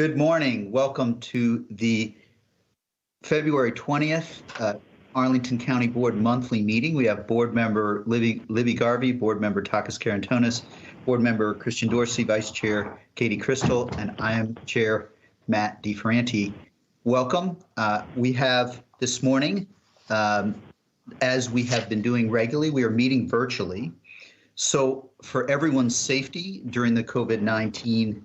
Good morning. Welcome to the February 20th Arlington County Board monthly meeting. We have Board Member Libby Garvey, Board Member Takis Karantonis, Board Member Christian Dorsey, Vice Chair Katie Crystal, and I am Chair Matt DeFerranti. Welcome. We have this morning, as we have been doing regularly, we are meeting virtually. So for everyone's safety during the COVID-19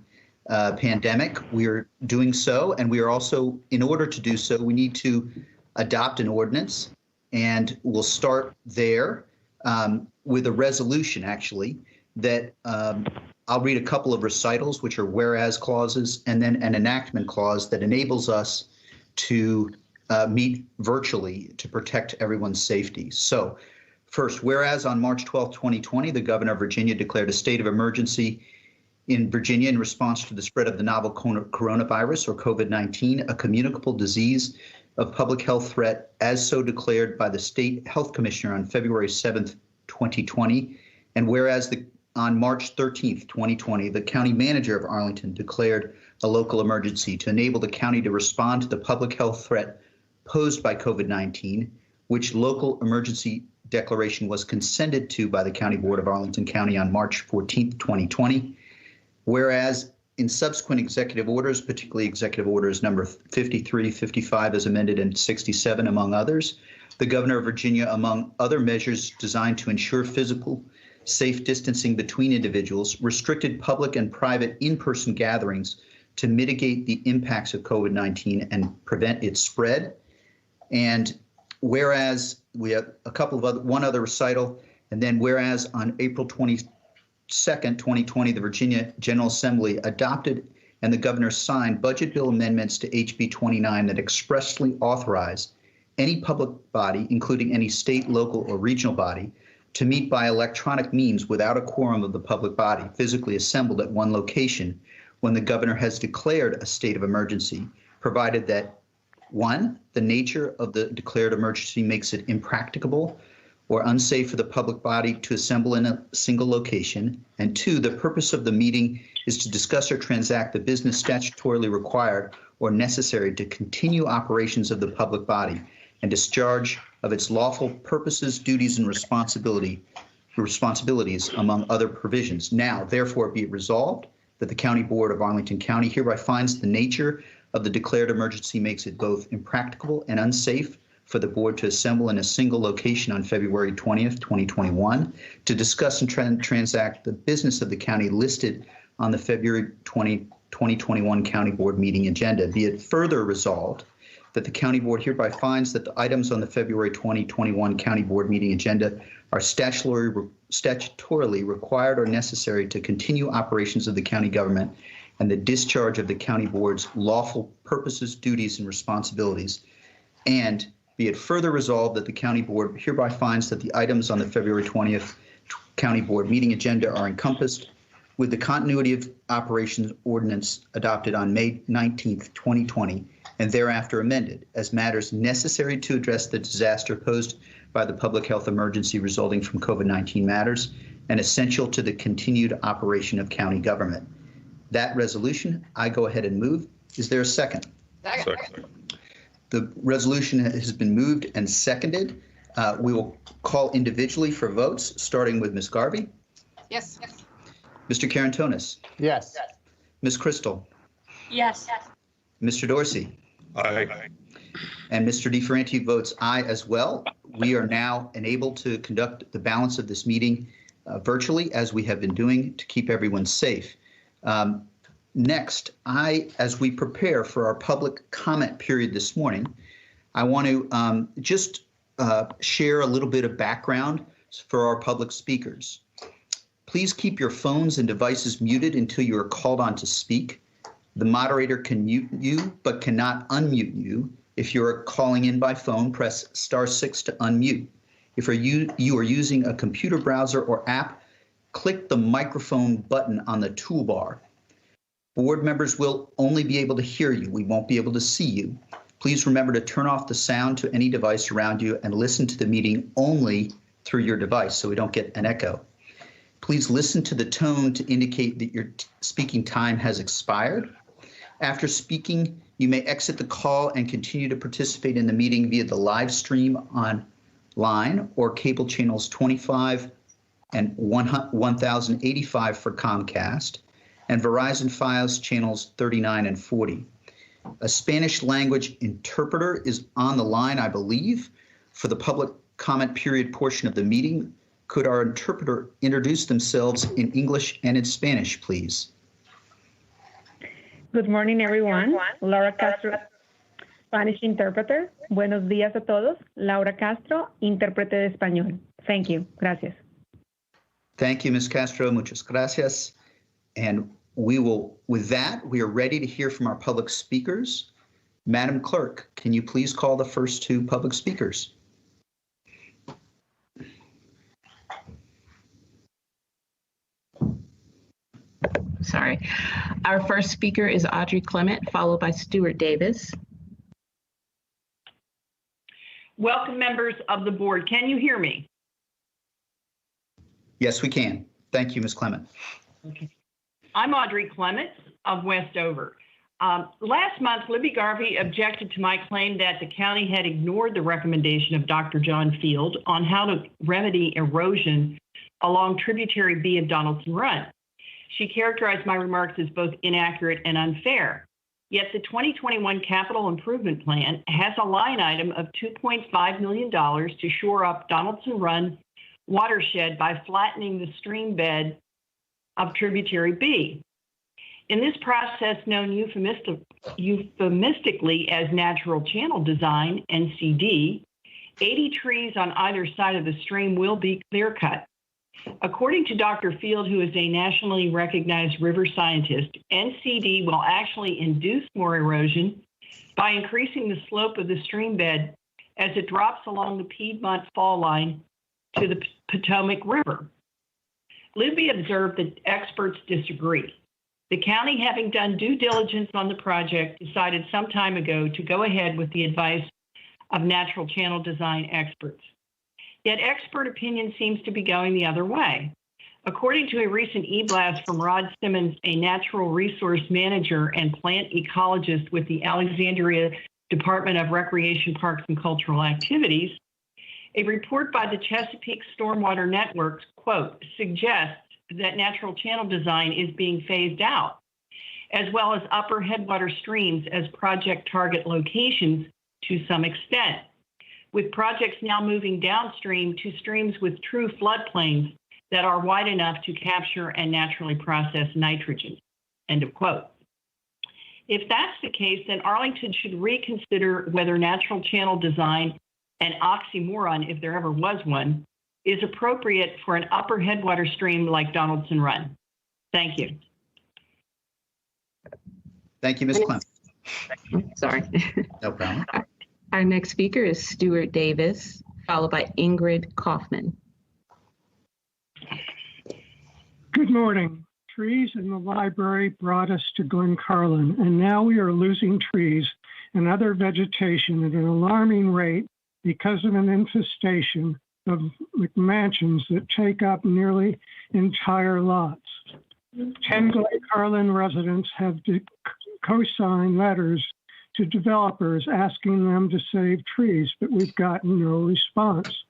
pandemic, we are doing so, and we are also, in order to do so, we need to adopt an ordinance, and we'll start there with a resolution, actually, that I'll read a couple of recitals, which are whereas clauses, and then an enactment clause that enables us to meet virtually to protect everyone's safety. So first, whereas on March 12, 2020, the governor of Virginia declared a state of emergency in Virginia in response to the spread of the novel coronavirus, or COVID-19, a communicable disease of public health threat, as so declared by the state health commissioner on February 7th, 2020. And whereas on March 13th, 2020, the county manager of Arlington declared a local emergency to enable the county to respond to the public health threat posed by COVID-19, which local emergency declaration was consented to by the County Board of Arlington County on March 14th, 2020. Whereas in subsequent executive orders, particularly executive orders number 53, 55 as amended, and 67, among others, the governor of Virginia, among other measures designed to ensure physical safe distancing between individuals, restricted public and private in-person gatherings to mitigate the impacts of COVID-19 and prevent its spread. And whereas we have one other recital, and then whereas on April 22nd, 2020, the Virginia General Assembly adopted and the governor signed budget bill amendments to HB 29 that expressly authorize any public body, including any state, local, or regional body, to meet by electronic means without a quorum of the public body physically assembled at one location when the governor has declared a state of emergency, provided that, 1, the nature of the declared emergency makes it impracticable or unsafe for the public body to assemble in a single location, and 2, the purpose of the meeting is to discuss or transact the business statutorily required or necessary to continue operations of the public body and discharge of its lawful purposes, duties, and responsibilities, among other provisions. Now, therefore, be it resolved that the County Board of Arlington County hereby finds the nature of the declared emergency makes it both impracticable and unsafe for the board to assemble in a single location on February 20th, 2021, to discuss and transact the business of the county listed on the February 20, 2021 County Board meeting agenda. Be it further resolved that the County Board hereby finds that the items on the February 2021 County Board meeting agenda are statutorily required or necessary to continue operations of the county government and the discharge of the County Board's lawful purposes, duties, and responsibilities. And be it further resolved that the County Board hereby finds that the items on the February 20th County Board meeting agenda are encompassed with the continuity of operations ordinance adopted on May 19th, 2020, and thereafter amended as matters necessary to address the disaster posed by the public health emergency resulting from COVID-19 matters and essential to the continued operation of county government. That resolution, I go ahead and move. Is there a second? Second. The resolution has been moved and seconded. We will call individually for votes, starting with Ms. Garvey. Yes. Mr. Karantonis. Yes. Ms. Crystal. Yes. Mr. Dorsey. Aye. And Mr. DeFerranti votes aye as well. We are now enabled to conduct the balance of this meeting virtually, as we have been doing, to keep everyone safe. Next, as we prepare for our public comment period this morning, I want to just share a little bit of background for our public speakers. Please keep your phones and devices muted until you are called on to speak. The moderator can mute you but cannot unmute you. If you are calling in by phone, press *6 to unmute. If you are using a computer browser or app, click the microphone button on the toolbar. Board members will only be able to hear you. We won't be able to see you. Please remember to turn off the sound to any device around you and listen to the meeting only through your device so we don't get an echo. Please listen to the tone to indicate that your speaking time has expired. After speaking, you may exit the call and continue to participate in the meeting via the live stream online or cable channels 25 and 1085 for Comcast, and Verizon Fios channels 39 and 40. A Spanish language interpreter is on the line, I believe, for the public comment period portion of the meeting. Could our interpreter introduce themselves in English and in Spanish, please? Good morning, everyone. Laura Castro, Spanish interpreter. Buenos días a todos. Laura Castro, intérprete de español. Thank you. Gracias. Thank you, Ms. Castro. Muchas gracias. And with that, we are ready to hear from our public speakers. Madam Clerk, can you please call the first two public speakers? Sorry. Our first speaker is Audrey Clement, followed by Stuart Davis. Welcome, members of the board. Can you hear me? Yes, we can. Thank you, Ms. Clement. Okay. I'm Audrey Clement of Westover. Last month, Libby Garvey objected to my claim that the county had ignored the recommendation of Dr. John Field on how to remedy erosion along tributary B of Donaldson Run. She characterized my remarks as both inaccurate and unfair. Yet the 2021 Capital Improvement Plan has a line item of $2.5 million to shore up Donaldson Run watershed by flattening the stream bed of tributary B. In this process, known euphemistically as natural channel design, NCD, 80 trees on either side of the stream will be clear cut. According to Dr. Field, who is a nationally recognized river scientist, NCD will actually induce more erosion by increasing the slope of the stream bed as it drops along the Piedmont fall line to the Potomac River. Libby observed that experts disagree. The county, having done due diligence on the project, decided some time ago to go ahead with the advice of natural channel design experts. Yet expert opinion seems to be going the other way. According to a recent e-blast from Rod Simmons, a natural resource manager and plant ecologist with the Alexandria Department of Recreation, Parks, and Cultural Activities, a report by the Chesapeake Stormwater Network, quote, suggests that natural channel design is being phased out, as well as upper headwater streams as project target locations to some extent, with projects now moving downstream to streams with true floodplains that are wide enough to capture and naturally process nitrogen, end of quote. If that's the case, then Arlington should reconsider whether natural channel design, an oxymoron if there ever was one, is appropriate for an upper headwater stream like Donaldson Run. Thank you. Thank you, Ms. Clement. Sorry. No problem. Our next speaker is Stuart Davis, followed by Ingrid Kaufman. Good morning. Trees in the library brought us to Glen Carlin, and now we are losing trees and other vegetation at an alarming rate because of an infestation of McMansions that take up nearly entire lots. 10 Glen Carlin residents have co-signed letters to developers asking them to save trees, but we've gotten no response.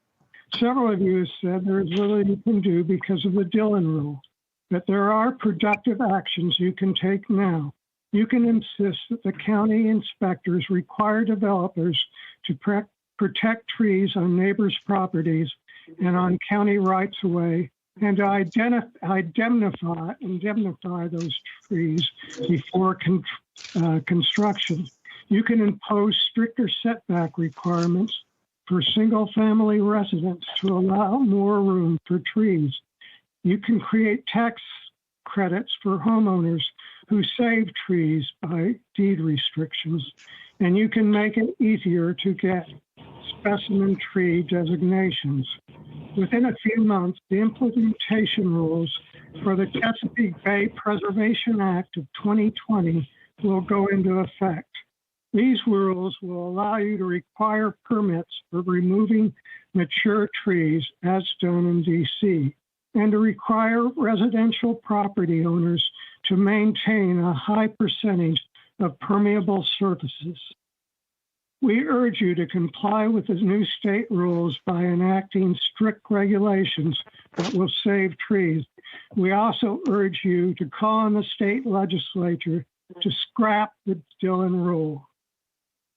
Several of you have said there is little you can do because of the Dillon rule, but there are productive actions you can take now. You can insist that the county inspectors require developers to protect trees on neighbors' properties and on county rights-of-way, and to indemnify those trees before construction. You can impose stricter setback requirements for single-family residents to allow more room for trees. You can create tax credits for homeowners who save trees by deed restrictions, and you can make it easier to get specimen tree designations. Within a few months, the implementation rules for the Chesapeake Bay Preservation Act of 2020 will go into effect. These rules will allow you to require permits for removing mature trees as done in DC, and to require residential property owners to maintain a high percentage of permeable surfaces. We urge you to comply with the new state rules by enacting strict regulations that will save trees. We also urge you to call on the state legislature to scrap the Dillon rule.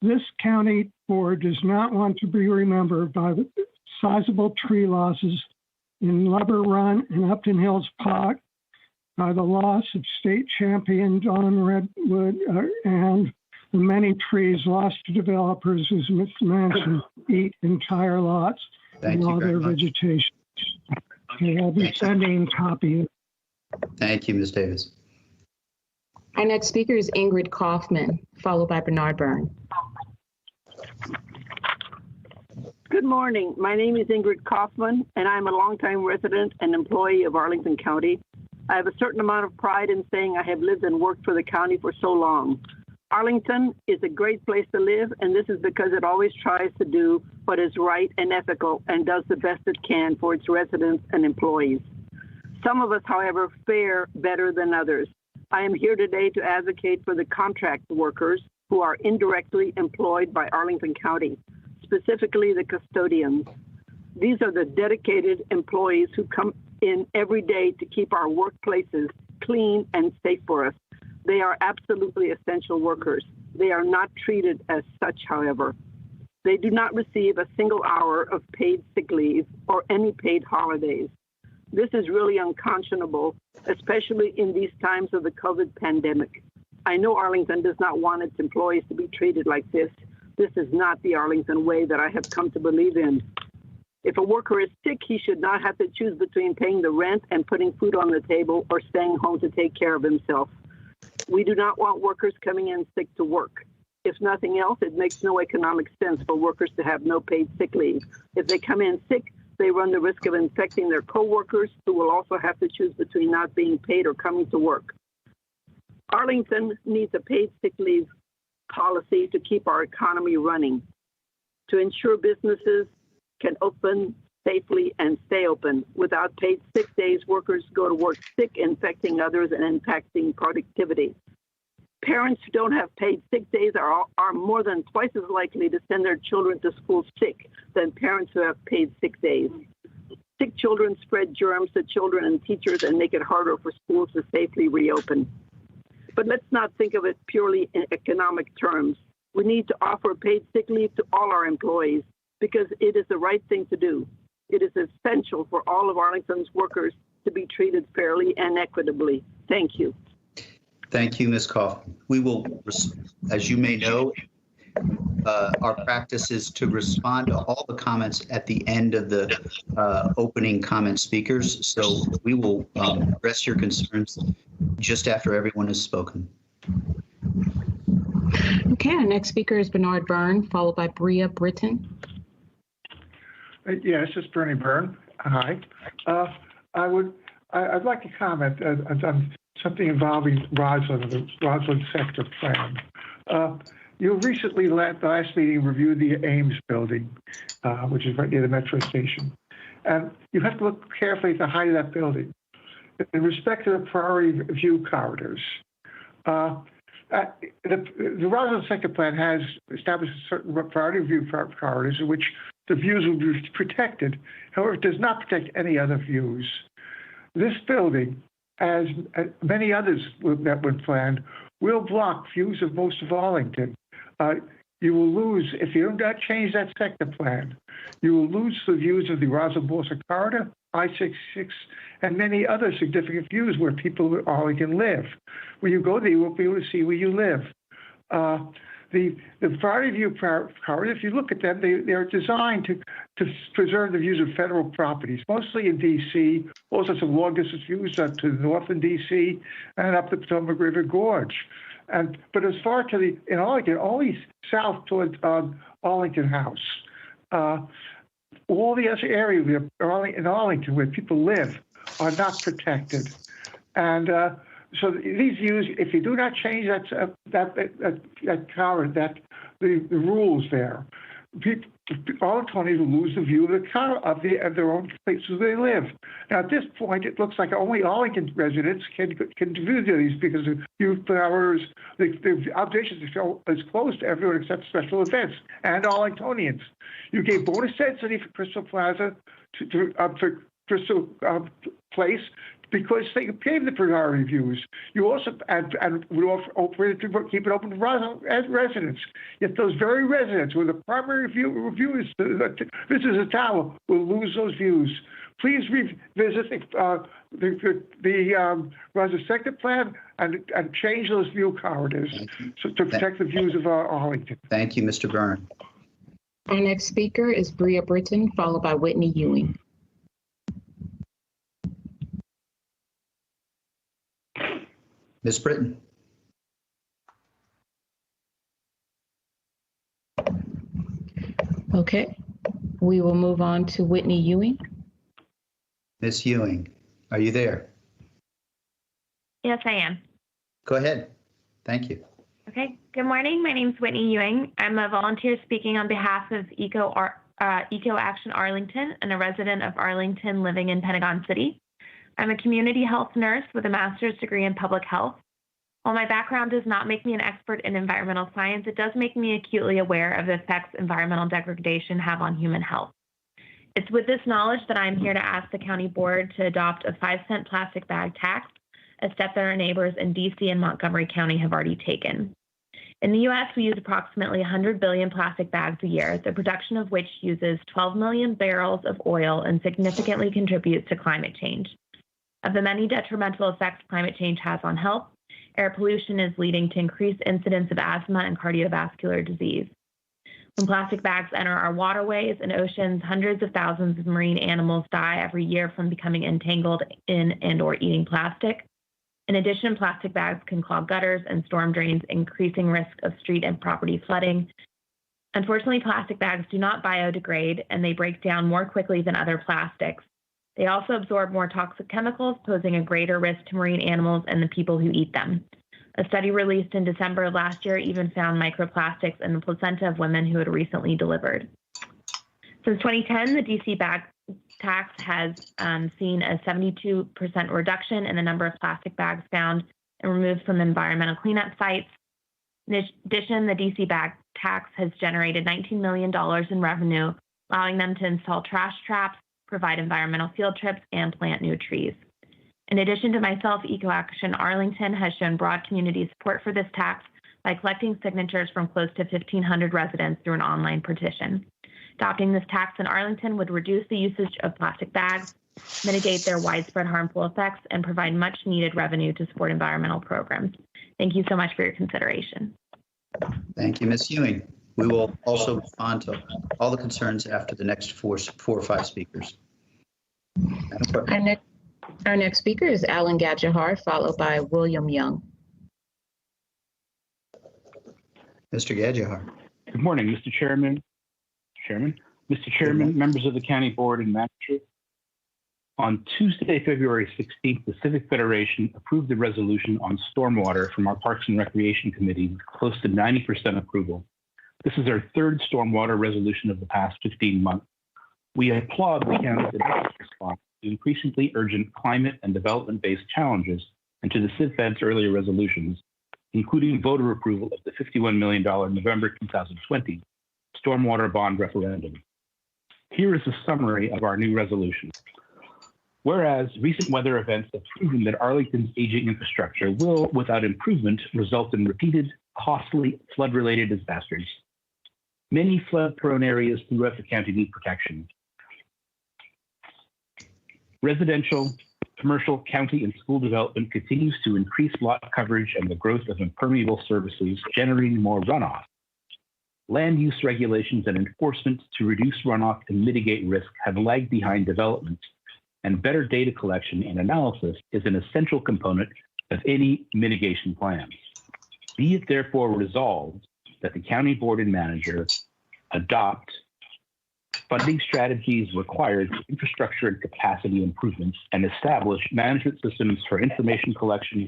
This county board does not want to be remembered by the sizable tree losses in Lubber Run and Upton Hills Park, by the loss of state champion Don Redwood, and the many trees lost to developers whose mentioned eat entire lots and all their vegetation. Okay, I'll be sending copies. Thank you, Ms. Davis. Our next speaker is Ingrid Kaufman, followed by Bernard Byrne. Good morning. My name is Ingrid Kaufman, and I'm a longtime resident and employee of Arlington County. I have a certain amount of pride in saying I have lived and worked for the county for so long. Arlington is a great place to live, and this is because it always tries to do what is right and ethical and does the best it can for its residents and employees. Some of us, however, fare better than others. I am here today to advocate for the contract workers who are indirectly employed by Arlington County, specifically the custodians. These are the dedicated employees who come in every day to keep our workplaces clean and safe for us. They are absolutely essential workers. They are not treated as such, however. They do not receive a single hour of paid sick leave or any paid holidays. This is really unconscionable, especially in these times of the COVID pandemic. I know Arlington does not want its employees to be treated like this. This is not the Arlington way that I have come to believe in. If a worker is sick, he should not have to choose between paying the rent and putting food on the table or staying home to take care of himself. We do not want workers coming in sick to work. If nothing else, it makes no economic sense for workers to have no paid sick leave. If they come in sick, they run the risk of infecting their coworkers, who will also have to choose between not being paid or coming to work. Arlington needs a paid sick leave policy to keep our economy running, to ensure businesses can open safely and stay open. Without paid sick days, workers go to work sick, infecting others and impacting productivity. Parents who don't have paid sick days are more than twice as likely to send their children to school sick than parents who have paid sick days. Sick children spread germs to children and teachers and make it harder for schools to safely reopen. But let's not think of it purely in economic terms. We need to offer paid sick leave to all our employees because it is the right thing to do. It is essential for all of Arlington's workers to be treated fairly and equitably. Thank you. Thank you, Ms. Kaufman. We will, as you may know, our practice is to respond to all the comments at the end of the opening comment speakers. So we will address your concerns just after everyone has spoken. Okay, our next speaker is Bernard Byrne, followed by Bria Britton. Yes, it's Bernie Byrne. Hi. I'd like to comment on something involving Roslyn, the Roslyn sector plan. You recently, at the last meeting, reviewed the Ames building, which is right near the metro station. And you have to look carefully at the height of that building. In respect to the priority view corridors, the Roslyn sector plan has established certain priority view corridors in which the views will be protected. However, it does not protect any other views. This building, as many others that were planned, will block views of most of Arlington. You will lose, if you do not change that sector plan, you will lose the views of the Roslyn-Boston corridor, I-66, and many other significant views where people in Arlington live. When you go there, you won't be able to see where you live. The priority view corridors, if you look at them, they are designed to preserve the views of federal properties, mostly in D.C., also some long distance views to the north in D.C. and up the Potomac River Gorge. But as far to in Arlington, only south towards Arlington House. All the other areas in Arlington where people live are not protected. And so these views, if you do not change that corridor, the rules there, Arlingtonians will lose the view of their own places they live. Now, at this point, it looks like only Arlington residents can view these because the view flowers, the observation is closed to everyone except special events and Arlingtonians. You gave bonus density for Crystal Plaza for Crystal Place because they gave the priority views. You also and would offer to keep it open to residents. Yet those very residents, who are the primary viewers, visitors of town, will lose those views. Please revisit the Rosa sector plan and change those view corridors to protect the views of Arlington. Thank you, Mr. Byrne. Our next speaker is Bria Britton, followed by Whitney Ewing. Ms. Britton. Okay, we will move on to Whitney Ewing. Ms. Ewing, are you there? Yes, I am. Go ahead. Thank you. Okay. Good morning. My name is Whitney Ewing. I'm a volunteer speaking on behalf of Eco Action Arlington and a resident of Arlington living in Pentagon City. I'm a community health nurse with a master's degree in public health. While my background does not make me an expert in environmental science, it does make me acutely aware of the effects environmental degradation have on human health. It's with this knowledge that I'm here to ask the county board to adopt a 5-cent plastic bag tax, a step that our neighbors in DC and Montgomery County have already taken. In the US, we use approximately 100 billion plastic bags a year, the production of which uses 12 million barrels of oil and significantly contributes to climate change. Of the many detrimental effects climate change has on health, air pollution is leading to increased incidence of asthma and cardiovascular disease. When plastic bags enter our waterways and oceans, hundreds of thousands of marine animals die every year from becoming entangled in and/or eating plastic. In addition, plastic bags can clog gutters and storm drains, increasing risk of street and property flooding. Unfortunately, plastic bags do not biodegrade, and they break down more quickly than other plastics. They also absorb more toxic chemicals, posing a greater risk to marine animals and the people who eat them. A study released in December of last year even found microplastics in the placenta of women who had recently delivered. Since 2010, the DC bag tax has seen a 72% reduction in the number of plastic bags found and removed from environmental cleanup sites. In addition, the DC bag tax has generated $19 million in revenue, allowing them to install trash traps, provide environmental field trips, and plant new trees. In addition to myself, Eco Action Arlington has shown broad community support for this tax by collecting signatures from close to 1,500 residents through an online petition. Adopting this tax in Arlington would reduce the usage of plastic bags, mitigate their widespread harmful effects, and provide much needed revenue to support environmental programs. Thank you so much for your consideration. Thank you, Ms. Ewing. We will also respond to all the concerns after the next four or five speakers. Our next speaker is Alan Gadjahar, followed by William Young. Mr. Gadjahar. Good morning, Mr. Chairman. Mr. Chairman, members of the County Board and Manager. On Tuesday, February 16th, the Civic Federation approved the resolution on stormwater from our Parks and Recreation Committee with close to 90% approval. This is our third stormwater resolution of the past 15 months. We applaud the county's response to increasingly urgent climate and development-based challenges and to the CivFed's earlier resolutions, including voter approval of the $51 million November 2020 stormwater bond referendum. Here is a summary of our new resolution. Whereas recent weather events have proven that Arlington's aging infrastructure will, without improvement, result in repeated, costly flood-related disasters. Many flood-prone areas throughout the county need protection. Residential, commercial, county, and school development continues to increase lot coverage and the growth of impermeable surfaces, generating more runoff. Land use regulations and enforcement to reduce runoff and mitigate risk have lagged behind development, and better data collection and analysis is an essential component of any mitigation plan. Be it therefore resolved that the County Board and Manager adopt funding strategies required for infrastructure and capacity improvements and establish management systems for information collection,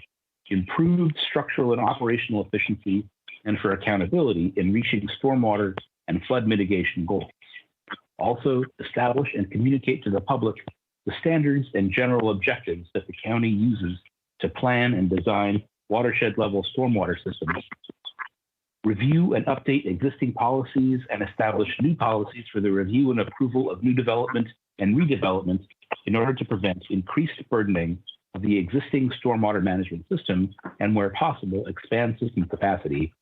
improved structural and operational efficiency, and for accountability in reaching stormwater and flood mitigation goals. Also, establish and communicate to the public the standards and general objectives that the county uses to plan and design watershed-level stormwater systems. Review and update existing policies and establish new policies for the review and approval of new development and redevelopment in order to prevent increased burdening of the existing stormwater management system and, where possible, expand system capacity.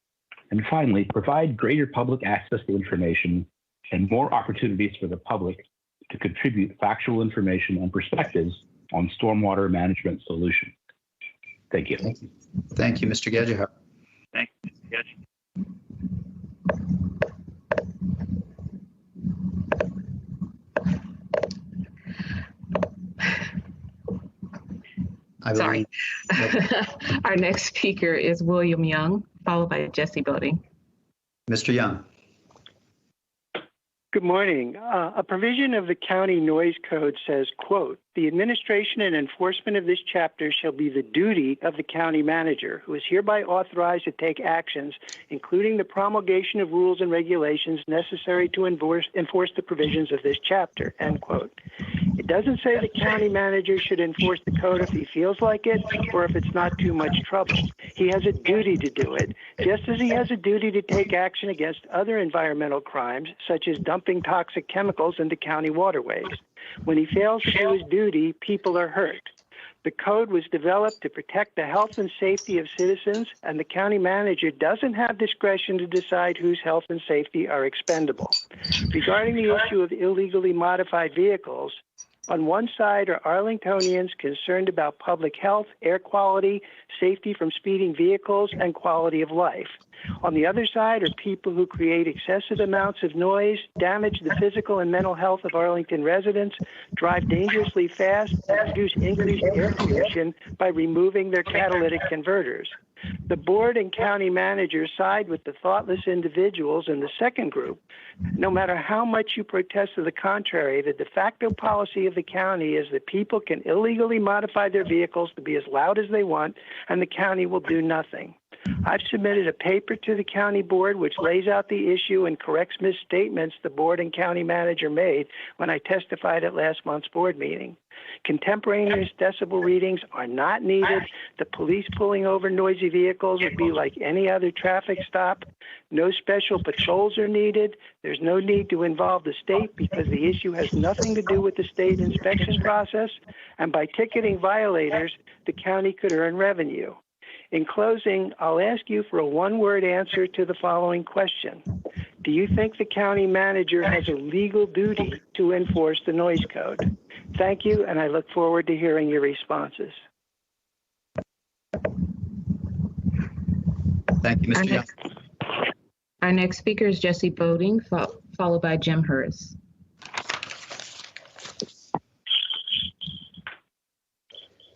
And finally, provide greater public access to information and more opportunities for the public to contribute factual information and perspectives on stormwater management solutions. Thank you. Thank you, Mr. Gejihar. Thank you, Mr. Gejihar. Sorry. Our next speaker is William Young, followed by Jesse Boating. Mr. Young. Good morning. A provision of the county noise code says, quote, "The administration and enforcement of this chapter shall be the duty of the county manager, who is hereby authorized to take actions, including the promulgation of rules and regulations necessary to enforce the provisions of this chapter," end quote. It doesn't say the county manager should enforce the code if he feels like it or if it's not too much trouble. He has a duty to do it, just as he has a duty to take action against other environmental crimes, such as dumping toxic chemicals into county waterways. When he fails to do his duty, people are hurt. The code was developed to protect the health and safety of citizens, and the county manager doesn't have discretion to decide whose health and safety are expendable. Regarding the issue of illegally modified vehicles, on one side are Arlingtonians concerned about public health, air quality, safety from speeding vehicles, and quality of life. On the other side are people who create excessive amounts of noise, damage the physical and mental health of Arlington residents, drive dangerously fast, and produce increased air pollution by removing their catalytic converters. The board and county managers side with the thoughtless individuals in the second group. No matter how much you protest to the contrary, the de facto policy of the county is that people can illegally modify their vehicles to be as loud as they want, and the county will do nothing. I've submitted a paper to the county board which lays out the issue and corrects misstatements the board and county manager made when I testified at last month's board meeting. Contemporaneous decibel readings are not needed. The police pulling over noisy vehicles would be like any other traffic stop. No special patrols are needed. There's no need to involve the state because the issue has nothing to do with the state inspection process. And by ticketing violators, the county could earn revenue. In closing, I'll ask you for a one-word answer to the following question. Do you think the county manager has a legal duty to enforce the noise code? Thank you, and I look forward to hearing your responses. Thank you, Mr. Young. Our next speaker is Jesse Boating, followed by Jim Hurst.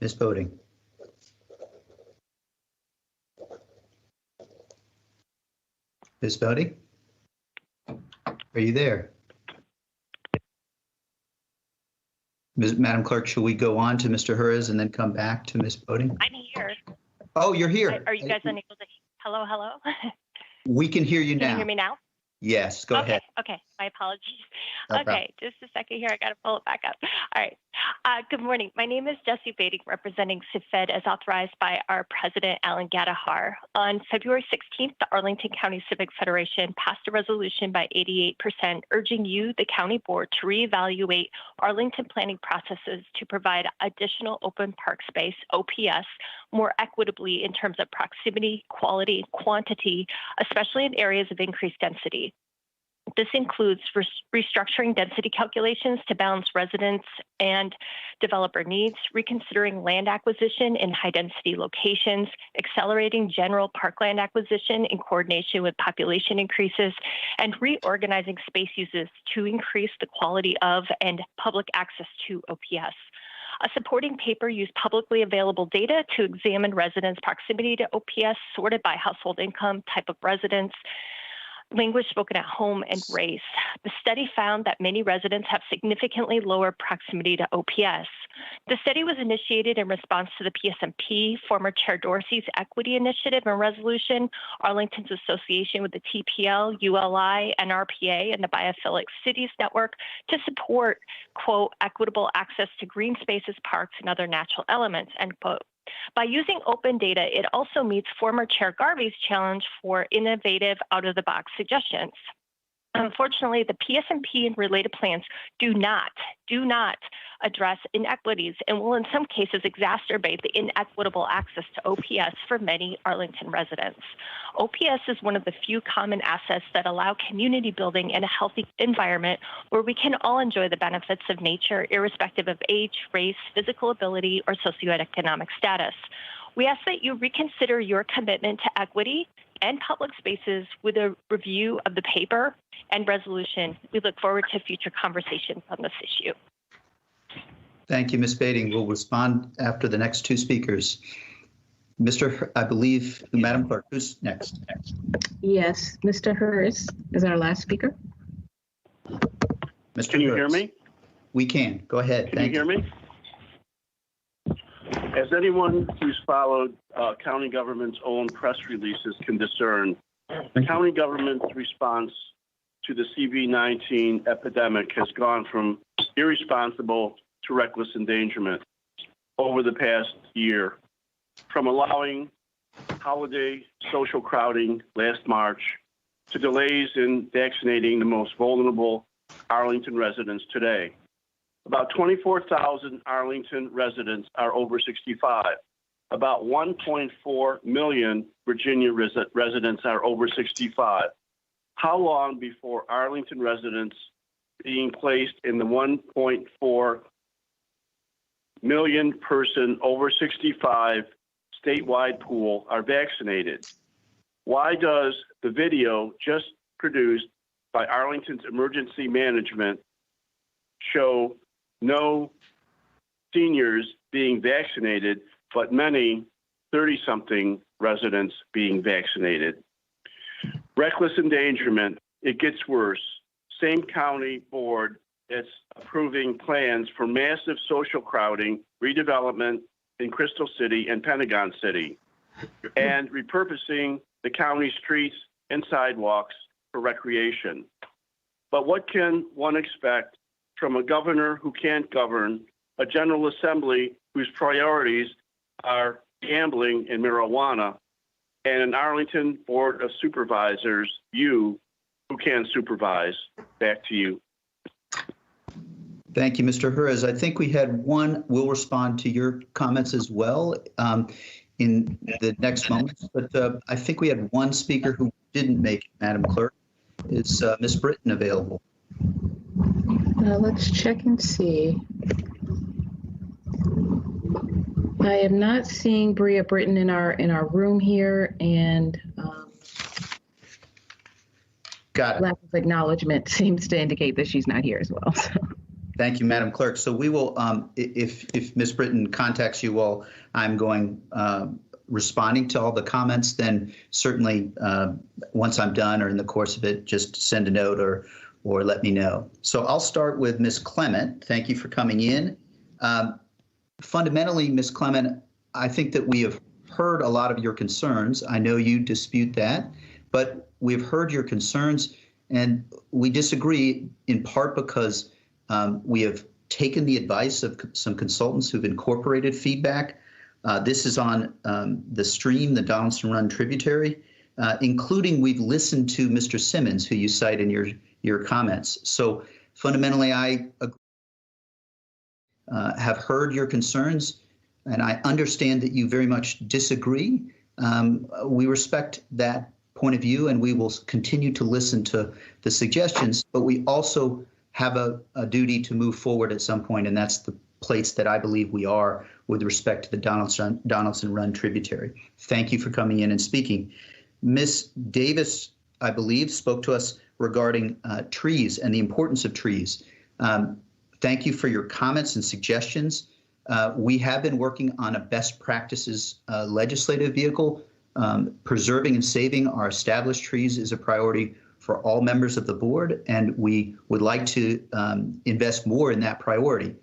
Ms. Boating. Ms. Boating? Are you there? Madam Clerk, shall we go on to Mr. Hurst and then come back to Ms. Boating? I'm here. Oh, you're here. Are you guys unable to? Hello, hello. We can hear you now. Can you hear me now? Yes, go ahead. Okay, my apologies. No Okay, problem. just a second here. I got to pull it back up. All right. Good morning. My name is Jessie Bating, representing CIFED as authorized by our president, Alan Gadahar. On February 16th, the Arlington County Civic Federation passed a resolution by 88% urging you, the county board, to reevaluate Arlington planning processes to provide additional open park space, OPS, more equitably in terms of proximity, quality, quantity, especially in areas of increased density. This includes restructuring density calculations to balance residents and developer needs, reconsidering land acquisition in high-density locations, accelerating general parkland acquisition in coordination with population increases, and reorganizing space uses to increase the quality of and public access to OPS. A supporting paper used publicly available data to examine residents' proximity to OPS sorted by household income, type of residence, language spoken at home, and race. The study found that many residents have significantly lower proximity to OPS. The study was initiated in response to the PSMP, former Chair Dorsey's Equity Initiative and Resolution, Arlington's association with the TPL, ULI, NRPA, and the Biophilic Cities Network to support, quote, equitable access to green spaces, parks, and other natural elements, end quote. By using open data, it also meets former Chair Garvey's challenge for innovative, out-of-the-box suggestions. Unfortunately, the PSMP and related plans do not address inequities and will in some cases exacerbate the inequitable access to OPS for many Arlington residents. OPS is one of the few common assets that allow community building in a healthy environment where we can all enjoy the benefits of nature irrespective of age, race, physical ability, or socioeconomic status. We ask that you reconsider your commitment to equity and public spaces with a review of the paper and resolution. We look forward to future conversations on this issue. Thank you, Ms. Bading. We'll respond after the next two speakers. I believe, Madam Clerk, who's next? Yes, Mr. Hers is our last speaker. Mr. Can you Hers. hear me? We can. Go ahead. Can you hear me? As anyone who's followed county government's own press releases can discern, the county government's response to the CV-19 epidemic has gone from irresponsible to reckless endangerment over the past year, from allowing holiday social crowding last March to delays in vaccinating the most vulnerable Arlington residents today. About 24,000 Arlington residents are over 65. About 1.4 million Virginia residents are over 65. How long before Arlington residents being placed in the 1.4 million person over 65 statewide pool are vaccinated? Why does the video just produced by Arlington's emergency management show no seniors being vaccinated, but many 30-something residents being vaccinated? Reckless endangerment, it gets worse. Same county board that's approving plans for massive social crowding, redevelopment in Crystal City and Pentagon City, and repurposing the county streets and sidewalks for recreation. But what can one expect from a governor who can't govern, a General Assembly whose priorities are gambling and marijuana, and an Arlington Board of Supervisors, you, who can supervise? Back to you. Thank you, Mr. Hers. I think we had one. We'll respond to your comments as well in the next moments, but I think we had one speaker who didn't make it, Madam Clerk. Is Ms. Britton available? Let's check and see. I am not seeing Bria Britton in our room here, and got it. Lack of acknowledgement seems to indicate that she's not here as well. So. Thank you, Madam Clerk. So we will, if Ms. Britton contacts you all, I'm going responding to all the comments. Then certainly, once I'm done or in the course of it, just send a note or let me know. So I'll start with Ms. Clement. Thank you for coming in. Fundamentally, Ms. Clement, I think that we have heard a lot of your concerns. I know you dispute that, but we've heard your concerns, and we disagree in part because we have taken the advice of some consultants who've incorporated feedback. This is on the stream, the Donaldson Run tributary, including we've listened to Mr. Simmons, who you cite in your comments. So fundamentally, I have heard your concerns, and I understand that you very much disagree. We respect that point of view, and we will continue to listen to the suggestions, but we also have a duty to move forward at some point, and that's the place that I believe we are with respect to the Donaldson Run tributary. Thank you for coming in and speaking. Ms. Davis, I believe, spoke to us regarding trees and the importance of trees. Thank you for your comments and suggestions. We have been working on a best practices legislative vehicle. Preserving and saving our established trees is a priority for all members of the board, and we would like to invest more in that priority.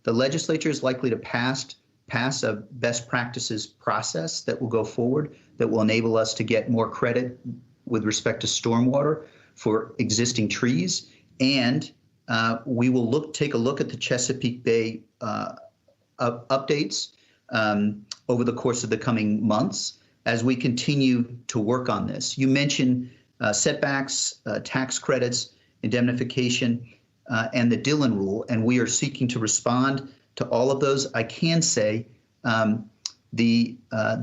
The legislature is likely to pass a best practices process that will go forward that will enable us to get more credit with respect to stormwater for existing trees. And we will take a look at the Chesapeake Bay updates over the course of the coming months as we continue to work on this. You mentioned setbacks, tax credits, indemnification, and the Dillon rule, and we are seeking to respond to all of those. I can say the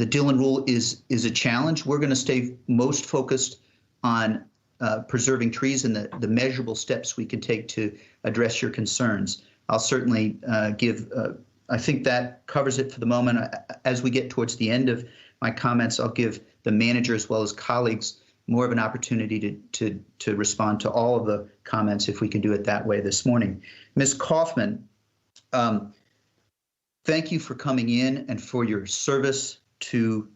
Dillon rule is a challenge. We're going to stay most focused on preserving trees and the measurable steps we can take to address your concerns. I'll certainly I think that covers it for the moment. As we get towards the end of my comments, I'll give the manager as well as colleagues more of an opportunity to respond to all of the comments if we can do it that way this morning. Ms. Kaufman, thank you for coming in and for your service to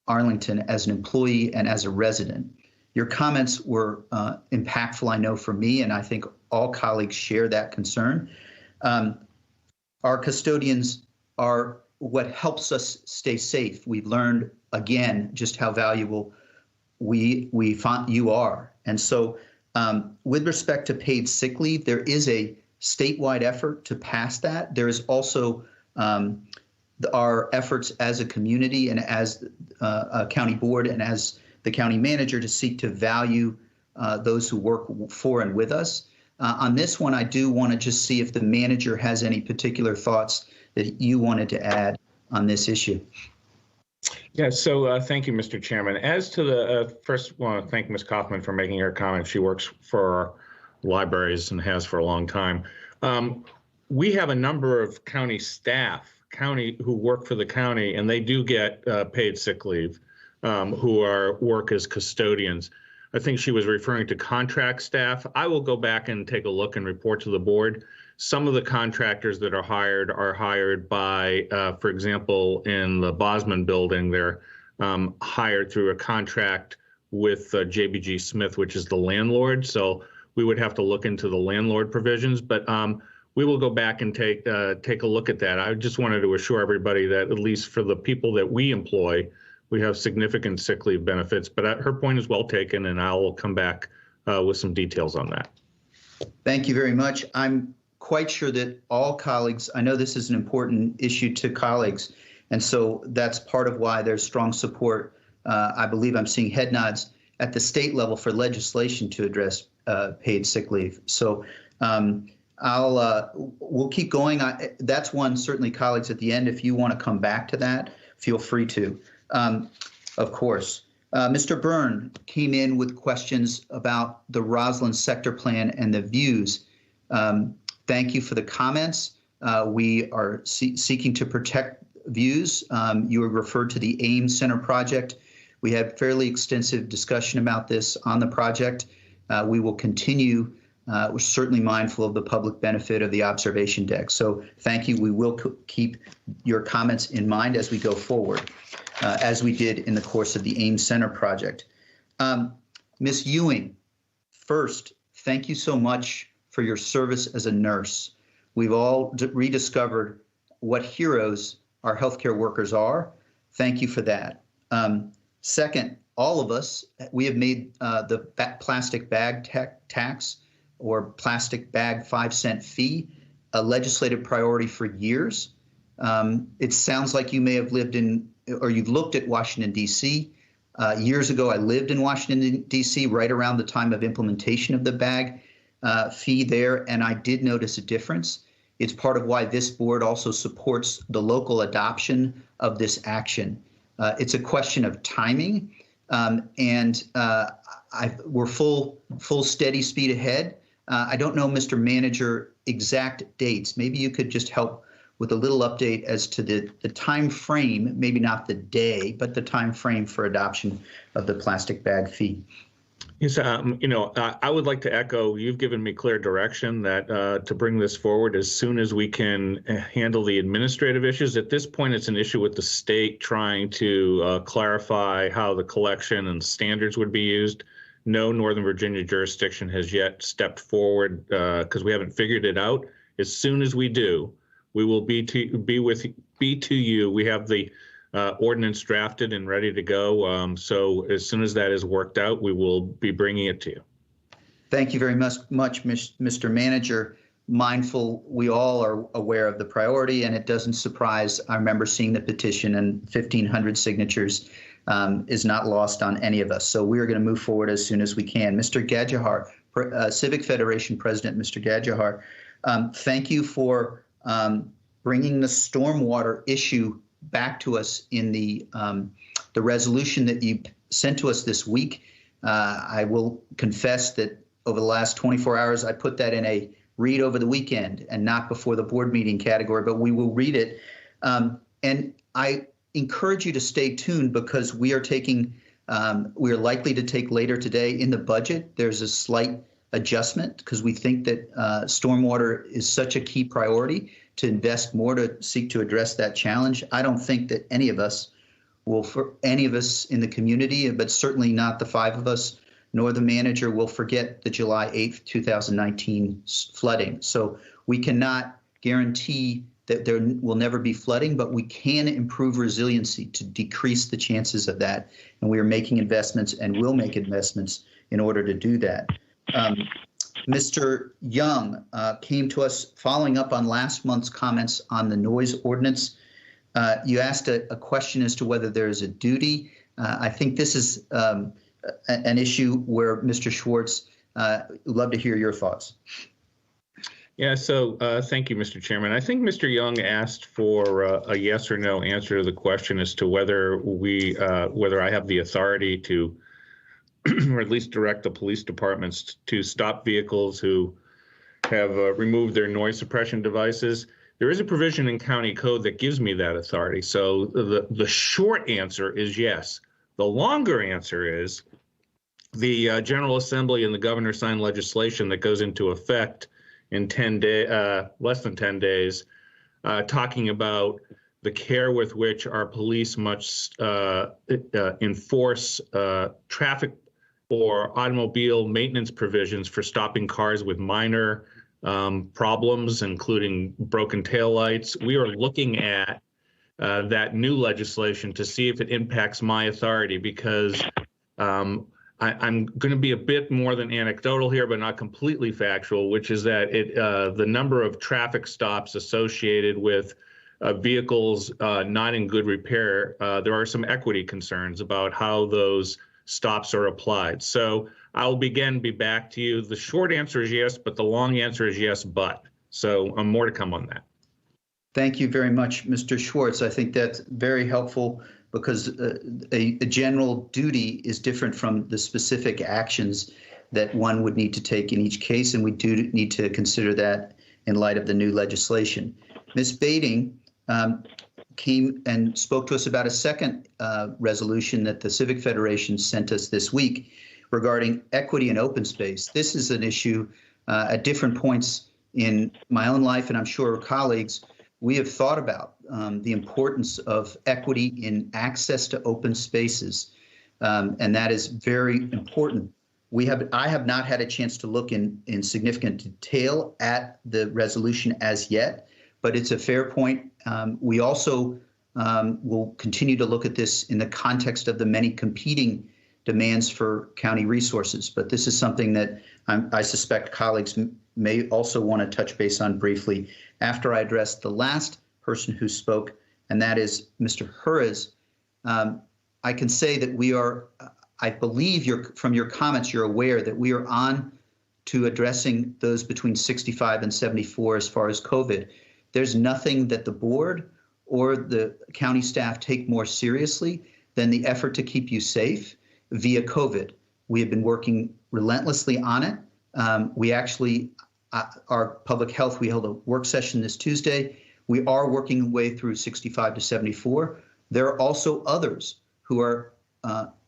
Arlington as an employee and as a resident. Your comments were impactful, I know, for me, and I think all colleagues share that concern. Our custodians are what helps us stay safe. We've learned, again, just how valuable we find you are. And so with respect to paid sick leave, there is a statewide effort to pass that. There is also our efforts as a community and as a county board and as the county manager to seek to value those who work for and with us. On this one, I do want to just see if the manager has any particular thoughts that you wanted to add on this issue. Yeah, so thank you, Mr. Chairman. As to the first, I want to thank Ms. Kaufman for making her comment. She works for our libraries and has for a long time. We have a number of county staff, who work for the county, and they do get paid sick leave, who work as custodians. I think she was referring to contract staff. I will go back and take a look and report to the board. Some of the contractors that are hired by, for example, in the Bosman building, they're hired through a contract with JBG Smith, which is the landlord. So we would have to look into the landlord provisions, but we will go back and take a look at that. I just wanted to assure everybody that at least for the people that we employ, we have significant sick leave benefits, but her point is well taken, and I'll come back with some details on that. Thank you very much. I'm quite sure that all colleagues, I know this is an important issue to colleagues, and so that's part of why there's strong support. I believe I'm seeing head nods at the state level for legislation to address paid sick leave. So we'll keep going. That's one, certainly, colleagues, at the end, if you want to come back to that, feel free to. Of course. Mr. Byrne came in with questions about the Roslyn sector plan and the views. Thank you for the comments. We are seeking to protect views. You were referred to the Ames Center project. We had fairly extensive discussion about this on the project. We will continue. We're certainly mindful of the public benefit of the observation deck. So thank you. We will keep your comments in mind as we go forward, as we did in the course of the Ames Center project. Ms. Ewing, first, thank you so much for your service as a nurse. We've all rediscovered what heroes our healthcare workers are. Thank you for that. Second, all of us, we have made the plastic bag tax or plastic bag 5-cent fee a legislative priority for years. It sounds like you may have lived in, or you've looked at Washington, D.C. Years ago, I lived in Washington, D.C. right around the time of implementation of the bag fee there, and I did notice a difference. It's part of why this board also supports the local adoption of this action. It's a question of timing, and we're full steady speed ahead. I don't know, Mr. Manager, exact dates. Maybe you could just help with a little update as to the time frame, maybe not the day, but the time frame for adoption of the plastic bag fee. Yes, I would like to echo, you've given me clear direction that to bring this forward as soon as we can handle the administrative issues. At this point, it's an issue with the state trying to clarify how the collection and standards would be used. no Northern Virginia jurisdiction has yet stepped forward because we haven't figured it out. As soon as we do, we will be to you. We have the ordinance drafted and ready to go. So as soon as that is worked out, we will be bringing it to you. Thank you very much, Mr. Manager. Mindful, we all are aware of the priority, and it doesn't surprise. I remember seeing the petition, and 1,500 signatures is not lost on any of us. So we're going to move forward as soon as we can. Mr. Gadjahar, Civic Federation President, Mr. Gadjahar, thank you for bringing the stormwater issue back to us in the resolution that you sent to us this week. I will confess that over the last 24 hours, I put that in a read over the weekend and not before the board meeting category, but we will read it. And I encourage you to stay tuned because we are likely to take later today in the budget. There's a slight adjustment because we think that stormwater is such a key priority to invest more to seek to address that challenge. I don't think that any of us in the community, but certainly not the five of us, nor the manager will forget the July 8th, 2019 flooding. So we cannot guarantee that there will never be flooding, but we can improve resiliency to decrease the chances of that. And we are making investments and will make investments in order to do that. Mr. Young came to us following up on last month's comments on the noise ordinance. You asked a question as to whether there is a duty. I think this is an issue where Mr. Schwartz, love to hear your thoughts. Yeah, so thank you, Mr. Chairman. I think Mr. Young asked for a yes or no answer to the question as to whether whether I have the authority to, or at least direct the police departments to stop vehicles who have removed their noise suppression devices. There is a provision in county code that gives me that authority. So the short answer is yes. The longer answer is the General Assembly and the governor signed legislation that goes into effect in less than 10 days, talking about the care with which our police must enforce traffic or automobile maintenance provisions for stopping cars with minor problems, including broken taillights. We are looking at that new legislation to see if it impacts my authority, because I'm going to be a bit more than anecdotal here, but not completely factual, which is that the number of traffic stops associated with vehicles not in good repair, there are some equity concerns about how those stops are applied. So I'll be back to you. The short answer is yes, but the long answer is yes, but. So more to come on that. Thank you very much, Mr. Schwartz. I think that's very helpful because a general duty is different from the specific actions that one would need to take in each case, and we do need to consider that in light of the new legislation. Ms. Bading came and spoke to us about a second resolution that the Civic Federation sent us this week regarding equity and open space. This is an issue at different points in my own life, and I'm sure colleagues, we have thought about the importance of equity in access to open spaces, and that is very important. I have not had a chance to look in significant detail at the resolution as yet, but it's a fair point. We also will continue to look at this in the context of the many competing demands for county resources, but this is something that I suspect colleagues may also want to touch base on briefly after I address the last person who spoke, and that is Mr. Hurez. I can say that we are, I believe from your comments, you're aware that we are on to addressing those between 65 and 74 as far as COVID. There's nothing that the board or the county staff take more seriously than the effort to keep you safe via COVID. We have been working relentlessly on it. We actually, our public health, we held a work session this Tuesday. We are working our way through 65 to 74. There are also others who are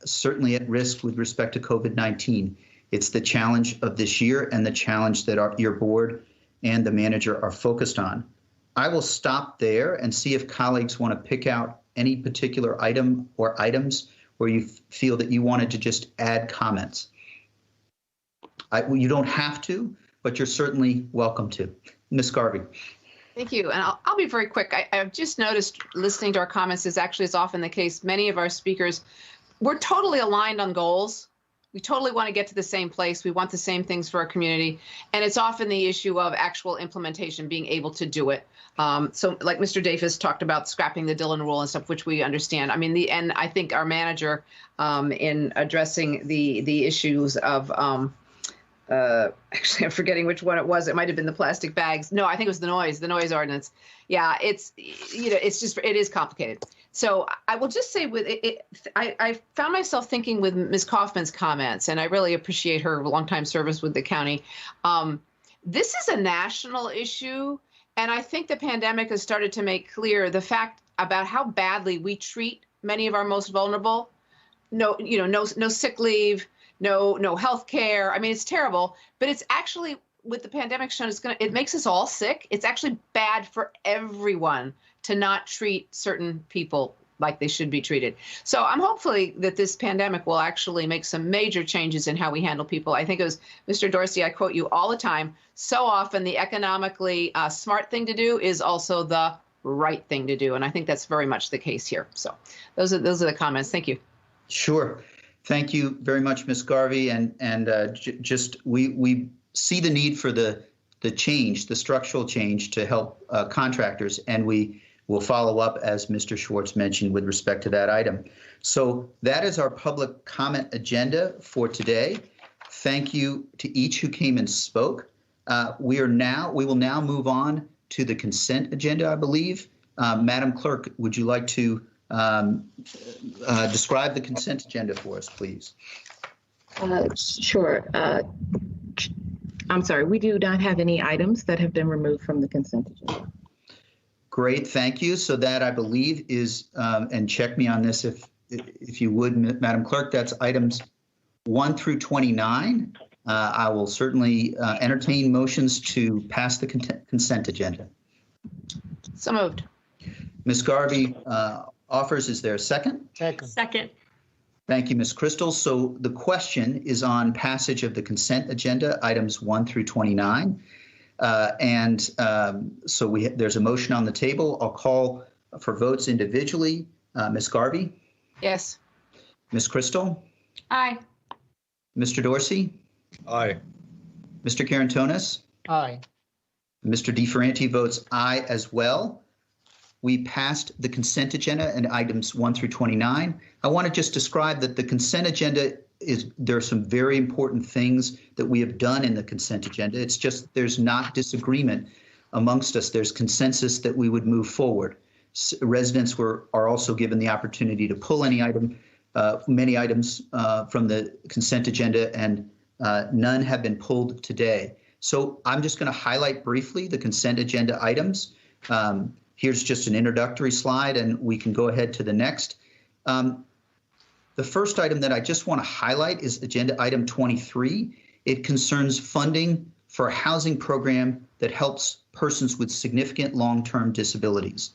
certainly at risk with respect to COVID-19. It's the challenge of this year and the challenge that your board and the manager are focused on. I will stop there and see if colleagues want to pick out any particular item or items where you feel that you wanted to just add comments. You don't have to, but you're certainly welcome to. Ms. Garvey. Thank you. And I'll be very quick. I've just noticed listening to our comments is often the case. Many of our speakers, we're totally aligned on goals. We totally want to get to the same place. We want the same things for our community. And it's often the issue of actual implementation, being able to do it. So like Mr. Davis talked about scrapping the Dillon rule and stuff, which we understand. I mean, and I think our manager in addressing the issues of, actually, I'm forgetting which one it was. It might have been the plastic bags. No, I think it was the noise ordinance. Yeah, it's, it is complicated. So I will just say with it, I found myself thinking with Ms. Kaufman's comments, and I really appreciate her longtime service with the county. This is a national issue, and I think the pandemic has started to make clear the fact about how badly we treat many of our most vulnerable. No sick leave, no health care. I mean, it's terrible, but it's actually, with the pandemic shown, it makes us all sick. It's actually bad for everyone to not treat certain people like they should be treated. So I'm hopefully that this pandemic will actually make some major changes in how we handle people. I think it was Mr. Dorsey, I quote you all the time, so often the economically smart thing to do is also the right thing to do. And I think that's very much the case here. So those are the comments. Thank you. Sure. Thank you very much, Ms. Garvey. We see the need for the change, the structural change to help contractors, and we will follow up, as Mr. Schwartz mentioned, with respect to that item. So that is our public comment agenda for today. Thank you to each who came and spoke. We will now move on to the consent agenda, I believe. Madam Clerk, would you like to describe the consent agenda for us, please? Sure. I'm sorry, we do not have any items that have been removed from the consent agenda. Great, thank you. So that, I believe, is, and check me on this if you would, Madam Clerk, that's items 1 through 29. I will certainly entertain motions to pass the consent agenda. So moved. Ms. Garvey offers. Is there a second? Second. Thank you, Ms. Crystal. So the question is on passage of the consent agenda, items 1 through 29. So there's a motion on the table. I'll call for votes individually. Ms. Garvey? Yes. Ms. Crystal? Aye. Mr. Dorsey? Aye. Mr. Carantonis? Aye. Mr. DeFerranti votes aye as well. We passed the consent agenda and items 1 through 29. I want to just describe that the consent agenda there are some very important things that we have done in the consent agenda. It's just there's not disagreement amongst us. There's consensus that we would move forward. Residents are also given the opportunity to pull any item, many items from the consent agenda, and none have been pulled today. So I'm just going to highlight briefly the consent agenda items. Here's just an introductory slide, and we can go ahead to the next. The first item that I just want to highlight is agenda item 23. It concerns funding for a housing program that helps persons with significant long-term disabilities.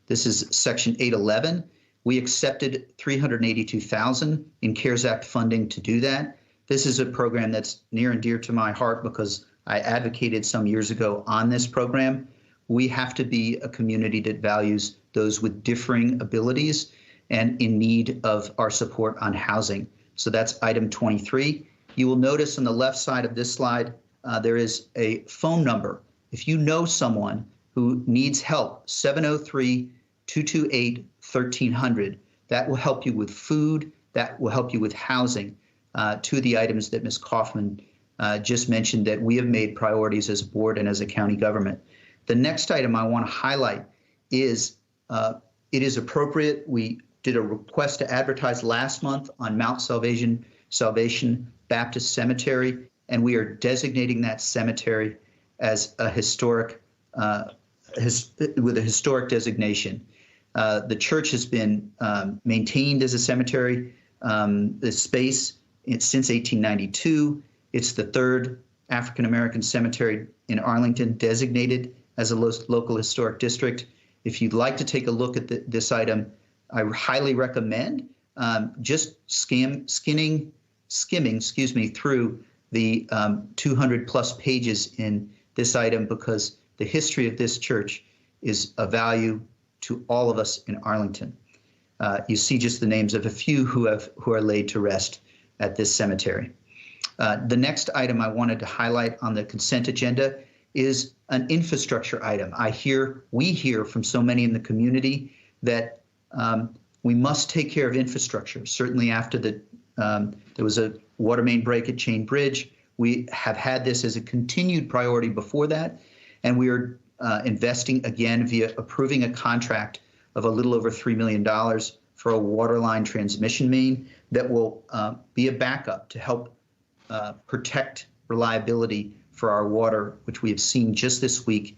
This is section 811. We accepted $382,000 in CARES Act funding to do that. This is a program that's near and dear to my heart because I advocated some years ago on this program. We have to be a community that values those with differing abilities and in need of our support on housing. So that's item 23. You will notice on the left side of this slide, there is a phone number. If you know someone who needs help, 703-228-1300. That will help you with food. That will help you with housing. Two of the items that Ms. Kaufman just mentioned that we have made priorities as a board and as a county government. The next item I want to highlight is it is appropriate. We did a request to advertise last month on Mount Salvation Baptist Cemetery, and we are designating that cemetery as a historic, with a historic designation. The church has been maintained as a cemetery, the space since 1892. It's the third African-American cemetery in Arlington designated as a local historic district. If you'd like to take a look at this item, I highly recommend just skimming through the 200 plus pages in this item because the history of this church is a value to all of us in Arlington. You see just the names of a few who are laid to rest at this cemetery. The next item I wanted to highlight on the consent agenda is an infrastructure item. We hear from so many in the community that we must take care of infrastructure. Certainly after there was a water main break at Chain Bridge, we have had this as a continued priority before that, and we are investing again via approving a contract of a little over $3 million for a waterline transmission main that will be a backup to help protect reliability for our water, which we have seen just this week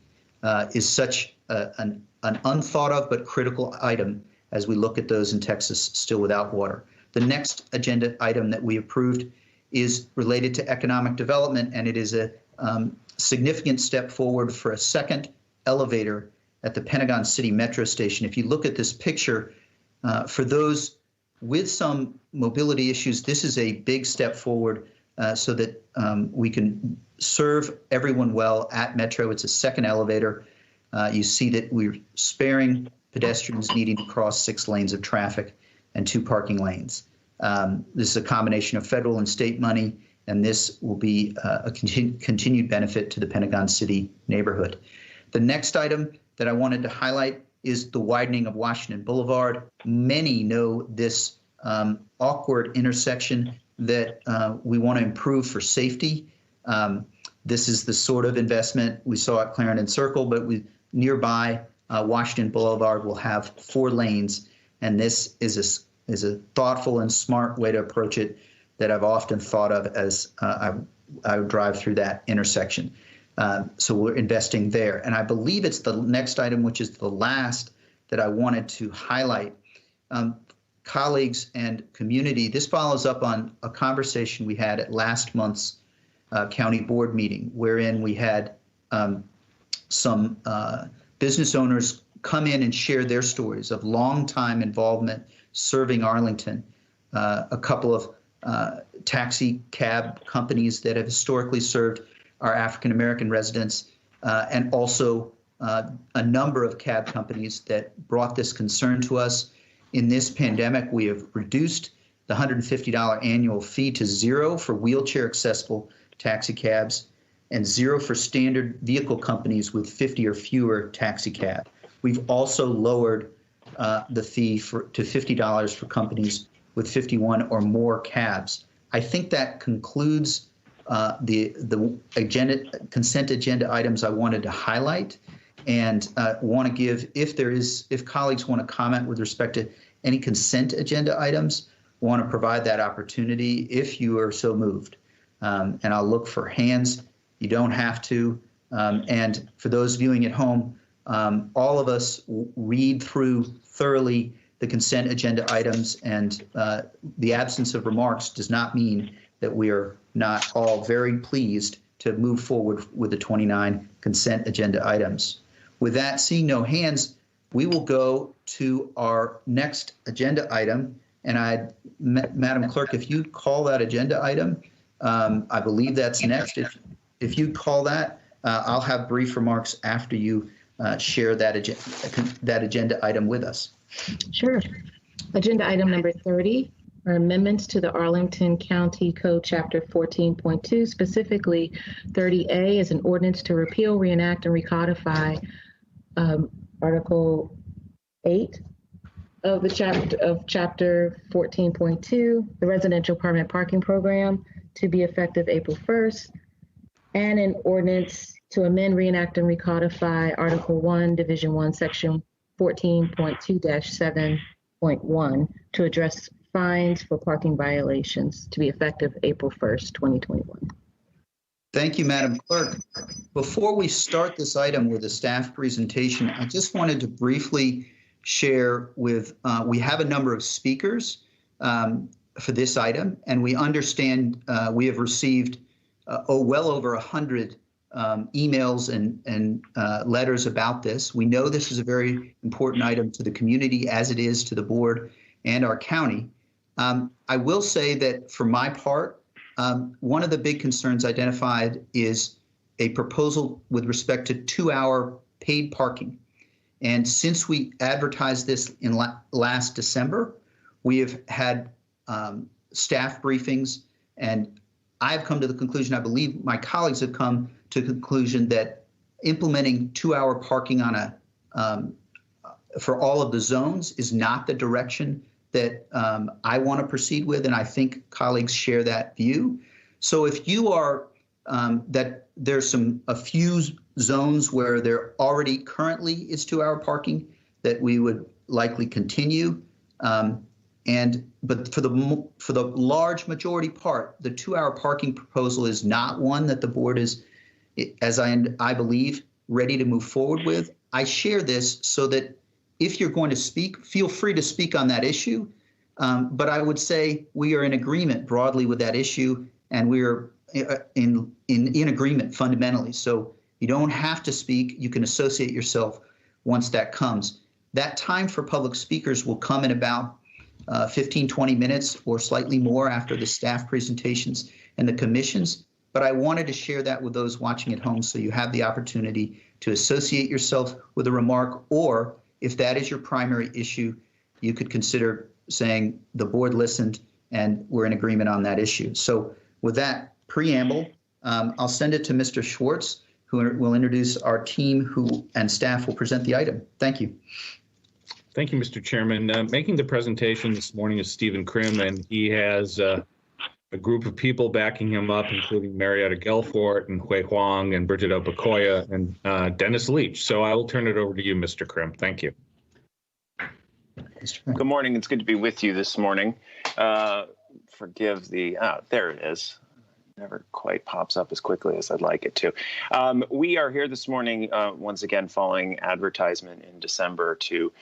is such an unthought of but critical item as we look at those in Texas still without water. The next agenda item that we approved is related to economic development, and it is a significant step forward for a second elevator at the Pentagon City Metro Station. If you look at this picture, for those with some mobility issues, this is a big step forward so that we can serve everyone well at Metro. It's a second elevator. You see that we're sparing pedestrians needing to cross 6 lanes of traffic and 2 parking lanes. This is a combination of federal and state money, and this will be a continued benefit to the Pentagon City neighborhood. The next item that I wanted to highlight is the widening of Washington Boulevard. Many know this awkward intersection that we want to improve for safety. This is the sort of investment we saw at Clarendon Circle, but nearby Washington Boulevard will have 4 lanes, and this is a thoughtful and smart way to approach it that I've often thought of as I would drive through that intersection. So we're investing there. And I believe it's the next item, which is the last that I wanted to highlight. Colleagues and community, this follows up on a conversation we had at last month's county board meeting, wherein we had some business owners come in and share their stories of long-time involvement serving Arlington. A couple of taxi cab companies that have historically served our African-American residents, and also a number of cab companies that brought this concern to us. In this pandemic, we have reduced the $150 annual fee to $0 for wheelchair accessible taxi cabs and $0 for standard vehicle companies with 50 or fewer taxi cab. We've also lowered the fee to $50 for companies with 51 or more cabs. I think that concludes the consent agenda items I wanted to highlight, and want to give, if colleagues want to comment with respect to any consent agenda items, want to provide that opportunity if you are so moved. And I'll look for hands. You don't have to. And for those viewing at home, all of us read through thoroughly the consent agenda items, and the absence of remarks does not mean that we are not all very pleased to move forward with the 29 consent agenda items. With that, seeing no hands, we will go to our next agenda item. And Madam Clerk, if you call that agenda item, I believe that's next. If you call that, I'll have brief remarks after you share that agenda item with us. Sure. Agenda item number 30 are amendments to the Arlington County Code Chapter 14.2, specifically 30A is an ordinance to repeal, reenact, and recodify Article 8 of the Chapter 14.2, the Residential Permanent Parking Program, to be effective April 1st, and an ordinance to amend, reenact, and recodify Article 1, Division 1, Section 14.2-7.1 to address fines for parking violations, to be effective April 1st, 2021. Thank you, Madam Clerk. Before we start this item with a staff presentation, I just wanted to briefly share with, we have a number of speakers for this item, and we understand we have received well over 100 emails and letters about this. We know this is a very important item to the community, as it is to the board and our county. I will say that for my part, one of the big concerns identified is a proposal with respect to 2-hour paid parking. And since we advertised this in last December, we have had staff briefings, and I've come to the conclusion, I believe my colleagues have come to the conclusion that implementing 2-hour parking on for all of the zones is not the direction that I want to proceed with, and I think colleagues share that view. So if you are that there's a few zones where there already currently is 2-hour parking that we would likely continue, but for the large majority part, the 2-hour parking proposal is not one that the board is, as I believe, ready to move forward with. I share this so that if you're going to speak, feel free to speak on that issue. But I would say we are in agreement broadly with that issue, and we are in agreement fundamentally. So you don't have to speak. You can associate yourself once that comes. That time for public speakers will come in about 15, 20 minutes or slightly more after the staff presentations and the commissions. But I wanted to share that with those watching at home so you have the opportunity to associate yourself with a remark, or if that is your primary issue, you could consider saying the board listened and we're in agreement on that issue. So with that preamble, I'll send it to Mr. Schwartz, who will introduce our team and staff will present the item. Thank you. Thank you, Mr. Chairman. Making the presentation this morning is Stephen Krim, and he has a group of people backing him up, including Marietta Gelfort and Hui Huang and Bridget Opakoya and Dennis Leach. So I will turn it over to you, Mr. Krim. Thank you. Good morning. It's good to be with you this morning. Forgive the, there it is. Never quite pops up as quickly as I'd like it to. We are here this morning, once again, following advertisement in December to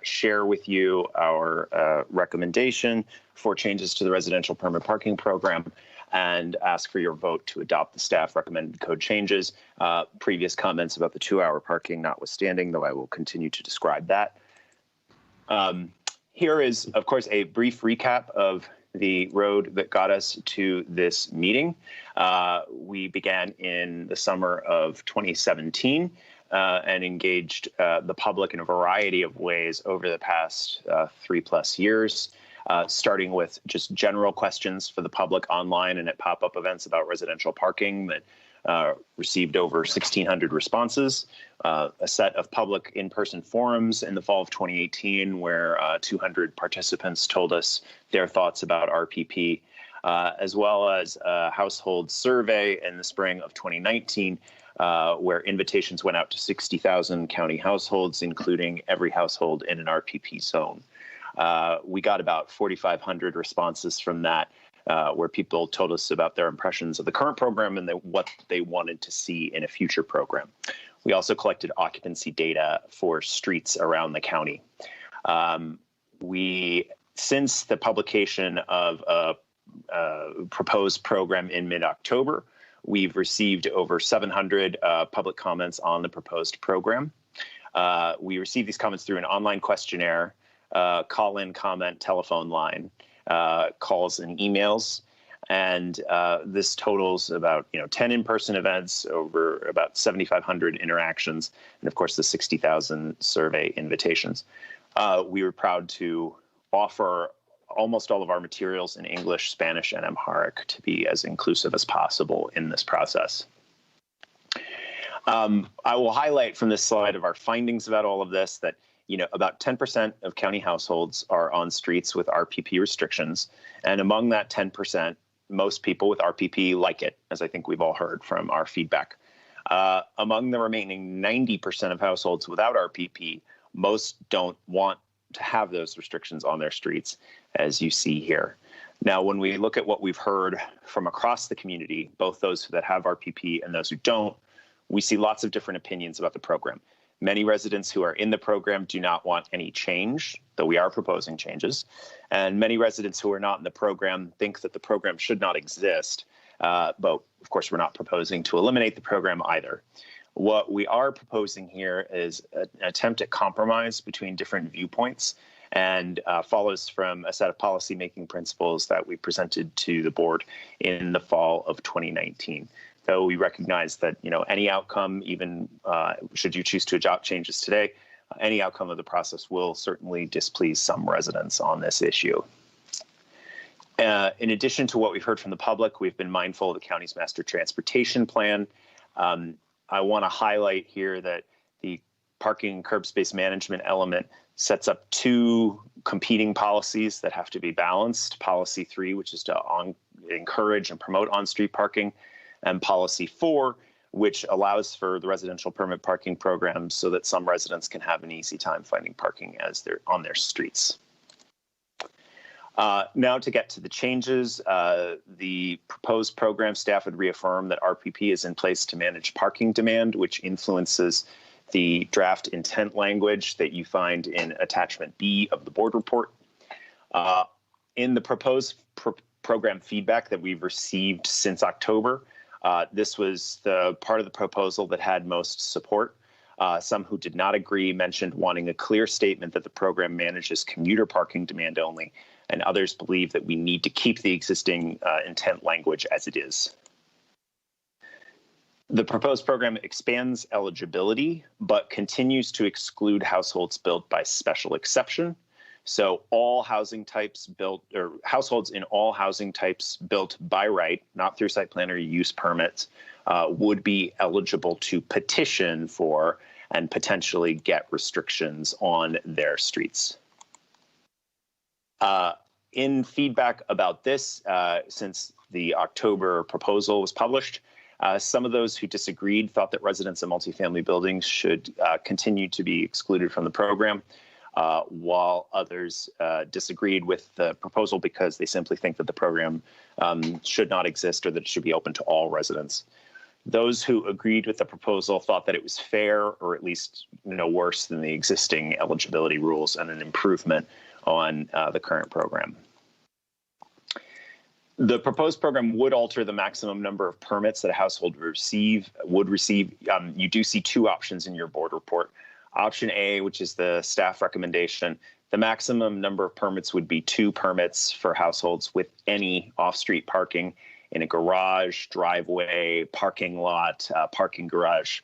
share with you our recommendation for changes to the residential permit parking program and ask for your vote to adopt the staff recommended code changes. Previous comments about the 2-hour parking notwithstanding, though I will continue to describe that. Here is, of course, a brief recap of the road that got us to this meeting. We began in the summer of 2017 and engaged the public in a variety of ways over the past 3+ years, starting with just general questions for the public online and at pop-up events about residential parking that received over 1,600 responses, a set of public in-person forums in the fall of 2018 where 200 participants told us their thoughts about RPP, as well as a household survey in the spring of 2019 where invitations went out to 60,000 county households, including every household in an RPP zone. We got about 4,500 responses from that, where people told us about their impressions of the current program and what they wanted to see in a future program. We also collected occupancy data for streets around the county. Since the publication of a proposed program in mid-October, we've received over 700 public comments on the proposed program. We received these comments through an online questionnaire, call-in comment telephone line, calls and emails, and this totals about 10 in-person events, over about 7,500 interactions, and of course the 60,000 survey invitations. We were proud to offer almost all of our materials in English, Spanish, and Amharic to be as inclusive as possible in this process. I will highlight from this slide of our findings about all of this that about 10% of county households are on streets with RPP restrictions. And among that 10%, most people with RPP like it, as I think we've all heard from our feedback. Among the remaining 90% of households without RPP, most don't want to have those restrictions on their streets, as you see here. Now, when we look at what we've heard from across the community, both those that have RPP and those who don't, we see lots of different opinions about the program. Many residents who are in the program do not want any change, though we are proposing changes. And many residents who are not in the program think that the program should not exist. But of course, we're not proposing to eliminate the program either. What we are proposing here is an attempt at compromise between different viewpoints and follows from a set of policy-making principles that we presented to the board in the fall of 2019. Though we recognize that, any outcome, even should you choose to adopt changes today, any outcome of the process will certainly displease some residents on this issue. In addition to what we've heard from the public, we've been mindful of the county's master transportation plan. I want to highlight here that the parking and curb space management element sets up two competing policies that have to be balanced. Policy 3, which is to encourage and promote on-street parking, and Policy 4, which allows for the residential permit parking program so that some residents can have an easy time finding parking as they're on their streets. Now to get to the changes, the proposed program staff would reaffirm that RPP is in place to manage parking demand, which influences the draft intent language that you find in attachment B of the board report. In the proposed program feedback that we've received since October, this was the part of the proposal that had most support. Some who did not agree mentioned wanting a clear statement that the program manages commuter parking demand only, and others believe that we need to keep the existing intent language as it is. The proposed program expands eligibility, but continues to exclude households built by special exception. So all housing types built, or households in all housing types built by right, not through site plan or use permits, would be eligible to petition for and potentially get restrictions on their streets. In feedback about this, since the October proposal was published, some of those who disagreed thought that residents in multifamily buildings should continue to be excluded from the program, while others disagreed with the proposal because they simply think that the program should not exist or that it should be open to all residents. Those who agreed with the proposal thought that it was fair, or at least no worse than the existing eligibility rules and an improvement on the current program. The proposed program would alter the maximum number of permits that a household would receive. You do see two options in your board report. Option A, which is the staff recommendation, the maximum number of permits would be 2 permits for households with any off-street parking in a garage, driveway, parking lot, parking garage.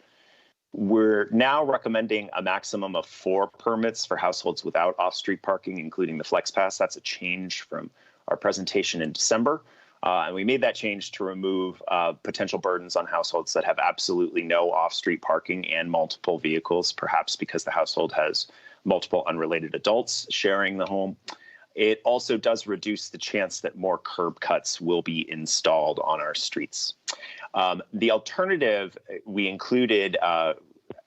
We're now recommending a maximum of 4 permits for households without off-street parking, including the Flex Pass. That's a change from our presentation in December. And we made that change to remove potential burdens on households that have absolutely no off-street parking and multiple vehicles, perhaps because the household has multiple unrelated adults sharing the home. It also does reduce the chance that more curb cuts will be installed on our streets. The alternative we included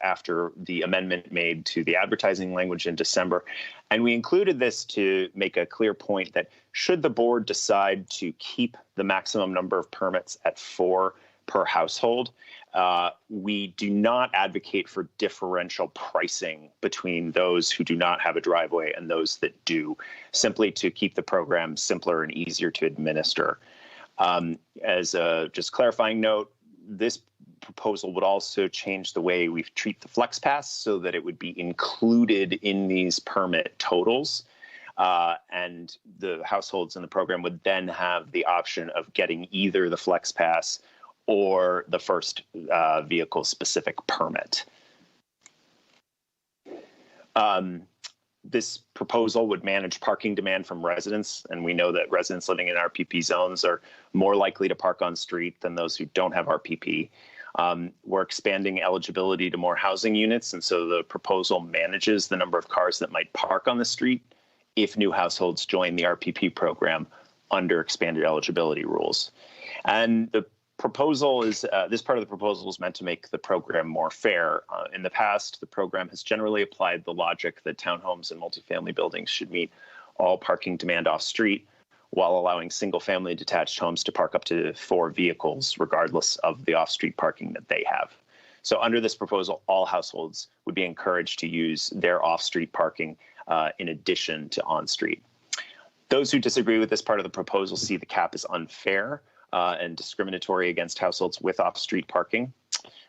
after the amendment made to the advertising language in December. And we included this to make a clear point that should the board decide to keep the maximum number of permits at 4 per household, we do not advocate for differential pricing between those who do not have a driveway and those that do, simply to keep the program simpler and easier to administer. As a just clarifying note, this proposal would also change the way we treat the Flex Pass so that it would be included in these permit totals. And the households in the program would then have the option of getting either the Flex Pass or the first vehicle specific permit. This proposal would manage parking demand from residents, and we know that residents living in RPP zones are more likely to park on street than those who don't have RPP. We're expanding eligibility to more housing units, and so the proposal manages the number of cars that might park on the street if new households join the RPP program under expanded eligibility rules. And the proposal is, this part of the proposal is meant to make the program more fair. In the past, the program has generally applied the logic that townhomes and multifamily buildings should meet all parking demand off-street, while allowing single-family detached homes to park up to 4 vehicles, regardless of the off-street parking that they have. So under this proposal, all households would be encouraged to use their off-street parking in addition to on-street. Those who disagree with this part of the proposal see the cap as unfair and discriminatory against households with off-street parking.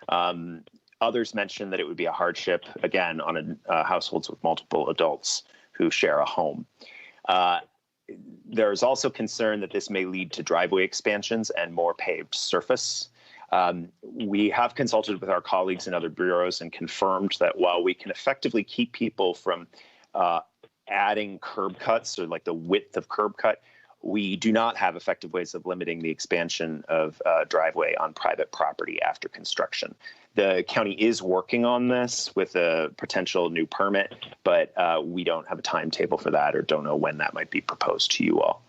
Others mention that it would be a hardship, again, on households with multiple adults who share a home. There's also concern that this may lead to driveway expansions and more paved surface. We have consulted with our colleagues in other bureaus and confirmed that while we can effectively keep people from adding curb cuts or like the width of curb cut, we do not have effective ways of limiting the expansion of driveway on private property after construction. The county is working on this with a potential new permit, but we don't have a timetable for that or don't know when that might be proposed to you all.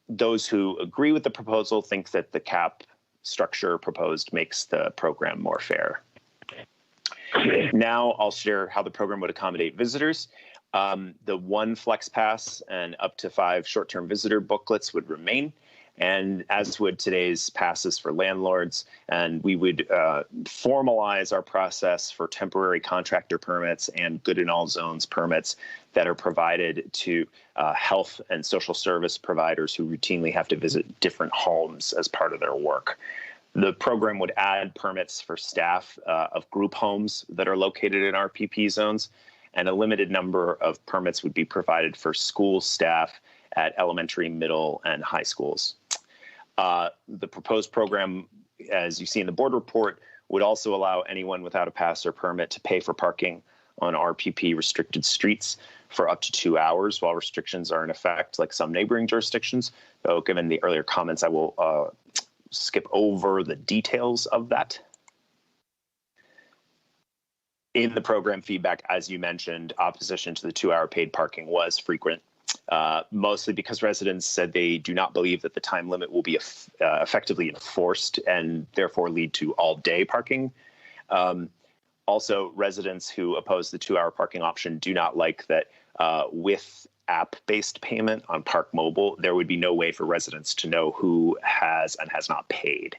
Those who agree with the proposal think that the cap structure proposed makes the program more fair. Now I'll share how the program would accommodate visitors. The one flex pass and up to 5 short-term visitor booklets would remain, and as would today's passes for landlords. And we would formalize our process for temporary contractor permits and good in all zones permits that are provided to health and social service providers who routinely have to visit different homes as part of their work. The program would add permits for staff of group homes that are located in RPP zones, and a limited number of permits would be provided for school staff at elementary, middle, and high schools. The proposed program, as you see in the board report, would also allow anyone without a pass or permit to pay for parking on RPP restricted streets for up to 2 hours while restrictions are in effect, like some neighboring jurisdictions. Though, given the earlier comments, I will skip over the details of that. In the program feedback, as you mentioned, opposition to the 2-hour paid parking was frequent, mostly because residents said they do not believe that the time limit will be effectively enforced and therefore lead to all-day parking. Also, residents who oppose the 2-hour parking option do not like that with app-based payment on Park Mobile, there would be no way for residents to know who has and has not paid.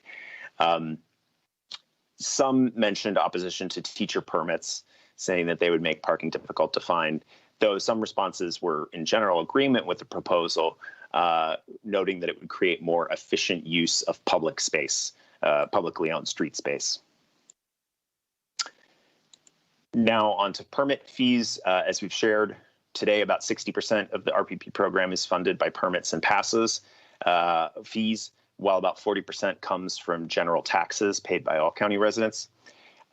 Some mentioned opposition to teacher permits, saying that they would make parking difficult to find, though some responses were in general agreement with the proposal, noting that it would create more efficient use of public space, publicly owned street space. Now on to permit fees. As we've shared today, about 60% of the RPP program is funded by permits and passes fees, while about 40% comes from general taxes paid by all county residents.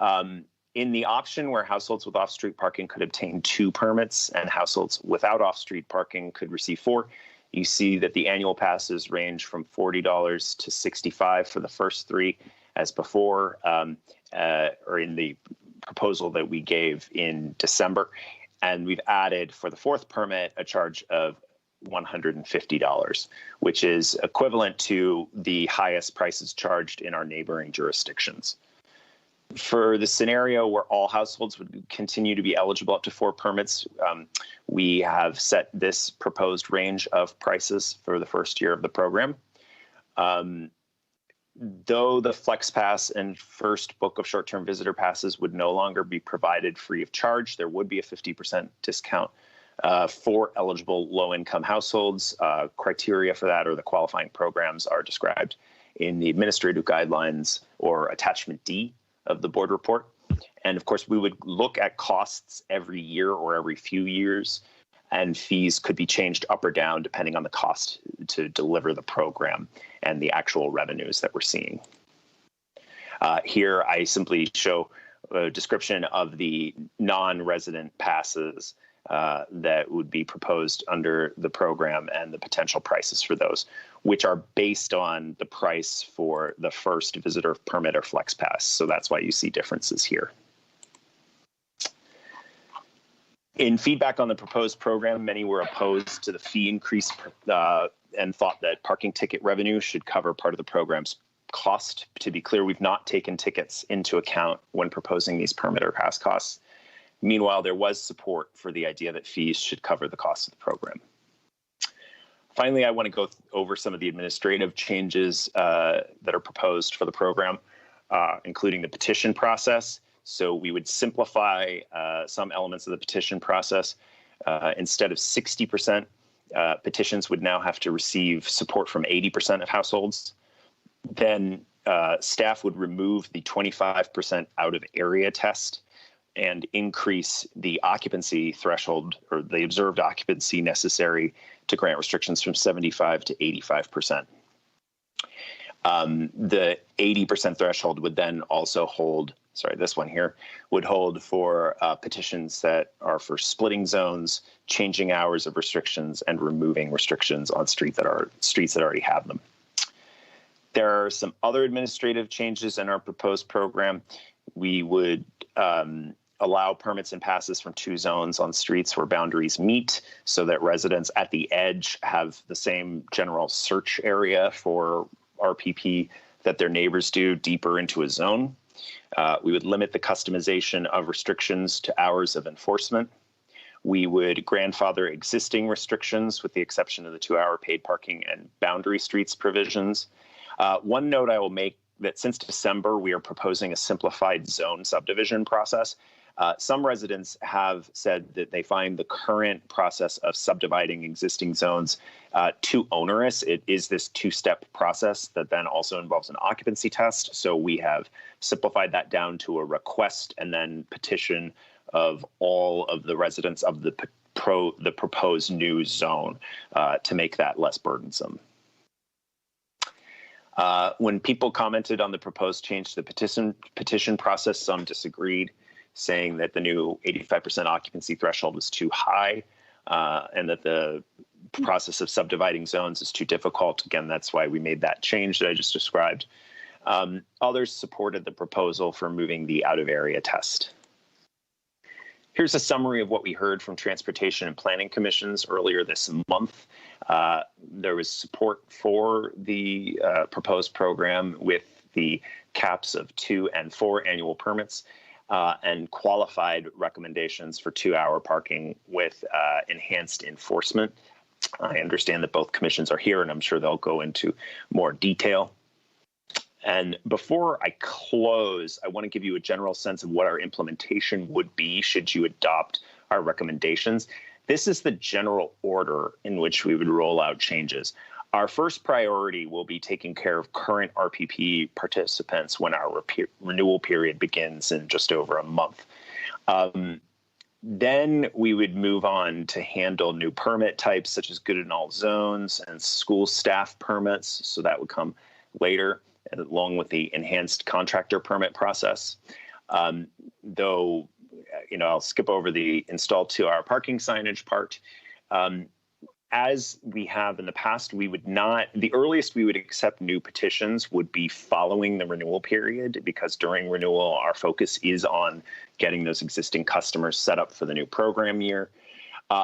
In the option where households with off-street parking could obtain 2 permits and households without off-street parking could receive 4, you see that the annual passes range from $40 to $65 for the first 3 as before, or in the proposal that we gave in December. And we've added for the 4th permit a charge of $150, which is equivalent to the highest prices charged in our neighboring jurisdictions. For the scenario where all households would continue to be eligible up to 4 permits, we have set this proposed range of prices for the first year of the program. Though the Flex Pass and first book of short-term visitor passes would no longer be provided free of charge, there would be a 50% discount for eligible low-income households. Criteria for that or the qualifying programs are described in the administrative guidelines or attachment D of the board report. And of course, we would look at costs every year or every few years, and fees could be changed up or down depending on the cost to deliver the program and the actual revenues that we're seeing. Here, I simply show a description of the non-resident passes that would be proposed under the program and the potential prices for those, which are based on the price for the first visitor permit or flex pass. So that's why you see differences here. In feedback on the proposed program, many were opposed to the fee increase and thought that parking ticket revenue should cover part of the program's cost. To be clear, we've not taken tickets into account when proposing these permit or pass costs. Meanwhile, there was support for the idea that fees should cover the cost of the program. Finally, I want to go over some of the administrative changes that are proposed for the program, including the petition process. So we would simplify some elements of the petition process. Instead of 60%, petitions would now have to receive support from 80% of households. Then staff would remove the 25% out of area test and increase the occupancy threshold or the observed occupancy necessary to grant restrictions from 75 to 85%. The 80% threshold would then also hold, this one here, would hold for petitions that are for splitting zones, changing hours of restrictions, and removing restrictions on streets that already have them. There are some other administrative changes in our proposed program. We would allow permits and passes from 2 zones on streets where boundaries meet so that residents at the edge have the same general search area for RPP that their neighbors do deeper into a zone. We would limit the customization of restrictions to hours of enforcement. We would grandfather existing restrictions with the exception of the 2-hour paid parking and boundary streets provisions. One note I will make that since December, we are proposing a simplified zone subdivision process. Some residents have said that they find the current process of subdividing existing zones too onerous. It is this 2-step process that then also involves an occupancy test. So we have simplified that down to a request and then petition of all of the residents of the proposed new zone to make that less burdensome. When people commented on the proposed change to the petition process, some disagreed, saying that the new 85% occupancy threshold was too high and that the process of subdividing zones is too difficult. Again, that's why we made that change that I just described. Others supported the proposal for moving the out-of-area test. Here's a summary of what we heard from Transportation and Planning Commissions earlier this month. There was support for the proposed program with the caps of 2 and 4 annual permits and qualified recommendations for 2-hour parking with enhanced enforcement. I understand that both commissions are here, and I'm sure they'll go into more detail. And before I close, I want to give you a general sense of what our implementation would be should you adopt our recommendations. This is the general order in which we would roll out changes. Our first priority will be taking care of current RPP participants when our renewal period begins in just over a month. Then we would move on to handle new permit types such as good in all zones and school staff permits. So that would come later, along with the enhanced contractor permit process. Though, I'll skip over the install 2-hour parking signage part. As we have in the past, the earliest we would accept new petitions would be following the renewal period, because during renewal, our focus is on getting those existing customers set up for the new program year.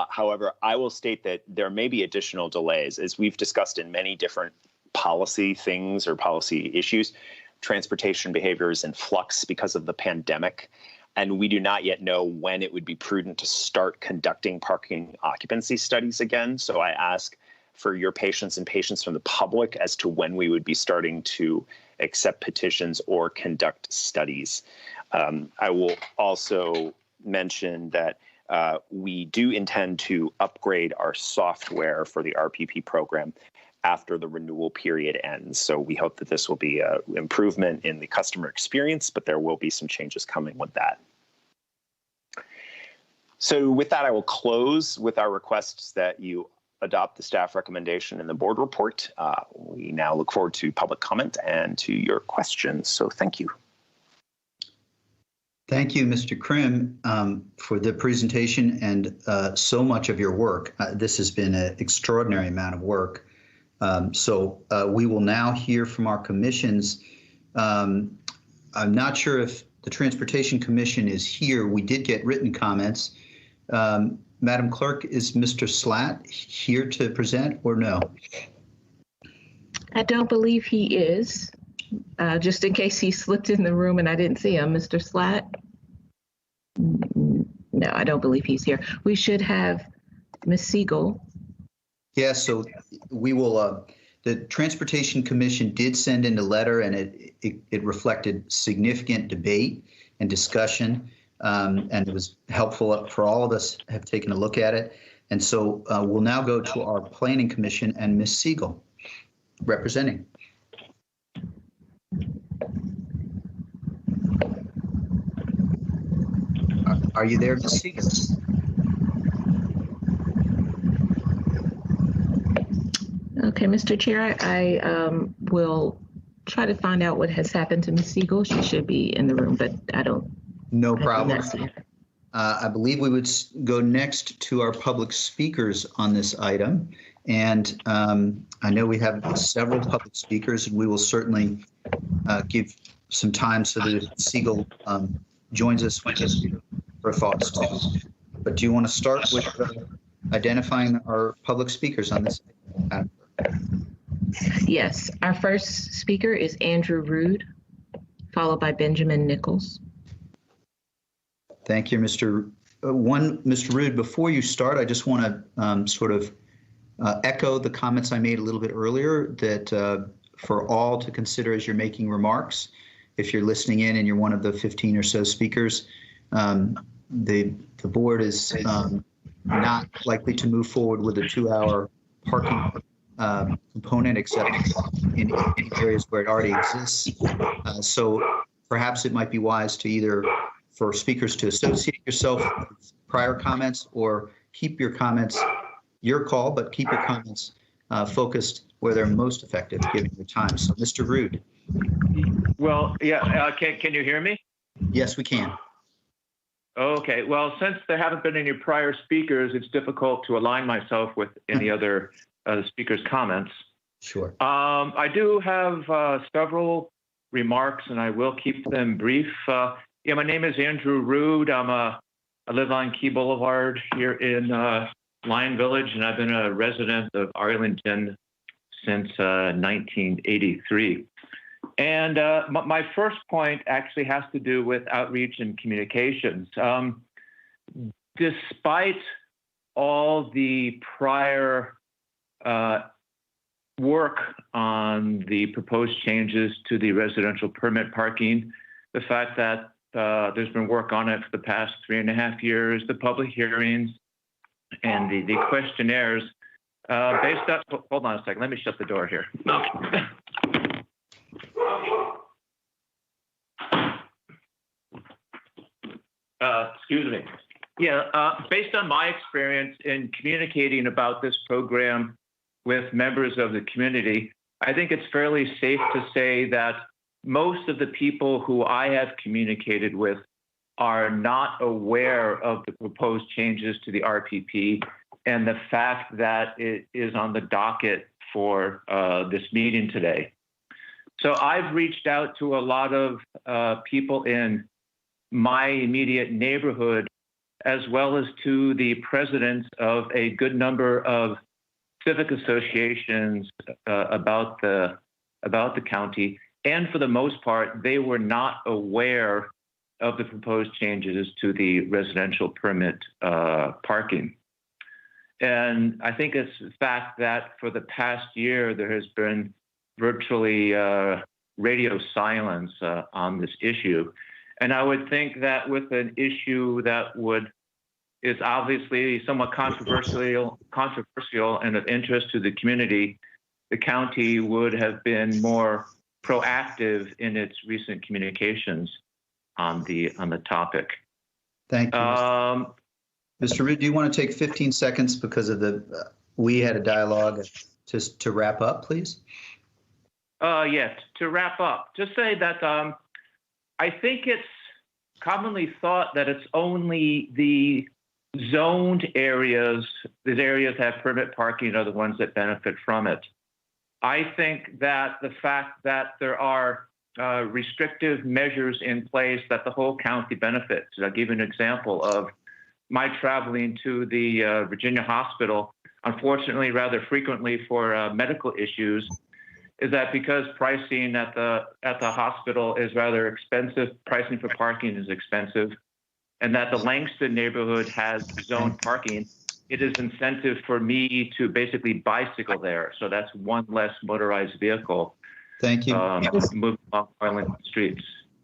However, I will state that there may be additional delays. As we've discussed in many different policy things or policy issues, transportation behavior is in flux because of the pandemic. And we do not yet know when it would be prudent to start conducting parking occupancy studies again. So I ask for your patience and patience from the public as to when we would be starting to accept petitions or conduct studies. I will also mention that we do intend to upgrade our software for the RPP program after the renewal period ends. So we hope that this will be an improvement in the customer experience, but there will be some changes coming with that. So with that, I will close with our requests that you adopt the staff recommendation in the board report. We now look forward to public comment and to your questions. So thank you. Thank you, Mr. Krim, for the presentation and so much of your work. This has been an extraordinary amount of work. So we will now hear from our commissions. I'm not sure if the Transportation Commission is here. We did get written comments. Madam Clerk, is Mr. Slatt here to present or no? I don't believe he is. Just in case he slipped in the room and I didn't see him, Mr. Slatt? No, I don't believe he's here. We should have Ms. Siegel. Yeah, so we will, the Transportation Commission did send in a letter, and it reflected significant debate and discussion, and it was helpful for all of us have taken a look at it. And so we'll now go to our Planning Commission and Ms. Siegel representing. Are you there, Ms. Siegel? Okay, Mr. Chair, I will try to find out what has happened to Ms. Siegel. She should be in the room, but I don't. No I do problem. not see her. I believe we would go next to our public speakers on this item. And I know we have several public speakers, and we will certainly give some time so that if Siegel joins us with her thoughts too. But do you want to start with identifying our public speakers on this item? Yes, our first speaker is Andrew Rood, followed by Benjamin Nichols. Thank you, Mr. Mr. Rood. Before you start, I just want to sort of echo the comments I made a little bit earlier that for all to consider as you're making remarks, if you're listening in and you're one of the 15 or so speakers, the board is not likely to move forward with a 2-hour parking component except in areas where it already exists. So perhaps it might be wise to either for speakers to associate yourself with prior comments or keep your comments, your call, but keep your comments focused where they're most effective given your time. So Mr. Rood. Well, yeah, can you hear me? Yes, we can. Okay, well, since there haven't been any prior speakers, it's difficult to align myself with any other speakers' comments. Sure. I do have several remarks, and I will keep them brief. Yeah, my name is Andrew Rood. I live on Key Boulevard here in Lion Village, and I've been a resident of Arlington since 1983. And my first point actually has to do with outreach and communications. Despite all the prior work on the proposed changes to the residential permit parking, the fact that there's been work on it for the past 3.5 years, the public hearings, and the questionnaires, based on, hold on a second, let me shut the door here. Okay. Excuse me. Yeah, based on my experience in communicating about this program with members of the community, I think it's fairly safe to say that most of the people who I have communicated with are not aware of the proposed changes to the RPP and the fact that it is on the docket for this meeting today. So I've reached out to a lot of people in my immediate neighborhood, as well as to the presidents of a good number of civic associations about the county. And for the most part, they were not aware of the proposed changes to the residential permit parking. And I think it's the fact that for the past year, there has been virtually radio silence on this issue. And I would think that with an issue that is obviously somewhat controversial and of interest to the community, the county would have been more proactive in its recent communications on the topic. Thank you. Mr. Rood, do you want to take 15 seconds because of we had a dialogue to wrap up, please? Yes, to wrap up, just say that I think it's commonly thought that it's only the zoned areas, these areas have permit parking are the ones that benefit from it. I think that the fact that there are restrictive measures in place that the whole county benefits. I'll give you an example of my traveling to the Virginia hospital, unfortunately, rather frequently for medical issues, is that because pricing at the hospital is rather expensive, pricing for parking is expensive, and that the Langston neighborhood has zoned parking, it is incentive for me to basically bicycle there. So that's one less motorized vehicle. Thank you. Moving along Arlington streets.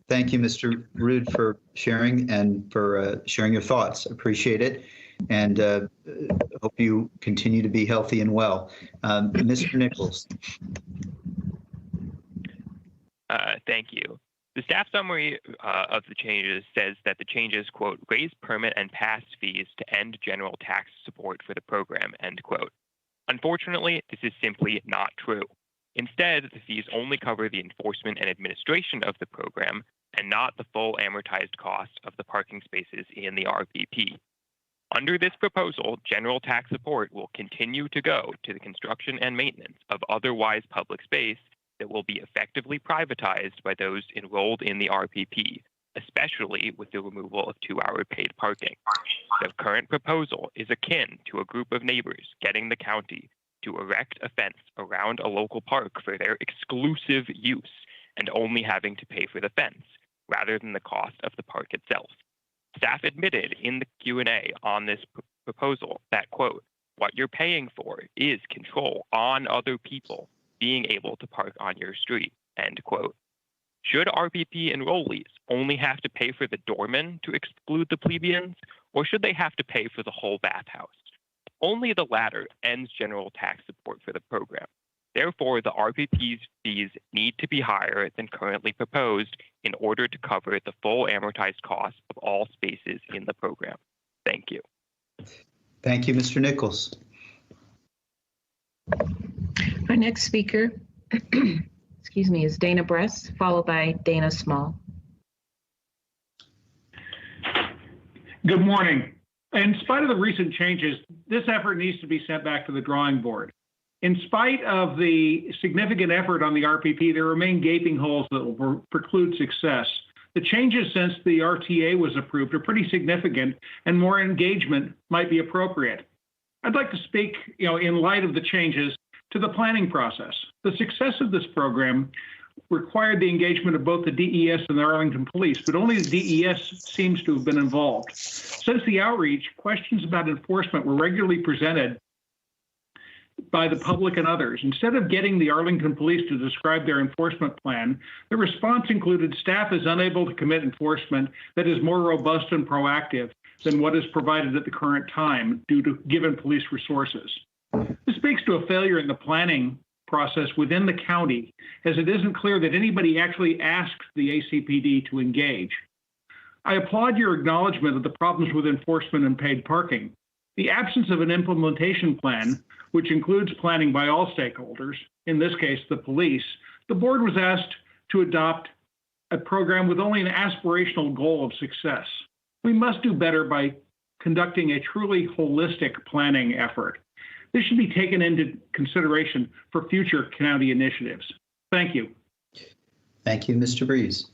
Thank you, Mr. Rood, for sharing and for sharing your thoughts. Appreciate it. And hope you continue to be healthy and well. Mr. Nichols. Thank you. The staff summary of the changes says that the changes, quote, raise permit and pass fees to end general tax support for the program, end quote. Unfortunately, this is simply not true. Instead, the fees only cover the enforcement and administration of the program and not the full amortized cost of the parking spaces in the RPP. Under this proposal, general tax support will continue to go to the construction and maintenance of otherwise public space that will be effectively privatized by those enrolled in the RPP, especially with the removal of 2-hour paid parking. The current proposal is akin to a group of neighbors getting the county to erect a fence around a local park for their exclusive use and only having to pay for the fence, rather than the cost of the park itself. Staff admitted in the Q&A on this proposal that, quote, what you're paying for is control on other people being able to park on your street, end quote. Should RPP enrollees only have to pay for the doorman to exclude the plebeians, or should they have to pay for the whole bathhouse? Only the latter ends general tax support for the program. Therefore, the RPP's fees need to be higher than currently proposed in order to cover the full amortized cost of all spaces in the program. Thank you. Thank you, Mr. Nichols. Our next speaker, excuse me, is Dana Bress, followed by Dana Small. Good morning. In spite of the recent changes, this effort needs to be sent back to the drawing board. In spite of the significant effort on the RPP, there remain gaping holes that will preclude success. The changes since the RTA was approved are pretty significant, and more engagement might be appropriate. I'd like to speak, in light of the changes, to the planning process. The success of this program required the engagement of both the DES and the Arlington Police, but only the DES seems to have been involved. Since the outreach, questions about enforcement were regularly presented by the public and others. Instead of getting the Arlington Police to describe their enforcement plan, the response included staff is unable to commit enforcement that is more robust and proactive than what is provided at the current time due to given police resources. This speaks to a failure in the planning process within the county, as it isn't clear that anybody actually asked the ACPD to engage. I applaud your acknowledgement of the problems with enforcement and paid parking. The absence of an implementation plan, which includes planning by all stakeholders, in this case, the police, the board was asked to adopt a program with only an aspirational goal of success. We must do better by conducting a truly holistic planning effort. This should be taken into consideration for future county initiatives. Thank you. Thank you, Mr. Breeze.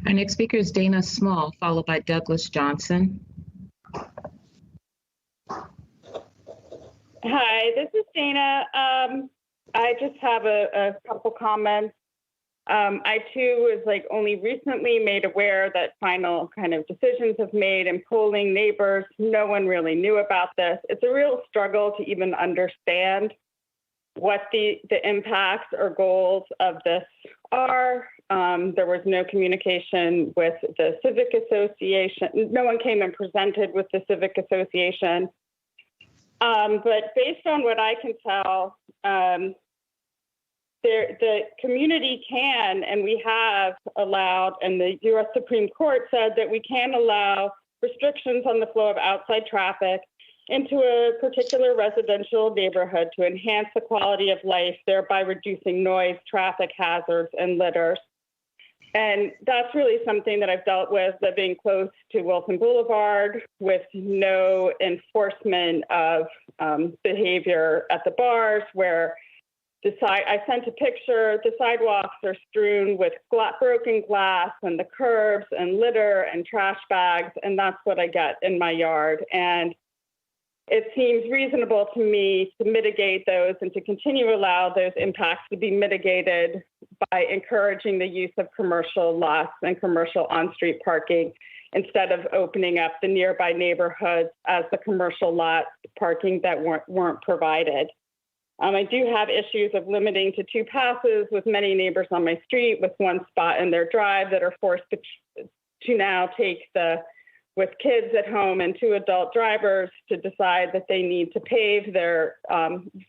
Our next speaker is Dana Small, followed by Douglas Johnson. Hi, this is Dana. I just have a couple comments. I too was only recently made aware that final kind of decisions have made and polling neighbors. No one really knew about this. It's a real struggle to even understand what the impacts or goals of this are. There was no communication with the Civic Association. No one came and presented with the Civic Association. But based on what I can tell, the community can, and we have allowed, and the U.S. Supreme Court said that we can allow restrictions on the flow of outside traffic into a particular residential neighborhood to enhance the quality of life, thereby reducing noise, traffic hazards, and litters. And that's really something that I've dealt with living close to Wilson Boulevard with no enforcement of behavior at the bars where I sent a picture, the sidewalks are strewn with broken glass and the curbs and litter and trash bags, and that's what I get in my yard. And it seems reasonable to me to mitigate those and to continue to allow those impacts to be mitigated by encouraging the use of commercial lots and commercial on-street parking instead of opening up the nearby neighborhoods as the commercial lot parking that weren't provided. I do have issues of limiting to 2 passes with many neighbors on my street with 1 spot in their drive that are forced to now take with kids at home and 2 adult drivers to decide that they need to pave their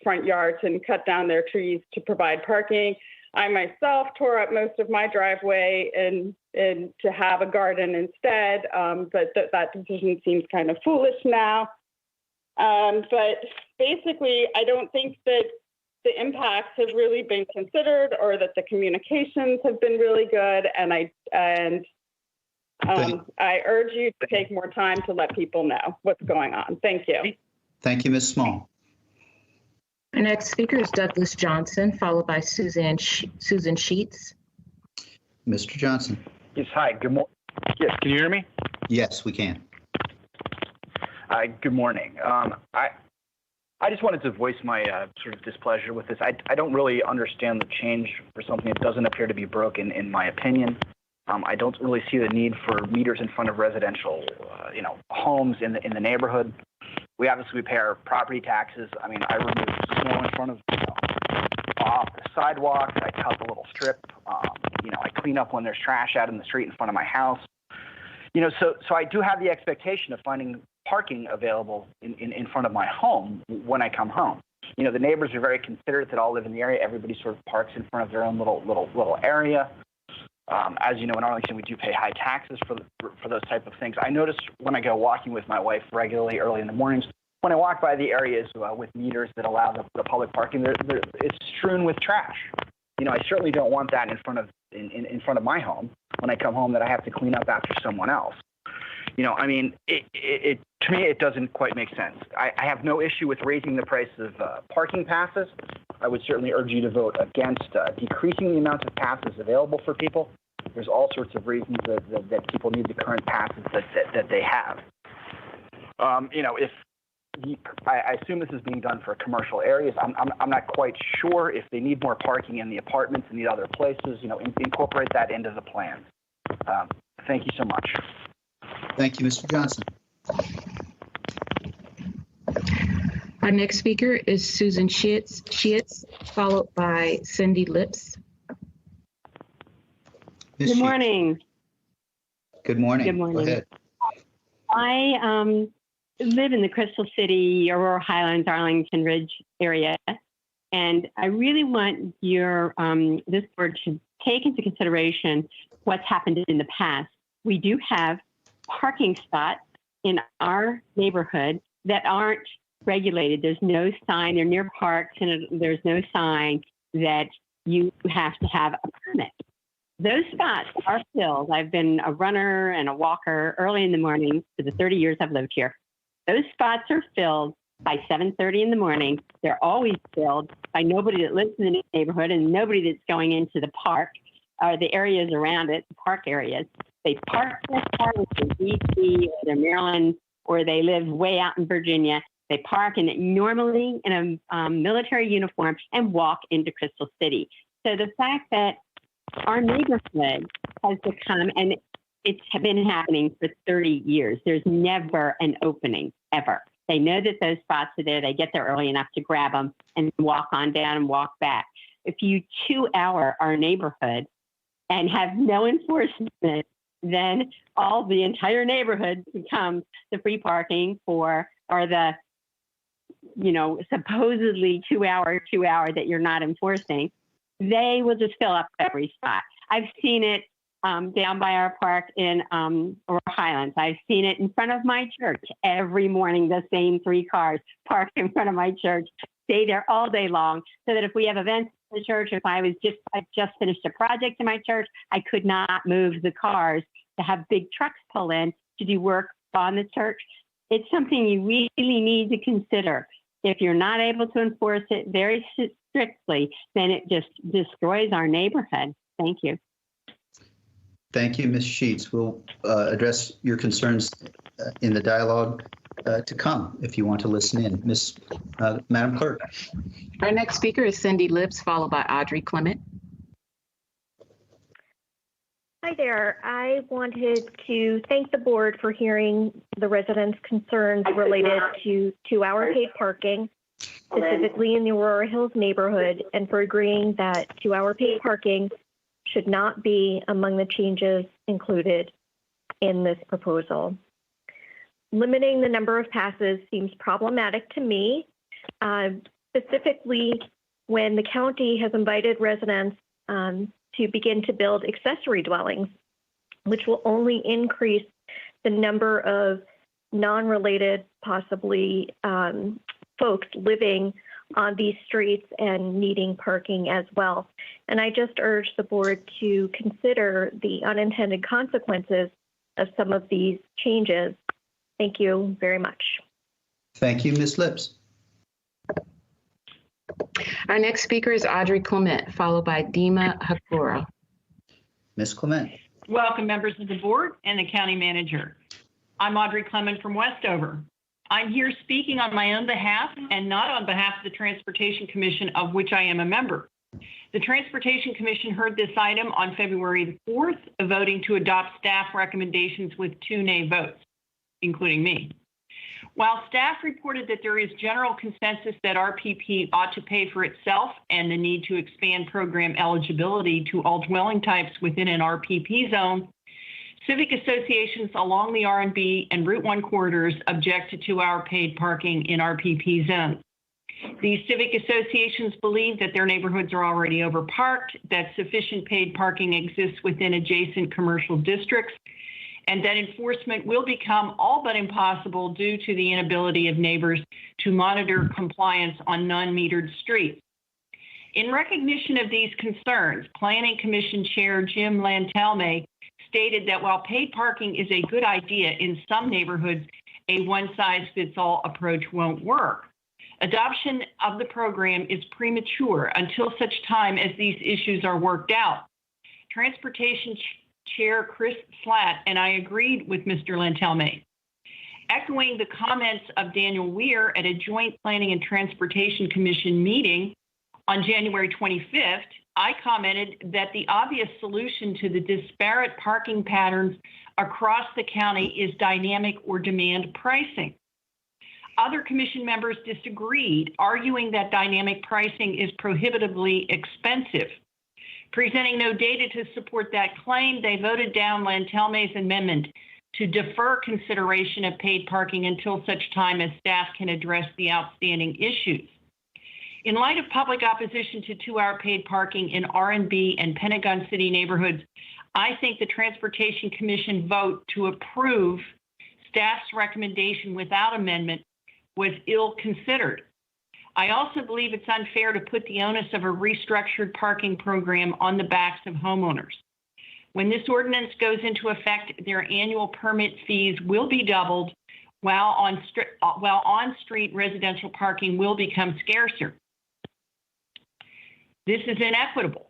front yards and cut down their trees to provide parking. I myself tore up most of my driveway and to have a garden instead, but that decision seems kind of foolish now. But basically, I don't think that the impacts have really been considered or that the communications have been really good. And I urge you to take more time to let people know what's going on. Thank you. Thank you, Ms. Small. Our next speaker is Douglas Johnson, followed by Susan Sheets. Mr. Johnson. Yes, hi. Good morning. Yes, can you hear me? Yes, we can. Hi, good morning. I just wanted to voice my sort of displeasure with this. I don't really understand the change for something that doesn't appear to be broken, in my opinion. I don't really see the need for meters in front of residential, homes in the neighborhood. We obviously pay our property taxes. I mean, I remove snow in front of, off the sidewalk. I cut the little strip. I clean up when there's trash out in the street in front of my house. So I do have the expectation of finding parking available in front of my home when I come home. The neighbors are very considerate that all live in the area. Everybody sort of parks in front of their own little area. As you know, in Arlington, we do pay high taxes for those type of things. I notice when I go walking with my wife regularly early in the mornings, when I walk by the areas with meters that allow the public parking, it's strewn with trash. I certainly don't want that in front of my home when I come home that I have to clean up after someone else. To me, it doesn't quite make sense. I have no issue with raising the price of parking passes. I would certainly urge you to vote against decreasing the amount of passes available for people. There's all sorts of reasons that people need the current passes that they have. I assume this is being done for commercial areas. I'm not quite sure if they need more parking in the apartments and the other places. Incorporate that into the plan. Thank you so much. Thank you, Mr. Johnson. Our next speaker is Susan Sheets, followed by Cindy Lips. Good morning. Good morning. Good morning. Go ahead. I live in the Crystal City, Aurora Highlands, Arlington Ridge area, and I really want this board to take into consideration what's happened in the past. We do have parking spots in our neighborhood that aren't regulated. There's no sign. They're near parks, and there's no sign that you have to have a permit. Those spots are filled. I've been a runner and a walker early in the morning for the 30 years I've lived here. Those spots are filled by 7:30 in the morning. They're always filled by nobody that lives in the neighborhood and nobody that's going into the park or the areas around it, the park areas. They park their cars in DC or Maryland, or they live way out in Virginia. They park normally in a military uniform and walk into Crystal City. So the fact that our neighborhood has become, and it's been happening for 30 years, there's never an opening, ever. They know that those spots are there. They get there early enough to grab them and walk on down and walk back. If you 2-hour our neighborhood and have no enforcement, then the entire neighborhood becomes the free parking or the, supposedly 2-hour that you're not enforcing. They will just fill up every spot. I've seen it down by our park in Aurora Highlands. I've seen it in front of my church every morning. The same 3 cars parked in front of my church, stay there all day long, so that if we have events in the church, if I just finished a project in my church, I could not move the cars to have big trucks pull in to do work on the church. It's something you really need to consider. If you're not able to enforce it very strictly, then it just destroys our neighborhood. Thank you. Thank you, Ms. Sheets. We'll address your concerns in the dialogue to come if you want to listen in. Madam Clerk. Our next speaker is Cindy Lips, followed by Audrey Clement. Hi there. I wanted to thank the board for hearing the residents' concerns related to 2-hour paid parking, specifically in the Aurora Hills neighborhood, and for agreeing that 2-hour paid parking should not be among the changes included in this proposal. Limiting the number of passes seems problematic to me, specifically when the county has invited residents to begin to build accessory dwellings, which will only increase the number of non-related, possibly folks living on these streets and needing parking as well. And I just urge the board to consider the unintended consequences of some of these changes. Thank you very much. Thank you, Ms. Lips. Our next speaker is Audrey Clement, followed by Dima Hakura. Ms. Clement. Welcome, members of the board and the county manager. I'm Audrey Clement from Westover. I'm here speaking on my own behalf and not on behalf of the Transportation Commission, of which I am a member. The Transportation Commission heard this item on February the 4th, voting to adopt staff recommendations with 2 nay votes, including me. While staff reported that there is general consensus that RPP ought to pay for itself and the need to expand program eligibility to all dwelling types within an RPP zone, civic associations along the R&B and Route 1 corridors objected to our paid parking in RPP zones. These civic associations believe that their neighborhoods are already overparked, that sufficient paid parking exists within adjacent commercial districts, and that enforcement will become all but impossible due to the inability of neighbors to monitor compliance on non-metered streets. In recognition of these concerns, Planning Commission Chair Jim Lantelme stated that while paid parking is a good idea in some neighborhoods, a one-size-fits-all approach won't work. Adoption of the program is premature until such time as these issues are worked out. Transportation Chair Chris Slatt and I agreed with Mr. Lantelme. Echoing the comments of Daniel Weir at a joint Planning and Transportation Commission meeting on January 25th, I commented that the obvious solution to the disparate parking patterns across the county is dynamic or demand pricing. Other commission members disagreed, arguing that dynamic pricing is prohibitively expensive. Presenting no data to support that claim, they voted down Lantelme's amendment to defer consideration of paid parking until such time as staff can address the outstanding issues. In light of public opposition to 2-hour paid parking in R&B and Pentagon City neighborhoods, I think the Transportation Commission vote to approve staff's recommendation without amendment was ill-considered. I also believe it's unfair to put the onus of a restructured parking program on the backs of homeowners. When this ordinance goes into effect, their annual permit fees will be doubled, while on-street residential parking will become scarcer. This is inequitable.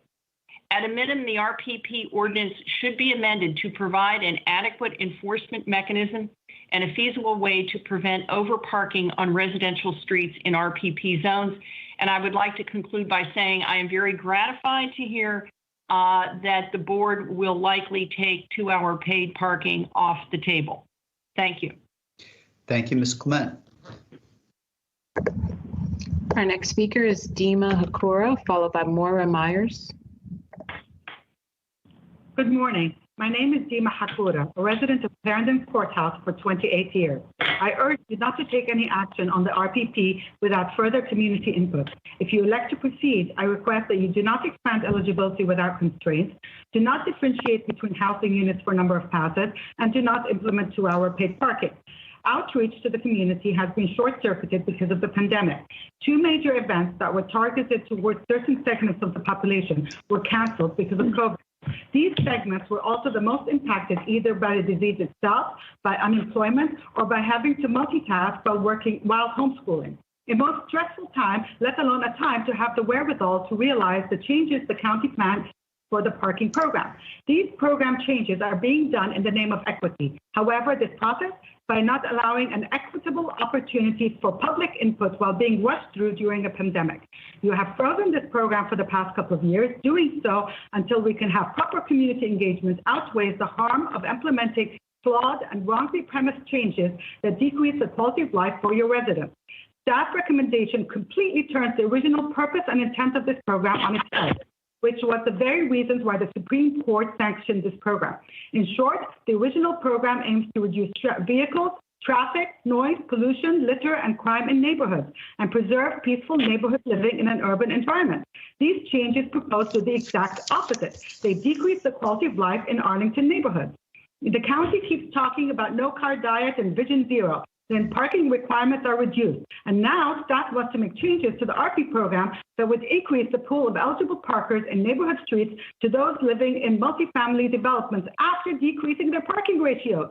At a minimum, the RPP ordinance should be amended to provide an adequate enforcement mechanism and a feasible way to prevent overparking on residential streets in RPP zones. And I would like to conclude by saying I am very gratified to hear that the board will likely take 2-hour paid parking off the table. Thank you. Thank you, Ms. Clement. Our next speaker is Dima Hakura, followed by Maura Myers. Good morning. My name is Dima Hakura, a resident of Clarendon Courthouse for 28 years. I urge you not to take any action on the RPP without further community input. If you elect to proceed, I request that you do not expand eligibility without constraints, do not differentiate between housing units for number of passes, and do not implement 2-hour paid parking. Outreach to the community has been short-circuited because of the pandemic. 2 major events that were targeted towards certain segments of the population were canceled because of COVID. These segments were also the most impacted either by the disease itself, by unemployment, or by having to multitask while homeschooling. A most stressful time, let alone a time to have the wherewithal to realize the changes the county planned for the parking program. These program changes are being done in the name of equity. However, this process, by not allowing an equitable opportunity for public input while being rushed through during a pandemic. You have frozen this program for the past couple of years. Doing so until we can have proper community engagement outweighs the harm of implementing flawed and wrongly premised changes that decrease the quality of life for your residents. Staff recommendation completely turns the original purpose and intent of this program on its head, which was the very reasons why the Supreme Court sanctioned this program. In short, the original program aims to reduce vehicles, traffic, noise, pollution, litter, and crime in neighborhoods, and preserve peaceful neighborhood living in an urban environment. These changes proposed do the exact opposite. They decrease the quality of life in Arlington neighborhoods. The county keeps talking about no-car diet and Vision Zero. Then parking requirements are reduced. And now staff wants to make changes to the RP program that would increase the pool of eligible parkers in neighborhood streets to those living in multifamily developments after decreasing their parking ratios.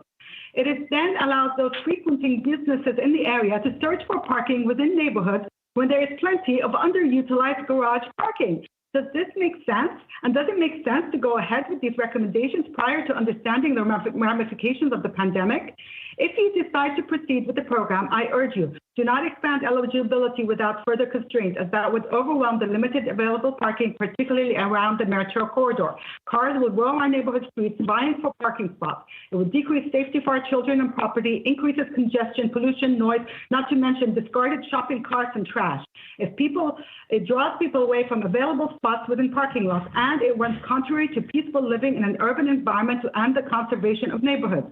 It then allows those frequenting businesses in the area to search for parking within neighborhoods when there is plenty of underutilized garage parking. Does this make sense? And does it make sense to go ahead with these recommendations prior to understanding the ramifications of the pandemic? If you decide to proceed with the program, I urge you, do not expand eligibility without further constraints, as that would overwhelm the limited available parking, particularly around the metro corridor. Cars will roam our neighborhood streets vying for parking spots. It would decrease safety for our children and property, increases congestion, pollution, noise, not to mention discarded shopping carts and trash. It draws people away from available spots within parking lots, and it runs contrary to peaceful living in an urban environment and the conservation of neighborhoods.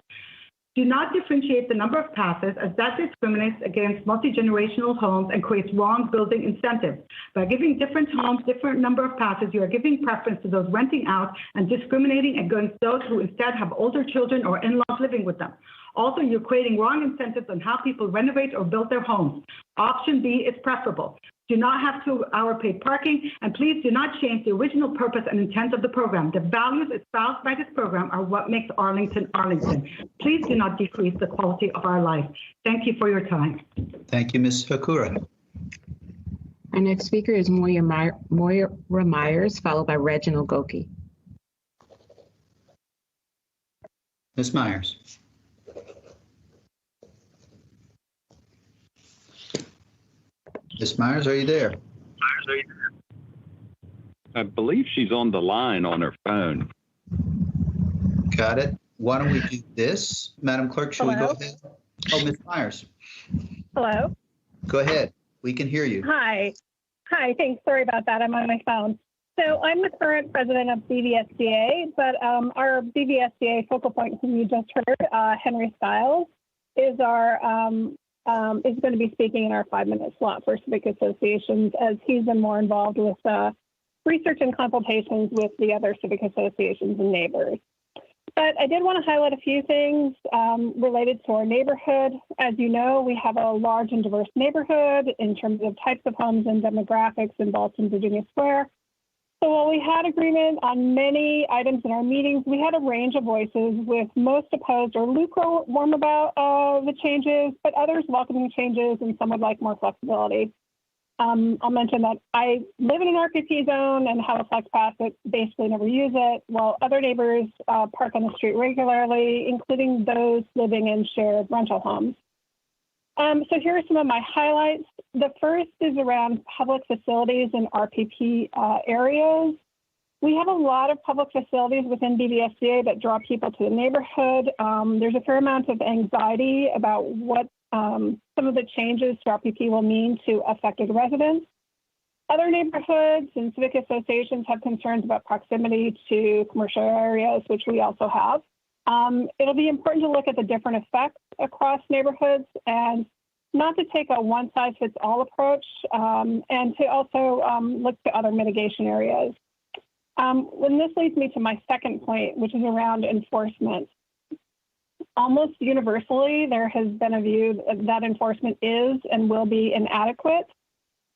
Do not differentiate the number of passes, as that discriminates against multi-generational homes and creates wrong building incentives. By giving different homes different number of passes, you are giving preference to those renting out and discriminating against those who instead have older children or in-laws living with them. Also, you're creating wrong incentives on how people renovate or build their homes. Option B is preferable. Do not have 2-hour paid parking, and please do not change the original purpose and intent of the program. The values espoused by this program are what makes Arlington, Arlington. Please do not decrease the quality of our life. Thank you for your time. Thank you, Ms. Hakura. Our next speaker is Moira Myers, followed by Reginald Goki. Ms. Myers. Ms. Myers, are you there? I believe she's on the line on her phone. Got it. Why don't we do this? Madam Clerk, should we go ahead? Oh, Ms. Myers. Hello? Go ahead. We can hear you. Hi, thanks. Sorry about that. I'm on my phone. So I'm the current president of BVSDA, but our BVSDA focal point, whom you just heard, Henry Stiles, is going to be speaking in our 5-minute slot for civic associations, as he's been more involved with research and consultations with the other civic associations and neighbors. But I did want to highlight a few things related to our neighborhood. As you know, we have a large and diverse neighborhood in terms of types of homes and demographics in Boston, Virginia Square. So while we had agreement on many items in our meetings, we had a range of voices, with most opposed or lukewarm about the changes, but others welcoming changes, and some would like more flexibility. I'll mention that I live in an RPP zone and have a flex pass, but basically never use it, while other neighbors park on the street regularly, including those living in shared rental homes. So here are some of my highlights. The first is around public facilities in RPP areas. We have a lot of public facilities within BVSDA that draw people to the neighborhood. There's a fair amount of anxiety about what some of the changes to RPP will mean to affected residents. Other neighborhoods and civic associations have concerns about proximity to commercial areas, which we also have. It'll be important to look at the different effects across neighborhoods and not to take a one-size-fits-all approach, and to also look to other mitigation areas. And this leads me to my second point, which is around enforcement. Almost universally, there has been a view that enforcement is and will be inadequate.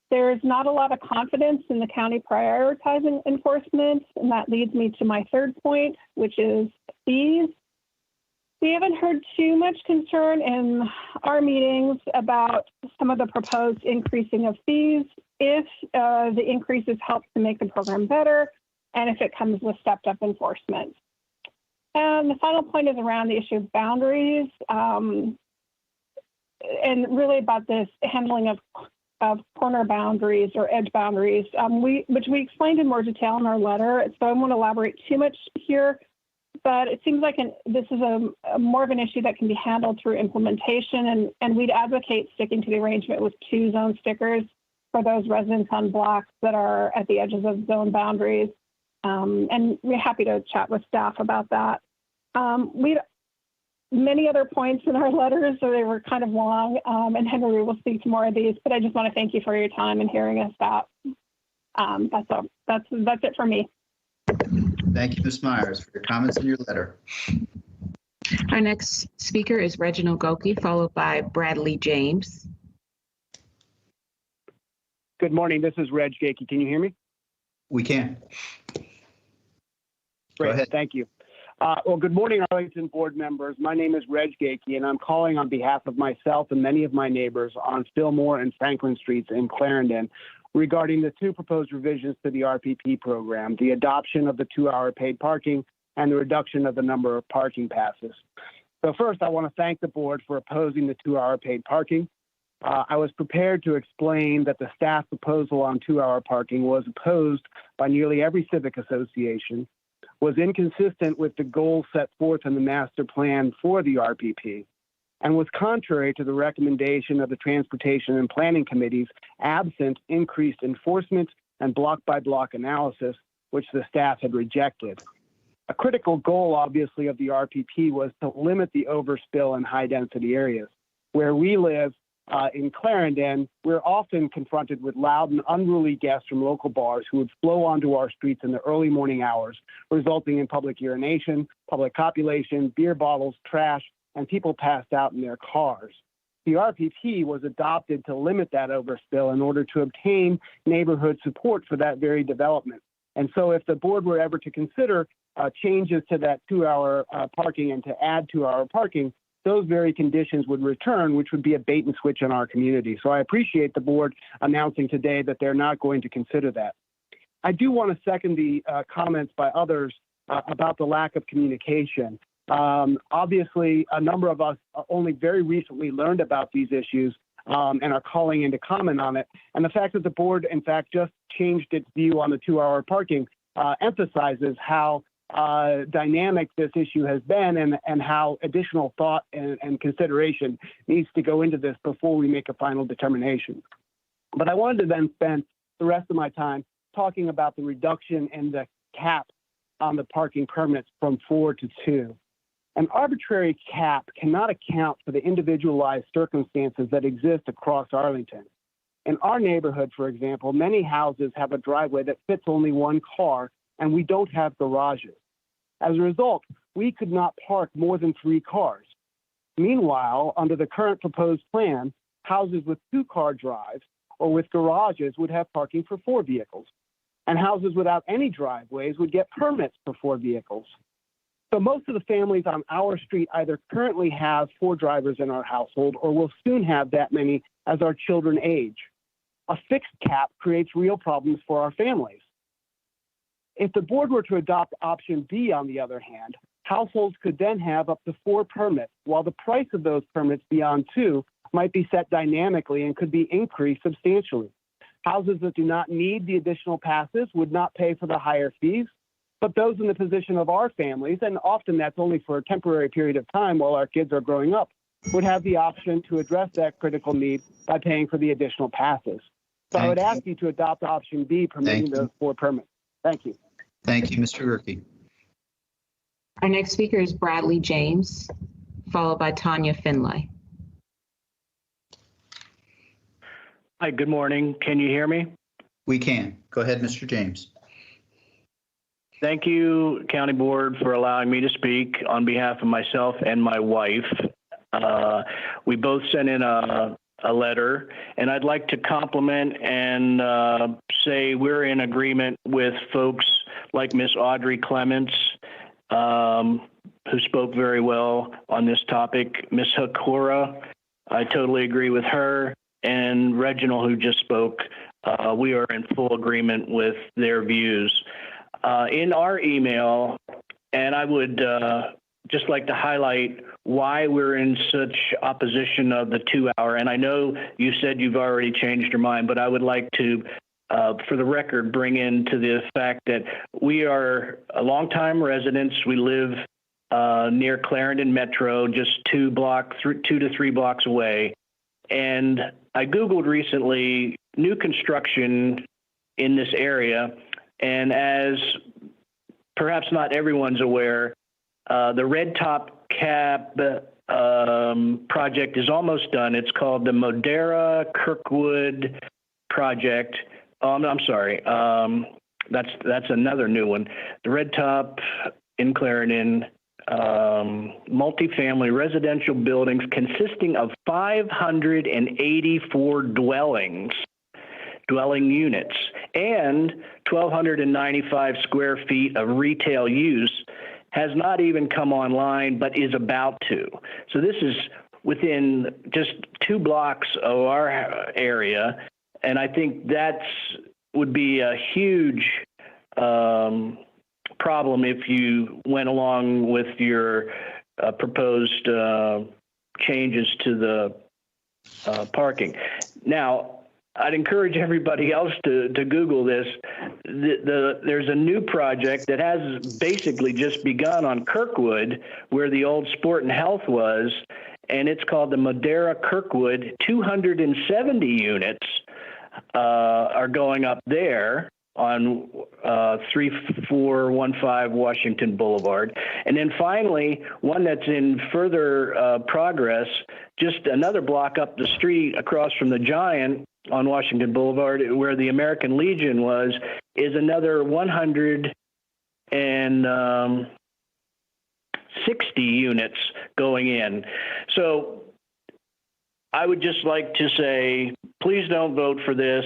There's not a lot of confidence in the county prioritizing enforcement, and that leads me to my third point, which is fees. We haven't heard too much concern in our meetings about some of the proposed increasing of fees if the increases help to make the program better and if it comes with stepped up enforcement. And the final point is around the issue of boundaries and really about this handling of corner boundaries or edge boundaries, which we explained in more detail in our letter. So I won't elaborate too much here. But it seems like this is a more of an issue that can be handled through implementation, and we'd advocate sticking to the arrangement with 2 zone stickers for those residents on blocks that are at the edges of zone boundaries. And we're happy to chat with staff about that. We'd many other points in our letters, so they were kind of long. And Henry will speak to more of these, but I just want to thank you for your time and hearing us out. That's all. That's it for me. Thank you, Ms. Myers, for your comments in your letter. Our next speaker is Reginald Goki, followed by Bradley James. Good morning. This is Reg Gakey. Can you hear me? We can. Great. Go ahead. Thank you. Well, good morning, Arlington board members. My name is Reg Gakey, and I'm calling on behalf of myself and many of my neighbors on Fillmore and Franklin Streets in Clarendon regarding the two proposed revisions to the RPP program, the adoption of the 2-hour paid parking and the reduction of the number of parking passes. So first, I want to thank the board for opposing the 2-hour paid parking. I was prepared to explain that the staff proposal on 2-hour parking was opposed by nearly every civic association, was inconsistent with the goals set forth in the master plan for the RPP, and was contrary to the recommendation of the Transportation and Planning Committees absent increased enforcement and block-by-block analysis, which the staff had rejected. A critical goal, obviously, of the RPP was to limit the overspill in high-density areas. Where we live, in Clarendon, we're often confronted with loud and unruly guests from local bars who would flow onto our streets in the early morning hours, resulting in public urination, public copulation, beer bottles, trash, and people passed out in their cars. The RPP was adopted to limit that overspill in order to obtain neighborhood support for that very development. And so if the board were ever to consider changes to that 2-hour parking and to add 2-hour parking, those very conditions would return, which would be a bait and switch in our community. So I appreciate the board announcing today that they're not going to consider that. I do want to second the comments by others about the lack of communication. Obviously, a number of us only very recently learned about these issues and are calling in to comment on it. And the fact that the board, in fact, just changed its view on the 2-hour parking emphasizes how dynamic this issue has been and how additional thought and consideration needs to go into this before we make a final determination. But I wanted to then spend the rest of my time talking about the reduction in the cap on the parking permits from 4 to 2. An arbitrary cap cannot account for the individualized circumstances that exist across Arlington. In our neighborhood, for example, many houses have a driveway that fits only one car, and we don't have garages. As a result, we could not park more than 3 cars. Meanwhile, under the current proposed plan, houses with 2-car drives or with garages would have parking for 4 vehicles, and houses without any driveways would get permits for 4 vehicles. So most of the families on our street either currently have 4 drivers in our household or will soon have that many as our children age. A fixed cap creates real problems for our families. If the board were to adopt option B, on the other hand, households could then have up to 4 permits, while the price of those permits beyond 2 might be set dynamically and could be increased substantially. Houses that do not need the additional passes would not pay for the higher fees, but those in the position of our families, and often that's only for a temporary period of time while our kids are growing up, would have the option to address that critical need by paying for the additional passes. So I would ask you to adopt option B, permitting those 4 permits. Thank you. Thank you, Mr. Gerke. Our next speaker is Bradley James, followed by Tanya Finlay. Hi, good morning. Can you hear me? We can. Go ahead, Mr. James. Thank you, County Board, for allowing me to speak on behalf of myself and my wife. We both sent in a letter, and I'd like to compliment and say we're in agreement with folks like Miss Audrey Clements, who spoke very well on this topic. Miss Hakura, I totally agree with her, and Reginald, who just spoke. We are in full agreement with their views. In our email, and I would just like to highlight why we're in such opposition of the 2-hour. And I know you said you've already changed your mind, but I would like to, for the record, bring into the fact that we are a longtime residents. We live near Clarendon Metro, just 2 to 3 blocks away. And I Googled recently new construction in this area. And as perhaps not everyone's aware, The red top cap project is almost done. It's called the Modera Kirkwood project. I'm sorry. That's another new one. The red top in Clarendon, multifamily residential buildings consisting of 584 dwelling units and 1,295 square feet of retail use has not even come online, but is about to. So this is within just 2 blocks of our area, and I think would be a huge problem if you went along with your proposed changes to the parking. Now, I'd encourage everybody else to Google this. There's a new project that has basically just begun on Kirkwood, where the old Sport and Health was, and it's called the Modera Kirkwood. 270 units are going up there on 3415 Washington Boulevard. And then finally, one that's in further progress, just another block up the street across from the Giant on Washington Boulevard, where the American Legion was, is another 160 units going in. So I would just like to say, please don't vote for this,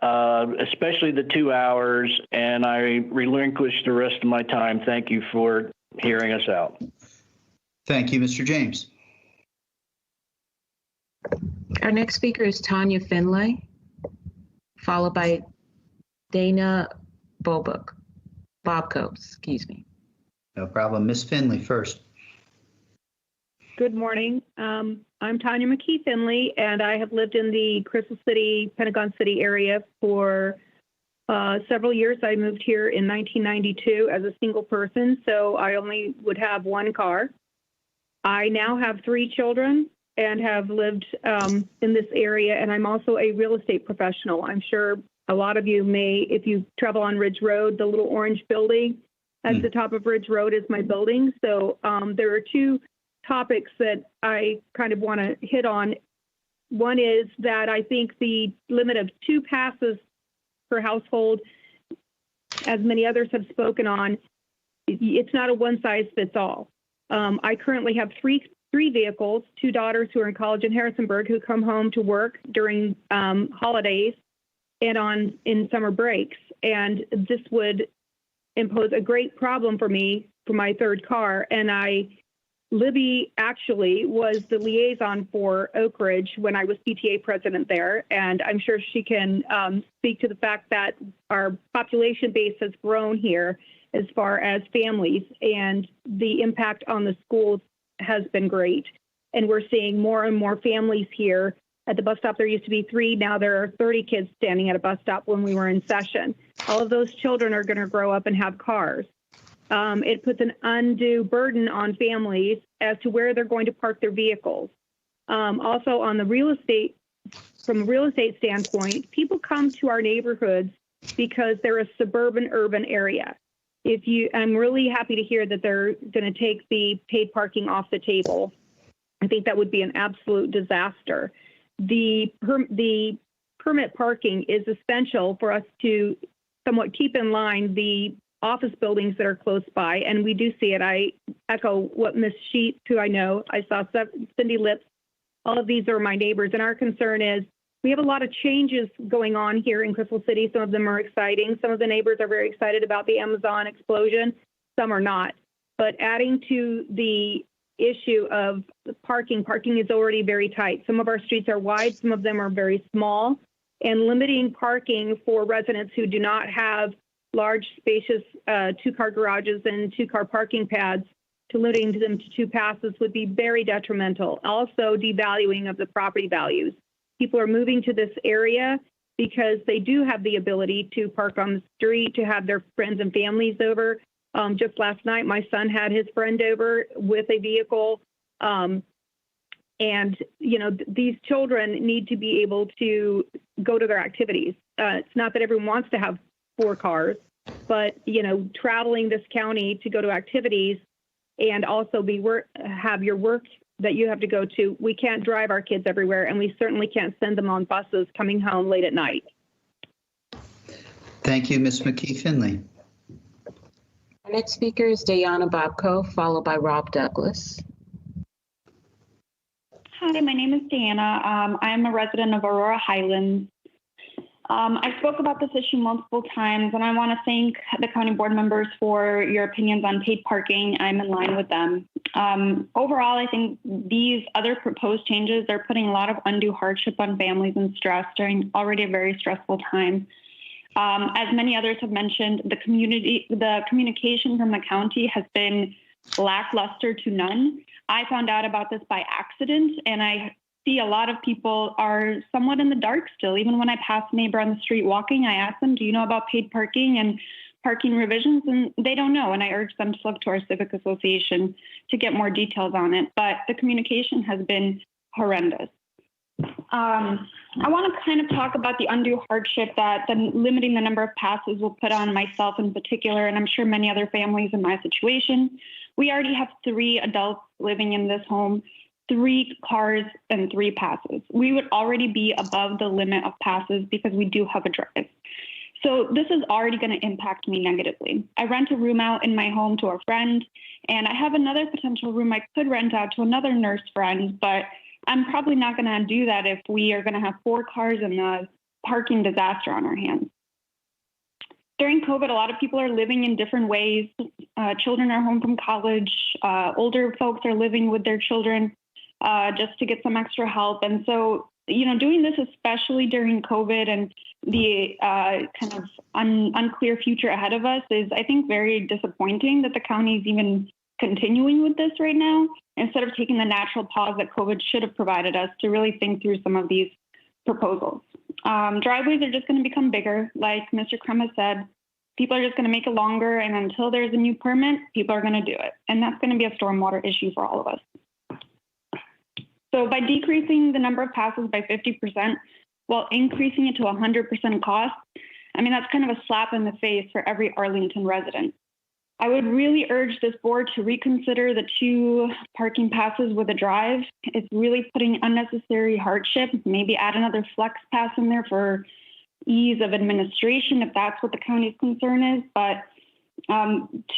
especially the 2 hours, and I relinquish the rest of my time. Thank you for hearing us out. Thank you, Mr. James. Our next speaker is Tanya Finlay, followed by Dana Bobco, excuse me. No problem. Ms. Finlay first. Good morning. I'm Tanya McKee Finley, and I have lived in the Crystal City, Pentagon City area for several years. I moved here in 1992 as a single person, so I only would have 1 car. I now have 3 children and have lived in this area, and I'm also a real estate professional. I'm sure a lot of you may, if you travel on Ridge Road, the little orange building at the top of Ridge Road is my building. So there are 2 topics that I kind of want to hit on. One is that I think the limit of 2 passes per household, as many others have spoken on, it's not a one-size-fits-all. I currently have three vehicles, 2 daughters who are in college in Harrisonburg who come home to work during holidays and in summer breaks. And this would impose a great problem for me for my 3rd car. And Libby actually was the liaison for Oak Ridge when I was PTA president there. And I'm sure she can speak to the fact that our population base has grown here as far as families, and the impact on the schools has been great. And we're seeing more and more families here. At the bus stop, there used to be 3. Now there are 30 kids standing at a bus stop when we were in session. All of those children are going to grow up and have cars. It puts an undue burden on families as to where they're going to park their vehicles. Also, on the real estate, from a real estate standpoint, people come to our neighborhoods because they're a suburban urban area. I'm really happy to hear that they're going to take the paid parking off the table. I think that would be an absolute disaster. The permit parking is essential for us to somewhat keep in line the office buildings that are close by, and we do see it. I echo what Ms. Sheets, who I know, I saw Cindy Lips, all of these are my neighbors, and our concern is we have a lot of changes going on here in Crystal City. Some of them are exciting. Some of the neighbors are very excited about the Amazon explosion. Some are not. But adding to the issue of parking is already very tight. Some of our streets are wide. Some of them are very small. And limiting parking for residents who do not have large, spacious 2-car garages and 2-car parking pads, to limiting them to 2 passes would be very detrimental. Also, devaluing of the property values. People are moving to this area because they do have the ability to park on the street, to have their friends and families over. Just last night, my son had his friend over with a vehicle. And, these children need to be able to go to their activities. It's not that everyone wants to have 4 cars, but, traveling this county to go to activities and also have your work that you have to go to. We can't drive our kids everywhere, and we certainly can't send them on buses coming home late at night. Thank you, Ms. McKee Finley. Our next speaker is Dayana Bobko, followed by Rob Douglas. Hi, my name is Diana. I'm a resident of Aurora Highlands. I spoke about this issue multiple times, and I want to thank the county board members for your opinions on paid parking. I'm in line with them. Overall, I think these other proposed changes are putting a lot of undue hardship on families and stress during already a very stressful time. As many others have mentioned, the communication from the county has been lackluster to none. I found out about this by accident, and I see a lot of people are somewhat in the dark still. Even when I pass a neighbor on the street walking, I ask them, do you know about paid parking and parking revisions? And they don't know. And I urge them to look to our civic association to get more details on it. But the communication has been horrendous. I want to kind of talk about the undue hardship that limiting the number of passes will put on myself in particular, and I'm sure many other families in my situation. We already have 3 adults living in this home, 3 cars and 3 passes. We would already be above the limit of passes because we do have a drive. So this is already going to impact me negatively. I rent a room out in my home to a friend, and I have another potential room I could rent out to another nurse friend, but I'm probably not going to do that if we are going to have 4 cars and a parking disaster on our hands. During COVID, a lot of people are living in different ways. Children are home from college. Older folks are living with their children just to get some extra help. And so, doing this, especially during COVID and the kind of unclear future ahead of us, is, I think, very disappointing that the county is even continuing with this right now, instead of taking the natural pause that COVID should have provided us to really think through some of these proposals. Driveways are just going to become bigger. Like Mr. Krema said, people are just going to make it longer, and until there's a new permit, people are going to do it. And that's going to be a stormwater issue for all of us. So by decreasing the number of passes by 50% while increasing it to 100% cost, that's kind of a slap in the face for every Arlington resident. I would really urge this board to reconsider the 2 parking passes with a drive. It's really putting unnecessary hardship. Maybe add another flex pass in there for ease of administration if that's what the county's concern is. But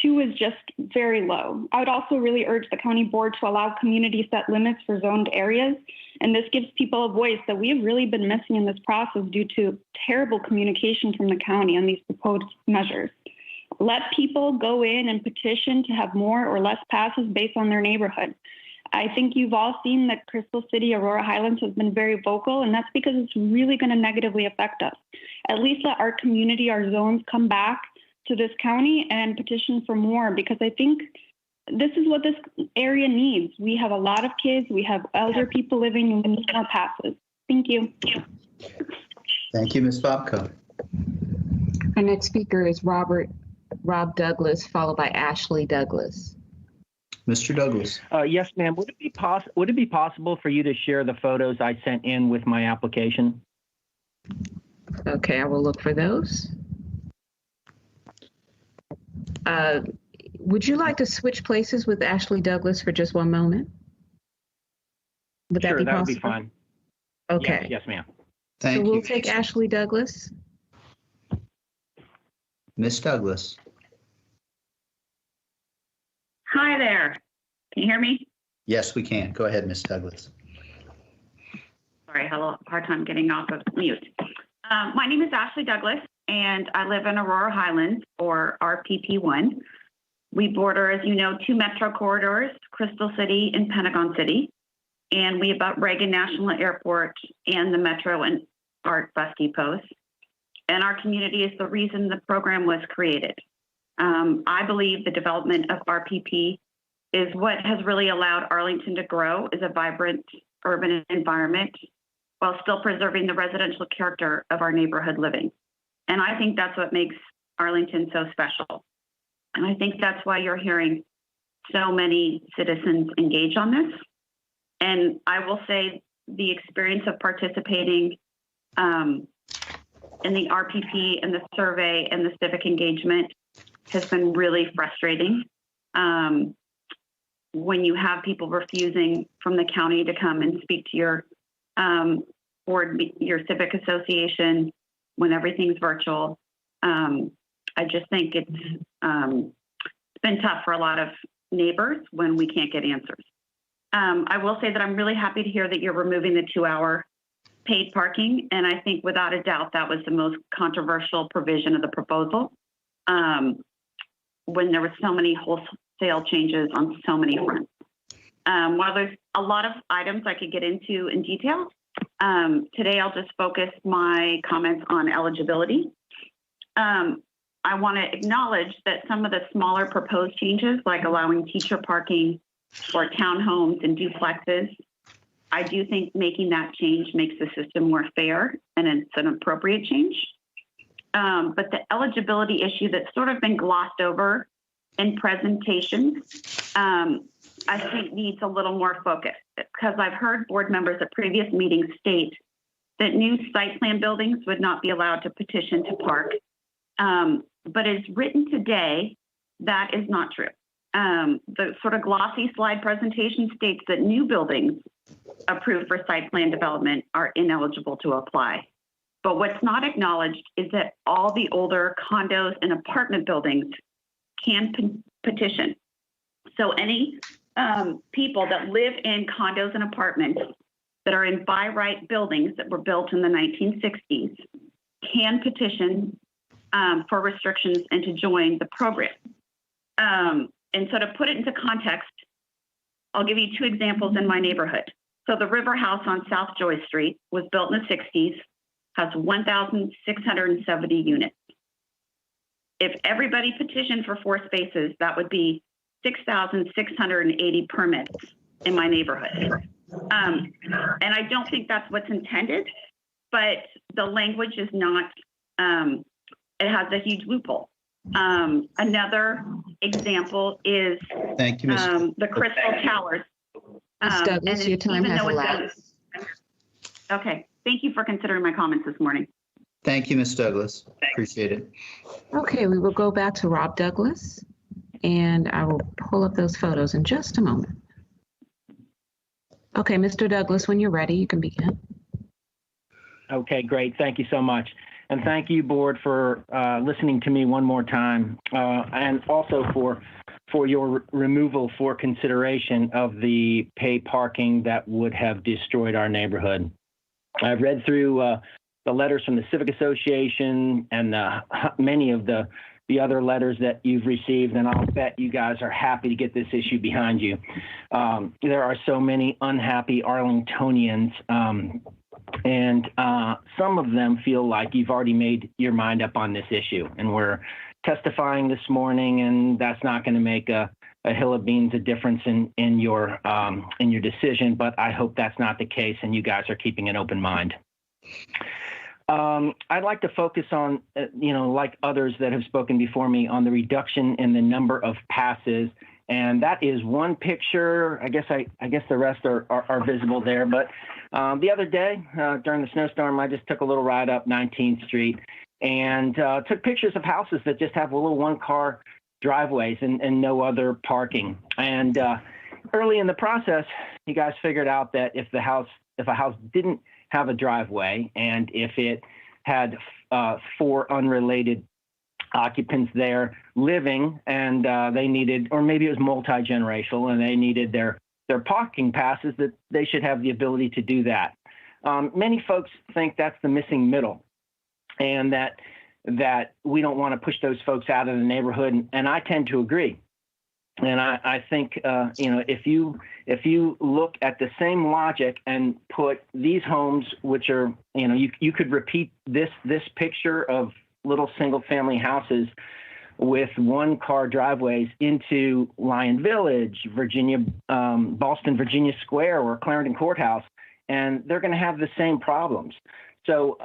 2 is just very low. I would also really urge the county board to allow community set limits for zoned areas. And this gives people a voice that we have really been missing in this process due to terrible communication from the county on these proposed measures. Let people go in and petition to have more or less passes based on their neighborhood. I think you've all seen that Crystal City, Aurora Highlands has been very vocal, and that's because it's really going to negatively affect us. At least let our community, our zones come back to this county and petition for more, because I think this is what this area needs. We have a lot of kids. We have elder people living, and we need more passes. Thank you. Thank you, Ms. Bobko. Our next speaker is Rob Douglas, followed by Ashley Douglas. Mr. Douglas. Yes, ma'am. Would it be possible for you to share the photos I sent in with my application? Okay, I will look for those. Would you like to switch places with Ashley Douglas for just one moment? Would that be possible? Would be fine. Okay. Yes, ma'am. Thank you. We'll take Ashley Douglas. Ms. Douglas. Hi there. Can you hear me? Yes, we can. Go ahead, Ms. Douglas. Sorry, I had a hard time getting off of mute. My name is Ashley Douglas, and I live in Aurora Highlands, or RPP1. We border, as you know, 2 metro corridors, Crystal City and Pentagon City, and we abut Reagan National Airport and the Metro and ARC bus depots. And our community is the reason the program was created. I believe the development of RPP is what has really allowed Arlington to grow as a vibrant urban environment while still preserving the residential character of our neighborhood living. And I think that's what makes Arlington so special. And I think that's why you're hearing so many citizens engage on this. And I will say the experience of participating in the RPP and the survey and the civic engagement has been really frustrating. when you have people refusing from the county to come and speak to your board, your civic association, when everything's virtual. I just think it's been tough for a lot of neighbors when we can't get answers. I will say that I'm really happy to hear that you're removing the 2-hour paid parking. And I think without a doubt, that was the most controversial provision of the proposal, when there were so many wholesale changes on so many fronts. While there's a lot of items I could get into in detail, today I'll just focus my comments on eligibility. I want to acknowledge that some of the smaller proposed changes, like allowing teacher parking for townhomes and duplexes, I do think making that change makes the system more fair, and it's an appropriate change. But the eligibility issue that's sort of been glossed over in presentations, I think needs a little more focus, because I've heard board members at previous meetings state that new site plan buildings would not be allowed to petition to park. But as written today, that is not true. The sort of glossy slide presentation states that new buildings approved for site plan development are ineligible to apply. But what's not acknowledged is that all the older condos and apartment buildings can petition. So any people that live in condos and apartments that are in by right buildings that were built in the 1960s can petition for restrictions and to join the program. And so to put it into context, I'll give you 2 examples in my neighborhood. So the River House on South Joy Street was built in the 60s, has 1,670 units. If everybody petitioned for 4 spaces, that would be 6,680 permits in my neighborhood. And I don't think that's what's intended, but the language is not, it has a huge loophole. Another example is Thank you, Ms. the Crystal Towers. Ms. Douglas, your time has elapsed. Okay, thank you for considering my comments this morning. Thank you, Ms. Douglas. Appreciate it. Okay, we will go back to Rob Douglas, and I will pull up those photos in just a moment. Okay, Mr. Douglas, when you're ready, you can begin. Okay, great. Thank you so much. And thank you, board, for listening to me one more time, and also for your removal for consideration of the paid parking that would have destroyed our neighborhood. I've read through the letters from the Civic Association and many of the other letters that you've received, and I'll bet you guys are happy to get this issue behind you. There are so many unhappy Arlingtonians, and some of them feel like you've already made your mind up on this issue, and we're testifying this morning, and that's not going to make a hill of beans a difference in your decision, but I hope that's not the case, and you guys are keeping an open mind. I'd like to focus on, like others that have spoken before me, on the reduction in the number of passes, and that is one picture. I guess the rest are visible there. But the other day during the snowstorm, I just took a little ride up 19th Street and took pictures of houses that just have little 1-car driveways and no other parking. And early in the process, you guys figured out that if a house didn't have a driveway, and if it had 4 unrelated occupants there living, and they needed, or maybe it was multi-generational, and they needed their parking passes, that they should have the ability to do that. Many folks think that's the missing middle, and that we don't want to push those folks out of the neighborhood, and I tend to agree. And I think, if you look at the same logic and put these homes, which are, you could repeat this picture of little single family houses with 1-car driveways into Lyon Village, Virginia, Boston, Virginia Square, or Clarendon Courthouse, and they're going to have the same problems. So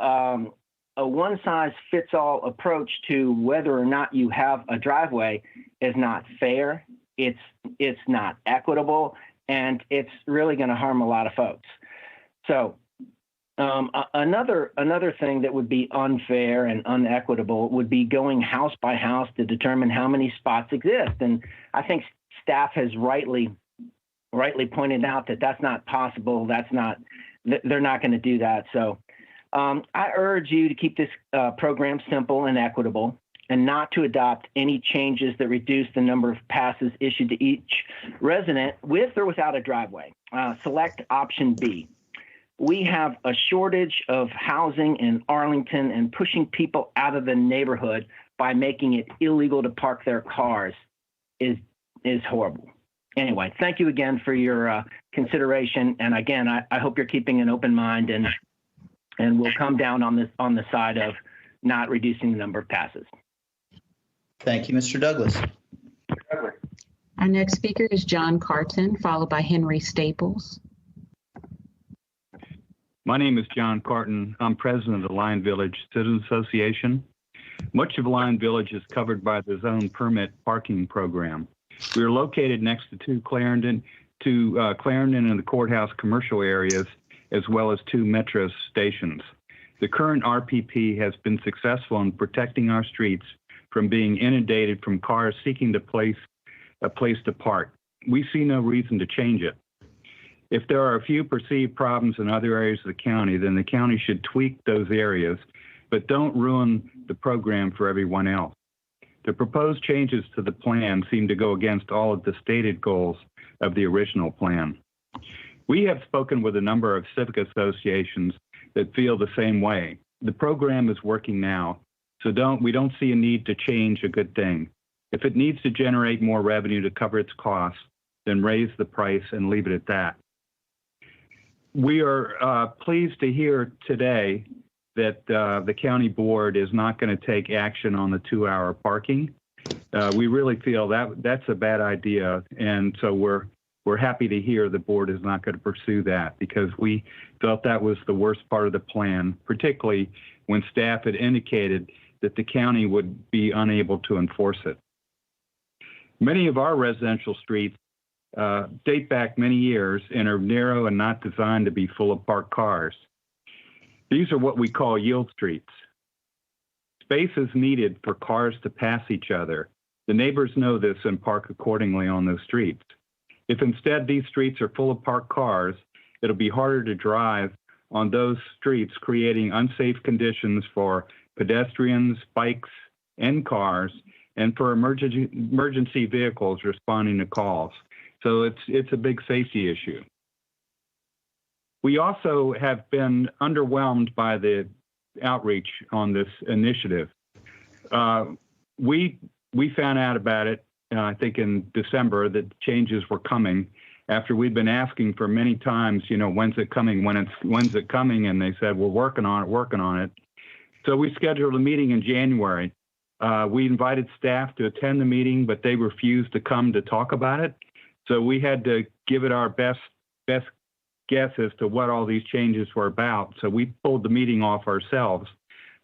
a one-size-fits-all approach to whether or not you have a driveway is not fair. It's not equitable, and it's really going to harm a lot of folks. So another thing that would be unfair and unequitable would be going house by house to determine how many spots exist. And I think staff has rightly rightly pointed out that that's not possible. They're not going to do that. So I urge you to keep this program simple and equitable, and not to adopt any changes that reduce the number of passes issued to each resident with or without a driveway. Select option B. We have a shortage of housing in Arlington, and pushing people out of the neighborhood by making it illegal to park their cars is horrible. Anyway, thank you again for your consideration. And again, I hope you're keeping an open mind, and we'll come down on the side of not reducing the number of passes. Thank you, Mr. Douglas. Our next speaker is John Carton, followed by Henry Staples. My name is John Carton. I'm president of the Lion Village Citizens Association. Much of Lion Village is covered by the zone permit parking program. We are located next to Clarendon and the courthouse commercial areas, as well as 2 metro stations. The current RPP has been successful in protecting our streets from being inundated from cars seeking a place to park. We see no reason to change it. If there are a few perceived problems in other areas of the county, then the county should tweak those areas, but don't ruin the program for everyone else. The proposed changes to the plan seem to go against all of the stated goals of the original plan. We have spoken with a number of civic associations that feel the same way. The program is working now, so we don't see a need to change a good thing. If it needs to generate more revenue to cover its costs, then raise the price and leave it at that. We are pleased to hear today that the county board is not going to take action on the 2-hour parking. We really feel that that's a bad idea, and so we're happy to hear the board is not going to pursue that, because we felt that was the worst part of the plan, particularly when staff had indicated that the county would be unable to enforce it. Many of our residential streets date back many years and are narrow and not designed to be full of parked cars. These are what we call yield streets. Space is needed for cars to pass each other. The neighbors know this and park accordingly on those streets. If instead these streets are full of parked cars, it'll be harder to drive on those streets, creating unsafe conditions for pedestrians, bikes, and cars, and for emergency vehicles responding to calls. So it's a big safety issue. We also have been underwhelmed by the outreach on this initiative. We found out about it, I think in December, that changes were coming after we'd been asking for many times, when's it coming, when's it coming? And they said, we're working on it. So we scheduled a meeting in January. We invited staff to attend the meeting, but they refused to come to talk about it. So we had to give it our best guess as to what all these changes were about. So we pulled the meeting off ourselves.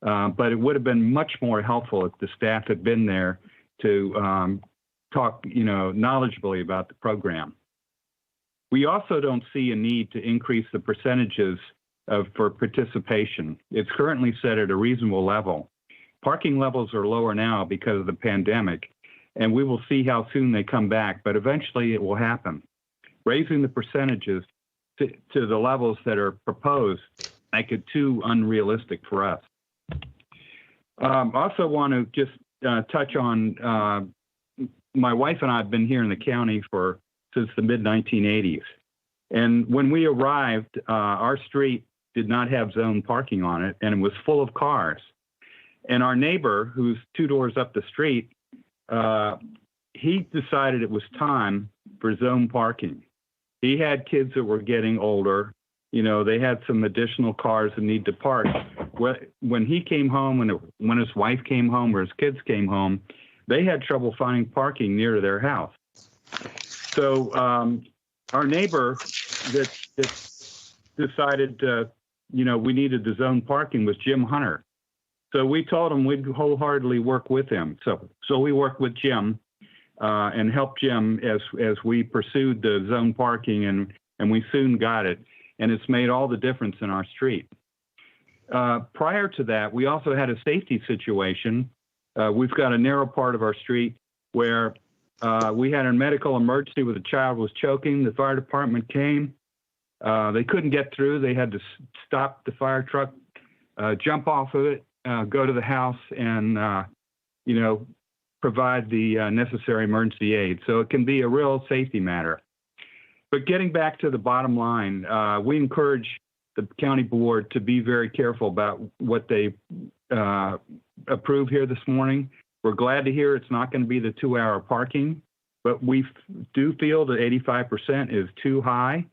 But it would have been much more helpful if the staff had been there to talk, knowledgeably about the program. We also don't see a need to increase the percentages for participation. It's currently set at a reasonable level. Parking levels are lower now because of the pandemic, and we will see how soon they come back, but eventually it will happen. Raising the percentages to the levels that are proposed make it too unrealistic for us. Also want to just touch on, my wife and I have been here in the county since the mid-1980s. And when we arrived, our street did not have zone parking on it, and it was full of cars. And our neighbor, who's 2 doors up the street, he decided it was time for zone parking. He had kids that were getting older. They had some additional cars that need to park. When he came home, when his wife came home or his kids came home, they had trouble finding parking near to their house. So our neighbor that decided, we needed the zone parking was Jim Hunter. So we told him we'd wholeheartedly work with him. So we worked with Jim and helped Jim as we pursued the zone parking, and we soon got it. And it's made all the difference in our street. Prior to that, we also had a safety situation. We've got a narrow part of our street where We had a medical emergency where the child was choking. The fire department came. They couldn't get through. They had to stop the fire truck, jump off of it, go to the house, and provide the necessary emergency aid. So it can be a real safety matter. But getting back to the bottom line, we encourage the county board to be very careful about what they approve here this morning. We're glad to hear it's not going to be the 2-hour parking, but we do feel that 85% is too high.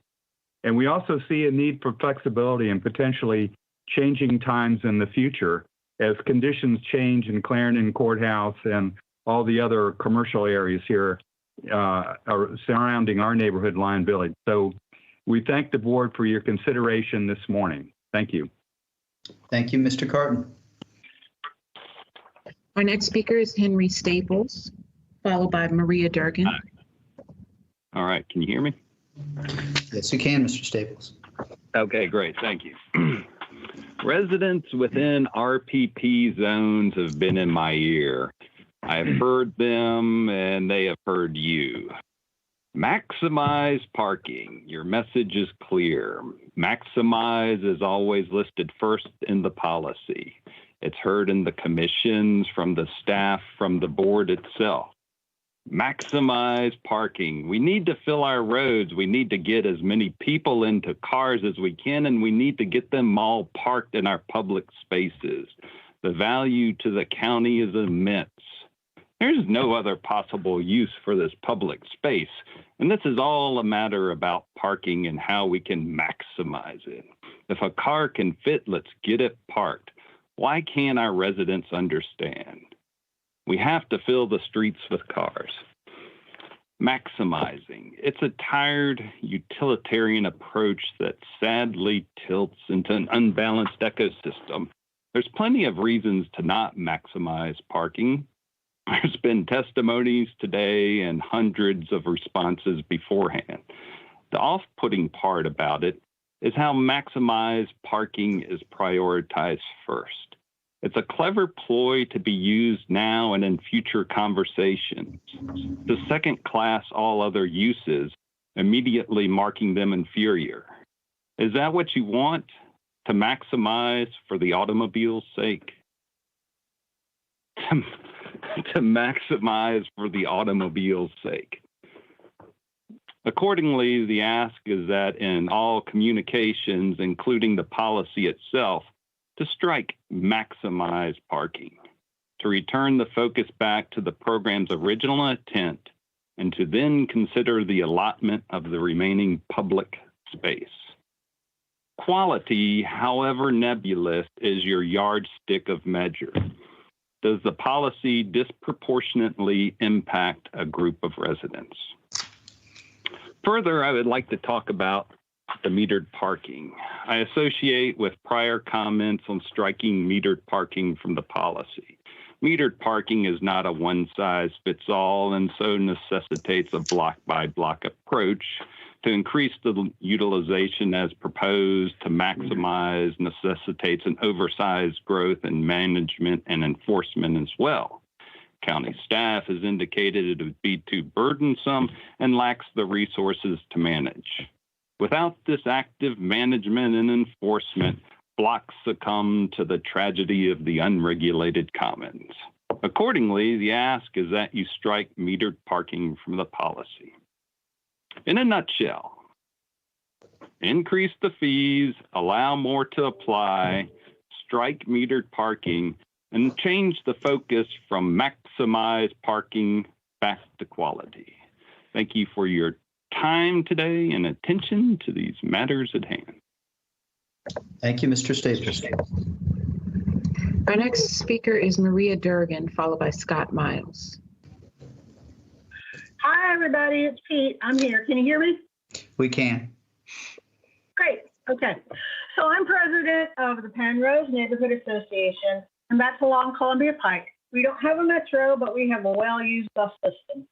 And we also see a need for flexibility and potentially changing times in the future as conditions change in Clarendon Courthouse and all the other commercial areas here surrounding our neighborhood, Lion Village. So we thank the board for your consideration this morning. Thank you. Thank you, Mr. Carton. Our next speaker is Henry Staples, followed by Maria Durgan. All right, can you hear me? Yes, you can, Mr. Staples. Okay, great, thank you. Residents within RPP zones have been in my ear. I've heard them and they have heard you. Maximize parking. Your message is clear. Maximize is always listed first in the policy. It's heard in the commissions, from the staff, from the board itself. Maximize parking. We need to fill our roads. We need to get as many people into cars as we can, and we need to get them all parked in our public spaces. The value to the county is immense. There's no other possible use for this public space, and this is all a matter about parking and how we can maximize it. If a car can fit, let's get it parked. Why can't our residents understand? We have to fill the streets with cars. Maximizing. It's a tired utilitarian approach that sadly tilts into an unbalanced ecosystem. There's plenty of reasons to not maximize parking. There's been testimonies today and hundreds of responses beforehand. The off-putting part about it is how maximized parking is prioritized first. It's a clever ploy to be used now and in future conversations. To second-class all other uses, immediately marking them inferior. Is that what you want? To maximize for the automobile's sake? To maximize for the automobile's sake. Accordingly, the ask is that in all communications, including the policy itself, to strike maximize parking, to return the focus back to the program's original intent, and to then consider the allotment of the remaining public space. Quality, however nebulous, is your yardstick of measure. Does the policy disproportionately impact a group of residents? Further, I would like to talk about the metered parking. I associate with prior comments on striking metered parking from the policy. Metered parking is not a one-size-fits-all and so necessitates a block-by-block approach. To increase the utilization as proposed to maximize necessitates an oversized growth in management and enforcement as well. County staff has indicated it would be too burdensome and lacks the resources to manage. Without this active management and enforcement, blocks succumb to the tragedy of the unregulated commons. Accordingly, the ask is that you strike metered parking from the policy. In a nutshell, increase the fees, allow more to apply, strike metered parking, and change the focus from maximize parking back to quality. Thank you for your time today and attention to these matters at hand. Thank you, Mr. Staples. Our next speaker is Maria Durgan, followed by Scott Miles. Hi, everybody. It's Pete. I'm here. Can you hear me? We can. Great. Okay. So I'm president of the Penrose Neighborhood Association, and that's along Columbia Pike. We don't have a metro, but we have a well-used bus system.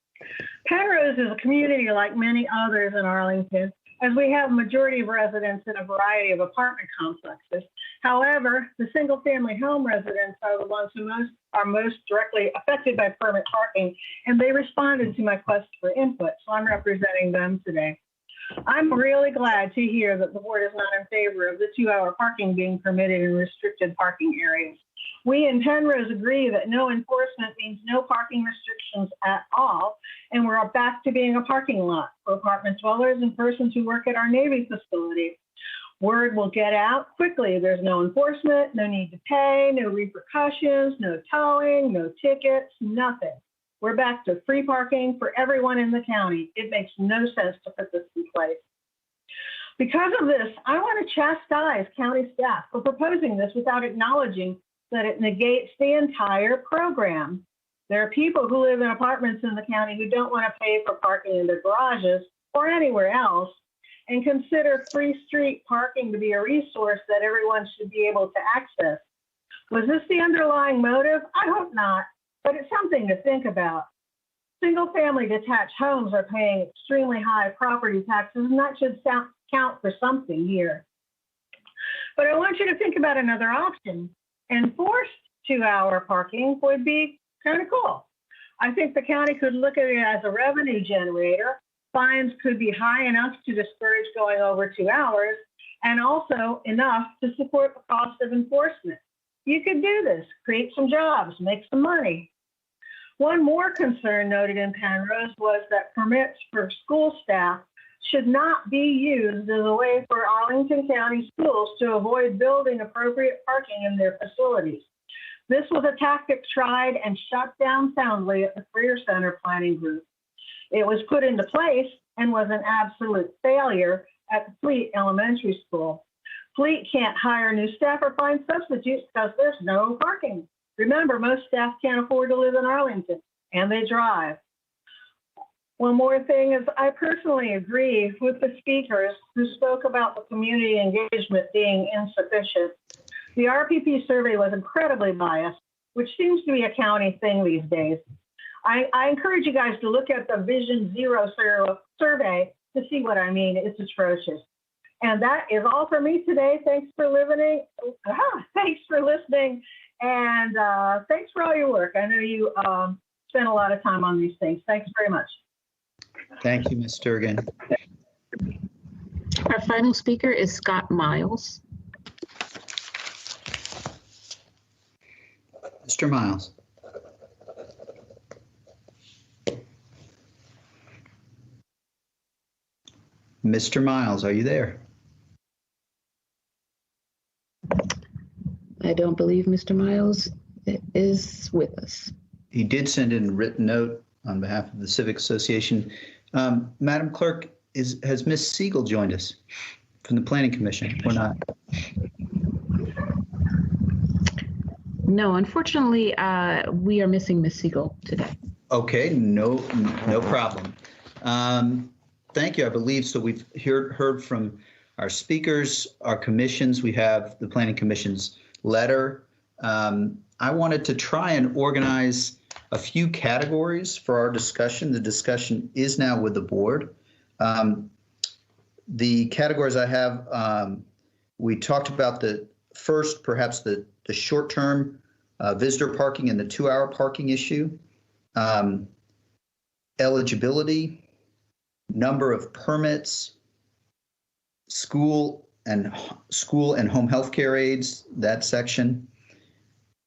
Penrose is a community like many others in Arlington, as we have a majority of residents in a variety of apartment complexes. However, the single-family home residents are the ones who are most directly affected by permit parking, and they responded to my quest for input, so I'm representing them today. I'm really glad to hear that the board is not in favor of the 2-hour parking being permitted in restricted parking areas. We in Penrose agree that no enforcement means no parking restrictions at all, and we're back to being a parking lot for apartment dwellers and persons who work at our Navy facility. Word will get out quickly. There's no enforcement, no need to pay, no repercussions, no towing, no tickets, nothing. We're back to free parking for everyone in the county. It makes no sense to put this in place. Because of this, I want to chastise county staff for proposing this without acknowledging that it negates the entire program. There are people who live in apartments in the county who don't want to pay for parking in their garages or anywhere else and consider free street parking to be a resource that everyone should be able to access. Was this the underlying motive? I hope not, but it's something to think about. Single-family detached homes are paying extremely high property taxes, and that should count for something here. But I want you to think about another option. Enforced 2-hour parking would be kind of cool. I think the county could look at it as a revenue generator. Fines could be high enough to discourage going over 2 hours and also enough to support the cost of enforcement. You could do this, create some jobs, make some money. One more concern noted in Penrose was that permits for school staff should not be used as a way for Arlington County schools to avoid building appropriate parking in their facilities. This was a tactic tried and shut down soundly at the Career Center Planning Group. It was put into place and was an absolute failure at the Fleet Elementary School. Fleet can't hire new staff or find substitutes because there's no parking. Remember, most staff can't afford to live in Arlington, and they drive. One more thing is I personally agree with the speakers who spoke about the community engagement being insufficient. The RPP survey was incredibly biased, which seems to be a county thing these days. I encourage you guys to look at the Vision Zero survey to see what I mean. It's atrocious. And that is all for me today. Thanks for listening. And thanks for all your work. I know you spent a lot of time on these things. Thanks very much. Thank you, Ms. Sturgeon. Our final speaker is Scott Miles. Mr. Miles. Mr. Miles, are you there? I don't believe Mr. Miles is with us. He did send in a written note on behalf of the Civic Association. Madam Clerk, has Ms. Siegel joined us from the Planning Commission or not? No, unfortunately, we are missing Ms. Siegel today. Okay, no problem. Thank you. I believe so. We've heard from our speakers, our commissions. We have the Planning Commission's letter. I wanted to try and organize a few categories for our discussion. The discussion is now with the board. The categories I have, we talked about the first, perhaps the short-term visitor parking and the 2-hour parking issue, eligibility, number of permits, school and home health care aides, that section,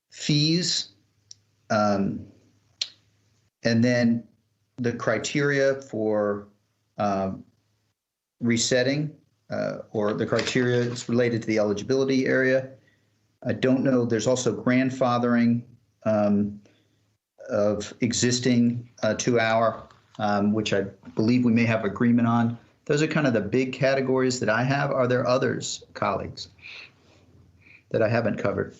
fees, and then the criteria for resetting or the criteria is related to the eligibility area. I don't know, there's also grandfathering of existing 2-hour, which I believe we may have agreement on. Those are kind of the big categories that I have. Are there others, colleagues, that I haven't covered?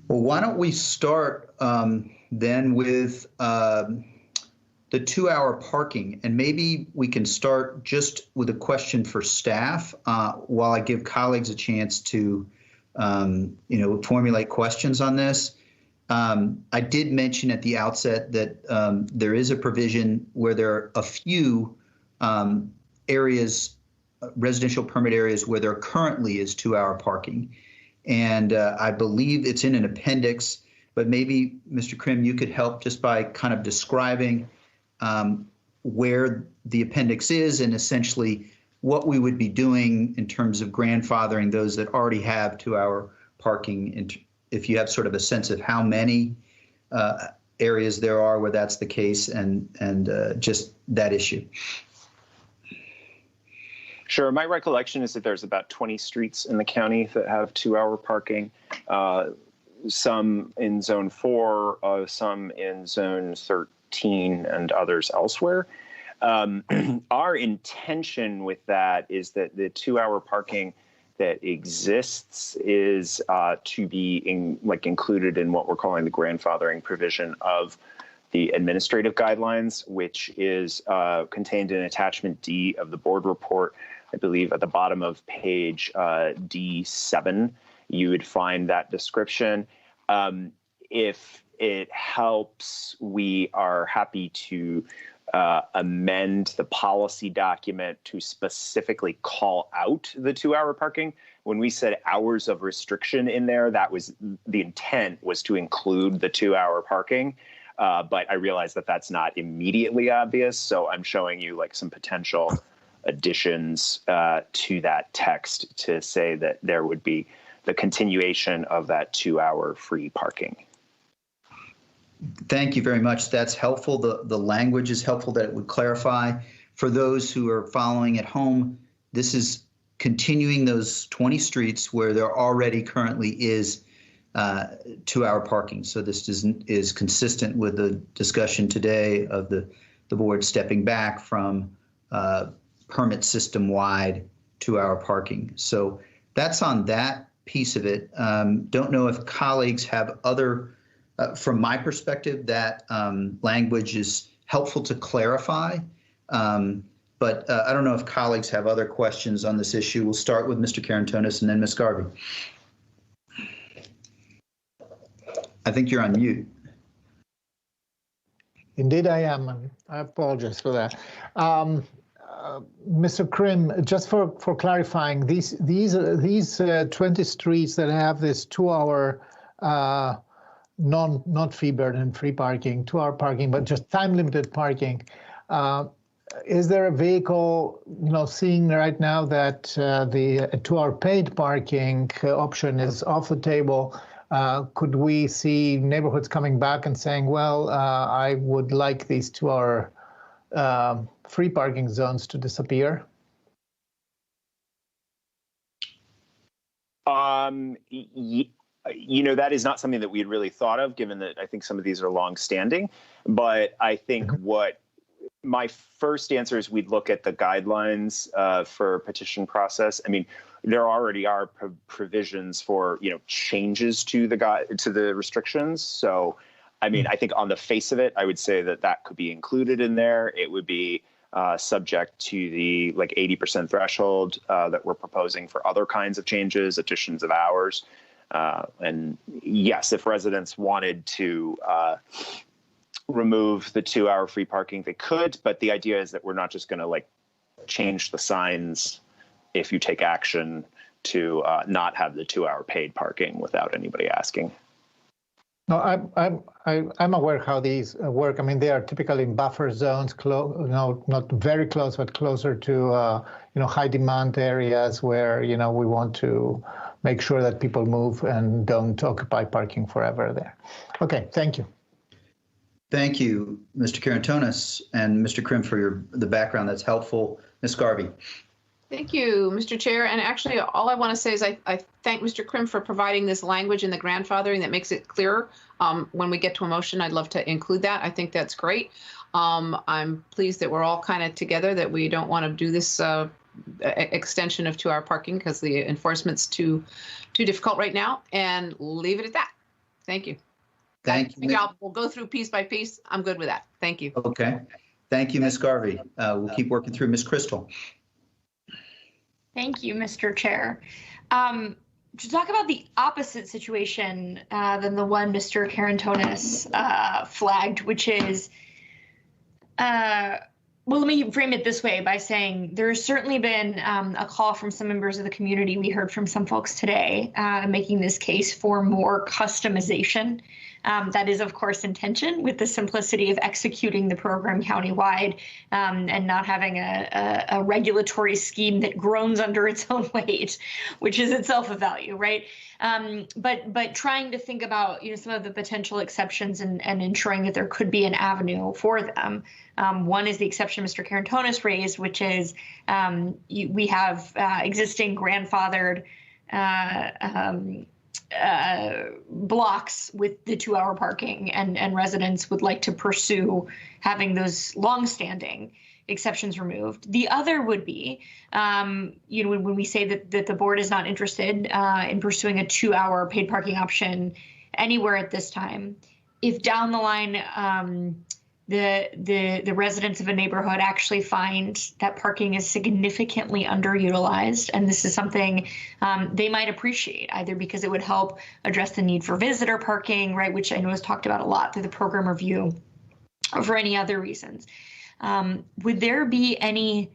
Well, why don't we start then with the 2-hour parking, and maybe we can start just with a question for staff while I give colleagues a chance to, formulate questions on this. I did mention at the outset that there is a provision where there are a few areas, residential permit areas where there currently is 2-hour parking. And I believe it's in an appendix, but maybe, Mr. Krim, you could help just by kind of describing where the appendix is and essentially what we would be doing in terms of grandfathering those that already have 2-hour parking, and if you have sort of a sense of how many areas there are where that's the case, and just that issue. Sure. My recollection is that there's about 20 streets in the county that have 2-hour parking, some in zone 4, some in zone 13, and others elsewhere. Our intention with that is that the 2-hour parking that exists is to be included in what we're calling the grandfathering provision of the administrative guidelines, which is contained in attachment D of the board report. I believe at the bottom of page D7, you would find that description. If it helps, we are happy to amend the policy document to specifically call out the 2-hour parking. When we said hours of restriction in there, that was the intent, was to include the 2-hour parking. But I realize that that's not immediately obvious, so I'm showing you like some potential additions to that text to say that there would be the continuation of that 2-hour free parking. Thank you very much. That's helpful. The language is helpful, that it would clarify. For those who are following at home, this is continuing those 20 streets where there already currently is 2-hour parking. So this is consistent with the discussion today of the board stepping back from permit system-wide 2-hour parking. So that's on that piece of it. Don't know if colleagues have other, from my perspective, that language is helpful to clarify. But I don't know if colleagues have other questions on this issue. We'll start with Mr. Karantonis and then Ms. Garvey. I think you're on mute. Indeed, I am. And I apologize for that. Mr. Krim, just for clarifying, these 20 streets that have this 2-hour not fee burden free parking, 2-hour parking, but just time-limited parking. Is there a vehicle, seeing right now that the 2-hour paid parking option is off the table? Could we see neighborhoods coming back and saying, well, I would like these 2-hour free parking zones to disappear? That is not something that we had really thought of, given that I think some of these are long-standing. But I think what my first answer is, we'd look at the guidelines for petition process. I mean, there already are provisions for changes to the restrictions. So, I mean, I think on the face of it, I would say that could be included in there. It would be subject to the 80% threshold that we're proposing for other kinds of changes, additions of hours. And yes, if residents wanted to remove the 2-hour free parking, they could. But the idea is that we're not just going to change the signs if you take action to not have the 2-hour paid parking without anybody asking. No, I'm aware how these work. I mean, they are typically in buffer zones, not very close, but closer to high demand areas where we want to make sure that people move and don't occupy parking forever there. Okay, thank you. Thank you, Mr. Karantonis and Mr. Krim, for the background. That's helpful. Ms. Garvey. Thank you, Mr. Chair. And actually, all I want to say is I thank Mr. Krim for providing this language in the grandfathering that makes it clearer. When we get to a motion, I'd love to include that. I think that's great. I'm pleased that we're all kind of together, that we don't want to do this extension of 2-hour parking because the enforcement's too difficult right now, and leave it at that. Thank you. Thank you. We'll go through piece by piece. I'm good with that. Thank you. Okay. Thank you, Ms. Garvey. We'll keep working through Ms. Crystal. Thank you, Mr. Chair. To talk about the opposite situation than the one Mr. Karantonis flagged, which is Well, let me frame it this way by saying there's certainly been a call from some members of the community. We heard from some folks today making this case for more customization. That is, of course, in tension with the simplicity of executing the program countywide and not having a regulatory scheme that groans under its own weight, which is itself a value, right? But trying to think about some of the potential exceptions and ensuring that there could be an avenue for them. One is the exception Mr. Carantonis raised, which is we have existing grandfathered blocks with the 2-hour parking, and residents would like to pursue having those longstanding exceptions removed. The other would be, when we say that the board is not interested in pursuing a 2-hour paid parking option anywhere at this time, if down the line the residents of a neighborhood actually find that parking is significantly underutilized, and this is something they might appreciate, either because it would help address the need for visitor parking, right, which I know is talked about a lot through the program review, or for any other reasons. Would there be any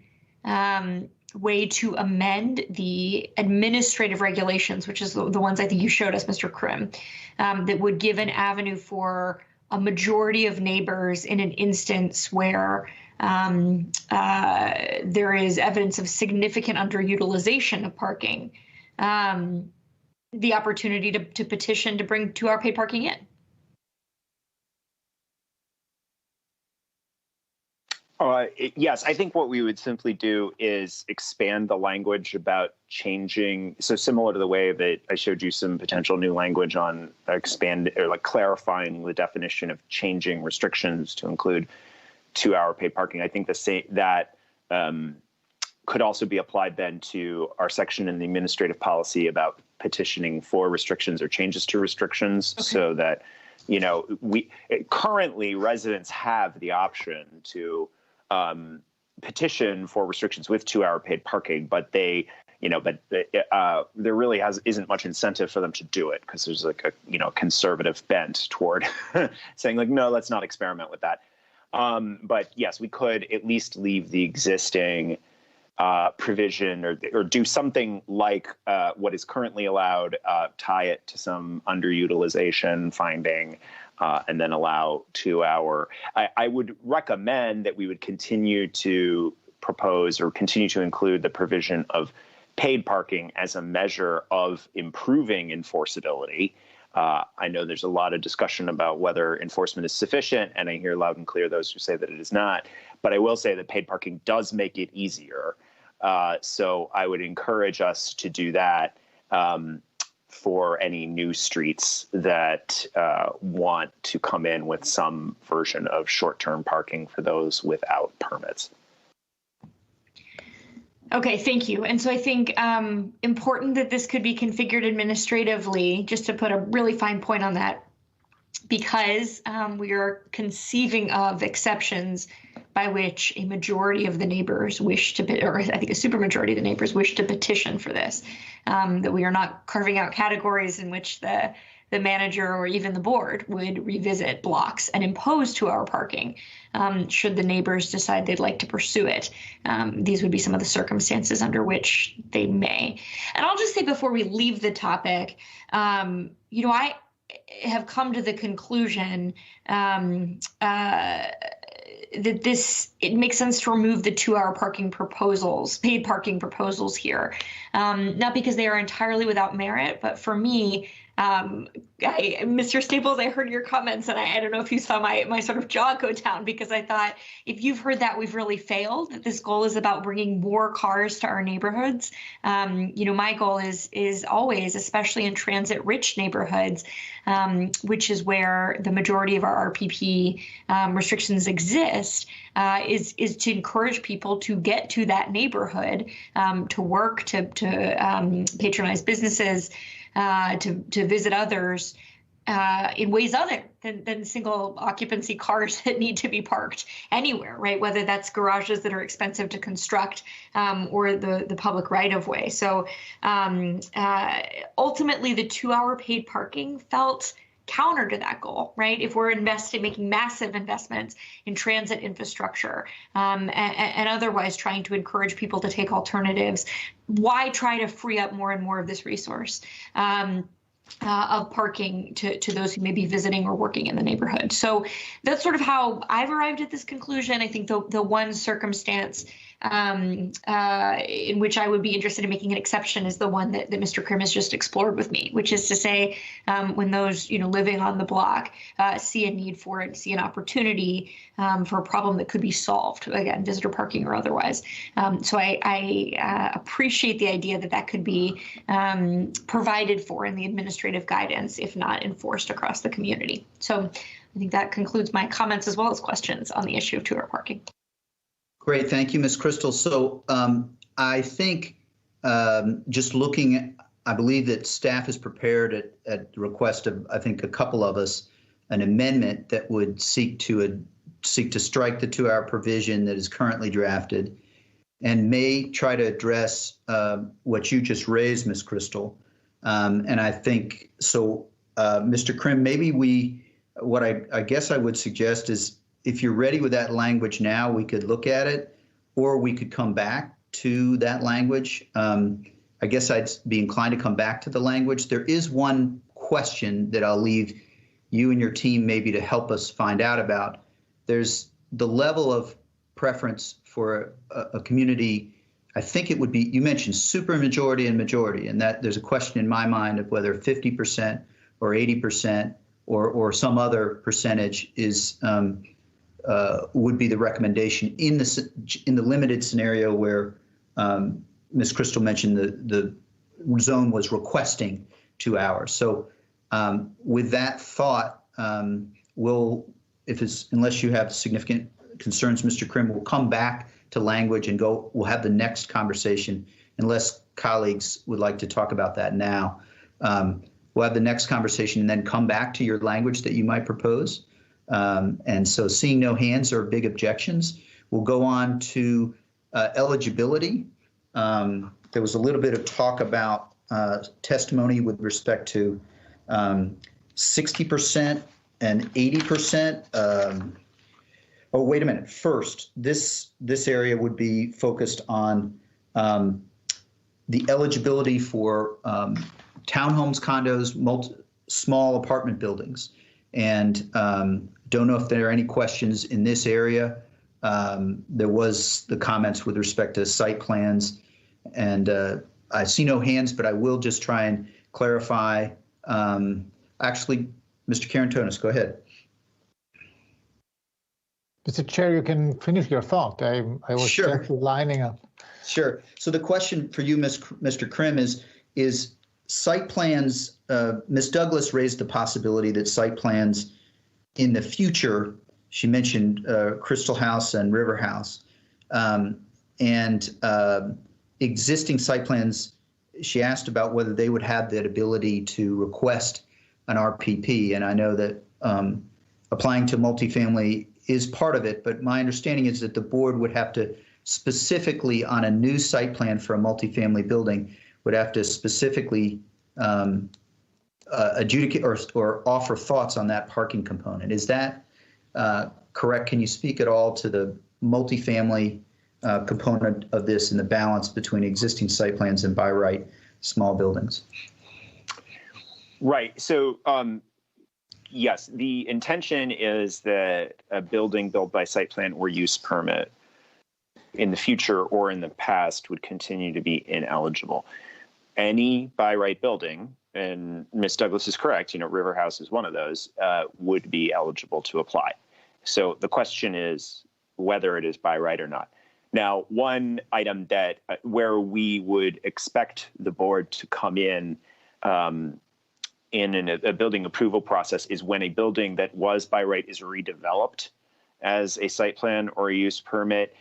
way to amend the administrative regulations, which is the ones I think you showed us, Mr. Krim, that would give an avenue for a majority of neighbors in an instance where there is evidence of significant underutilization of parking, the opportunity to petition to bring 2-hour paid parking in? Yes, I think what we would simply do is expand the language about changing. So similar to the way that I showed you some potential new language on clarifying the definition of changing restrictions to include 2-hour paid parking. I think that could also be applied then to our section in the administrative policy about petitioning for restrictions or changes to restrictions, so that currently residents have the option to petition for restrictions with 2-hour paid parking, but there really isn't much incentive for them to do it, because there's like a conservative bent toward saying no, let's not experiment with that. But yes, we could at least leave the existing provision or do something like what is currently allowed, tie it to some underutilization finding, and then allow 2-hour. I would recommend that we would continue to propose or continue to include the provision of paid parking as a measure of improving enforceability. I know there's a lot of discussion about whether enforcement is sufficient, and I hear loud and clear those who say that it is not. But I will say that paid parking does make it easier. So I would encourage us to do that for any new streets that want to come in with some version of short-term parking for those without permits. Okay, thank you. And so I think important that this could be configured administratively, just to put a really fine point on that, because we are conceiving of exceptions by which a majority of the neighbors wish to, or I think a supermajority of the neighbors wish to petition for this, that we are not carving out categories in which the manager or even the board would revisit blocks and impose 2-hour parking should the neighbors decide they'd like to pursue it. These would be some of the circumstances under which they may. And I'll just say before we leave the topic, I have come to the conclusion that it makes sense to remove the 2-hour parking proposals, paid parking proposals here, not because they are entirely without merit, but for me, Mr. Staples, I heard your comments, and I don't know if you saw my sort of jaw go down, because I thought, if you've heard that, we've really failed, that this goal is about bringing more cars to our neighborhoods. My goal is always, especially in transit-rich neighborhoods, which is where the majority of our RPP restrictions exist, is to encourage people to get to that neighborhood, to work, to patronize businesses, to visit others in ways other than single occupancy cars that need to be parked anywhere, right? Whether that's garages that are expensive to construct or the public right of way. So ultimately, the 2-hour paid parking felt counter to that goal, right? If we're making massive investments in transit infrastructure and otherwise trying to encourage people to take alternatives, why try to free up more and more of this resource of parking to those who may be visiting or working in the neighborhood? So that's sort of how I've arrived at this conclusion. I think the one circumstance in which I would be interested in making an exception is the one that Mr. Krim has just explored with me, which is to say, when those living on the block see a need for it, see an opportunity for a problem that could be solved, again, visitor parking or otherwise. So I appreciate the idea that could be provided for in the administrative guidance, if not enforced across the community. So I think that concludes my comments as well as questions on the issue of 2-hour parking. Great, thank you, Ms. Crystal. So I think just looking, I believe that staff has prepared at the request of, I think, a couple of us, an amendment that would seek to strike the 2-hour provision that is currently drafted, and may try to address what you just raised, Ms. Crystal. And I think so, Mr. Krim, maybe what I guess I would suggest is, if you're ready with that language now, we could look at it, or we could come back to that language. I guess I'd be inclined to come back to the language. There is one question that I'll leave you and your team maybe to help us find out about. There's the level of preference for a community. I think it would be, you mentioned supermajority and majority, and that there's a question in my mind of whether 50% or 80% or some other percentage is would be the recommendation in the limited scenario where Ms. Crystal mentioned the zone was requesting 2 hours. So with that thought, unless you have significant concerns, Mr. Krim, we'll come back to language and we'll have the next conversation, unless colleagues would like to talk about that now. We'll have the next conversation and then come back to your language that you might propose. And so, seeing no hands or big objections, we'll go on to eligibility. There was a little bit of talk about testimony with respect to 60% and 80%. Oh, wait a minute. First, this area would be focused on the eligibility for townhomes, condos, small apartment buildings. And don't know if there are any questions in this area. There was the comments with respect to site plans, and I see no hands, but I will just try and clarify. Actually, Mr. Karantonis, go ahead. Mr. Chair, you can finish your thought. I was sure. just lining up. Sure. So the question for you, Mr. Krim, is site plans. Ms. Douglas raised the possibility that site plans in the future, she mentioned Crystal House and River House, and existing site plans, she asked about whether they would have that ability to request an RPP. And I know that applying to multifamily is part of it, but my understanding is that the board would have to specifically, on a new site plan for a multifamily building, would have to specifically adjudicate or offer thoughts on that parking component. Is that correct? Can you speak at all to the multifamily component of this and the balance between existing site plans and by right small buildings? Right. So yes, the intention is that a building built by site plan or use permit in the future or in the past would continue to be ineligible. Any by right building, and Ms. Douglas is correct, River House is one of those, would be eligible to apply. So the question is whether it is by right or not. Now, one item that where we would expect the board to come in a building approval process is when a building that was by right is redeveloped as a site plan or a use permit.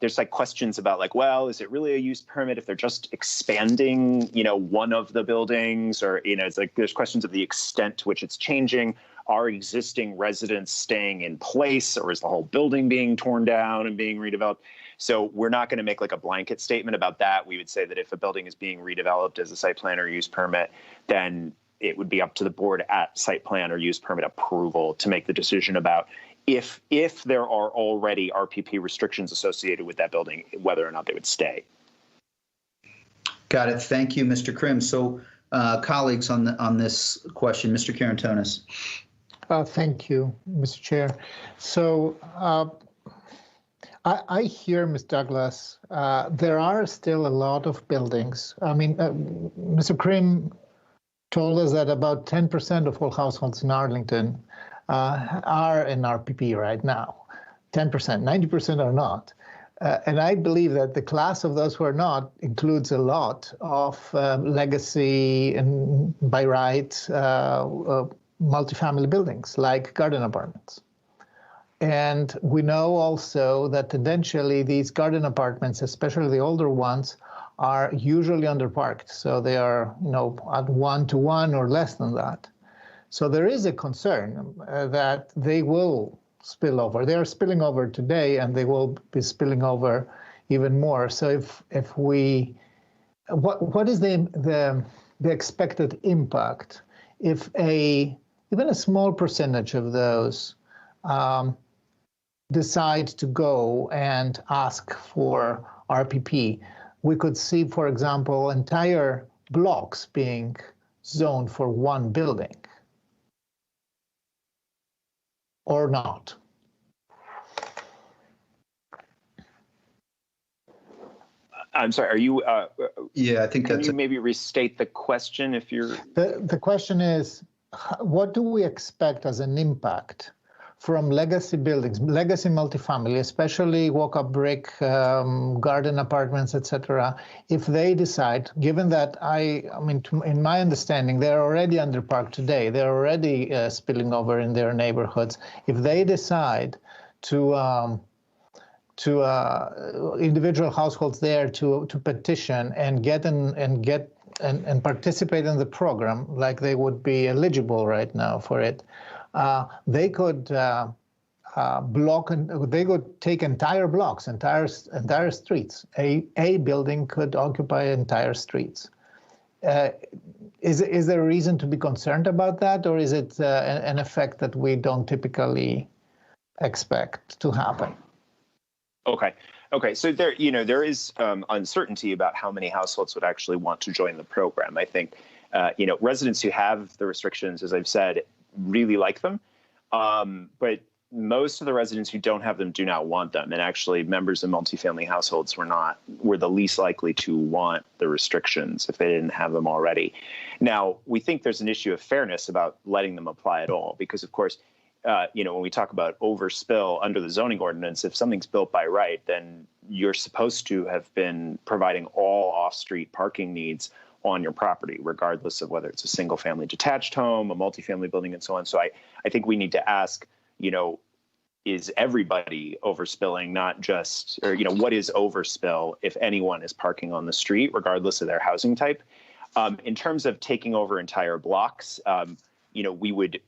There's questions about well, is it really a use permit if they're just expanding, one of the buildings, or, it's there's questions of the extent to which it's changing. Are existing residents staying in place, or is the whole building being torn down and being redeveloped? So we're not going to make a blanket statement about that. We would say that if a building is being redeveloped as a site plan or use permit, then it would be up to the board at site plan or use permit approval to make the decision about if there are already RPP restrictions associated with that building, whether or not they would stay. Got it. Thank you, Mr. Krim. So, colleagues on this question, Mr. Karantonis. Thank you, Mr. Chair. So I hear, Ms. Douglas, there are still a lot of buildings. I mean, Mr. Krim told us that about 10% of all households in Arlington are in RPP right now. 10%, 90% are not. And I believe that the class of those who are not includes a lot of legacy and by right multifamily buildings like garden apartments. And we know also that tendentially these garden apartments, especially the older ones, are usually underparked. So they are, at 1-to-1 or less than that. So there is a concern that they will spill over. They are spilling over today, and they will be spilling over even more. So if we, what is the expected impact if even a small percentage of those decide to go and ask for RPP? We could see, for example, entire blocks being zoned for one building. Or not. I'm sorry, are you? Yeah, I think can you maybe restate the question if you're? The question is, what do we expect as an impact from legacy buildings, legacy multifamily, especially walk-up brick, garden apartments, etc., if they decide, given that in my understanding, they're already underparked today, they're already spilling over in their neighborhoods. If they decide to individual households there to petition and and participate in the program like they would be eligible right now for it, they could block and they could take entire blocks, entire streets. A building could occupy entire streets. Is there a reason to be concerned about that, or is it an effect that we don't typically expect to happen? Okay. So there is uncertainty about how many households would actually want to join the program. I think, residents who have the restrictions, as I've said, really like them. But most of the residents who don't have them do not want them. And actually members of multifamily households were the least likely to want the restrictions if they didn't have them already. Now, we think there's an issue of fairness about letting them apply at all, because of course, when we talk about overspill under the zoning ordinance, if something's built by right, then you're supposed to have been providing all off-street parking needs on your property, regardless of whether it's a single-family detached home, a multifamily building, and so on. So I think we need to ask, is everybody overspilling, not just, or, what is overspill if anyone is parking on the street, regardless of their housing type? In terms of taking over entire blocks, we would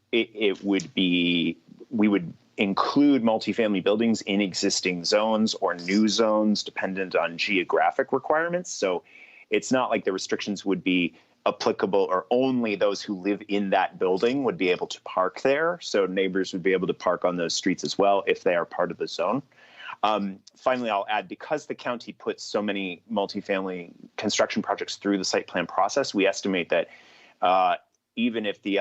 include multifamily buildings in existing zones or new zones dependent on geographic requirements. So it's not like the restrictions would be applicable or only those who live in that building would be able to park there. So neighbors would be able to park on those streets as well if they are part of the zone. Finally, I'll add, because the county puts so many multifamily construction projects through the site plan process, we estimate that even if the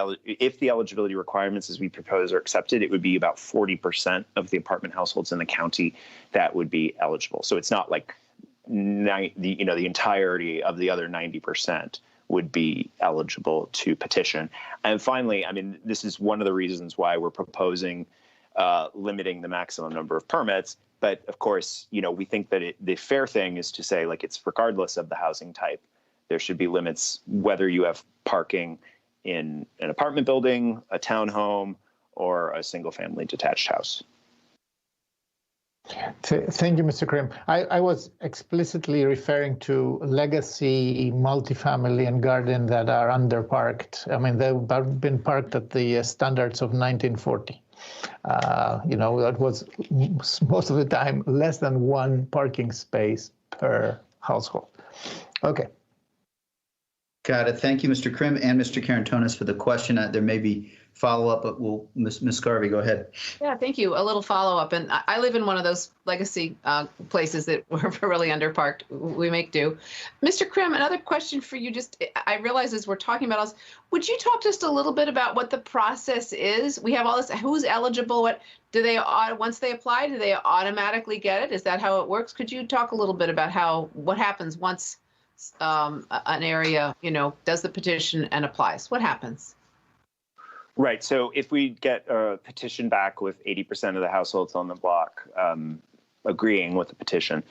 eligibility requirements as we propose are accepted, it would be about 40% of the apartment households in the county that would be eligible. So it's not like the entirety of the other 90% would be eligible to petition. And finally, this is one of the reasons why we're proposing limiting the maximum number of permits. But of course, we think that the fair thing is to say, like, it's regardless of the housing type, there should be limits whether you have parking in an apartment building, a townhome, or a single-family detached house. Thank you, Mr. Krim. I was explicitly referring to legacy multifamily and garden that are underparked. They've been parked at the standards of 1940. That was most of the time less than one parking space per household. Okay. Got it. Thank you, Mr. Krim and Mr. Karantonis, for the question. There may be follow-up, but Ms. Garvey, go ahead. Yeah, thank you. A little follow-up. And I live in one of those legacy places that were really underparked. We make do. Mr. Krim, another question for you. I realize as we're talking about us, would you talk just a little bit about what the process is? We have all this, who's eligible? What do they, once they apply, do they automatically get it? Is that how it works? Could you talk a little bit about what happens once an area, does the petition and applies? What happens? Right. So if we get a petition back with 80% of the households on the block agreeing with the petition,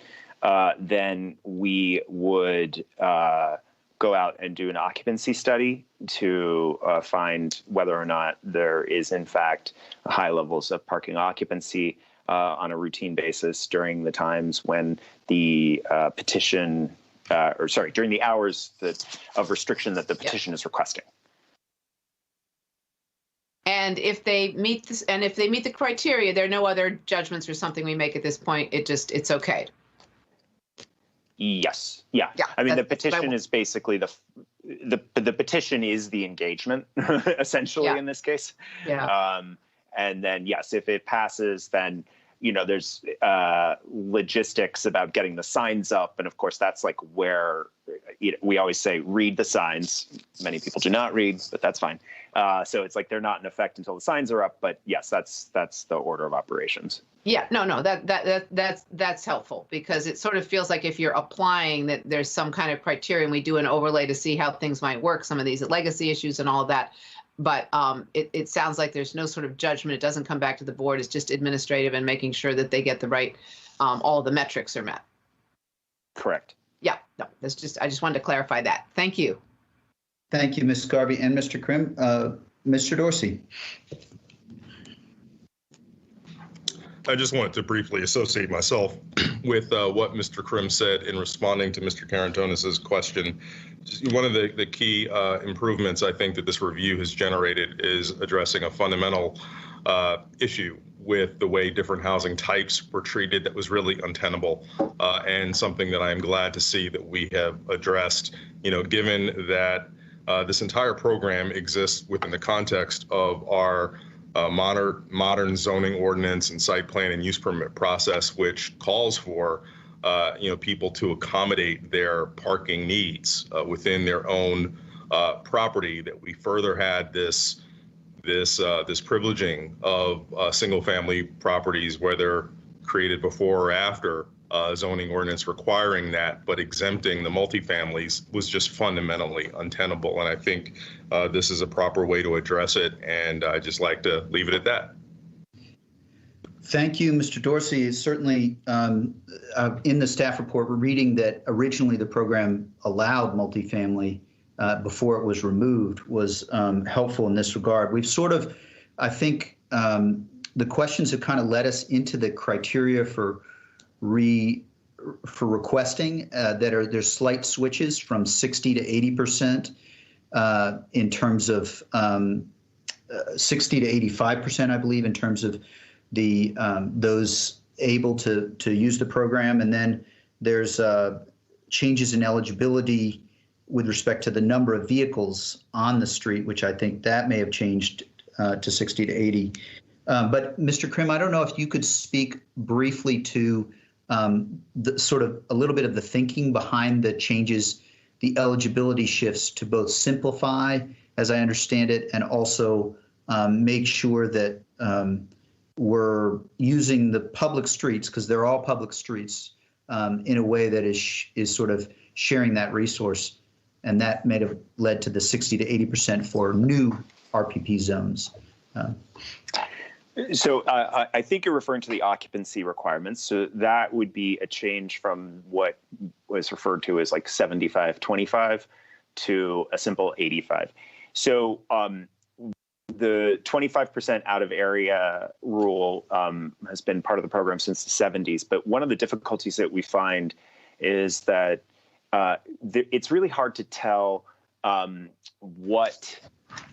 then we would go out and do an occupancy study to find whether or not there is, in fact, high levels of parking occupancy on a routine basis during the times when the during the hours of restriction that the petition is requesting. And if they meet this, and if they meet the criteria, there are no other judgments or something we make at this point. It's okay. Yes. Yeah. I mean, the petition is basically the petition is the engagement, essentially, in this case. Yeah. And then, yes, if it passes, then, there's logistics about getting the signs up. And of course, that's like where we always say, read the signs. Many people do not read, but that's fine. So it's like they're not in effect until the signs are up. But yes, that's the order of operations. Yeah, no, that's helpful, because it sort of feels like if you're applying that there's some kind of criteria, and we do an overlay to see how things might work, some of these legacy issues and all of that. But it sounds like there's no sort of judgment. It doesn't come back to the board. It's just administrative and making sure that they get the right, all the metrics are met. Correct. Yeah, no, I just wanted to clarify that. Thank you. Thank you, Ms. Garvey and Mr. Krim. Mr. Dorsey. I just wanted to briefly associate myself with what Mr. Krim said in responding to Mr. Karantonis's question. One of the key improvements I think that this review has generated is addressing a fundamental issue with the way different housing types were treated that was really untenable, and something that I am glad to see that we have addressed, given that this entire program exists within the context of our modern zoning ordinance and site plan and use permit process, which calls for people to accommodate their parking needs within their own property. That we further had this privileging of single family properties, whether created before or after zoning ordinance requiring that, but exempting the multifamilies was just fundamentally untenable. And I think this is a proper way to address it. And I just like to leave it at that. Thank you, Mr. Dorsey. Certainly, in the staff report, we're reading that originally the program allowed multifamily before it was removed, was helpful in this regard. We've sort of, I think, the questions have kind of led us into the criteria for requesting there's slight switches from 60 to 80% in terms of 60 to 85%, I believe, in terms of the those able to use the program. And then there's changes in eligibility with respect to the number of vehicles on the street, which I think that may have changed to 60 to 80. But Mr. Krim, I don't know if you could speak briefly to the sort of a little bit of the thinking behind the changes, the eligibility shifts to both simplify, as I understand it, and also make sure that we're using the public streets, because they're all public streets, in a way that is sort of sharing that resource. And that may have led to the 60 to 80% for new RPP zones. So I think you're referring to the occupancy requirements. So that would be a change from what was referred to as like 75-25 to a simple 85. So the 25% out of area rule has been part of the program since the 70s. But one of the difficulties that we find is that it's really hard to tell what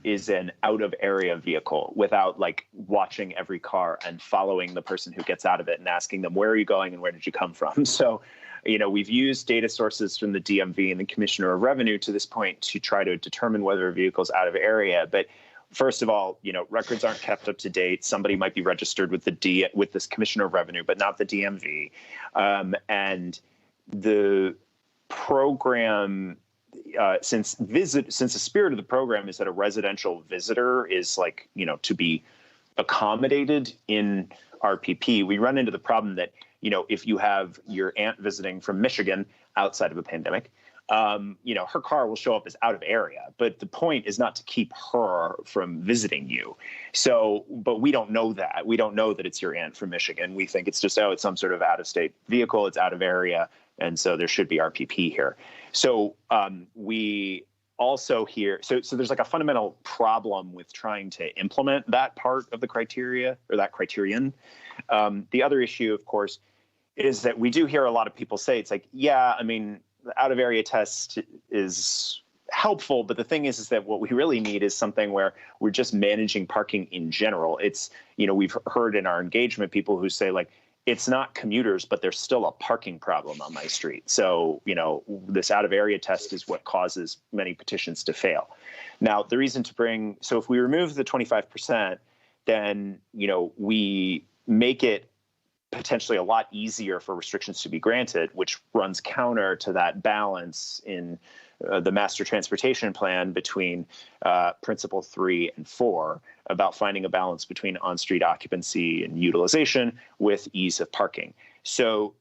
is an out of area vehicle without like watching every car and following the person who gets out of it and asking them, where are you going and where did you come from? So, we've used data sources from the DMV and the Commissioner of Revenue to this point to try to determine whether a vehicle's out of area. But first of all, records aren't kept up to date. Somebody might be registered with with this Commissioner of Revenue, but not the DMV. And the program, since the spirit of the program is that a residential visitor is to be accommodated in RPP, we run into the problem that, if you have your aunt visiting from Michigan outside of a pandemic, her car will show up as out of area, but the point is not to keep her from visiting you. So, but we don't know that. We don't know that it's your aunt from Michigan. We think it's just, it's some sort of out-of-state vehicle. It's out of area. And so there should be RPP here. So we also hear, so there's a fundamental problem with trying to implement that part of the criteria or that criterion. The other issue, of course, is that we do hear a lot of people say, it's the out of area test is helpful, but the thing is that what we really need is something where we're just managing parking in general. It's, we've heard in our engagement people who say it's not commuters, but there's still a parking problem on my street. So, this out of area test is what causes many petitions to fail. Now, the reason so if we remove the 25%, then, we make it potentially a lot easier for restrictions to be granted, which runs counter to that balance in the master transportation plan between principle 3 and 4 about finding a balance between on-street occupancy and utilization with ease of parking. So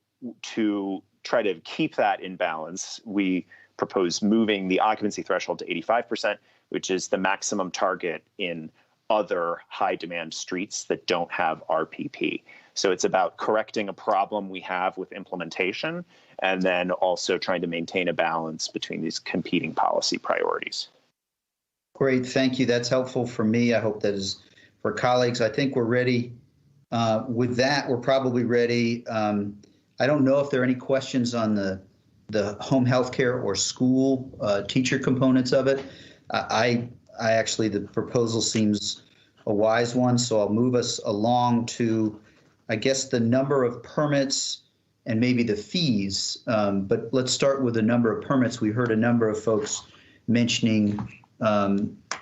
to try to keep that in balance, we propose moving the occupancy threshold to 85%, which is the maximum target in other high demand streets that don't have RPP. So it's about correcting a problem we have with implementation and then also trying to maintain a balance between these competing policy priorities. Great, thank you. That's helpful for me. I hope that is for colleagues. I think we're ready. With that, we're probably ready. I don't know if there are any questions on the home health care or school teacher components of it. I actually, the proposal seems a wise one, so I'll move us along to, I guess, the number of permits and maybe the fees. But let's start with the number of permits. We heard a number of folks mentioning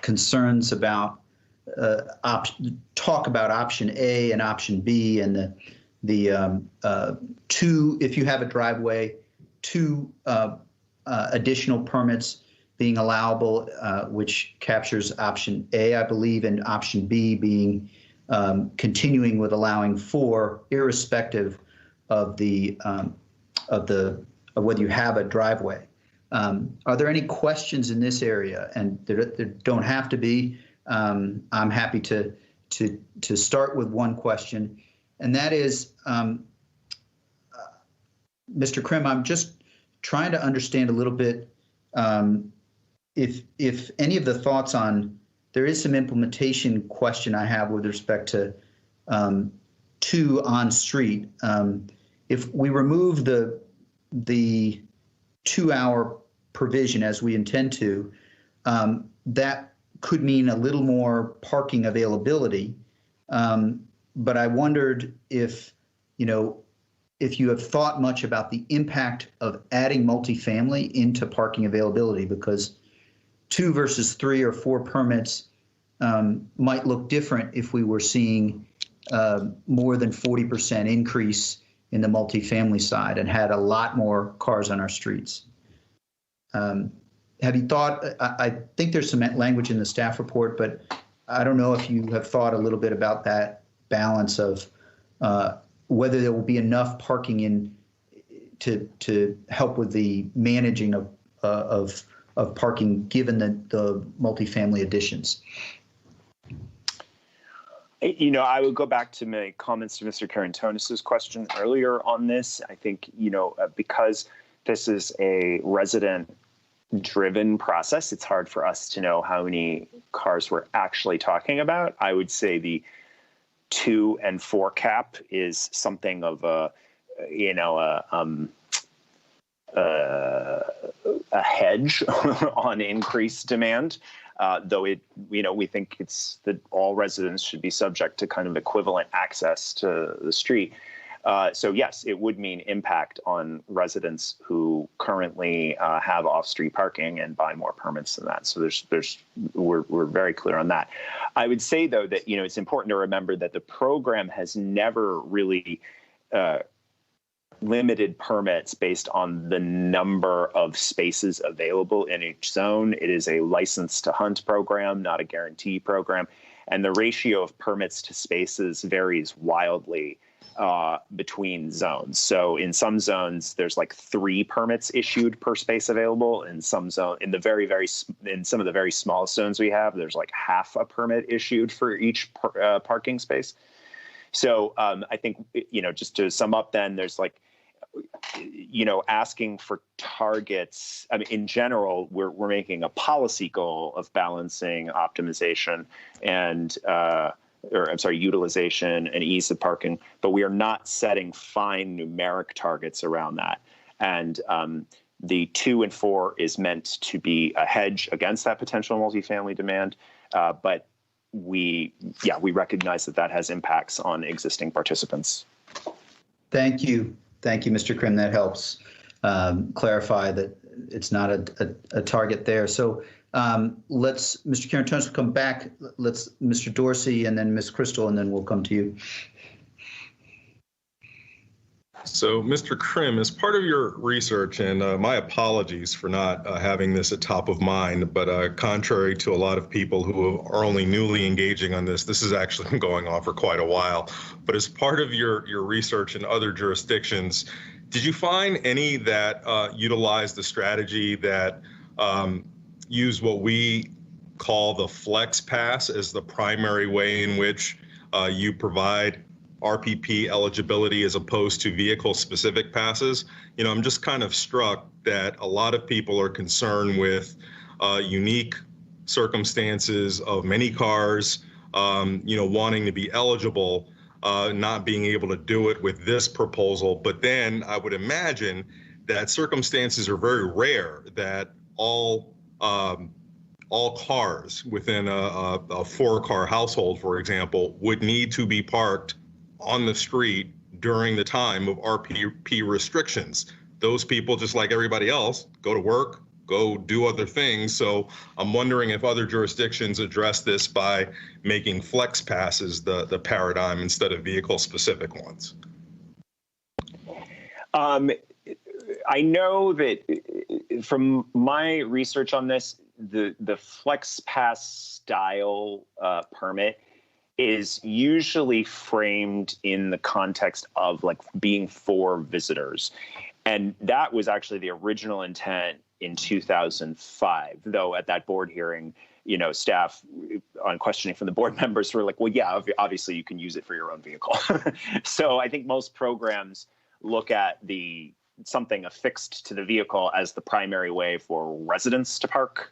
concerns about talk about option A and option B and the two, if you have a driveway, 2 additional permits being allowable, which captures option A, I believe, and option B being continuing with allowing 4, irrespective of whether you have a driveway. Are there any questions in this area? And there don't have to be. I'm happy to start with one question, and that is, Mr. Krim, I'm just trying to understand a little bit if any of the thoughts on, there is some implementation question I have with respect to 2 on street. If we remove the 2-hour provision as we intend to, that could mean a little more parking availability. But I wondered if you have thought much about the impact of adding multifamily into parking availability, because 2 versus 3 or 4 permits might look different if we were seeing more than 40% increase in the multifamily side and had a lot more cars on our streets. Have you thought, I think there's some language in the staff report, but I don't know if you have thought a little bit about that balance of whether there will be enough parking in to help with the managing of parking given the multifamily additions. I would go back to my comments to Mr. Karantonis' question earlier on this. I think, because this is a resident-driven process, it's hard for us to know how many cars we're actually talking about. I would say the 2 and 4 cap is something of a hedge on increased demand. Though we think it's that all residents should be subject to kind of equivalent access to the street. So yes, it would mean impact on residents who currently have off-street parking and buy more permits than that. So we're very clear on that. I would say though that it's important to remember that the program has never really limited permits based on the number of spaces available in each zone. It is a license to hunt program, not a guarantee program, and the ratio of permits to spaces varies wildly between zones. So in some zones, there's like 3 permits issued per space available. In some zone, in some of the very smallest zones we have, there's like half a permit issued for each parking space. So I think, just to sum up then, there's like, asking for targets. I mean, in general, we're making a policy goal of balancing optimization and utilization and ease of parking, but we are not setting fine numeric targets around that. And the 2 and 4 is meant to be a hedge against that potential multifamily demand, but we recognize that has impacts on existing participants. Thank you. Thank you, Mr. Krim. That helps clarify that it's not a target there. So Mr. Carantonis will come back. Let's Mr. Dorsey and then Ms. Crystal, and then we'll come to you. So, Mr. Krim, as part of your research, and my apologies for not having this at top of mind, but contrary to a lot of people who are only newly engaging on this has actually been going on for quite a while. But as part of your research in other jurisdictions, did you find any that utilized the strategy that use what we call the flex pass as the primary way in which you provide RPP eligibility as opposed to vehicle-specific passes? I'm just kind of struck that a lot of people are concerned with unique circumstances of many cars, wanting to be eligible, not being able to do it with this proposal. But then I would imagine that circumstances are very rare that all cars within a 4-car household, for example, would need to be parked on the street during the time of RPP restrictions. Those people, just like everybody else, go to work, go do other things. So I'm wondering if other jurisdictions address this by making flex passes the paradigm instead of vehicle-specific ones. I know that from my research on this, the flex pass style permit is usually framed in the context of like being for visitors. And that was actually the original intent in 2005, though at that board hearing, staff on questioning from the board members were like, well, yeah, obviously you can use it for your own vehicle. So I think most programs look at something affixed to the vehicle as the primary way for residents to park.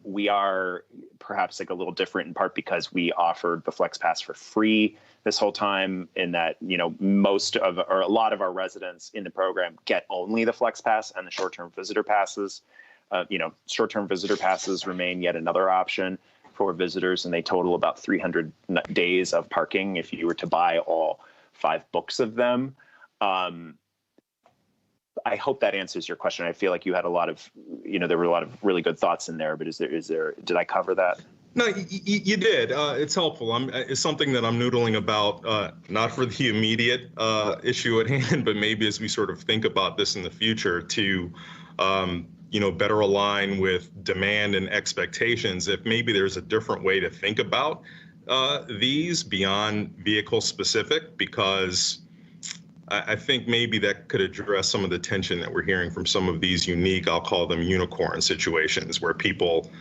We are perhaps like a little different in part because we offered the Flex Pass for free this whole time, in that, a lot of our residents in the program get only the Flex Pass and the short-term visitor passes. Short-term visitor passes remain yet another option for visitors, and they total about 300 days of parking if you were to buy all 5 books of them. I hope that answers your question. I feel like you had a lot of, there were a lot of really good thoughts in there, but did I cover that? No, you did. It's helpful. It's something that I'm noodling about, not for the immediate issue at hand, but maybe as we sort of think about this in the future to, better align with demand and expectations. If maybe there's a different way to think about these beyond vehicle specific, because I think maybe that could address some of the tension that we're hearing from some of these unique, I'll call them unicorn situations, where people,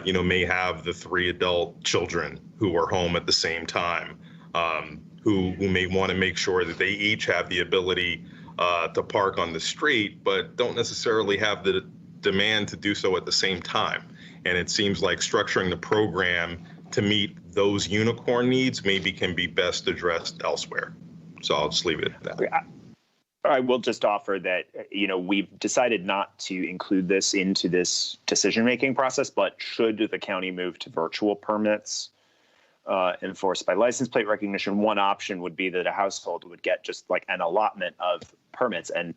may have the 3 adult children who are home at the same time, who may want to make sure that they each have the ability to park on the street, but don't necessarily have the demand to do so at the same time. And it seems like structuring the program to meet those unicorn needs maybe can be best addressed elsewhere. So I'll just leave it at that. I will just offer that, we've decided not to include this into this decision-making process, but should the county move to virtual permits, enforced by license plate recognition. One option would be that a household would get just like an allotment of permits, and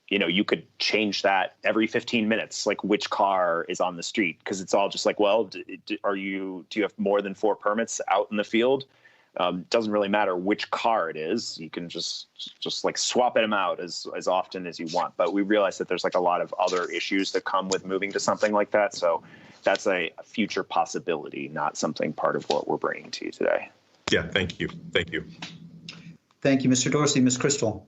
you could change that every 15 minutes, like which car is on the street, because it's all just like, well, do you have more than 4 permits out in the field? Doesn't really matter which car it is. You can just like swap them out as often as you want. But we realize that there's like a lot of other issues that come with moving to something like that. So that's a future possibility, not something part of what we're bringing to you today. Yeah, thank you. Thank you. Thank you, Mr. Dorsey. Ms. Crystal.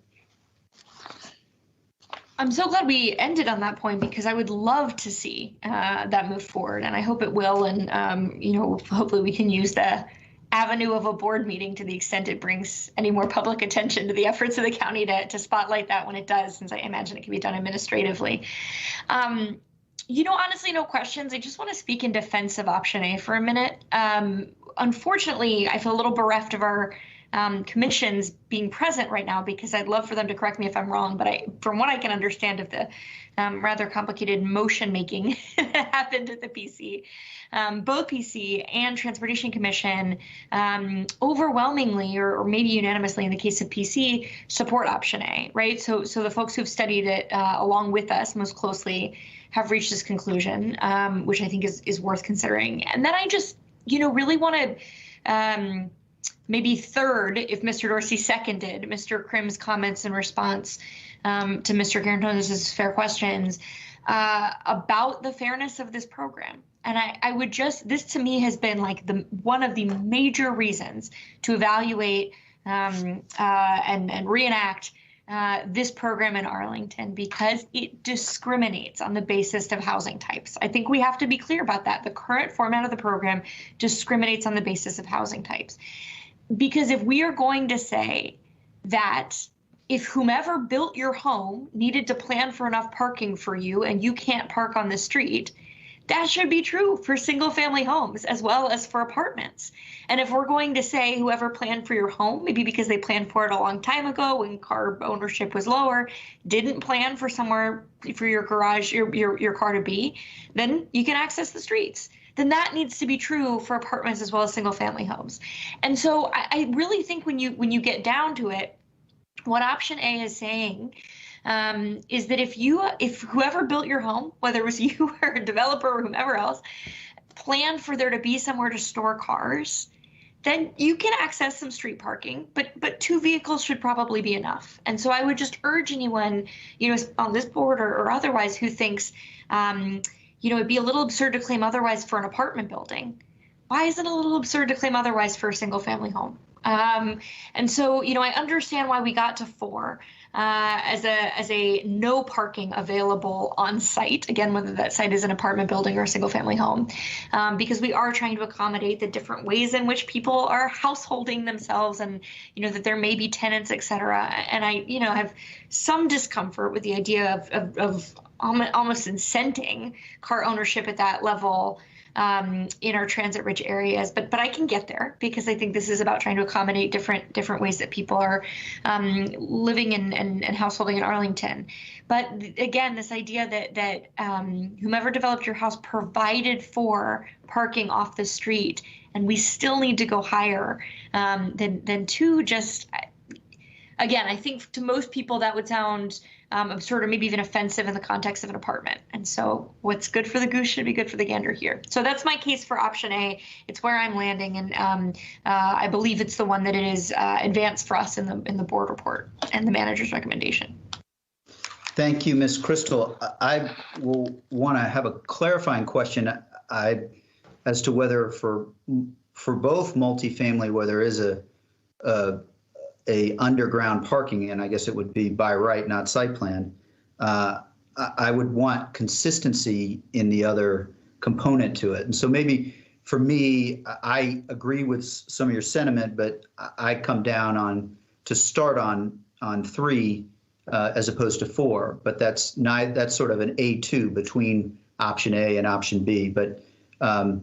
I'm so glad we ended on that point, because I would love to see that move forward, and I hope it will. And hopefully we can use the avenue of a board meeting to the extent it brings any more public attention to the efforts of the county to spotlight that when it does, since I imagine it can be done administratively. Honestly, no questions. I just want to speak in defense of option A for a minute. Unfortunately, I feel a little bereft of our commissions being present right now, because I'd love for them to correct me if I'm wrong, but from what I can understand of the rather complicated motion making that happened at the PC, both PC and Transportation Commission overwhelmingly, or maybe unanimously in the case of PC, support option A, right? So the folks who've studied it along with us most closely have reached this conclusion, which I think is worth considering. And then I just, really want to maybe third, if Mr. Dorsey seconded Mr. Krim's comments in response to Mr. Carantonis' fair questions about the fairness of this program. And I would this to me has been like one of the major reasons to evaluate and reenact this program in Arlington, because it discriminates on the basis of housing types. I think we have to be clear about that. The current format of the program discriminates on the basis of housing types. Because if we are going to say that if whomever built your home needed to plan for enough parking for you and you can't park on the street, that should be true for single family homes as well as for apartments. And if we're going to say whoever planned for your home, maybe because they planned for it a long time ago when car ownership was lower, didn't plan for somewhere for your garage, your car to be, then you can access the streets. Then that needs to be true for apartments as well as single family homes. And so I really think when you get down to it, what option A is saying is that if whoever built your home, whether it was you or a developer or whomever else, planned for there to be somewhere to store cars, then you can access some street parking, but 2 vehicles should probably be enough. And so I would just urge anyone, on this board or otherwise who thinks, it'd be a little absurd to claim otherwise for an apartment building. Why is it a little absurd to claim otherwise for a single family home? And so, I understand why we got to 4 as a no parking available on site, again, whether that site is an apartment building or a single family home, because we are trying to accommodate the different ways in which people are householding themselves, and, that there may be tenants, et cetera. And I, have some discomfort with the idea of almost incenting car ownership at that level in our transit-rich areas, but I can get there, because I think this is about trying to accommodate different ways that people are living and householding in Arlington. But again, this idea that whomever developed your house provided for parking off the street, and we still need to go higher than 2. Just again, I think to most people that would sound absurd or maybe even offensive in the context of an apartment. And so what's good for the goose should be good for the gander here. So that's my case for option A. It's where I'm landing, and I believe it's the one that it is advanced for us in the board report and the manager's recommendation. Thank you, Ms. Crystal. I will want to have a clarifying question as to whether for both multifamily, where there is a underground parking, and I guess it would be by right, not site plan, I would want consistency in the other component to it. And so maybe for me, I agree with some of your sentiment, but I come down to start on 3 as opposed to 4, but that's sort of an A2 between option A and option B. But I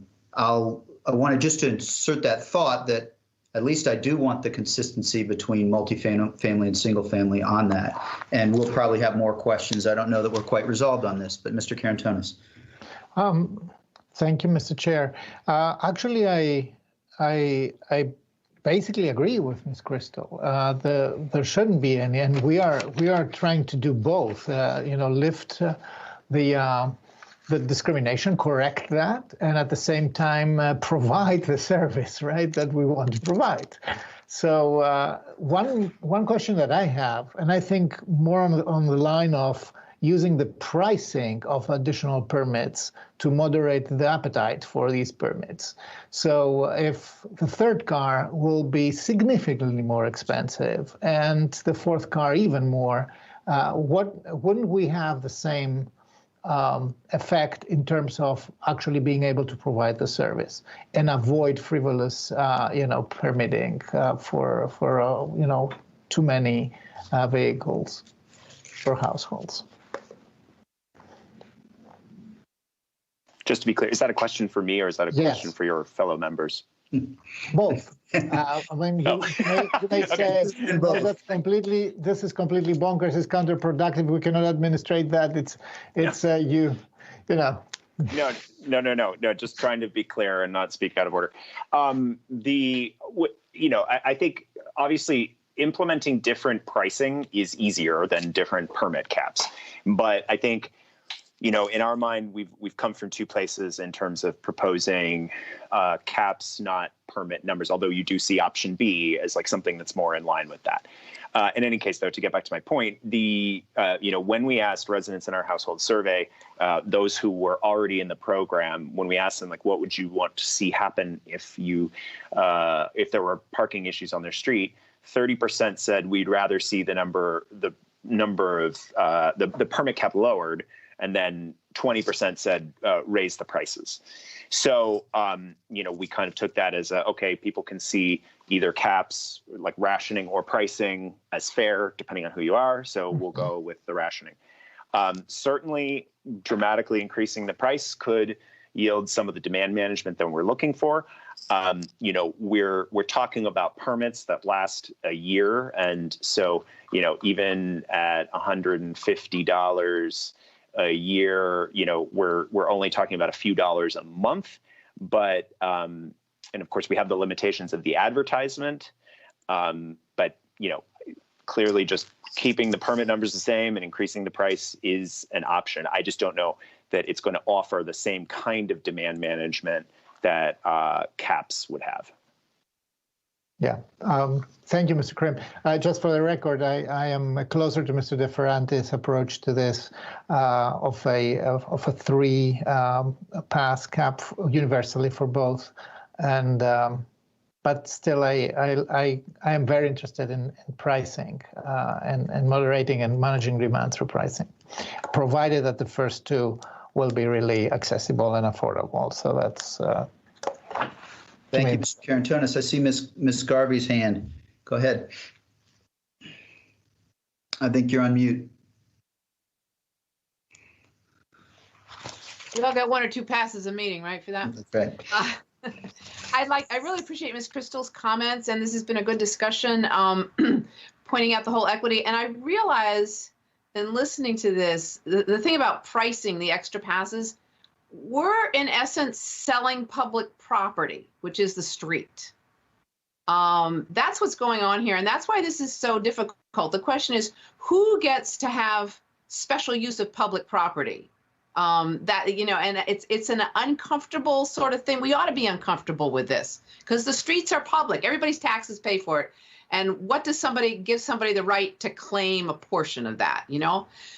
wanted just to insert that thought that at least I do want the consistency between multifamily and single family on that. And we'll probably have more questions. I don't know that we're quite resolved on this, but Mr. Carantonis. Thank you, Mr. Chair. Actually, I basically agree with Ms. Crystal. There shouldn't be any, and we are trying to do both. Lift the discrimination, correct that, and at the same time provide the service, right, that we want to provide. So one question that I have, and I think more on the line of using the pricing of additional permits to moderate the appetite for these permits. So if the third car will be significantly more expensive and the fourth car even more, wouldn't we have the same effect in terms of actually being able to provide the service and avoid frivolous, permitting for too many vehicles for households? Just to be clear, is that a question for me or is that a question for your fellow members? Both. I mean, you may say, this is completely bonkers, it's counterproductive, we cannot administrate that, it's No, just trying to be clear and not speak out of order. I think obviously implementing different pricing is easier than different permit caps. But I think, in our mind, we've come from two places in terms of proposing caps, not permit numbers, although you do see option B as like something that's more in line with that. In any case, though, to get back to my point, when we asked residents in our household survey, those who were already in the program, when we asked them, like, what would you want to see happen if there were parking issues on their street, 30% said we'd rather see the number of the permit cap lowered, and then 20% said raise the prices. So, we kind of took that as okay, people can see either caps like rationing or pricing as fair, depending on who you are. So we'll go with the rationing. Certainly, dramatically increasing the price could yield some of the demand management that we're looking for. We're talking about permits that last a year. And so, even at $150 a year, we're only talking about a few dollars a month, but and of course we have the limitations of the advertisement, but clearly just keeping the permit numbers the same and increasing the price is an option. I just don't know that it's going to offer the same kind of demand management that caps would have. Yeah. Thank you, Mr. Krim. Just for the record, I am closer to Mr. DeFerrante's approach to this of a three pass cap universally for both, and but still, I am very interested in pricing and moderating and managing demand through pricing, provided that the first two will be really accessible and affordable. So that's. Thank you, Mr. Karantonis. I see Ms. Garvey's hand. Go ahead. I think you're on mute. We all got one or two passes a meeting, right, for that? That's right. I really appreciate Ms. Crystal's comments, and this has been a good discussion, pointing out the whole equity. And I realize in listening to this, the thing about pricing the extra passes, we're in essence selling public property, which is the street. That's what's going on here. And that's why this is so difficult. The question is, who gets to have special use of public property? And it's an uncomfortable sort of thing. We ought to be uncomfortable with this because the streets are public. Everybody's taxes pay for it. And what does give somebody the right to claim a portion of that,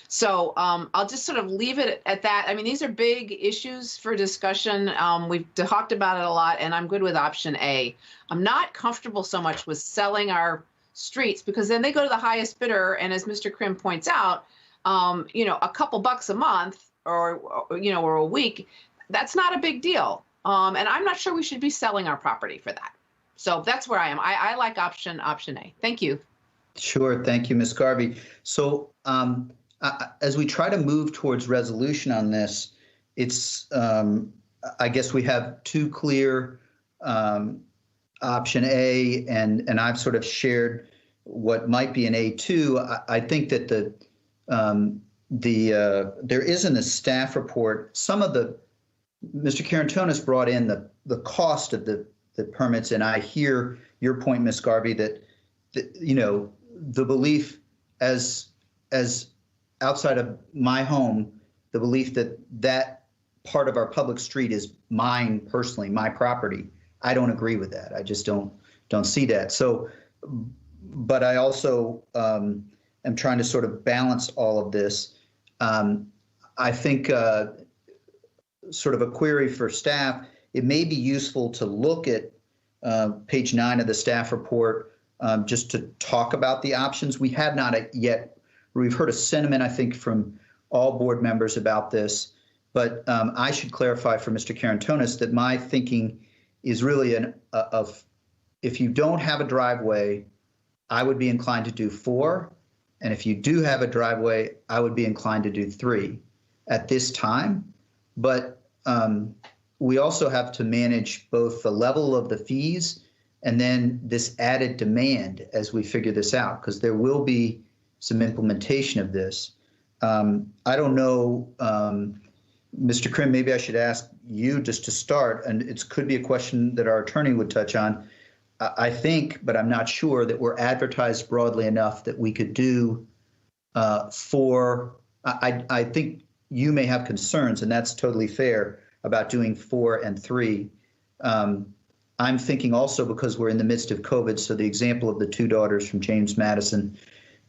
So I'll just sort of leave it at that. I mean, these are big issues for discussion. We've talked about it a lot, and I'm good with option A. I'm not comfortable so much with selling our streets because then they go to the highest bidder. And as Mr. Krim points out, a couple bucks a month or a week, that's not a big deal. And I'm not sure we should be selling our property for that. So that's where I am. I like option A. Thank you. Sure. Thank you, Ms. Garvey. So as we try to move towards resolution on this, it's I guess we have two clear option A, and I've sort of shared what might be an A2. I think that there isn't a staff report. Some of Mr. Karantonis brought in the cost of the the permits. And I hear your point, Ms. Garvey, that the belief as outside of my home, the belief that part of our public street is mine personally, my property. I don't agree with that. I just don't see that. So, but I also am trying to sort of balance all of this. I think sort of a query for staff, it may be useful to look at page 9 of the staff report just to talk about the options. We have not yet, we've heard a sentiment, I think, from all board members about this, but I should clarify for Mr. Karantonis that my thinking is really if you don't have a driveway, I would be inclined to do 4. And if you do have a driveway, I would be inclined to do 3 at this time. But we also have to manage both the level of the fees and then this added demand as we figure this out, because there will be some implementation of this. I don't know, Mr. Krim, maybe I should ask you just to start, and it could be a question that our attorney would touch on. I think, but I'm not sure, that we're advertised broadly enough that we could do 4. I think you may have concerns, and that's totally fair, about doing 4 and 3. I'm thinking also, because we're in the midst of COVID, so the example of the 2 daughters from James Madison,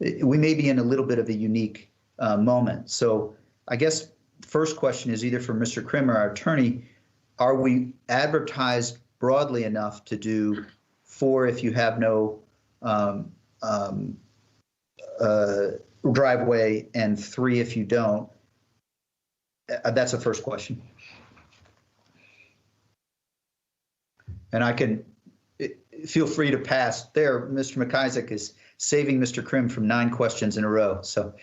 we may be in a little bit of a unique moment. So I guess first question is either for Mr. Krim or our attorney, are we advertised broadly enough to do 4 if you have no driveway and 3 if you don't? That's the first question. And I can feel free to pass there. Mr. McIsaac is saving Mr. Krim from 9 questions in a row. So,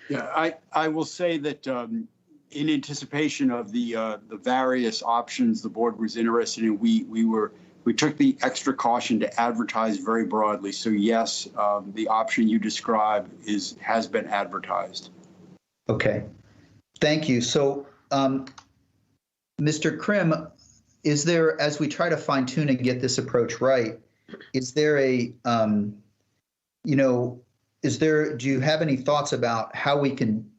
yeah, I will say that in anticipation of the various options the board was interested in, we took the extra caution to advertise very broadly. So yes, the option you describe has been advertised. Okay, thank you. So, Mr. Krim, is there, as we try to fine tune and get this approach right, is there a, do you have any thoughts about how we can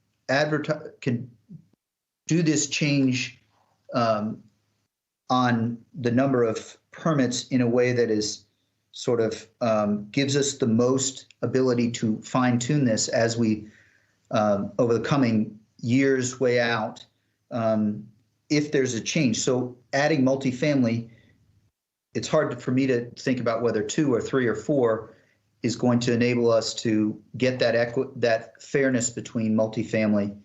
do this change on the number of permits in a way that is sort of gives us the most ability to fine tune this as we, over the coming years way out, if there's a change. So adding multifamily, it's hard for me to think about whether 2 or 3 or 4 is going to enable us to get that fairness between multifamily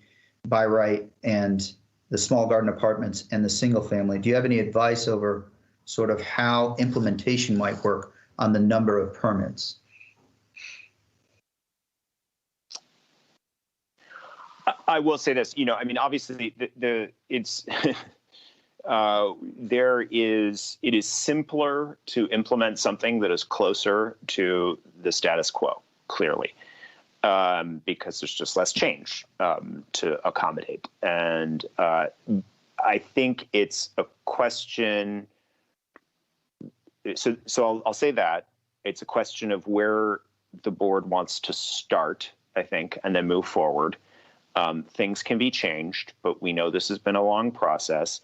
by right and the small garden apartments and the single family. Do you have any advice over sort of how implementation might work on the number of permits? I will say this, obviously it's it is simpler to implement something that is closer to the status quo, clearly, because there's just less change to accommodate. And I think it's a question. So I'll say that it's a question of where the board wants to start, I think, and then move forward. Things can be changed, but we know this has been a long process.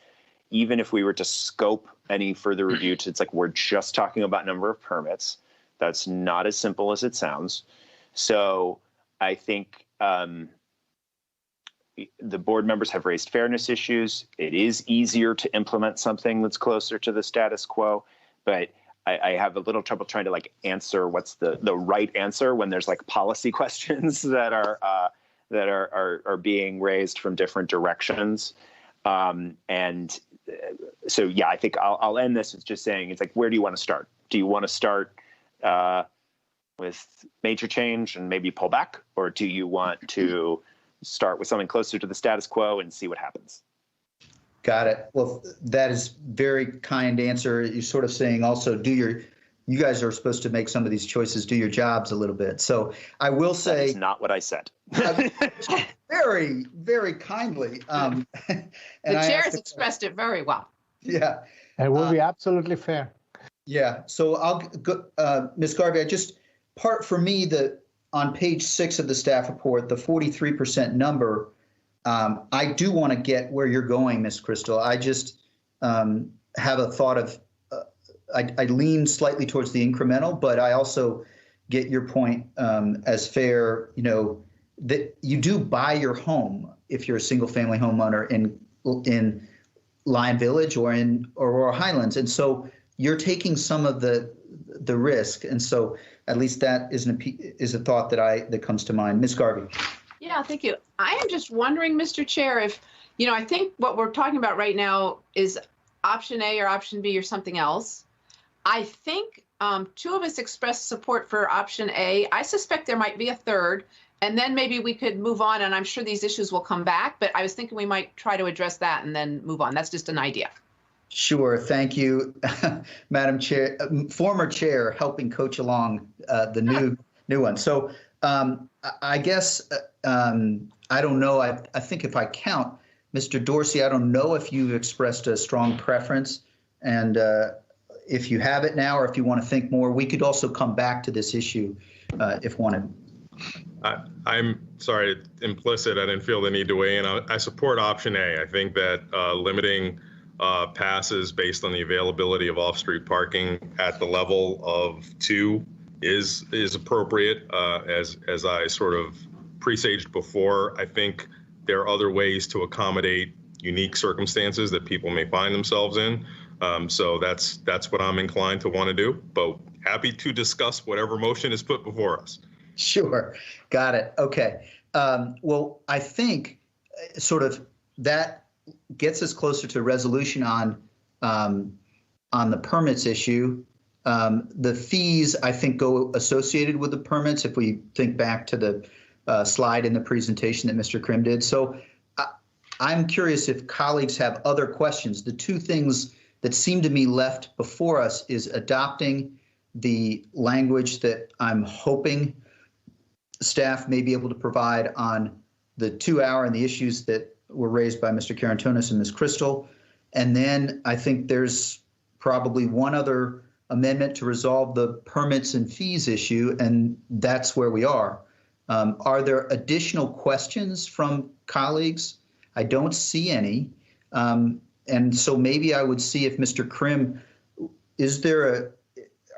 Even if we were to scope any further review to, it's like we're just talking about number of permits. That's not as simple as it sounds. So I think the board members have raised fairness issues. It is easier to implement something that's closer to the status quo, but I have a little trouble trying to answer what's the right answer when there's policy questions that are being raised from different directions. And so, yeah, I think I'll end this with just saying, it's where do you want to start? Do you want to start with major change and maybe pull back? Or do you want to start with something closer to the status quo and see what happens? Got it. Well, that is very kind answer. You're sort of saying also you guys are supposed to make some of these choices, do your jobs a little bit. So I will say. That is not what I said. Very, very kindly. And the chair has expressed it very well. Yeah. It will be absolutely fair. Yeah, so I'll go, Ms. Garvey, for me, on page 6 of the staff report, the 43% number, I do want to get where you're going, Ms. Crystal. I just have a thought of, I lean slightly towards the incremental, but I also get your point as fair, that you do buy your home if you're a single family homeowner in Lion Village or in Aurora Highlands. And so you're taking some of the risk. And so at least that is a thought that comes to mind. Ms. Garvey. Yeah, thank you. I am just wondering, Mr. Chair, if, I think what we're talking about right now is option A or option B or something else. I think 2 of us expressed support for option A. I suspect there might be a third, and then maybe we could move on, and I'm sure these issues will come back, but I was thinking we might try to address that and then move on. That's just an idea. Sure. Thank you, Madam Chair, former chair, helping coach along the new one. So I guess, I don't know. I think if I count, Mr. Dorsey, I don't know if you've expressed a strong preference. And if you have it now, or if you want to think more, we could also come back to this issue if wanted. I'm sorry, implicit. I didn't feel the need to weigh in. I support option A. I think that limiting passes based on the availability of off-street parking at the level of 2 is appropriate. As I sort of presaged before, I think there are other ways to accommodate unique circumstances that people may find themselves in. So that's what I'm inclined to want to do, but happy to discuss whatever motion is put before us. Sure. Got it. Okay. Well, I think sort of that gets us closer to resolution on the permits issue. The fees, I think, go associated with the permits if we think back to the slide in the presentation that Mr. Krim did. So I'm curious if colleagues have other questions. The 2 things that seem to me left before us is adopting the language that I'm hoping staff may be able to provide on the 2-hour and the issues that were raised by Mr. Karantonis and Ms. Crystal. And then I think there's probably one other amendment to resolve the permits and fees issue, and that's where we are. Are there additional questions from colleagues? I don't see any. And so maybe I would see if Mr. Krim,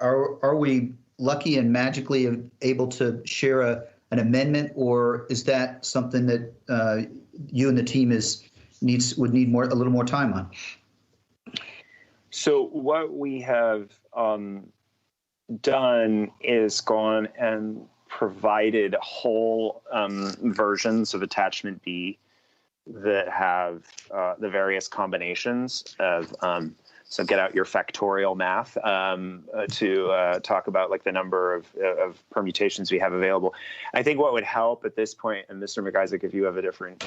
are we lucky and magically able to share an amendment, or is that something that you and the team would need a little more time on? So what we have done is gone and provided whole versions of attachment B that have the various combinations of so get out your factorial math to talk about like the number of permutations we have available. I think what would help at this point, and Mr. McIsaac, if you have a different,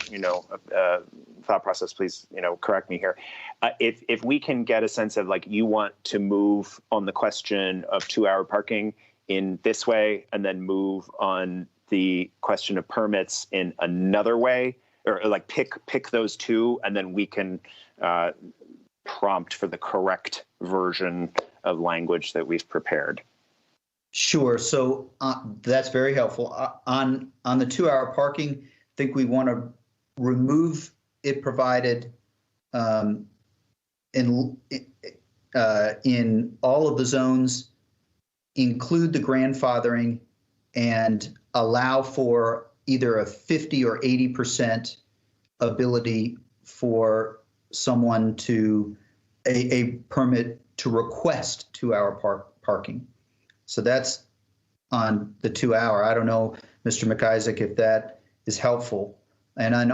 thought process, please, correct me here. If we can get a sense of like you want to move on the question of 2-hour parking in this way, and then move on the question of permits in another way, or like pick those 2, and then we can prompt for the correct version of language that we've prepared. Sure. So that's very helpful. On the 2-hour parking, I think we want to remove it provided in all of the zones, include the grandfathering, and allow for either a 50 or 80% ability for someone to a permit to request 2-hour parking. So that's on the 2-hour. I don't know, Mr. McIsaac, if that is helpful. And then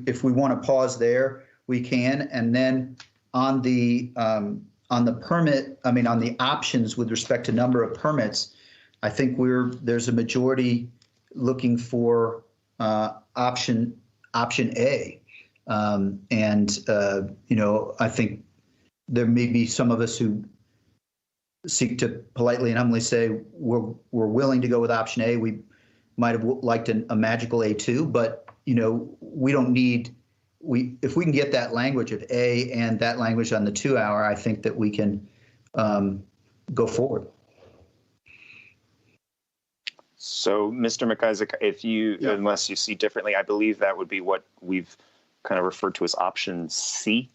if we want to pause there, we can. And then on the permit, on the options with respect to number of permits, I think there's a majority looking for option A. I think there may be some of us who seek to politely and humbly say we're willing to go with option A. We might have liked a magical A2, but we don't need. If we can get that language of A and that language on the 2-hour, I think that we can go forward. So, Mr. McIsaac, if you, unless you see differently, I believe that would be what we've kind of referred to as option C.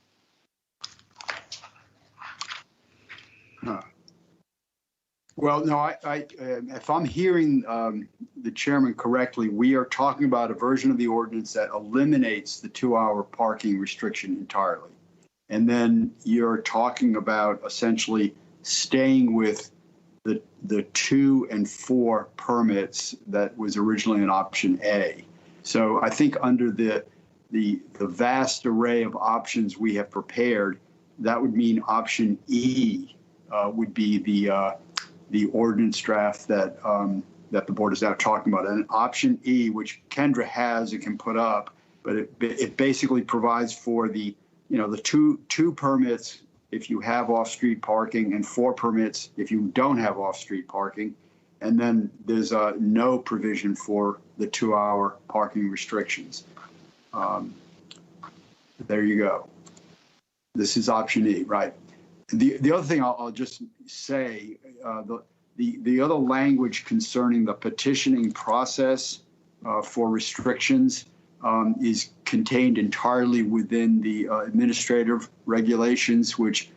Well, no, if I'm hearing the chairman correctly, we are talking about a version of the ordinance that eliminates the 2-hour parking restriction entirely. And then you're talking about essentially staying with the 2 and 4 permits that was originally in option A. So I think under the vast array of options we have prepared, that would mean option E would be the ordinance draft that that the board is now talking about. And option E, which Kendra has and can put up, but it basically provides for the two permits if you have off-street parking and 4 permits if you don't have off-street parking. And then there's no provision for the 2-hour parking restrictions. There you go. This is option E, right? The other thing I'll just say, the other language concerning the petitioning process for restrictions is contained entirely within the administrative regulations, which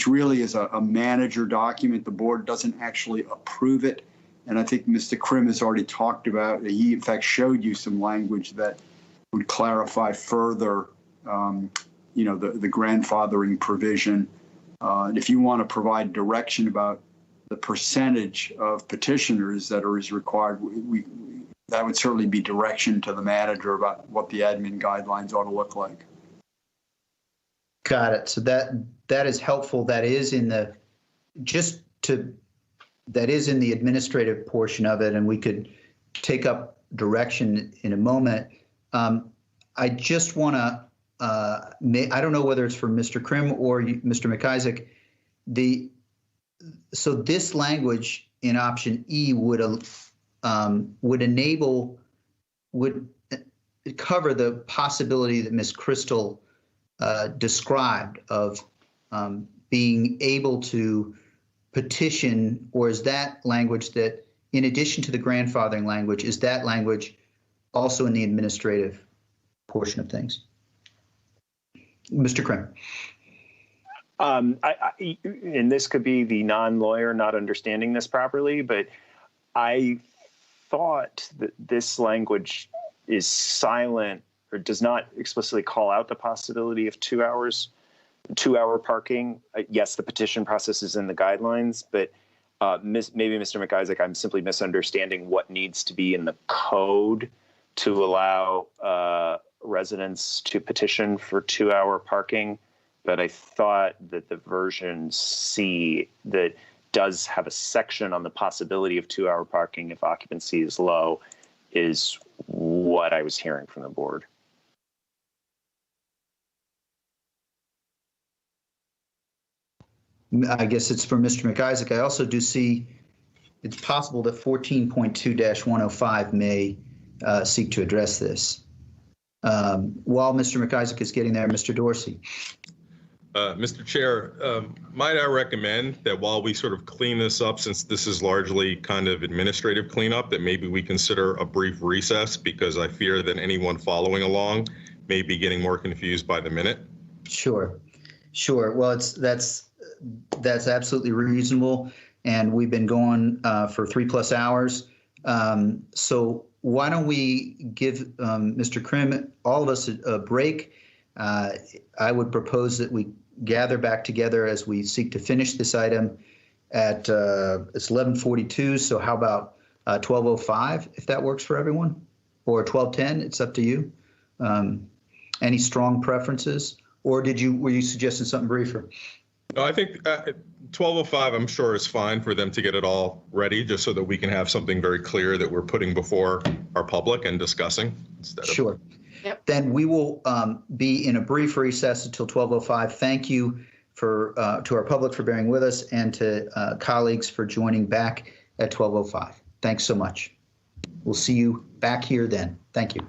really is a manager document. The board doesn't actually approve it. And I think Mr. Krim has already talked about, he in fact showed you some language that would clarify further, the grandfathering provision. And if you want to provide direction about the percentage of petitioners that is required, that would certainly be direction to the manager about what the admin guidelines ought to look like. Got it. So that is helpful. That is in the administrative portion of it, and we could take up direction in a moment. I just want to. I don't know whether it's for Mr. Krim or Mr. McIsaac. So this language in option E would cover the possibility that Ms. Crystal described of being able to petition, or is that language that, in addition to the grandfathering language, is that language also in the administrative portion of things? Mr. Krim. And this could be the non-lawyer not understanding this properly, but I thought that this language is silent or does not explicitly call out the possibility of 2-hour parking. Yes, the petition process is in the guidelines, but maybe Mr. McIsaac, I'm simply misunderstanding what needs to be in the code to allow residents to petition for 2-hour parking. But I thought that the version C that does have a section on the possibility of 2-hour parking if occupancy is low is what I was hearing from the board. I guess it's for Mr. McIsaac. I also do see it's possible that 14.2-105 may seek to address this. While Mr. McIsaac is getting there, Mr. Dorsey. Mr. Chair, might I recommend that while we sort of clean this up, since this is largely kind of administrative cleanup, that maybe we consider a brief recess, because I fear that anyone following along may be getting more confused by the minute. Sure. Well, that's absolutely reasonable, and we've been going for 3+ hours. So why don't we give Mr. Krim, all of us, a break? I would propose that we gather back together as we seek to finish this item at it's 11:42. So how about 12:05, if that works for everyone, or 12:10? It's up to you. Any strong preferences, or were you suggesting something briefer? No, I think 12:05, I'm sure, is fine for them to get it all ready, just so that we can have something very clear that we're putting before our public and discussing. Sure. Yep. Then we will be in a brief recess until 12:05. Thank you to our public for bearing with us, and to colleagues for joining back at 12:05. Thanks so much. We'll see you back here then. Thank you.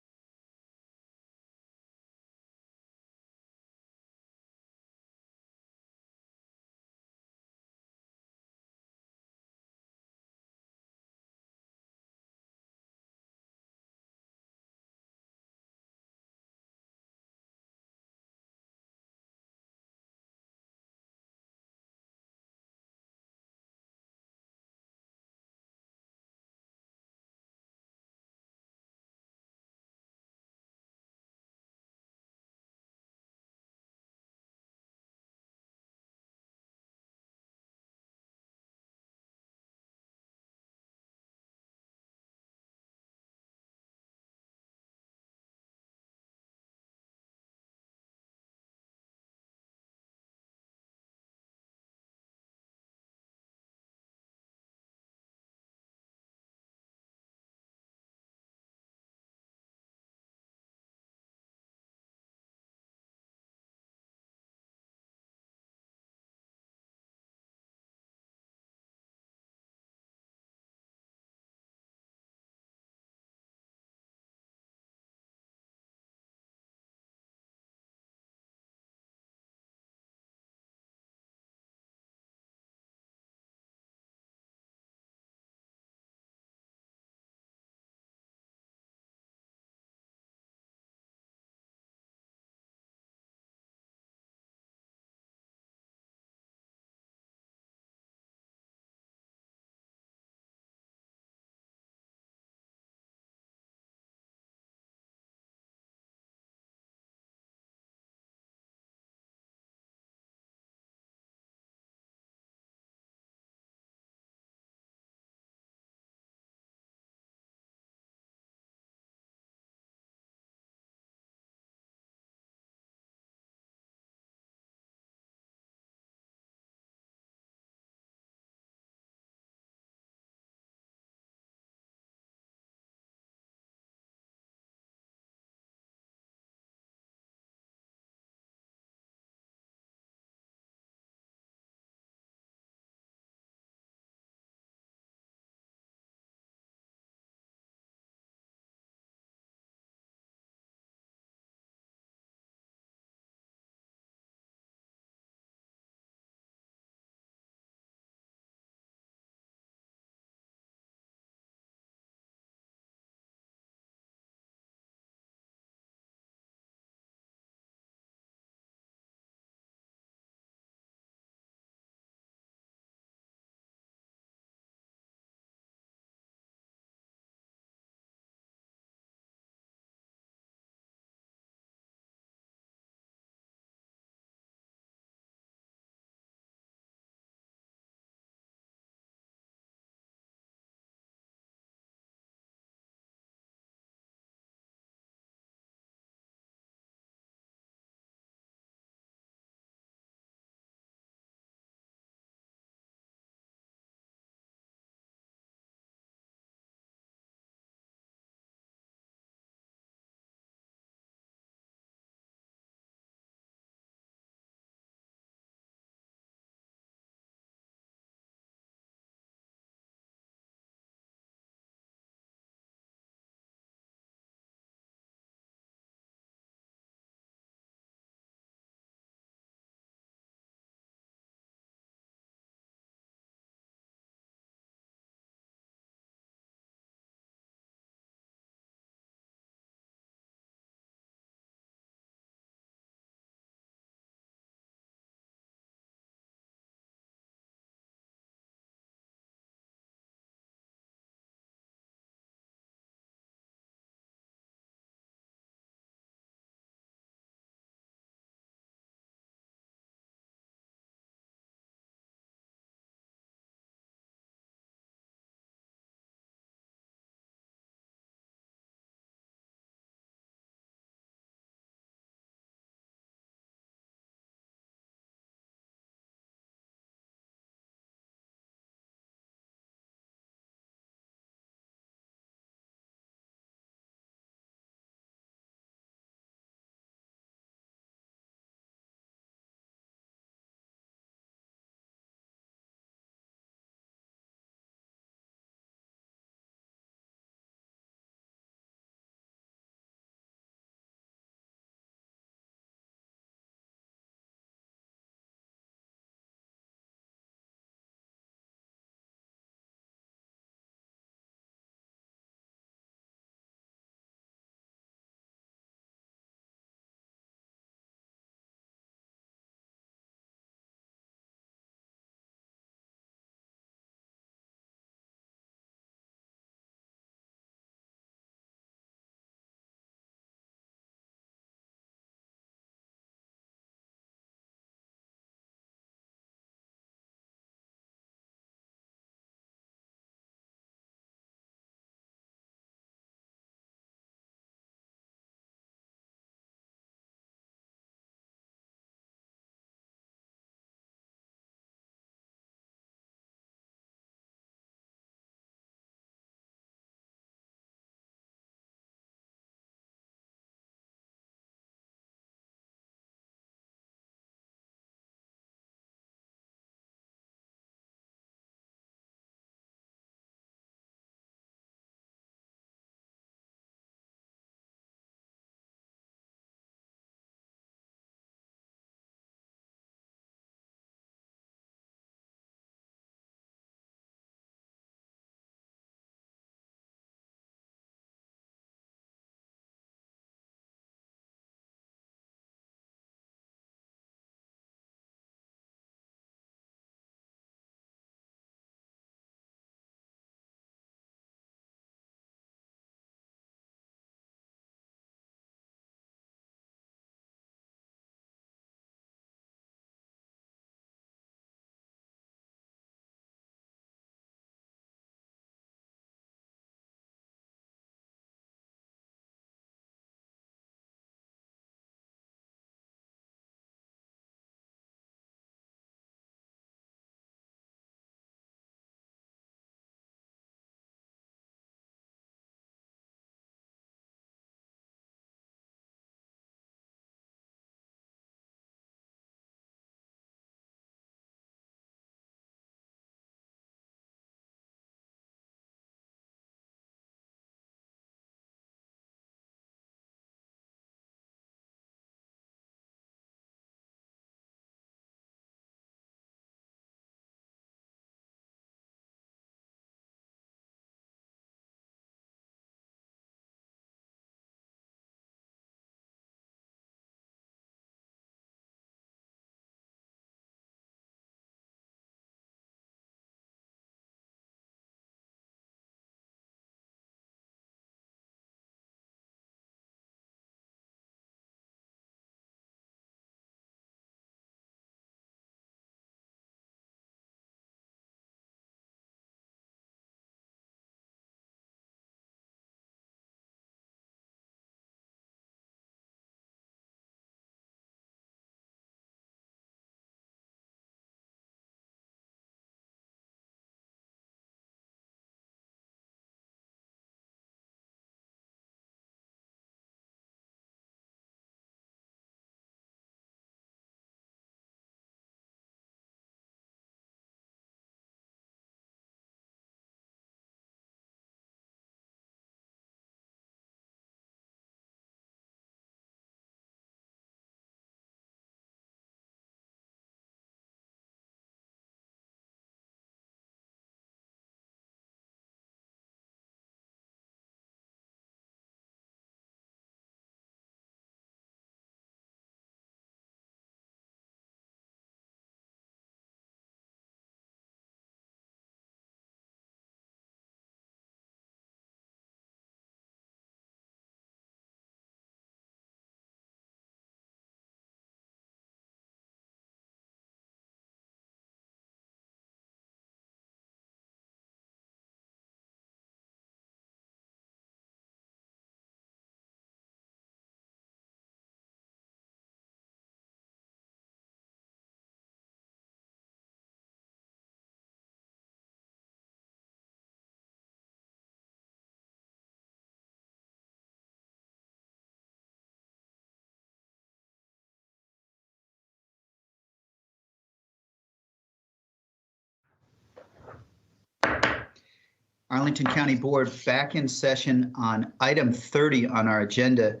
Arlington County Board back in session on item 30 on our agenda.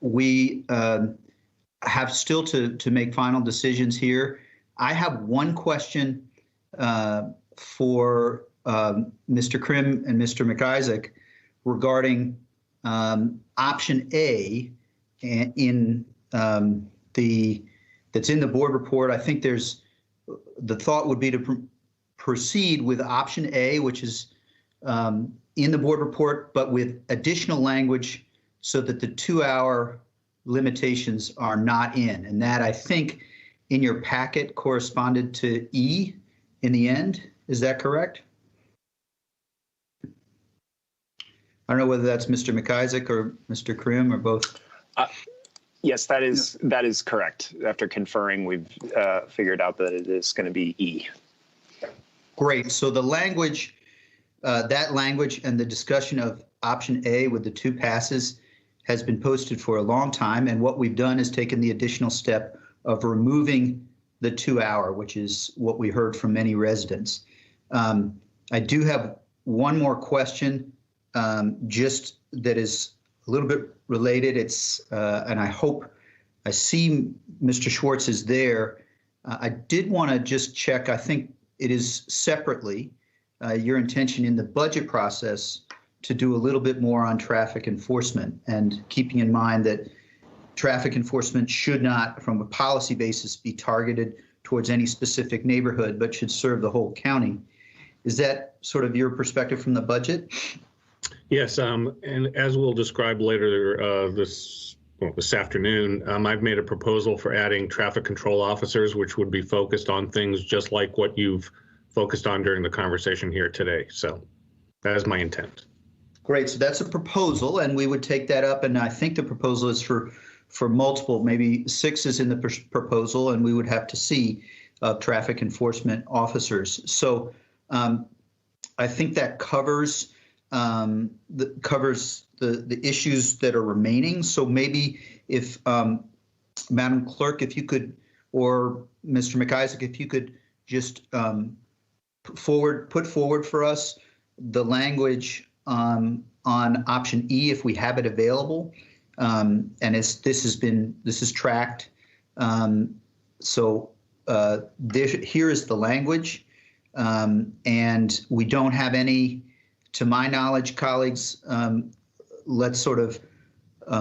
We have still to make final decisions here. I have one question for Mr. Krim and Mr. McIsaac regarding option A in that's in the board report. I think the thought would be to proceed with option A, which is in the board report, but with additional language so that the 2-hour limitations are not in. And that, I think, in your packet corresponded to E in the end. Is that correct? I don't know whether that's Mr. McIsaac or Mr. Krim or both. Yes, that is correct. After conferring, we've figured out that it is going to be E. Great. So the language, that language and the discussion of option A with the 2 passes has been posted for a long time. And what we've done is taken the additional step of removing the 2-hour, which is what we heard from many residents. I do have one more question, just that is a little bit related. It's, and I hope I see Mr. Schwartz is there. I did want to just check, I think it is separately, your intention in the budget process to do a little bit more on traffic enforcement, and keeping in mind that traffic enforcement should not, from a policy basis, be targeted towards any specific neighborhood, but should serve the whole county. Is that sort of your perspective from the budget? Yes, and as we'll describe later this afternoon, I've made a proposal for adding traffic control officers, which would be focused on things just like what you've focused on during the conversation here today. So that is my intent. Great. So that's a proposal, and we would take that up. And I think the proposal is for multiple, maybe 6 is in the proposal, and we would have to see traffic enforcement officers. So I think that covers the issues that are remaining. So maybe if Madam Clerk, if you could, or Mr. McIsaac, if you could just put forward for us the language on option E, if we have it available, and this is tracked. Here is the language, and we don't have any, to my knowledge, colleagues. Let's sort of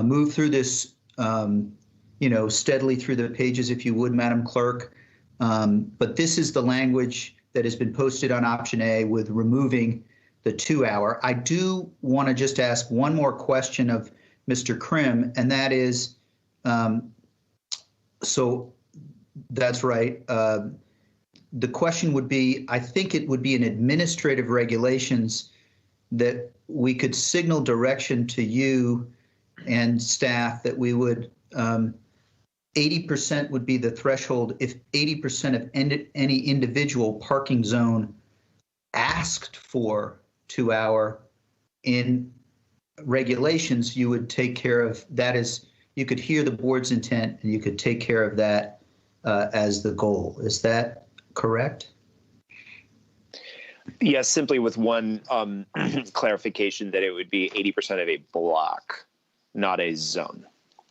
move through this, steadily through the pages, if you would, Madam Clerk. But this is the language that has been posted on option A with removing the 2-hour. I do want to just ask one more question of Mr. Krim, and that is, so that's right. The question would be, I think it would be in administrative regulations that we could signal direction to you and staff that we would, 80% would be the threshold if 80% of any individual parking zone asked for 2-hour. In regulations, you would take care of that. Is you could hear the board's intent and you could take care of that as the goal. Is that correct? Yes, simply with one clarification that it would be 80% of a block, not a zone.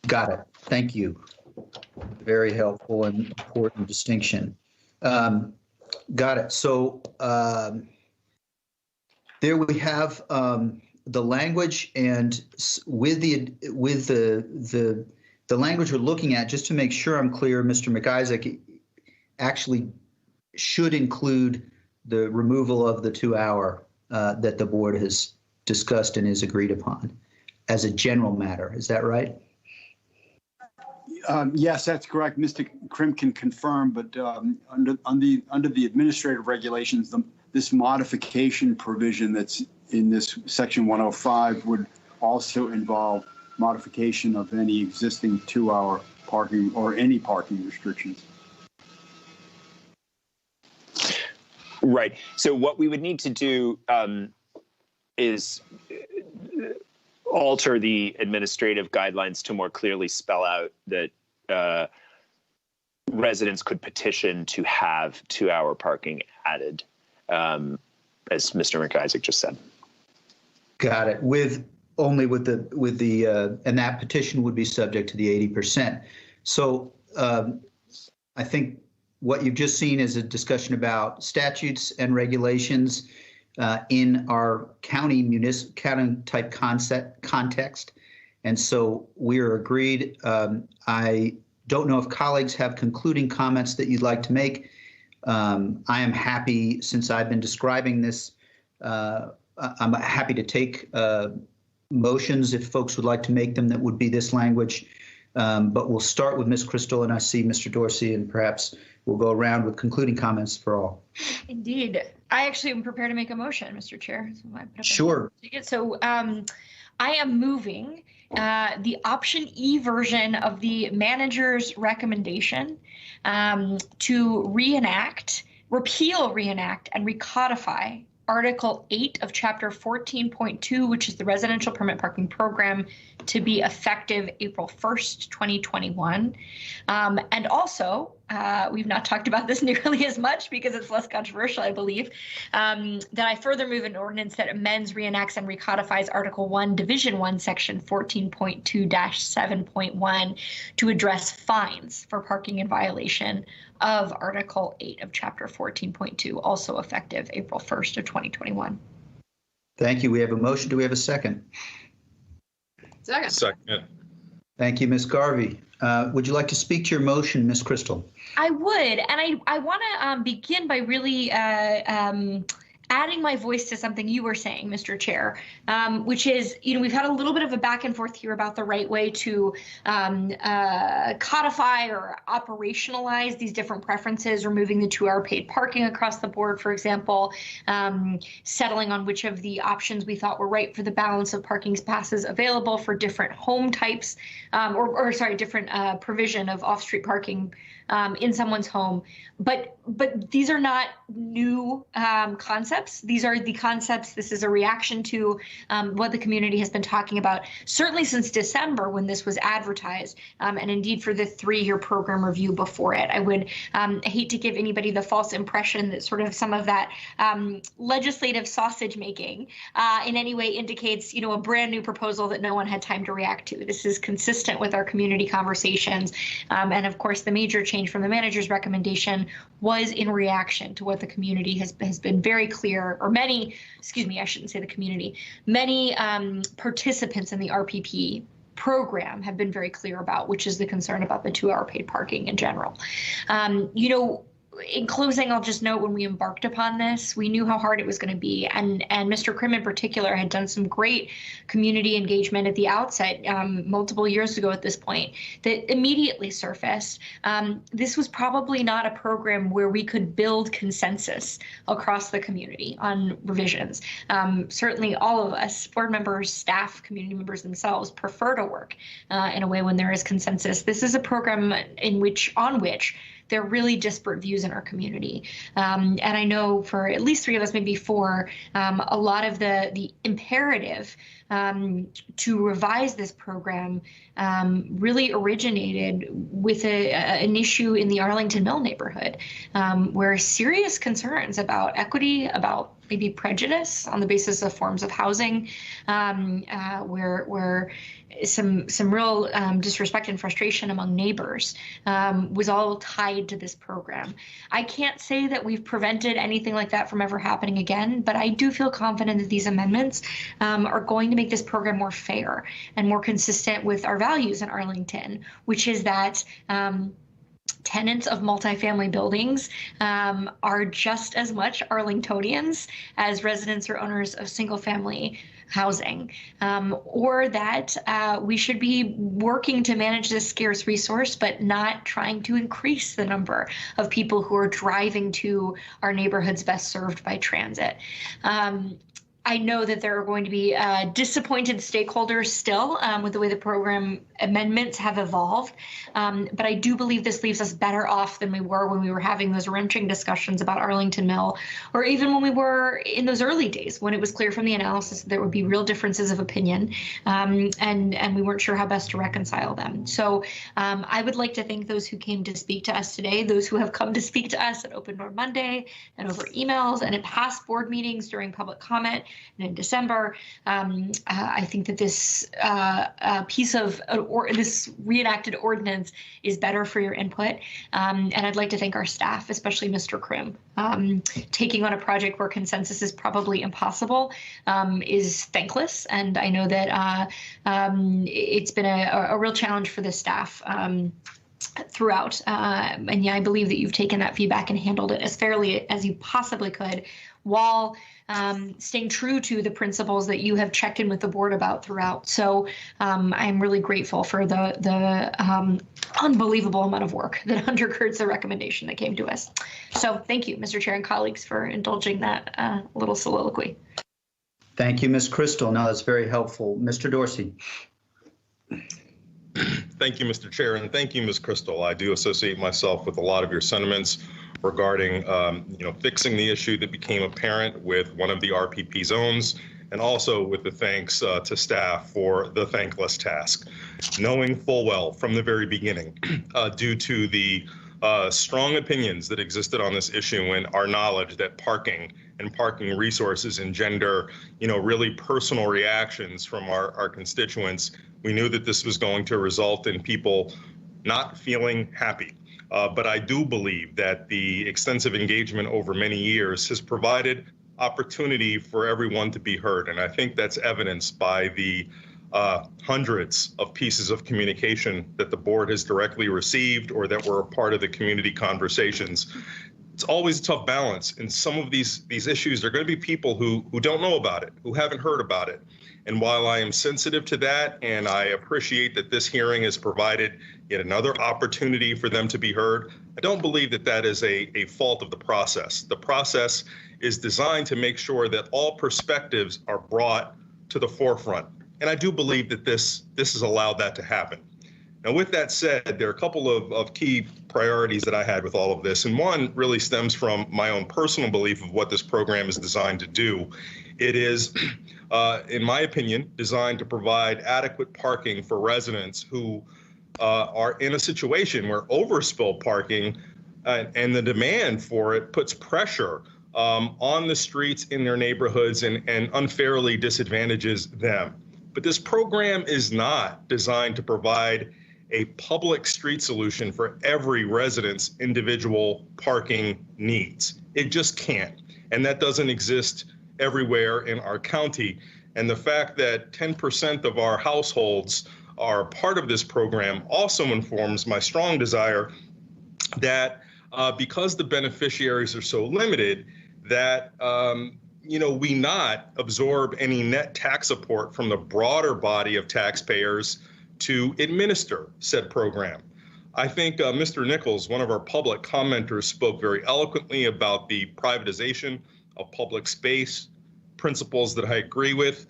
Got it. Thank you. Very helpful and important distinction. Got it. So there we have the language, and with the language we're looking at, just to make sure I'm clear, Mr. McIsaac, actually should include the removal of the 2-hour that the board has discussed and is agreed upon as a general matter. Is that right? Yes, that's correct. Mr. Krim can confirm, but under the administrative regulations, this modification provision that's in this section 105 would also involve modification of any existing 2-hour parking or any parking restrictions. Right. So what we would need to do is alter the administrative guidelines to more clearly spell out that residents could petition to have 2-hour parking added. as Mr. McIsaac just said. Got it. With the and that petition would be subject to the 80%. So I think what you've just seen is a discussion about statutes and regulations in our county type context. And so we're agreed. I don't know if colleagues have concluding comments that you'd like to make. I am happy, since I've been describing this, I'm happy to take motions if folks would like to make them that would be this language. But we'll start with Ms. Crystal, and I see Mr. Dorsey, and perhaps we'll go around with concluding comments for all. Indeed. I actually am prepared to make a motion, Mr. Chair. So sure. So I am moving the option E version of the manager's recommendation to repeal, reenact, and recodify Article 8 of Chapter 14.2, which is the residential permit parking program, to be effective April 1st, 2021. And also, we've not talked about this nearly as much because it's less controversial, I believe, that I further move an ordinance that amends, reenacts, and recodifies Article 1, Division 1, Section 14.2-7.1 to address fines for parking in violation of Article 8 of Chapter 14.2, also effective April 1st of 2021. Thank you. We have a motion. Do we have a second? Second. Second. Thank you, Ms. Garvey. Would you like to speak to your motion, Ms. Crystal? I would, and I want to begin by really adding my voice to something you were saying, Mr. Chair, which is, we've had a little bit of a back and forth here about the right way to codify or operationalize these different preferences, removing the 2-hour paid parking across the board, for example, settling on which of the options we thought were right for the balance of parking passes available for different home types, different provision of off-street parking in someone's home. But these are not new concepts. These are the concepts. This is a reaction to what the community has been talking about, certainly since December when this was advertised, and indeed for the 3-year program review before it. I would hate to give anybody the false impression that sort of some of that legislative sausage making in any way indicates, a brand new proposal that no one had time to react to. This is consistent with our community conversations. And of course, the major change from the manager's recommendation was in reaction to what the community has been very clear, or many, I shouldn't say the community, many participants in the RPP program have been very clear about, which is the concern about the 2-hour paid parking in general. In closing, I'll just note when we embarked upon this, we knew how hard it was going to be. And Mr. Krim in particular had done some great community engagement at the outset, multiple years ago at this point, that immediately surfaced. This was probably not a program where we could build consensus across the community on revisions. Certainly all of us, board members, staff, community members themselves, prefer to work in a way when there is consensus. This is a program on which there are really disparate views in our community. And I know for at least 3 of us, maybe 4, a lot of the imperative to revise this program really originated with an issue in the Arlington Mill neighborhood, where serious concerns about equity, about maybe prejudice on the basis of forms of housing, where some real disrespect and frustration among neighbors was all tied to this program. I can't say that we've prevented anything like that from ever happening again, but I do feel confident that these amendments are going to make this program more fair and more consistent with our values in Arlington, which is that tenants of multifamily buildings are just as much Arlingtonians as residents or owners of single-family housing, or that we should be working to manage this scarce resource, but not trying to increase the number of people who are driving to our neighborhoods best served by transit. I know that there are going to be disappointed stakeholders still with the way the program amendments have evolved. But I do believe this leaves us better off than we were when we were having those wrenching discussions about Arlington Mill, or even when we were in those early days when it was clear from the analysis that there would be real differences of opinion, and we weren't sure how best to reconcile them. So I would like to thank those who came to speak to us today, those who have come to speak to us at Open Door Monday and over emails and in past board meetings during public comment and in December. I think that this piece of this reenacted ordinance is better for your input. And I'd like to thank our staff, especially Mr. Krim. Taking on a project where consensus is probably impossible is thankless. And I know that it's been a real challenge for the staff throughout. And yeah, I believe that you've taken that feedback and handled it as fairly as you possibly could, while staying true to the principles that you have checked in with the board about throughout. So I'm really grateful for the unbelievable amount of work that undergirds the recommendation that came to us. So thank you, Mr. Chair and colleagues, for indulging that little soliloquy. Thank you, Ms. Crystal. No, that's very helpful. Mr. Dorsey. Thank you, Mr. Chair, and thank you, Ms. Crystal. I do associate myself with a lot of your sentiments regarding, fixing the issue that became apparent with one of the RPP zones, and also with the thanks to staff for the thankless task, knowing full well from the very beginning, due to the strong opinions that existed on this issue and our knowledge that parking and parking resources engender, really personal reactions from our constituents. We knew that this was going to result in people not feeling happy. But I do believe that the extensive engagement over many years has provided opportunity for everyone to be heard. And I think that's evidenced by the hundreds of pieces of communication that the board has directly received or that were a part of the community conversations. It's always a tough balance. In some of these issues, there are going to be people who don't know about it, who haven't heard about it. And while I am sensitive to that, and I appreciate that this hearing has provided yet another opportunity for them to be heard, I don't believe that that is a fault of the process. The process is designed to make sure that all perspectives are brought to the forefront. And I do believe that this has allowed that to happen. Now, with that said, there are a couple of key priorities that I had with all of this. And one really stems from my own personal belief of what this program is designed to do. It is, in my opinion, designed to provide adequate parking for residents who are in a situation where overspill parking and the demand for it puts pressure on the streets in their neighborhoods and unfairly disadvantages them. But this program is not designed to provide a public street solution for every resident's individual parking needs. It just can't. And that doesn't exist everywhere in our county. And the fact that 10% of our households are part of this program also informs my strong desire that because the beneficiaries are so limited, that we not absorb any net tax support from the broader body of taxpayers to administer said program. I think Mr. Nichols, one of our public commenters, spoke very eloquently about the privatization of public space, principles that I agree with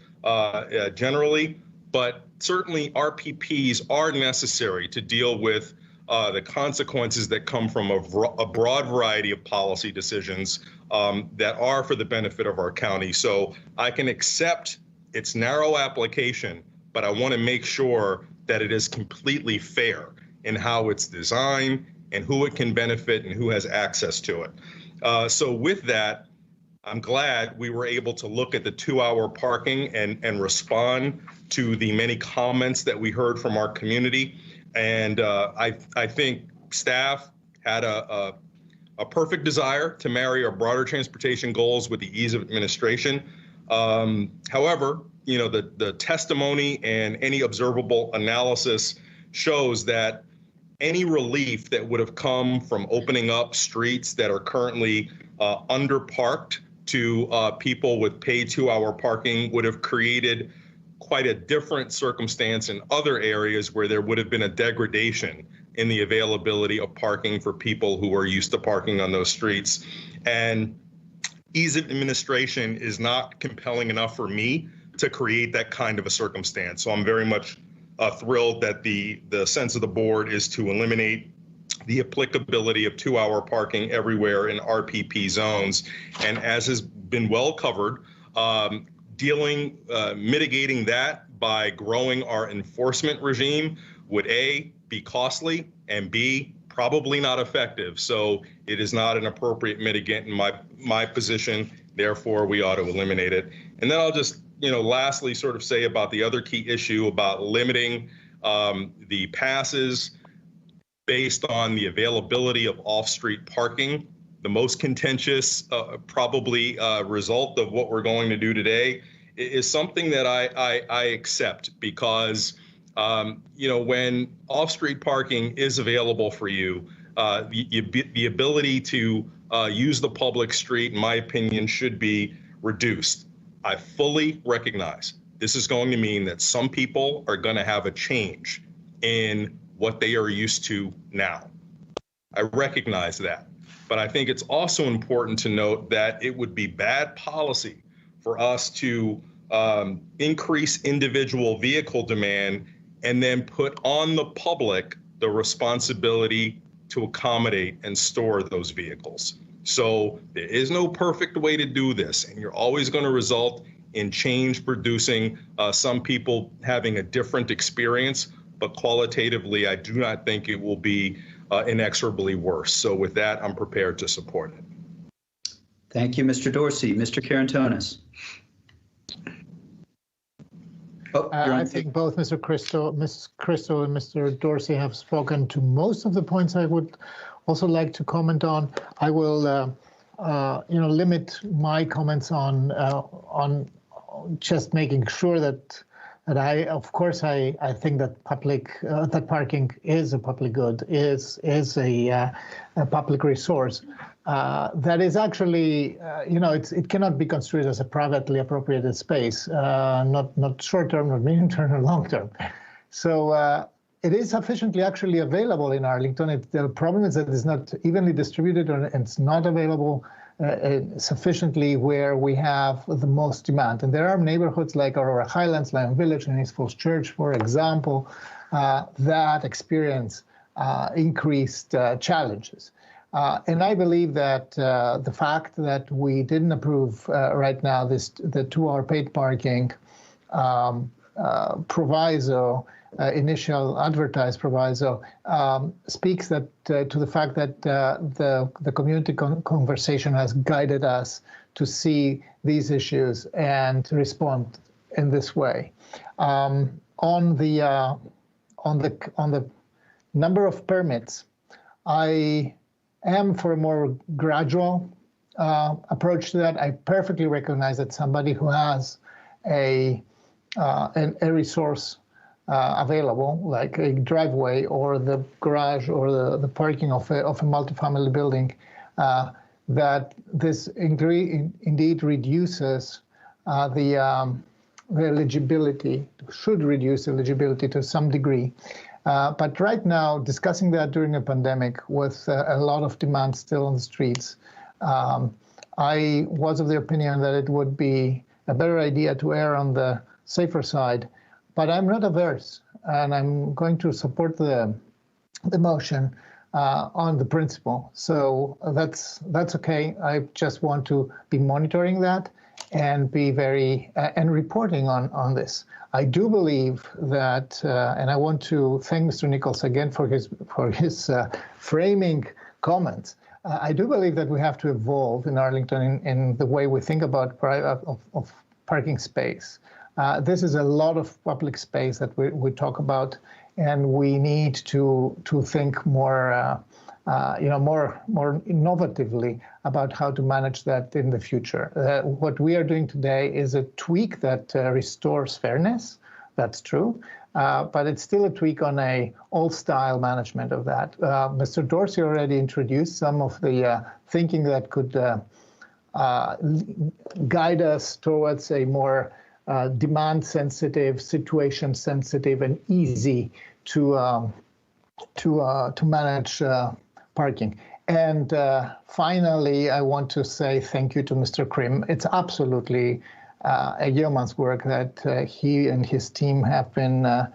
generally, but certainly RPPs are necessary to deal with the consequences that come from a broad variety of policy decisions that are for the benefit of our county. So I can accept its narrow application, but I want to make sure that it is completely fair in how it's designed and who it can benefit and who has access to it. So with that, I'm glad we were able to look at the 2-hour parking and respond to the many comments that we heard from our community. And I think staff had a perfect desire to marry our broader transportation goals with the ease of administration. However, the testimony and any observable analysis shows that any relief that would have come from opening up streets that are currently underparked to people with paid 2-hour parking would have created quite a different circumstance in other areas where there would have been a degradation in the availability of parking for people who are used to parking on those streets. And ease of administration is not compelling enough for me to create that kind of a circumstance. So I'm very much thrilled that the sense of the board is to eliminate the applicability of 2-hour parking everywhere in RPP zones. And as has been well covered, mitigating that by growing our enforcement regime would A, be costly, and B, probably not effective. So it is not an appropriate mitigant in my position. Therefore, we ought to eliminate it. And then I'll just, lastly sort of say about the other key issue about limiting the passes based on the availability of off-street parking. The most contentious probably result of what we're going to do today is something that I accept because when off-street parking is available for you, the ability to use the public street, in my opinion, should be reduced. I fully recognize this is going to mean that some people are going to have a change in what they are used to now. I recognize that. But I think it's also important to note that it would be bad policy for us to increase individual vehicle demand and then put on the public the responsibility to accommodate and store those vehicles. So there is no perfect way to do this, and you're always going to result in change producing some people having a different experience, but qualitatively, I do not think it will be inexorably worse. So with that, I'm prepared to support it. Thank you, Mr. Dorsey. Mr. Karantonis. I think both Mrs. Crystal and Mr. Dorsey have spoken to most of the points I would also like to comment on. I will, limit my comments on just making sure that I think that that parking is a public good, is a public resource. That is actually, it cannot be construed as a privately appropriated space, not short term, not medium term, or long term. So it is sufficiently actually available in Arlington. The problem is that it's not evenly distributed, and it's not available sufficiently where we have the most demand. And there are neighborhoods like Aurora Highlands, Lion Village, and East Falls Church, for example, that experience increased challenges. And I believe that the fact that we didn't approve right now the 2-hour paid parking proviso, initial advertised proviso, speaks to the fact that the community conversation has guided us to see these issues and to respond in this way. On the number of permits, I am for a more gradual approach to that. I perfectly recognize that somebody who has a resource available, like a driveway or the garage or the parking of a multifamily building, that this indeed reduces the eligibility, should reduce eligibility to some degree. But right now, discussing that during a pandemic with a lot of demand still on the streets, I was of the opinion that it would be a better idea to err on the safer side. But I'm not averse, and I'm going to support the motion on the principle. So that's okay. I just want to be monitoring that and be and reporting on this. I do believe that, and I want to thank Mr. Nichols again for his framing comments. I do believe that we have to evolve in Arlington in the way we think about of parking space. This is a lot of public space that we talk about, and we need to think more, more innovatively about how to manage that in the future. What we are doing today is a tweak that restores fairness. That's true, but it's still a tweak on a old-style management of that. Mr. Dorsey already introduced some of the thinking that could guide us towards a more demand-sensitive, situation-sensitive, and easy to manage parking. And finally, I want to say thank you to Mr. Krim. It's absolutely a yeoman's work that he and his team have been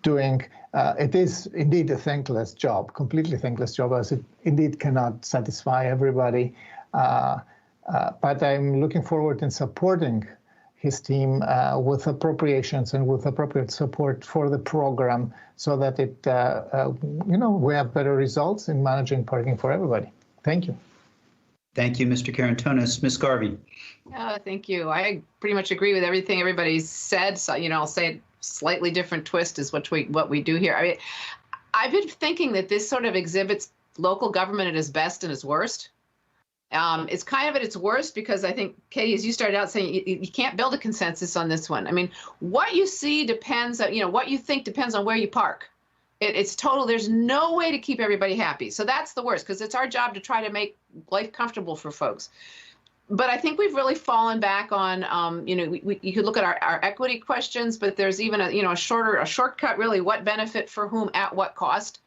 doing. It is indeed a thankless job, completely thankless job, as it indeed cannot satisfy everybody. But I'm looking forward in supporting his team with appropriations and with appropriate support for the program so that it, we have better results in managing parking for everybody. Thank you. Thank you, Mr. Karantonis. Ms. Garvey. Thank you. I pretty much agree with everything everybody's said. So, I'll say it slightly different twist is what we do here. I mean, I've been thinking that this sort of exhibits local government at its best and its worst. It's kind of at its worst because I think, Katie, as you started out saying, you can't build a consensus on this one. I mean, what you see depends on, what you think depends on where you park. It's total. There's no way to keep everybody happy. So that's the worst because it's our job to try to make life comfortable for folks. But I think we've really fallen back on, you could look at our equity questions, but there's even a shortcut, really, what benefit for whom at what cost.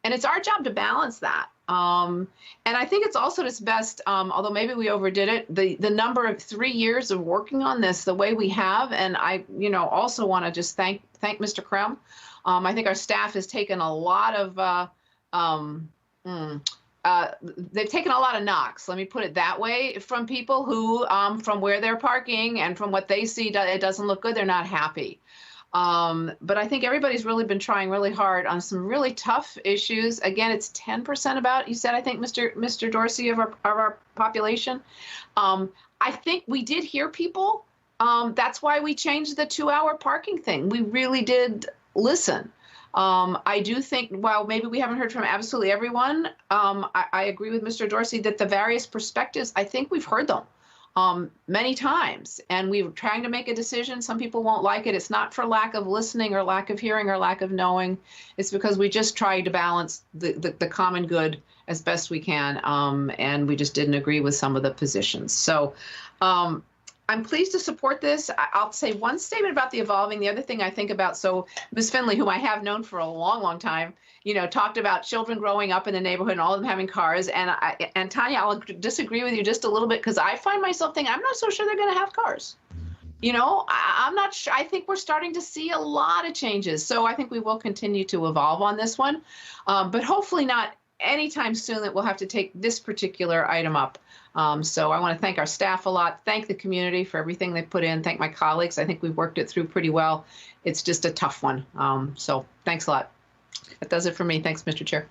And it's our job to balance that. And I think it's also its best, although maybe we overdid it, the number of 3 years of working on this the way we have. And I, also want to just thank Mr. Krim. I think our staff has taken a lot of, they've taken a lot of knocks, let me put it that way, from people who, from where they're parking and from what they see, it doesn't look good, they're not happy. But I think everybody's really been trying really hard on some really tough issues. Again, it's 10% about, you said, I think, Mr. Dorsey, of our population. I think we did hear people. That's why we changed the 2-hour parking thing. We really did listen. I do think, while maybe we haven't heard from absolutely everyone, I agree with Mr. Dorsey that the various perspectives, I think we've heard them many times, and we're trying to make a decision. Some people won't like it. It's not for lack of listening or lack of hearing or lack of knowing. It's because we just tried to balance the common good as best we can, and we just didn't agree with some of the positions. So I'm pleased to support this. I'll say one statement about the evolving. The other thing I think about, so Ms. Finley, whom I have known for a long, long time, talked about children growing up in the neighborhood and all of them having cars. And Tanya, I'll disagree with you just a little bit because I find myself thinking, I'm not so sure they're going to have cars. I'm not sure. I think we're starting to see a lot of changes. So I think we will continue to evolve on this one, but hopefully not anytime soon that we'll have to take this particular item up. So I want to thank our staff a lot, thank the community for everything they put in, thank my colleagues. I think we've worked it through pretty well. It's just a tough one. So thanks a lot. That does it for me. Thanks, Mr. Chair.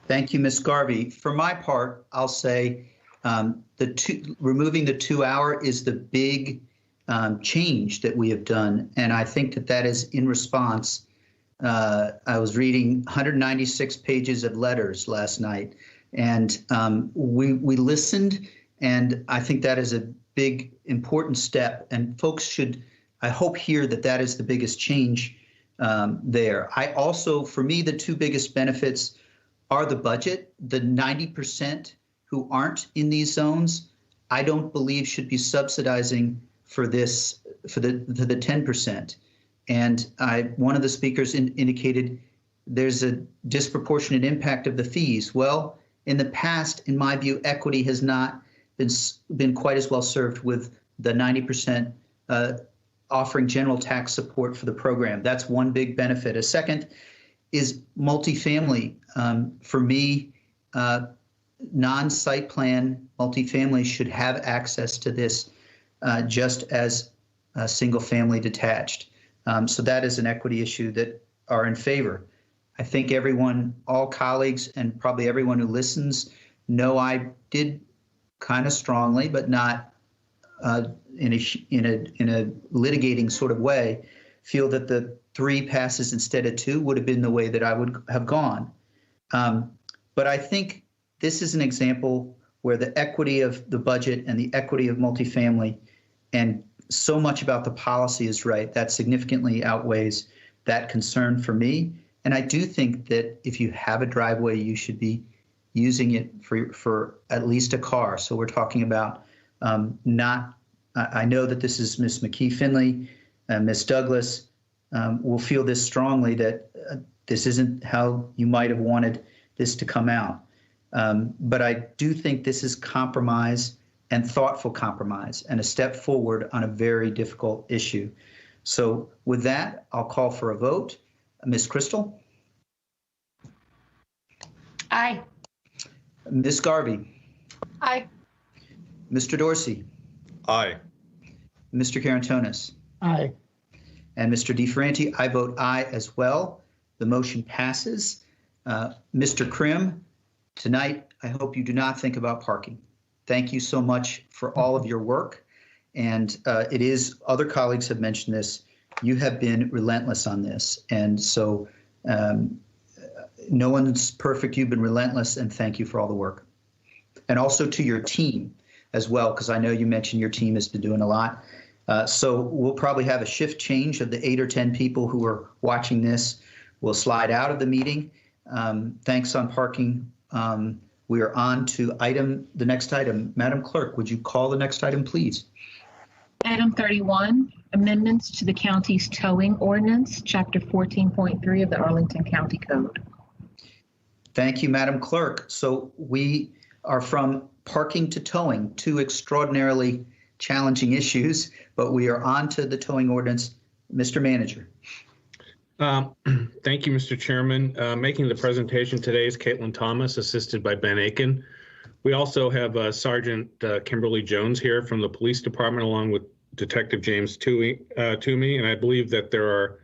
Thank you, Ms. Garvey. For my part, I'll say removing the 2-hour is the big change that we have done. And I think that is in response. I was reading 196 pages of letters last night, and we listened, and I think that is a big, important step. And folks should, I hope, hear that is the biggest change there. I also, for me, the two biggest benefits are the budget. The 90% who aren't in these zones, I don't believe should be subsidizing for this, for the 10%. And one of the speakers indicated there's a disproportionate impact of the fees. Well, in the past, in my view, equity has not been quite as well served with the 90% offering general tax support for the program. That's one big benefit. A second is multifamily. For me, non-site plan multifamily should have access to this just as single family detached. So that is an equity issue that are in favor. I think everyone, all colleagues, and probably everyone who listens know I did kind of strongly, but not in a litigating sort of way, feel that the 3 passes instead of 2 would have been the way that I would have gone. But I think this is an example where the equity of the budget and the equity of multifamily and so much about the policy is right. That significantly outweighs that concern for me. And I do think that if you have a driveway, you should be using it for at least a car. So we're talking about I know that this is Ms. McKee Finley, Ms. Douglas will feel this strongly that this isn't how you might have wanted this to come out. But I do think this is compromise and thoughtful compromise and a step forward on a very difficult issue. So with that, I'll call for a vote. Ms. Crystal? Aye. Ms. Garvey? Aye. Mr. Dorsey? Aye. Mr. Karantonis? Aye. And Mr. DeFerranti, I vote aye as well. The motion passes. Mr. Krim, tonight, I hope you do not think about parking. Thank you so much for all of your work. And it is, other colleagues have mentioned this, you have been relentless on this. And so no one's perfect. You've been relentless, and thank you for all the work. And also to your team as well, because I know you mentioned your team has been doing a lot. So we'll probably have a shift change of the 8 or 10 people who are watching this. We'll slide out of the meeting. Thanks on parking. We are on to the next item. Madam Clerk, would you call the next item, please? Item 31, amendments to the county's towing ordinance, Chapter 14.3 of the Arlington County Code. Thank you, Madam Clerk. So we are from parking to towing, two extraordinarily challenging issues, but we are on to the towing ordinance. Mr. Manager. Thank you, Mr. Chairman. Making the presentation today is Caitlin Thomas, assisted by Ben Aiken. We also have Sergeant Kimberly Jones here from the Police Department, along with Detective James Toomey, and I believe that there are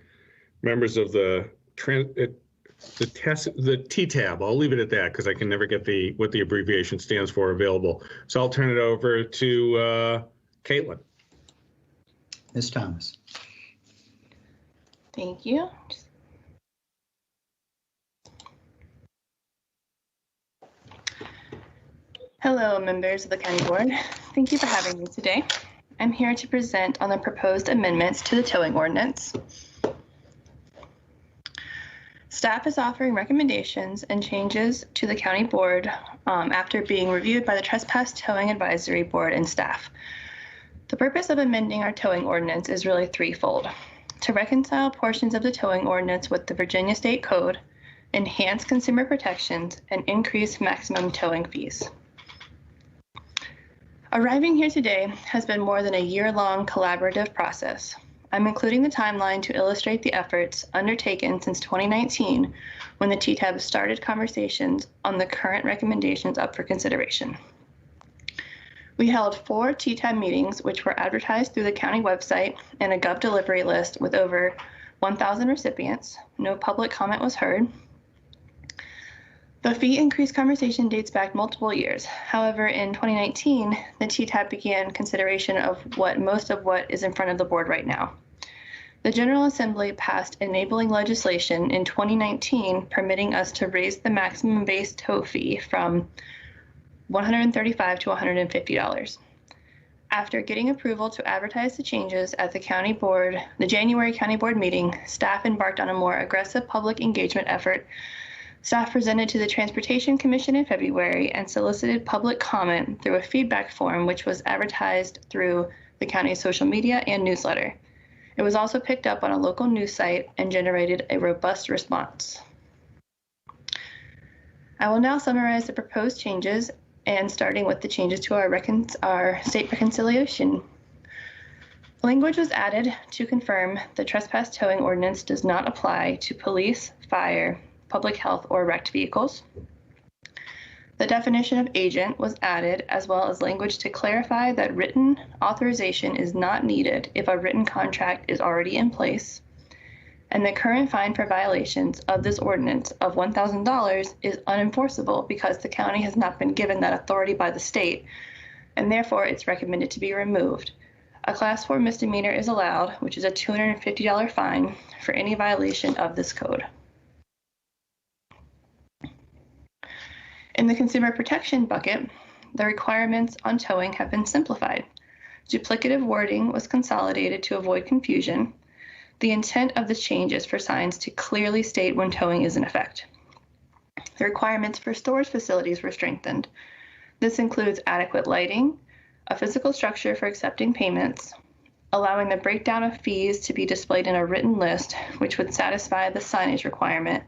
members of the TTAB. I'll leave it at that because I can never get what the abbreviation stands for available. So I'll turn it over to Caitlin. Ms. Thomas. Thank you. Hello, members of the County Board. Thank you for having me today. I'm here to present on the proposed amendments to the towing ordinance. Staff is offering recommendations and changes to the County Board after being reviewed by the Trespass Towing Advisory Board and staff. The purpose of amending our towing ordinance is really threefold: to reconcile portions of the towing ordinance with the Virginia State Code, enhance consumer protections, and increase maximum towing fees. Arriving here today has been more than a year-long collaborative process. I'm including the timeline to illustrate the efforts undertaken since 2019, when the TTAB started conversations on the current recommendations up for consideration. We held 4 TTAB meetings, which were advertised through the county website and a Gov delivery list with over 1,000 recipients. No public comment was heard. The fee increase conversation dates back multiple years. However, in 2019, the TTAB began consideration of most of what is in front of the board right now. The General Assembly passed enabling legislation in 2019 permitting us to raise the maximum base tow fee from $135 to $150. After getting approval to advertise the changes at the January County Board meeting, staff embarked on a more aggressive public engagement effort. Staff presented to the Transportation Commission in February and solicited public comment through a feedback form, which was advertised through the county's social media and newsletter. It was also picked up on a local news site and generated a robust response. I will now summarize the proposed changes, and starting with the changes to our state reconciliation. Language was added to confirm the trespass towing ordinance does not apply to police, fire, public health, or wrecked vehicles. The definition of agent was added, as well as language to clarify that written authorization is not needed if a written contract is already in place. And the current fine for violations of this ordinance of $1,000 is unenforceable because the county has not been given that authority by the state, and therefore it's recommended to be removed. A Class 4 misdemeanor is allowed, which is a $250 fine for any violation of this code. In the consumer protection bucket, the requirements on towing have been simplified. Duplicative wording was consolidated to avoid confusion. The intent of the change is for signs to clearly state when towing is in effect. The requirements for storage facilities were strengthened. This includes adequate lighting, a physical structure for accepting payments, allowing the breakdown of fees to be displayed in a written list, which would satisfy the signage requirement,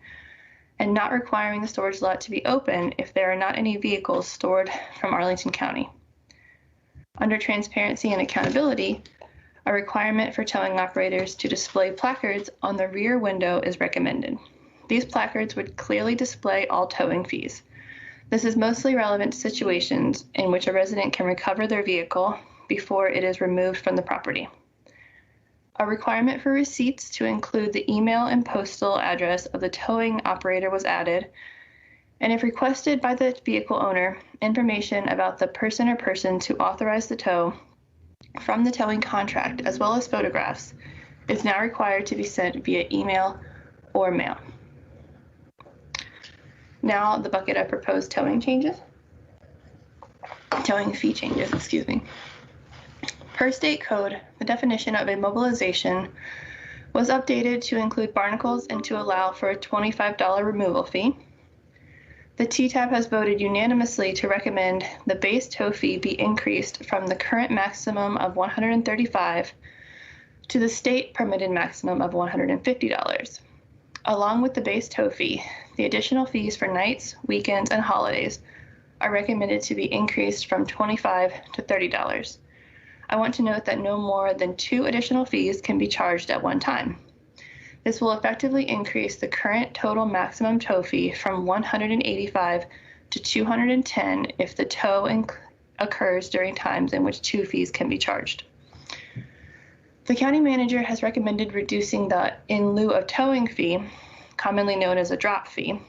and not requiring the storage lot to be open if there are not any vehicles stored from Arlington County. Under transparency and accountability, a requirement for towing operators to display placards on the rear window is recommended. These placards would clearly display all towing fees. This is mostly relevant to situations in which a resident can recover their vehicle before it is removed from the property. A requirement for receipts to include the email and postal address of the towing operator was added, and if requested by the vehicle owner, information about the person or persons who authorized the tow from the towing contract, as well as photographs, is now required to be sent via email or mail. Now the bucket of proposed towing fee changes, excuse me. Per state code, the definition of immobilization was updated to include barnacles and to allow for a $25 removal fee. The TTAB has voted unanimously to recommend the base tow fee be increased from the current maximum of $135 to the state permitted maximum of $150. Along with the base tow fee, the additional fees for nights, weekends, and holidays are recommended to be increased from $25 to $30. I want to note that no more than 2 additional fees can be charged at one time. This will effectively increase the current total maximum tow fee from $185 to $210 if the tow occurs during times in which 2 fees can be charged. The county manager has recommended reducing the in lieu of towing fee, commonly known as a drop fee,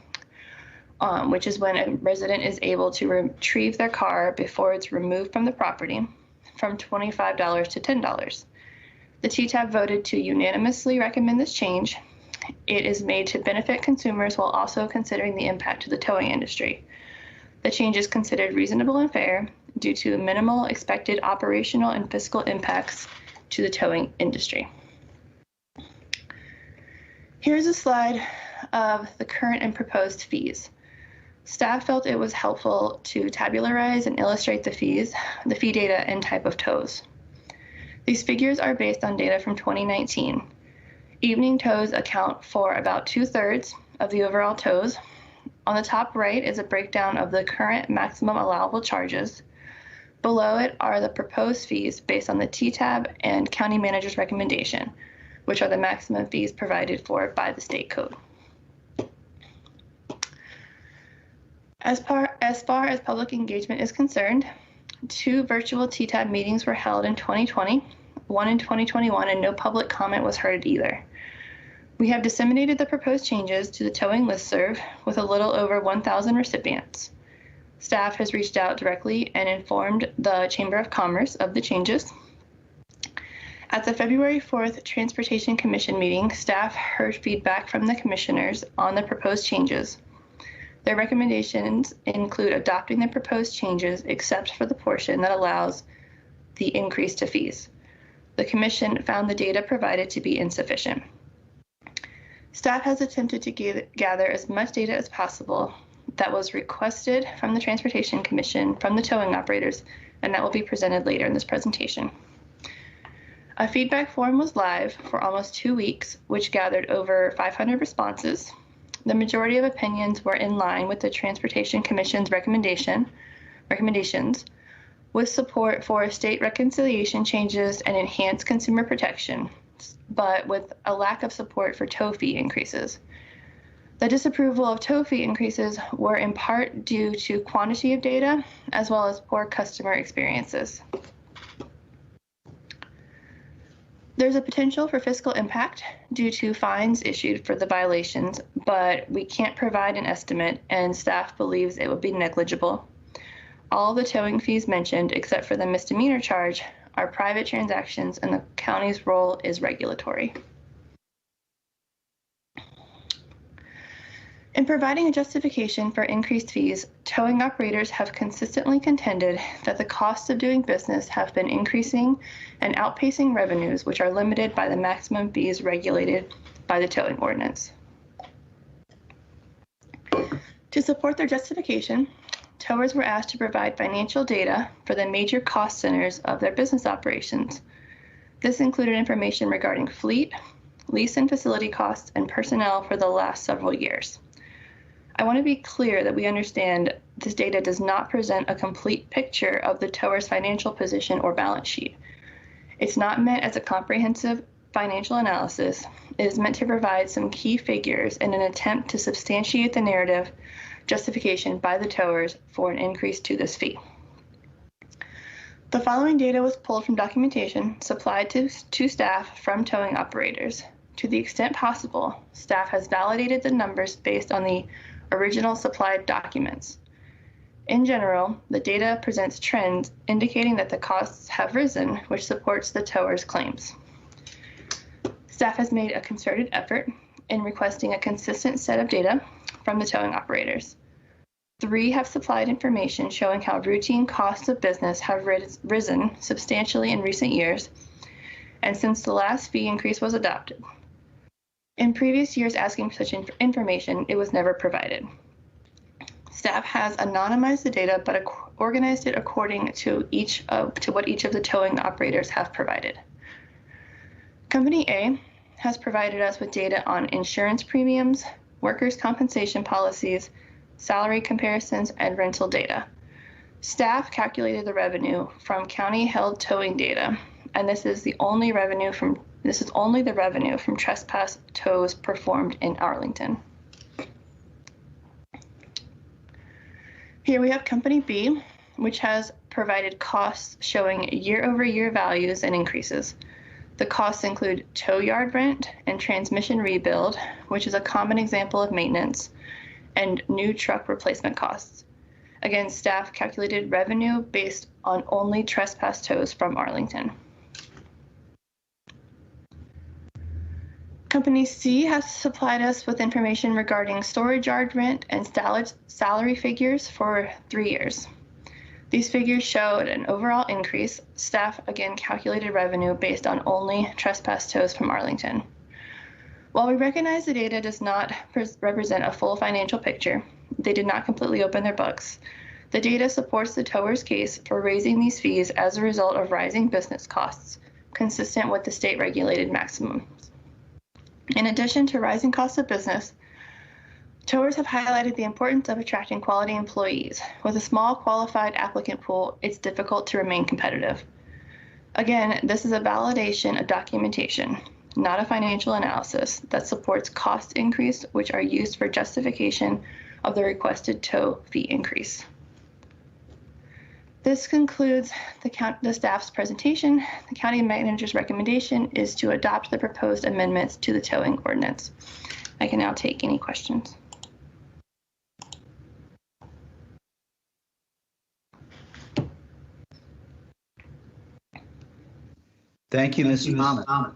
which is when a resident is able to retrieve their car before it's removed from the property, from $25 to $10. The TTAB voted to unanimously recommend this change. It is made to benefit consumers while also considering the impact to the towing industry. The change is considered reasonable and fair due to minimal expected operational and fiscal impacts to the towing industry. Here's a slide of the current and proposed fees. Staff felt it was helpful to tabularize and illustrate the fees, the fee data, and type of tows. These figures are based on data from 2019. Evening tows account for about 2/3 of the overall tows. On the top right is a breakdown of the current maximum allowable charges. Below it are the proposed fees based on the TTAB and county manager's recommendation, which are the maximum fees provided for by the state code. As far as public engagement is concerned, 2 virtual TTAB meetings were held in 2020, 1 in 2021, and no public comment was heard either. We have disseminated the proposed changes to the towing listserv with a little over 1,000 recipients. Staff has reached out directly and informed the Chamber of Commerce of the changes. At the February 4th Transportation Commission meeting, staff heard feedback from the commissioners on the proposed changes. Their recommendations include adopting the proposed changes except for the portion that allows the increase to fees. The Commission found the data provided to be insufficient. Staff has attempted to gather as much data as possible that was requested from the Transportation Commission from the towing operators, and that will be presented later in this presentation. A feedback form was live for almost 2 weeks, which gathered over 500 responses. The majority of opinions were in line with the Transportation Commission's recommendations, with support for state reconciliation changes and enhanced consumer protection, but with a lack of support for tow fee increases. The disapproval of tow fee increases were in part due to quantity of data, as well as poor customer experiences. There's a potential for fiscal impact due to fines issued for the violations, but we can't provide an estimate, and staff believes it would be negligible. All the towing fees mentioned, except for the misdemeanor charge, are private transactions, and the county's role is regulatory. In providing a justification for increased fees, towing operators have consistently contended that the costs of doing business have been increasing and outpacing revenues, which are limited by the maximum fees regulated by the towing ordinance. To support their justification, towers were asked to provide financial data for the major cost centers of their business operations. This included information regarding fleet, lease and facility costs, and personnel for the last several years. I want to be clear that we understand this data does not present a complete picture of the tower's financial position or balance sheet. It's not meant as a comprehensive financial analysis. It is meant to provide some key figures in an attempt to substantiate the narrative justification by the towers for an increase to this fee. The following data was pulled from documentation supplied to staff from towing operators. To the extent possible, staff has validated the numbers based on the original supplied documents. In general, the data presents trends indicating that the costs have risen, which supports the tower's claims. Staff has made a concerted effort in requesting a consistent set of data from the towing operators. 3 have supplied information showing how routine costs of business have risen substantially in recent years and since the last fee increase was adopted. In previous years asking for such information, it was never provided. Staff has anonymized the data but organized it according to what each of the towing operators have provided. Company A has provided us with data on insurance premiums, workers' compensation policies, salary comparisons, and rental data. Staff calculated the revenue from county-held towing data, and this is only the revenue from trespass tows performed in Arlington. Here we have Company B, which has provided costs showing year-over-year values and increases. The costs include tow yard rent and transmission rebuild, which is a common example of maintenance, and new truck replacement costs. Again, staff calculated revenue based on only trespass tows from Arlington. Company C has supplied us with information regarding storage yard rent and salary figures for 3 years. These figures showed an overall increase. Staff again calculated revenue based on only trespass tows from Arlington. While we recognize the data does not represent a full financial picture, they did not completely open their books. The data supports the tower's case for raising these fees as a result of rising business costs, consistent with the state regulated maximums. In addition to rising costs of business, towers have highlighted the importance of attracting quality employees. With a small qualified applicant pool, it's difficult to remain competitive. Again, this is a validation of documentation, not a financial analysis, that supports cost increase, which are used for justification of the requested tow fee increase. This concludes the staff's presentation. The county manager's recommendation is to adopt the proposed amendments to the towing ordinance. I can now take any questions. Thank you, Mrs. Muhammad.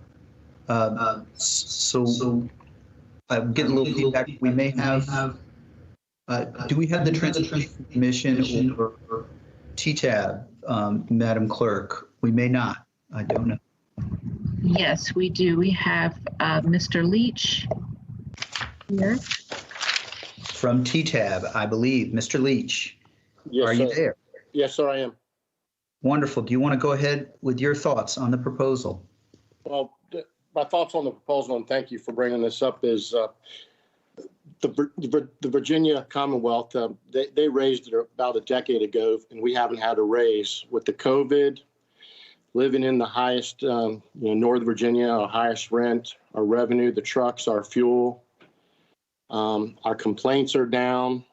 So I'm getting a little feedback. We may have, do we have the Transportation Commission or TTAB, Madam Clerk? We may not. I don't know. Yes, we do. We have Mr. Leach here. From TTAB, I believe. Mr. Leach, yes, are you there? Yes, sir, I am. Wonderful. Do you want to go ahead with your thoughts on the proposal? Well, my thoughts on the proposal, and thank you for bringing this up, is the Virginia Commonwealth, they raised it about a decade ago, and we haven't had a raise. With the COVID, living in the highest, Northern Virginia, our highest rent, our revenue, the trucks, our fuel, our complaints are down.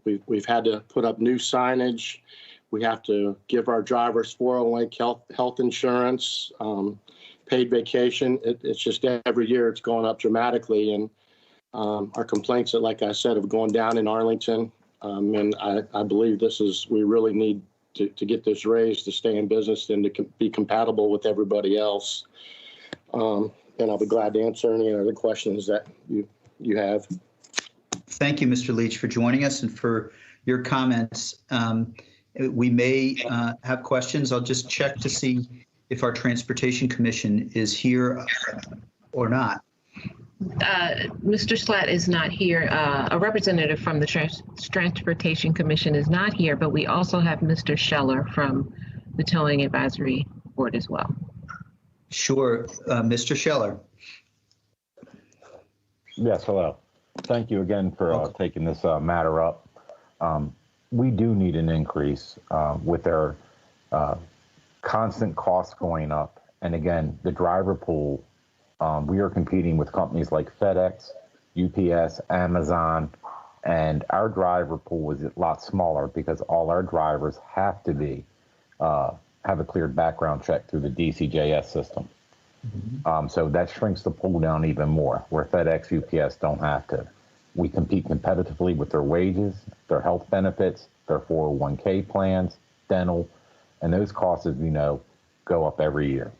We've had to put up new signage. We have to give our drivers 401k health insurance, paid vacation. It's just every year it's going up dramatically. And our complaints, like I said, have gone down in Arlington. And I believe we really need to get this raised to stay in business and to be compatible with everybody else. And I'll be glad to answer any other questions that you have. Thank you, Mr. Leach, for joining us and for your comments. We may have questions. I'll just check to see if our Transportation Commission is here or not. Mr. Slatt is not here. A representative from the Transportation Commission is not here, but we also have Mr. Scheller from the Towing Advisory Board as well. Sure. Mr. Scheller. Yes, hello. Thank you again for taking this matter up. We do need an increase with our constant costs going up. And again, the driver pool, we are competing with companies like FedEx, UPS, Amazon, and our driver pool is a lot smaller because all our drivers have to be have a cleared background check through the DCJS system. So that shrinks the pool down even more, where FedEx, UPS don't have to. We compete competitively with their wages, their health benefits, their 401k plans, dental, and those costs, as you know, go up every year.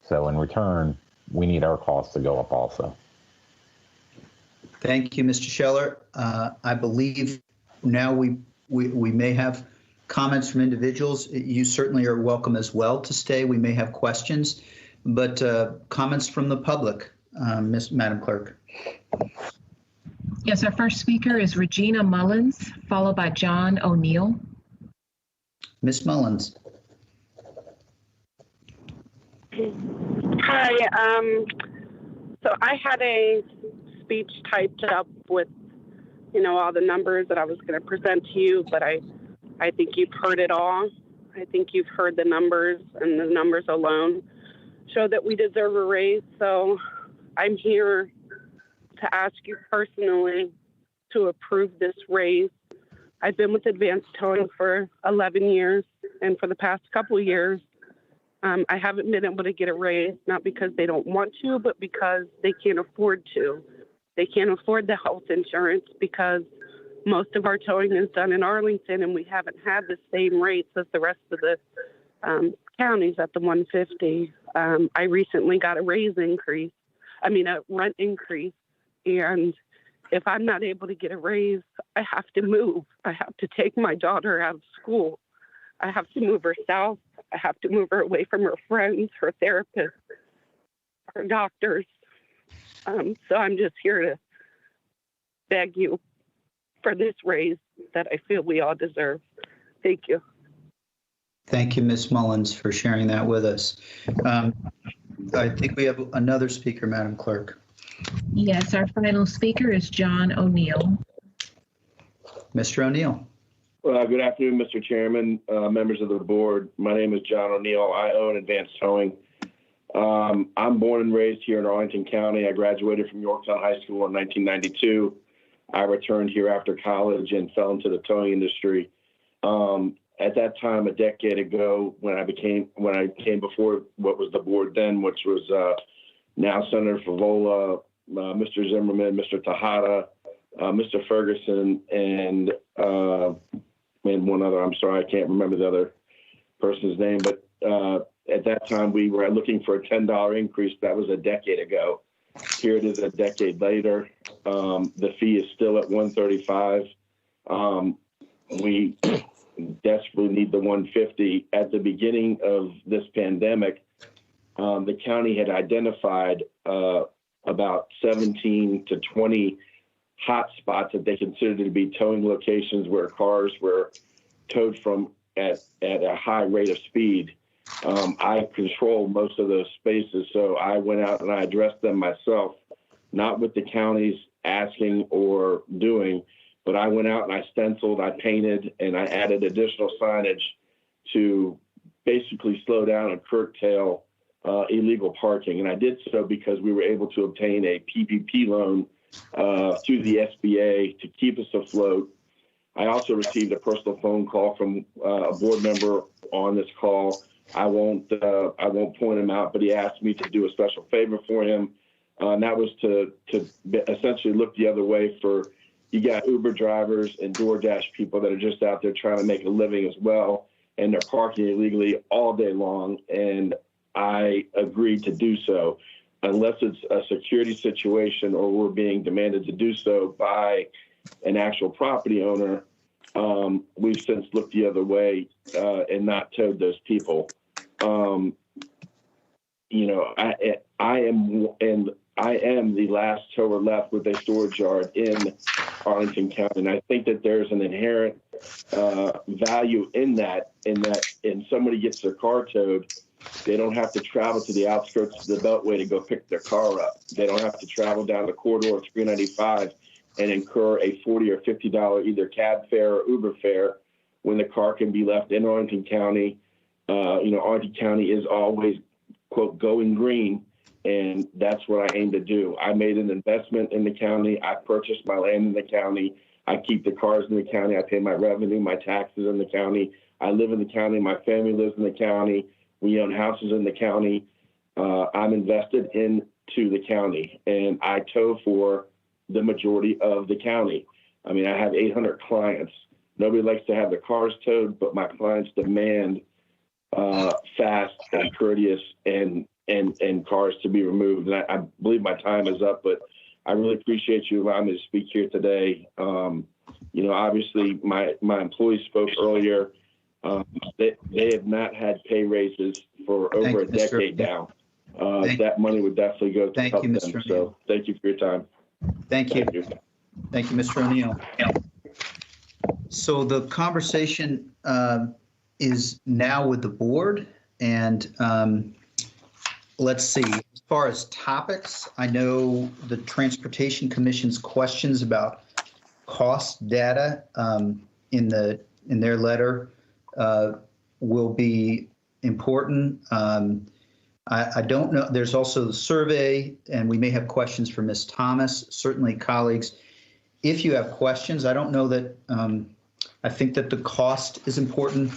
So in return, we need our costs to go up also. Thank you, Mr. Scheller. I believe now we may have comments from individuals. You certainly are welcome as well to stay. We may have questions, but comments from the public, Madam Clerk. Yes, our first speaker is Regina Mullins, followed by John O'Neill. Ms. Mullins. Hi. So I had a speech typed up with, all the numbers that I was going to present to you, but I think you've heard it all. I think you've heard the numbers, and the numbers alone show that we deserve a raise. So I'm here to ask you personally to approve this raise. I've been with Advanced Towing for 11 years, and for the past couple of years, I haven't been able to get a raise, not because they don't want to, but because they can't afford to. They can't afford the health insurance because most of our towing is done in Arlington, and we haven't had the same rates as the rest of the counties at the 150. I recently got a a rent increase, and if I'm not able to get a raise, I have to move. I have to take my daughter out of school. I have to move her south. I have to move her away from her friends, her therapists, her doctors. So I'm just here to beg you for this raise that I feel we all deserve. Thank you. Thank you, Ms. Mullins, for sharing that with us. I think we have another speaker, Madam Clerk. Yes, our final speaker is John O'Neill. Mr. O'Neill. Good afternoon, Mr. Chairman, members of the board. My name is John O'Neill. I own Advanced Towing. I'm born and raised here in Arlington County. I graduated from Yorktown High School in 1992. I returned here after college and fell into the towing industry. At that time, a decade ago, when I came before what was the board then, which was now Senator Favola, Mr. Zimmerman, Mr. Tejada, Mr. Ferguson, and one other. I'm sorry, I can't remember the other person's name. But at that time, we were looking for a $10 increase. That was a decade ago. Here it is a decade later. The fee is still at $135. We desperately need the $150. At the beginning of this pandemic, the county had identified about 17 to 20 hot spots that they considered to be towing locations where cars were towed from at a high rate of speed. I control most of those spaces, so I went out and I addressed them myself, not with the counties asking or doing, but I went out and I stenciled, I painted, and I added additional signage to basically slow down and curtail illegal parking. And I did so because we were able to obtain a PPP loan through the SBA to keep us afloat. I also received a personal phone call from a board member on this call. I won't point him out, but he asked me to do a special favor for him. And that was to essentially look the other way for, you got Uber drivers and DoorDash people that are just out there trying to make a living as well, and they're parking illegally all day long. And I agreed to do so, unless it's a security situation or we're being demanded to do so by an actual property owner. We've since looked the other way and not towed those people. I am the last tower left with a storage yard in Arlington County, and I think that there's an inherent value in that somebody gets their car towed, they don't have to travel to the outskirts of the Beltway to go pick their car up. They don't have to travel down the corridor of 395 and incur a $40 or $50 either cab fare or Uber fare when the car can be left in Arlington County. Arlington County is always, quote, going green, and that's what I aim to do. I made an investment in the county. I purchased my land in the county. I keep the cars in the county. I pay my revenue, my taxes in the county. I live in the county. My family lives in the county. We own houses in the county. I'm invested into the county, and I tow for the majority of the county. I mean, I have 800 clients. Nobody likes to have their cars towed, but my clients demand fast and courteous and cars to be removed. And I believe my time is up, but I really appreciate you allowing me to speak here today. Obviously my employees spoke earlier. They have not had pay raises for over a decade now. That money would definitely go to help them. So thank you for your time. Thank you. Thank you, Mr. O'Neill. So the conversation is now with the board, and let's see. As far as topics, I know the Transportation Commission's questions about cost data in their letter will be important. I don't know. There's also the survey, and we may have questions for Ms. Thomas. Certainly, colleagues, if you have questions, I don't know that. I think that the cost is important.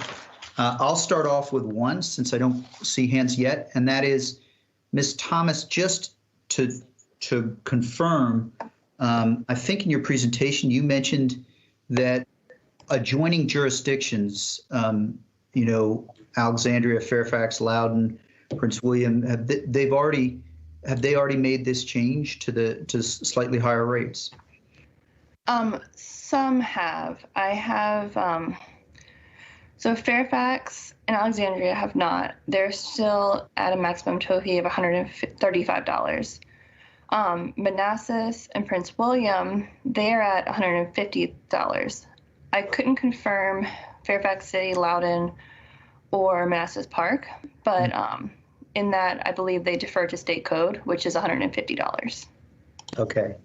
I'll start off with one since I don't see hands yet, and that is Ms. Thomas. Just to confirm, I think in your presentation you mentioned that adjoining jurisdictions, Alexandria, Fairfax, Loudoun, Prince William, have they already made this change to slightly higher rates? Some have. I have. So Fairfax and Alexandria have not. They're still at a maximum tow fee of $135. Manassas and Prince William, they're at $150. I couldn't confirm Fairfax City, Loudoun, or Manassas Park, but in that, I believe they defer to state code, which is $150. Okay,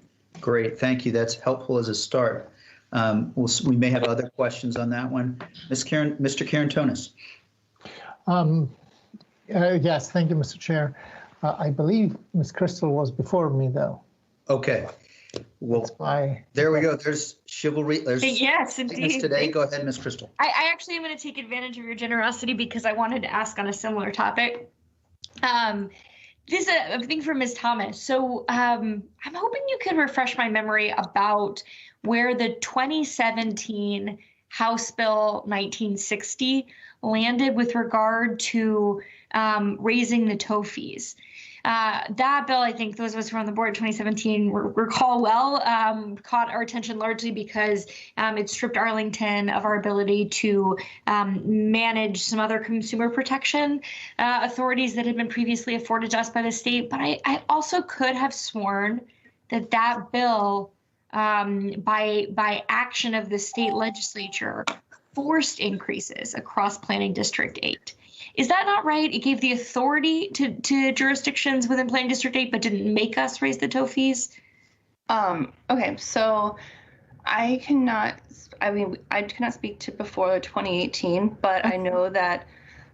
great. Thank you. That's helpful as a start. We may have other questions on that one. Mr. Karantonis. Yes, thank you, Mr. Chair. I believe Ms. Crystal was before me, though. Okay. Well, there we go. There's chivalry. There's yes, indeed. Today. Go ahead, Ms. Crystal. I actually am going to take advantage of your generosity because I wanted to ask on a similar topic. This is a thing for Ms. Thomas. So I'm hoping you can refresh my memory about where the 2017 House Bill 1960 landed with regard to raising the tow fees. That bill, I think those of us who were on the board in 2017 recall well, caught our attention largely because it stripped Arlington of our ability to manage some other consumer protection authorities that had been previously afforded to us by the state. But I also could have sworn that bill, by action of the state legislature, forced increases across Planning District 8. Is that not right? It gave the authority to jurisdictions within Planning District 8, but didn't make us raise the tow fees? Okay, so I cannot speak to before 2018, but I know that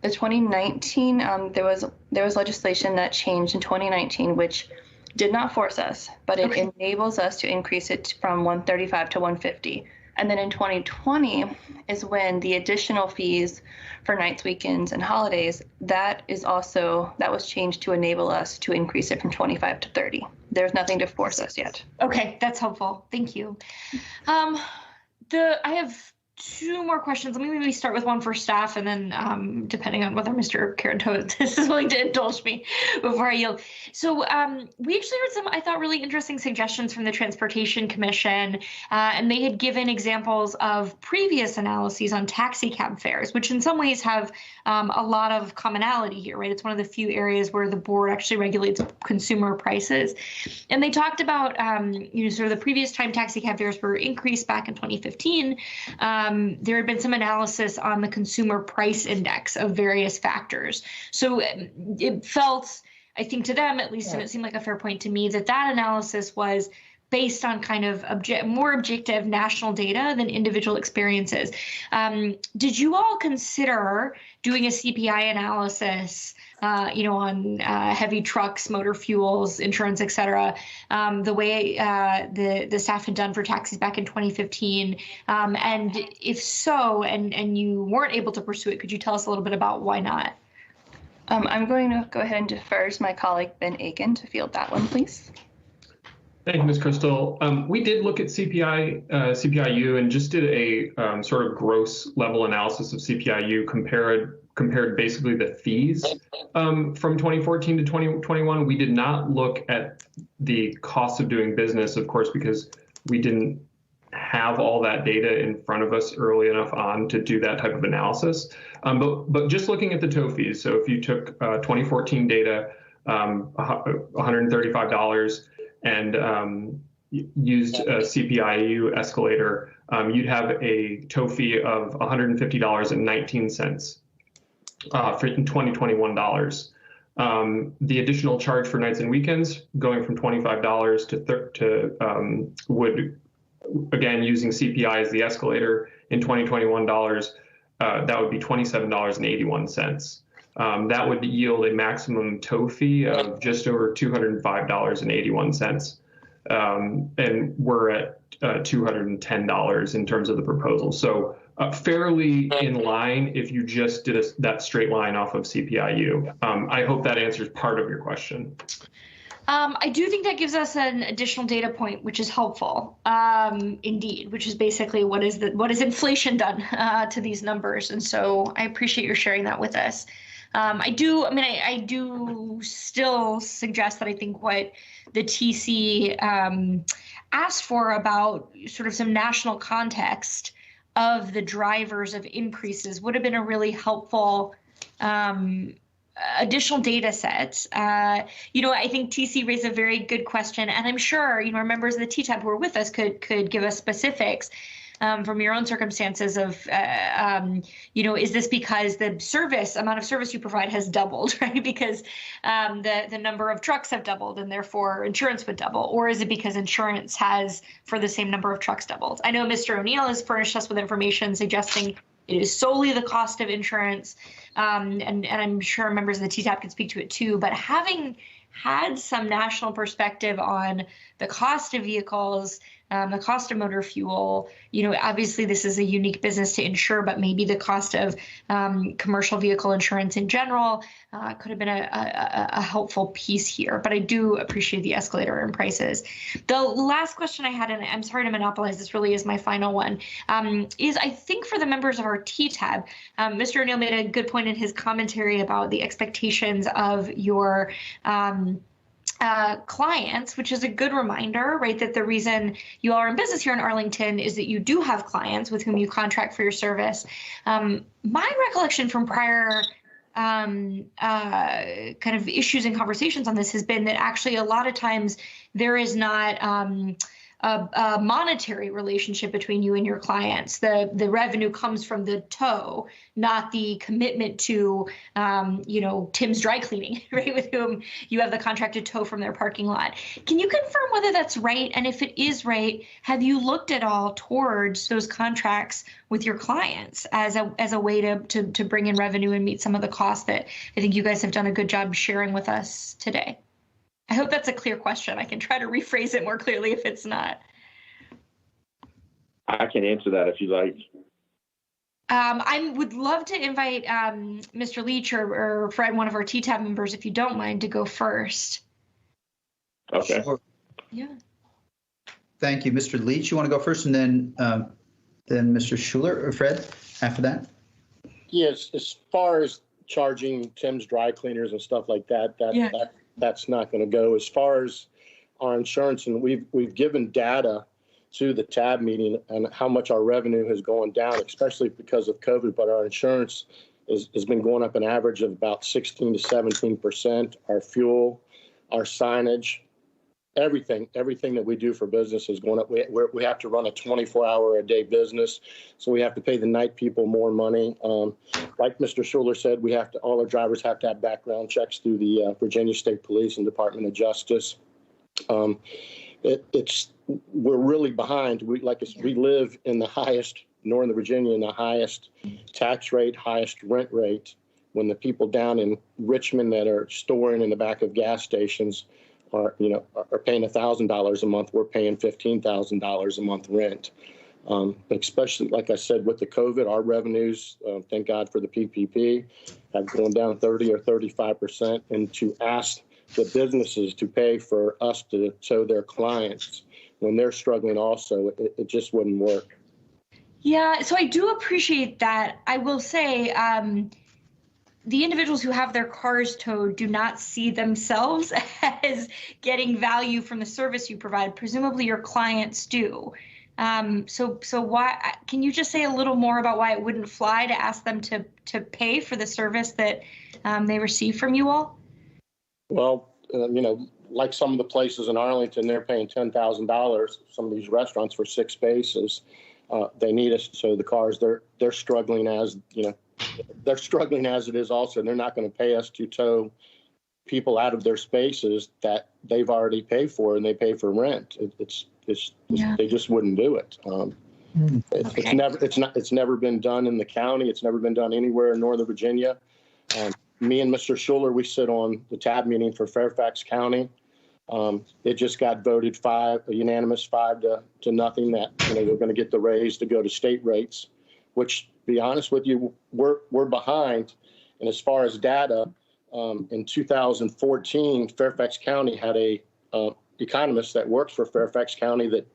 the 2019, there was legislation that changed in 2019, which did not force us, but it enables us to increase it from 135 to 150. And then in 2020 is when the additional fees for nights, weekends, and holidays, that was changed to enable us to increase it from 25 to 30. There's nothing to force us yet. Okay, that's helpful. Thank you. I have two more questions. Let me maybe start with one for staff, and then depending on whether Mr. Karantonis is willing to indulge me before I yield. So we actually heard some, I thought, really interesting suggestions from the Transportation Commission, and they had given examples of previous analyses on taxi cab fares, which in some ways have a lot of commonality here, right? It's one of the few areas where the board actually regulates consumer prices. And they talked about, sort of the previous time taxi cab fares were increased back in 2015. There had been some analysis on the consumer price index of various factors. So it felt, I think to them at least, and it seemed like a fair point to me, that analysis was based on kind of more objective national data than individual experiences. Did you all consider doing a CPI analysis, on heavy trucks, motor fuels, insurance, et cetera, the way the staff had done for taxis back in 2015? And if so, and you weren't able to pursue it, could you tell us a little bit about why not? I'm going to go ahead and defer to my colleague, Ben Aiken, to field that one, please. Thank you, Ms. Crystal. We did look at CPIU and just did a sort of gross level analysis of CPIU, compared basically the fees from 2014 to 2021. We did not look at the cost of doing business, of course, because we didn't have all that data in front of us early enough on to do that type of analysis. But just looking at the tow fees, so if you took 2014 data, $135, and used a CPIU escalator, you'd have a tow fee of $150.19 for in 2021 dollars. The additional charge for nights and weekends going from $25 to would, again, using CPI as the escalator in 2021 dollars, that would be $27.81. That would yield a maximum tow fee of just over $205.81. And we're at $210 in terms of the proposal. So fairly in line if you just did that straight line off of CPIU. I hope that answers part of your question. I do think that gives us an additional data point, which is helpful, indeed, which is basically what is inflation done to these numbers. And so I appreciate your sharing that with us. I do still suggest that I think what the TC asked for about sort of some national context of the drivers of increases would have been a really helpful additional data set. I think TC raised a very good question, and I'm sure, members of the TTAB who are with us could give us specifics from your own circumstances of, is this because the amount of service you provide has doubled, right? Because the number of trucks have doubled and therefore insurance would double, or is it because insurance has, for the same number of trucks, doubled? I know Mr. O'Neill has furnished us with information suggesting it is solely the cost of insurance, and I'm sure members of the TTAB can speak to it too, but having had some national perspective on the cost of vehicles, the cost of motor fuel, obviously this is a unique business to insure, but maybe the cost of commercial vehicle insurance in general could have been a helpful piece here. But I do appreciate the escalator in prices. The last question I had, and I'm sorry to monopolize, this really is my final one, is I think for the members of our TTAB, Mr. O'Neill made a good point in his commentary about the expectations of your clients, which is a good reminder, right, that the reason you all are in business here in Arlington is that you do have clients with whom you contract for your service. My recollection from prior kind of issues and conversations on this has been that actually a lot of times there is not a monetary relationship between you and your clients. The revenue comes from the tow, not the commitment to, Tim's Dry Cleaning, right, with whom you have the contracted tow from their parking lot. Can you confirm whether that's right? And if it is right, have you looked at all towards those contracts with your clients as a way to bring in revenue and meet some of the costs that I think you guys have done a good job sharing with us today? I hope that's a clear question. I can try to rephrase it more clearly if it's not. I can answer that if you like. I would love to invite Mr. Leach or Fred, one of our TTAB members, if you don't mind, to go first. Okay. Sure. Yeah. Thank you. Mr. Leach, you want to go first, and then Mr. Schuler or Fred after that? Yes, as far as charging Tim's Dry Cleaners and stuff like that, that's not going to go. As far as our insurance, and we've given data to the TAB meeting and how much our revenue has gone down, especially because of COVID, but our insurance has been going up an average of about 16 to 17%. Our fuel, our signage, everything that we do for business is going up. We have to run a 24-hour-a-day business, so we have to pay the night people more money. Like Mr. Schuler said, all our drivers have to have background checks through the Virginia State Police and Department of Justice. we're really behind. We live in the highest, Northern Virginia, in the highest tax rate, highest rent rate, when the people down in Richmond that are storing in the back of gas stations are paying $1,000 a month. We're paying $15,000 a month rent. Especially, like I said, with the COVID, our revenues, thank God for the PPP, have gone down 30 or 35%. And to ask the businesses to pay for us to tow their clients when they're struggling also, it just wouldn't work. Yeah, so I do appreciate that. I will say the individuals who have their cars towed do not see themselves as getting value from the service you provide. Presumably your clients do. So why, can you just say a little more about why it wouldn't fly to ask them to pay for the service that they receive from you all? Well, like some of the places in Arlington, they're paying $10,000, some of these restaurants, for 6 spaces. They need us. So the cars, they're struggling as it is also. They're not going to pay us to tow people out of their spaces that they've already paid for, and they pay for rent. They just wouldn't do it. It's never been done in the county. It's never been done anywhere in Northern Virginia. Me and Mr. Schuler, we sit on the TAB meeting for Fairfax County. It just got voted unanimous 5-0 that they're going to get the raise to go to state rates, which, to be honest with you, we're behind. And as far as data, in 2014, Fairfax County had a economist that works for Fairfax County that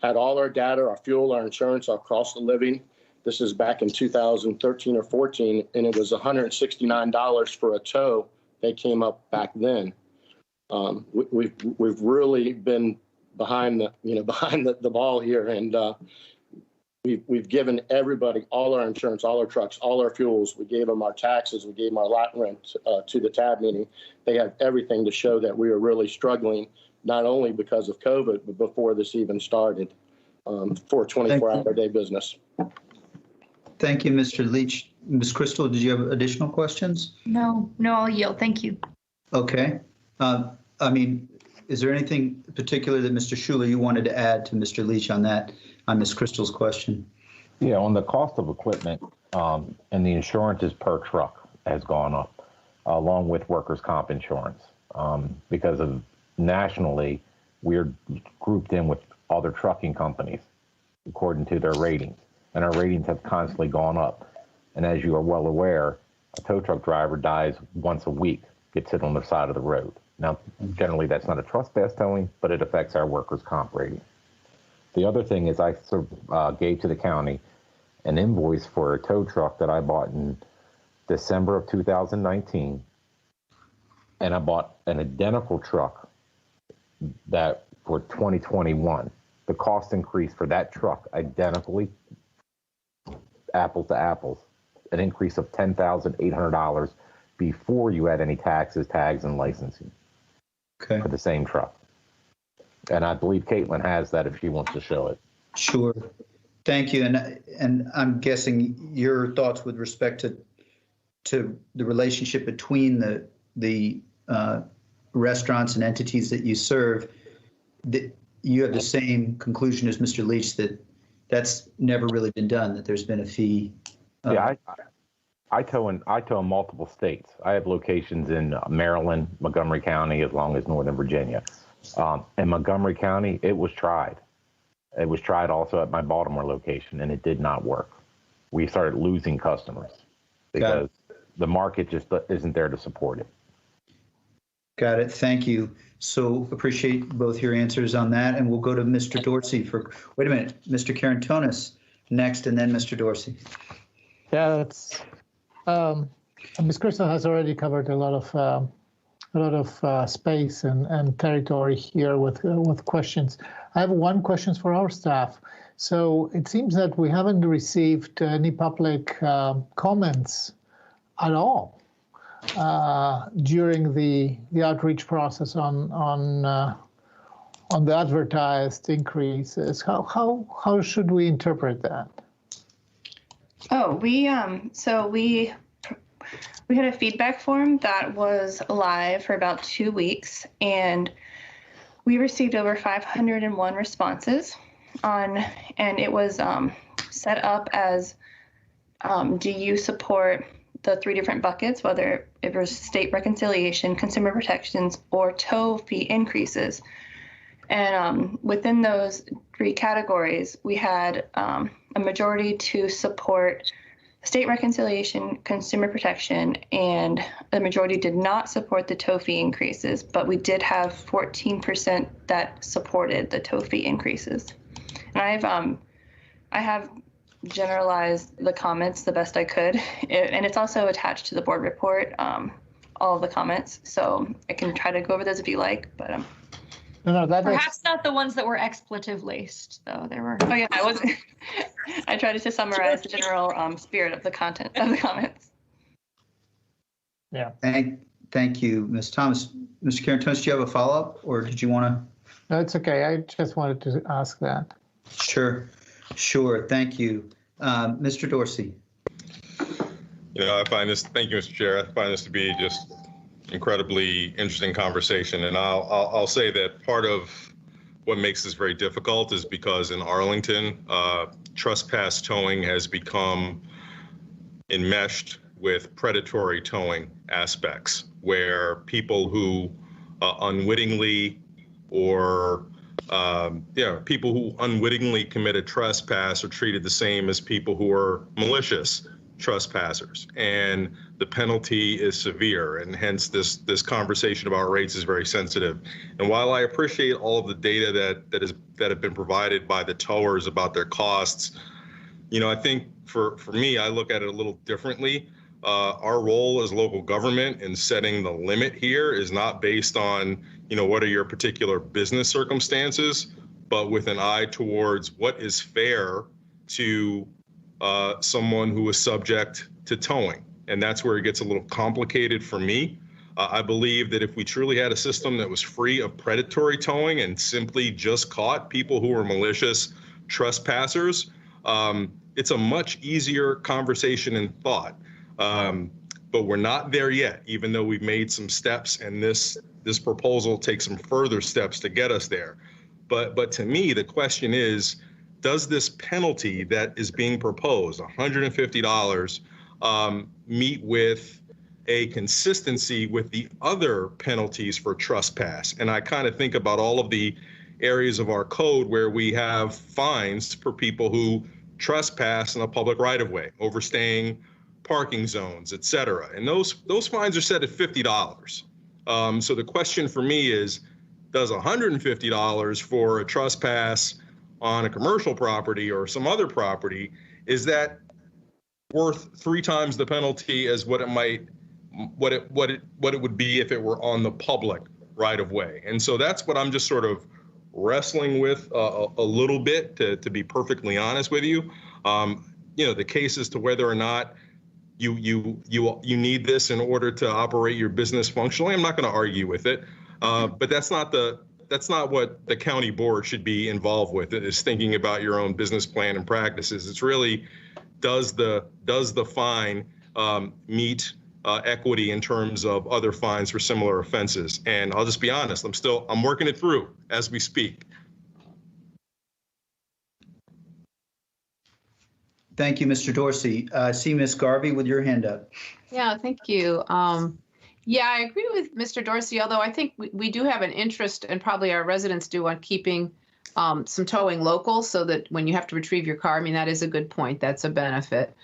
had all our data, our fuel, our insurance, our cost of living. This is back in 2013 or 14, and it was $169 for a tow. They came up back then. We've really been behind the ball here, and we've given everybody all our insurance, all our trucks, all our fuels. We gave them our taxes. We gave them our lot rent to the TAB meeting. They have everything to show that we are really struggling, not only because of COVID, but before this even started, for a 24-hour-a-day business. Thank you, Mr. Leach. Ms. Crystal, did you have additional questions? No, I'll yield. Thank you. Okay. Is there anything particular that Mr. Schuler you wanted to add to Mr. Leach on Ms. Crystal's question? Yeah, on the cost of equipment and the insurances per truck has gone up, along with workers' comp insurance, because of nationally we're grouped in with other trucking companies according to their ratings, and our ratings have constantly gone up. And as you are well aware, a tow truck driver dies once a week, gets hit on the side of the road. Now, generally that's not a trespass towing, but it affects our workers' comp rating. The other thing is I gave to the county an invoice for a tow truck that I bought in December of 2019, and I bought an identical truck that for 2021. The cost increase for that truck, identically, apples to apples, an increase of $10,800 before you add any taxes, tags, and licensing for the same truck. And I believe Caitlin has that if she wants to show it. Sure. Thank you. And I'm guessing your thoughts with respect to the relationship between the restaurants and entities that you serve, that you have the same conclusion as Mr. Leach, that that's never really been done, that there's been a fee. Yeah, I tow in multiple states. I have locations in Maryland, Montgomery County, as long as Northern Virginia. In Montgomery County, it was tried. It was tried also at my Baltimore location, and it did not work. We started losing customers because the market just isn't there to support it. Got it. Thank you. So appreciate both your answers on that. And we'll go to Mr. Dorsey for, wait a minute, Mr. Karantonis next, and then Mr. Dorsey. Yeah, that's, Ms. Crystal has already covered a lot of space and territory here with questions. I have one question for our staff. So it seems that we haven't received any public comments at all during the outreach process on the advertised increases. How should we interpret that? Oh, we had a feedback form that was live for about 2 weeks, and We received over 501 responses and it was set up as, do you support the 3 different buckets, whether it was state reconciliation, consumer protections, or tow fee increases. And within those 3 categories, we had a majority to support state reconciliation, consumer protection, and the majority did not support the tow fee increases, but we did have 14% that supported the tow fee increases. And I have generalized the comments the best I could, and it's also attached to the board report, all of the comments, so I can try to go over those if you like, but No, that perhaps not the ones that were expletive laced, though. There were. Oh yeah, I wasn't. I tried to summarize the general spirit of the content of the comments. Yeah. Thank you, Ms. Thomas. Mr. Carantonis, do you have a follow-up, or did you want to? No, it's okay. I just wanted to ask that. Sure. Thank you, Mr. Dorsey. You know, thank you, Mr. Chair. I find this to be just incredibly interesting conversation. And I'll say that part of what makes this very difficult is because in Arlington, trespass towing has become enmeshed with predatory towing aspects, where people who unwittingly or people who unwittingly commit a trespass are treated the same as people who are malicious trespassers, and the penalty is severe, and hence this conversation about rates is very sensitive. And while I appreciate all of the data that have been provided by the towers about their costs, you know, I think for me, I look at it a little differently. Our role as local government in setting the limit here is not based on, you know, what are your particular business circumstances, but with an eye towards what is fair to someone who is subject to towing. And that's where it gets a little complicated for me. I believe that if we truly had a system that was free of predatory towing and simply just caught people who were malicious trespassers, it's a much easier conversation and thought. But we're not there yet, even though we've made some steps, and this proposal takes some further steps to get us there. But to me, the question is, does this penalty that is being proposed, $150, meet with a consistency with the other penalties for trespass? And I kind of think about all of the areas of our code where we have fines for people who trespass in a public right-of-way, overstaying parking zones, et cetera. And those fines are set at $50. So the question for me is, does $150 for a trespass on a commercial property or some other property, is that worth 3 times the penalty as what it would be if it were on the public right of way? And so that's what I'm just sort of wrestling with a little bit, to be perfectly honest with you. You know, the case as to whether or not you need this in order to operate your business functionally, I'm not going to argue with it. But that's not what the county board should be involved with, is thinking about your own business plan and practices. It's really, does the fine meet equity in terms of other fines for similar offenses? And I'll just be honest, I'm working it through as we speak. Thank you, Mr. Dorsey. See Ms. Garvey with your hand up. Yeah, thank you. Yeah, I agree with Mr. Dorsey, although I think we do have an interest, and probably our residents do, on keeping some towing local, so that when you have to retrieve your car, I mean, that is a good point. That's a benefit.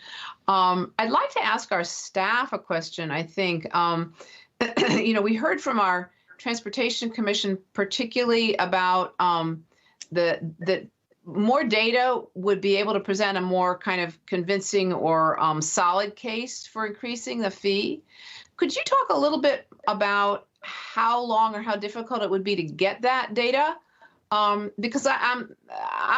I'd like to ask our staff a question, I think. You know, we heard from our Transportation Commission particularly about the more data would be able to present a more kind of convincing or solid case for increasing the fee. Could you talk a little bit about how long or how difficult it would be to get that data? Because I'm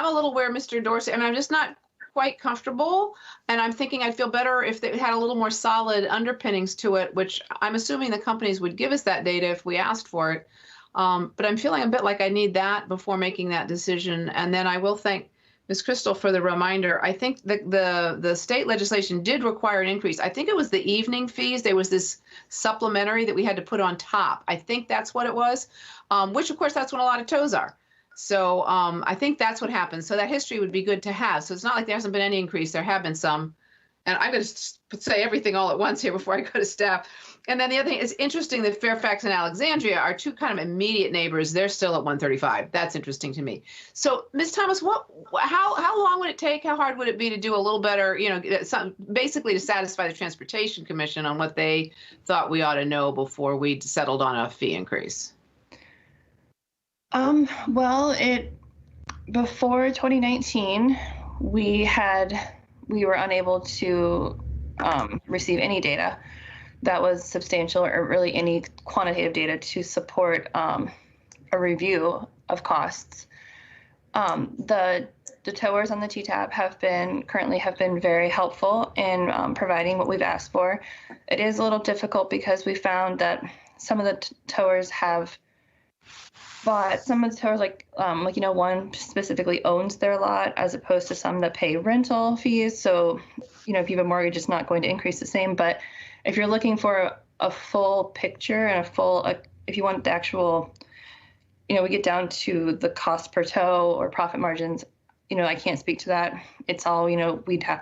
a little where Mr. Dorsey, I mean, I'm just not quite comfortable, and I'm thinking I'd feel better if they had a little more solid underpinnings to it, which I'm assuming the companies would give us that data if we asked for it. But I'm feeling a bit like I need that before making that decision. And then I will thank Ms. Crystal, for the reminder. I think the state legislation did require an increase. I think it was the evening fees. There was this supplementary that we had to put on top. I think that's what it was, which of course that's when a lot of tows are. So I think that's what happened. So that history would be good to have. So it's not like there hasn't been any increase. There have been some. And I'm going to say everything all at once here before I go to staff. And then the other thing, it's interesting that Fairfax and Alexandria are two kind of immediate neighbors. They're still at 135. That's interesting to me. So, Ms. Thomas, how long would it take? How hard would it be to do a little better, basically to satisfy the Transportation Commission on what they thought we ought to know before we settled on a fee increase? Well, before 2019, we were unable to receive any data that was substantial or really any quantitative data to support a review of costs. The towers on the TTAP currently have been very helpful in providing what we've asked for. It is a little difficult because we found that some of the towers have bought some of the towers, one specifically owns their lot as opposed to some that pay rental fees. So, if you have a mortgage, it's not going to increase the same. But if you're looking for a full picture and if you want the actual, we get down to the cost per tow or profit margins, I can't speak to that. It's all, the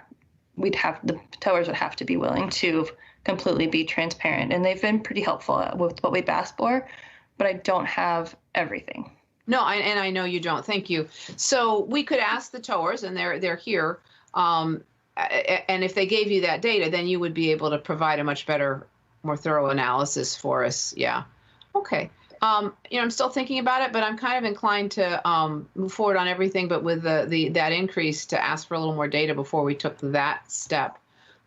towers would have to be willing to completely be transparent. And they've been pretty helpful with what we've asked for, but I don't have everything. No, and I know you don't. Thank you. So we could ask the towers, and they're here. And if they gave you that data, then you would be able to provide a much better, more thorough analysis for us. Yeah. Okay. I'm still thinking about it, but I'm kind of inclined to move forward on everything, but with that increase to ask for a little more data before we took that step.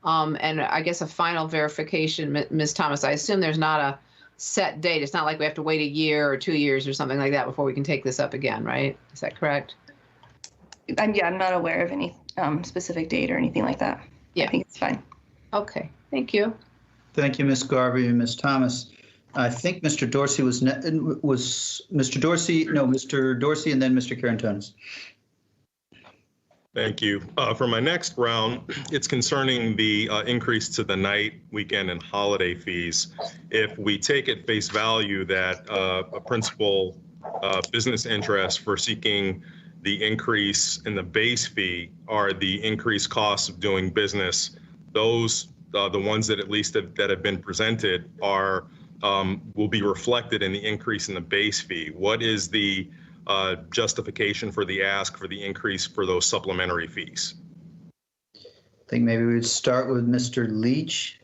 And I guess a final verification, Ms. Thomas, I assume there's not a set date. It's not like we have to wait a year or 2 years or something like that before we can take this up again, right? Is that correct? I'm not aware of any specific date or anything like that. Yeah. I think it's fine. Okay. Thank you. Thank you, Ms. Garvey and Ms. Thomas. I think Mr. Dorsey was Mr. Dorsey. No, Mr. Dorsey and then Mr. Carantonis. Thank you. For my next round, it's concerning the increase to the night, weekend, and holiday fees. If we take at face value that a principal business interest for seeking the increase in the base fee are the increased costs of doing business, those the ones that at least that have been presented are will be reflected in the increase in the base fee. What is the justification for the ask for the increase for those supplementary fees? I think maybe we would start with Mr. Leach.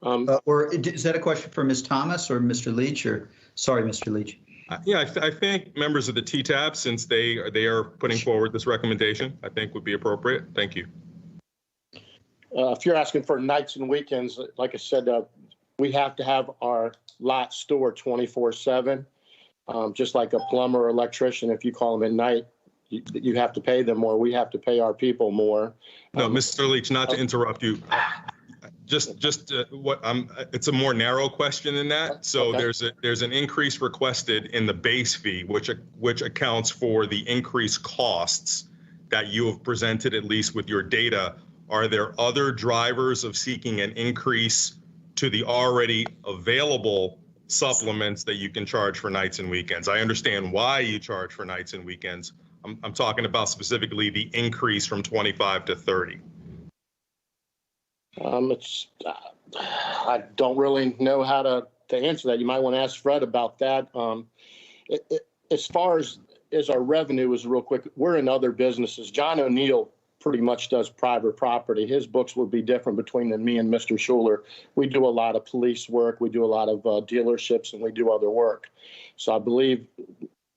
Or is that a question for Ms. Thomas or Mr. Leach? Or sorry, Mr. Leach. Yeah, I think members of the TTAP, since they are putting forward this recommendation, I think would be appropriate. Thank you. If you're asking for nights and weekends, like I said, we have to have our lot stored 24/7. Just like a plumber or electrician, if you call them at night, you have to pay them more. We have to pay our people more. No, Mr. Leach, not to interrupt you. It's a more narrow question than that. So okay. There's an increase requested in the base fee, which accounts for the increased costs that you have presented, at least with your data. Are there other drivers of seeking an increase to the already available supplements that you can charge for nights and weekends? I understand why you charge for nights and weekends. I'm talking about specifically the increase from 25 to 30. I don't really know how to answer that. You might want to ask Fred about that. As far as our revenue is real quick, we're in other businesses. John O'Neill pretty much does private property. His books would be different between me and Mr. Schuler. We do a lot of police work. We do a lot of dealerships, and we do other work. So I believe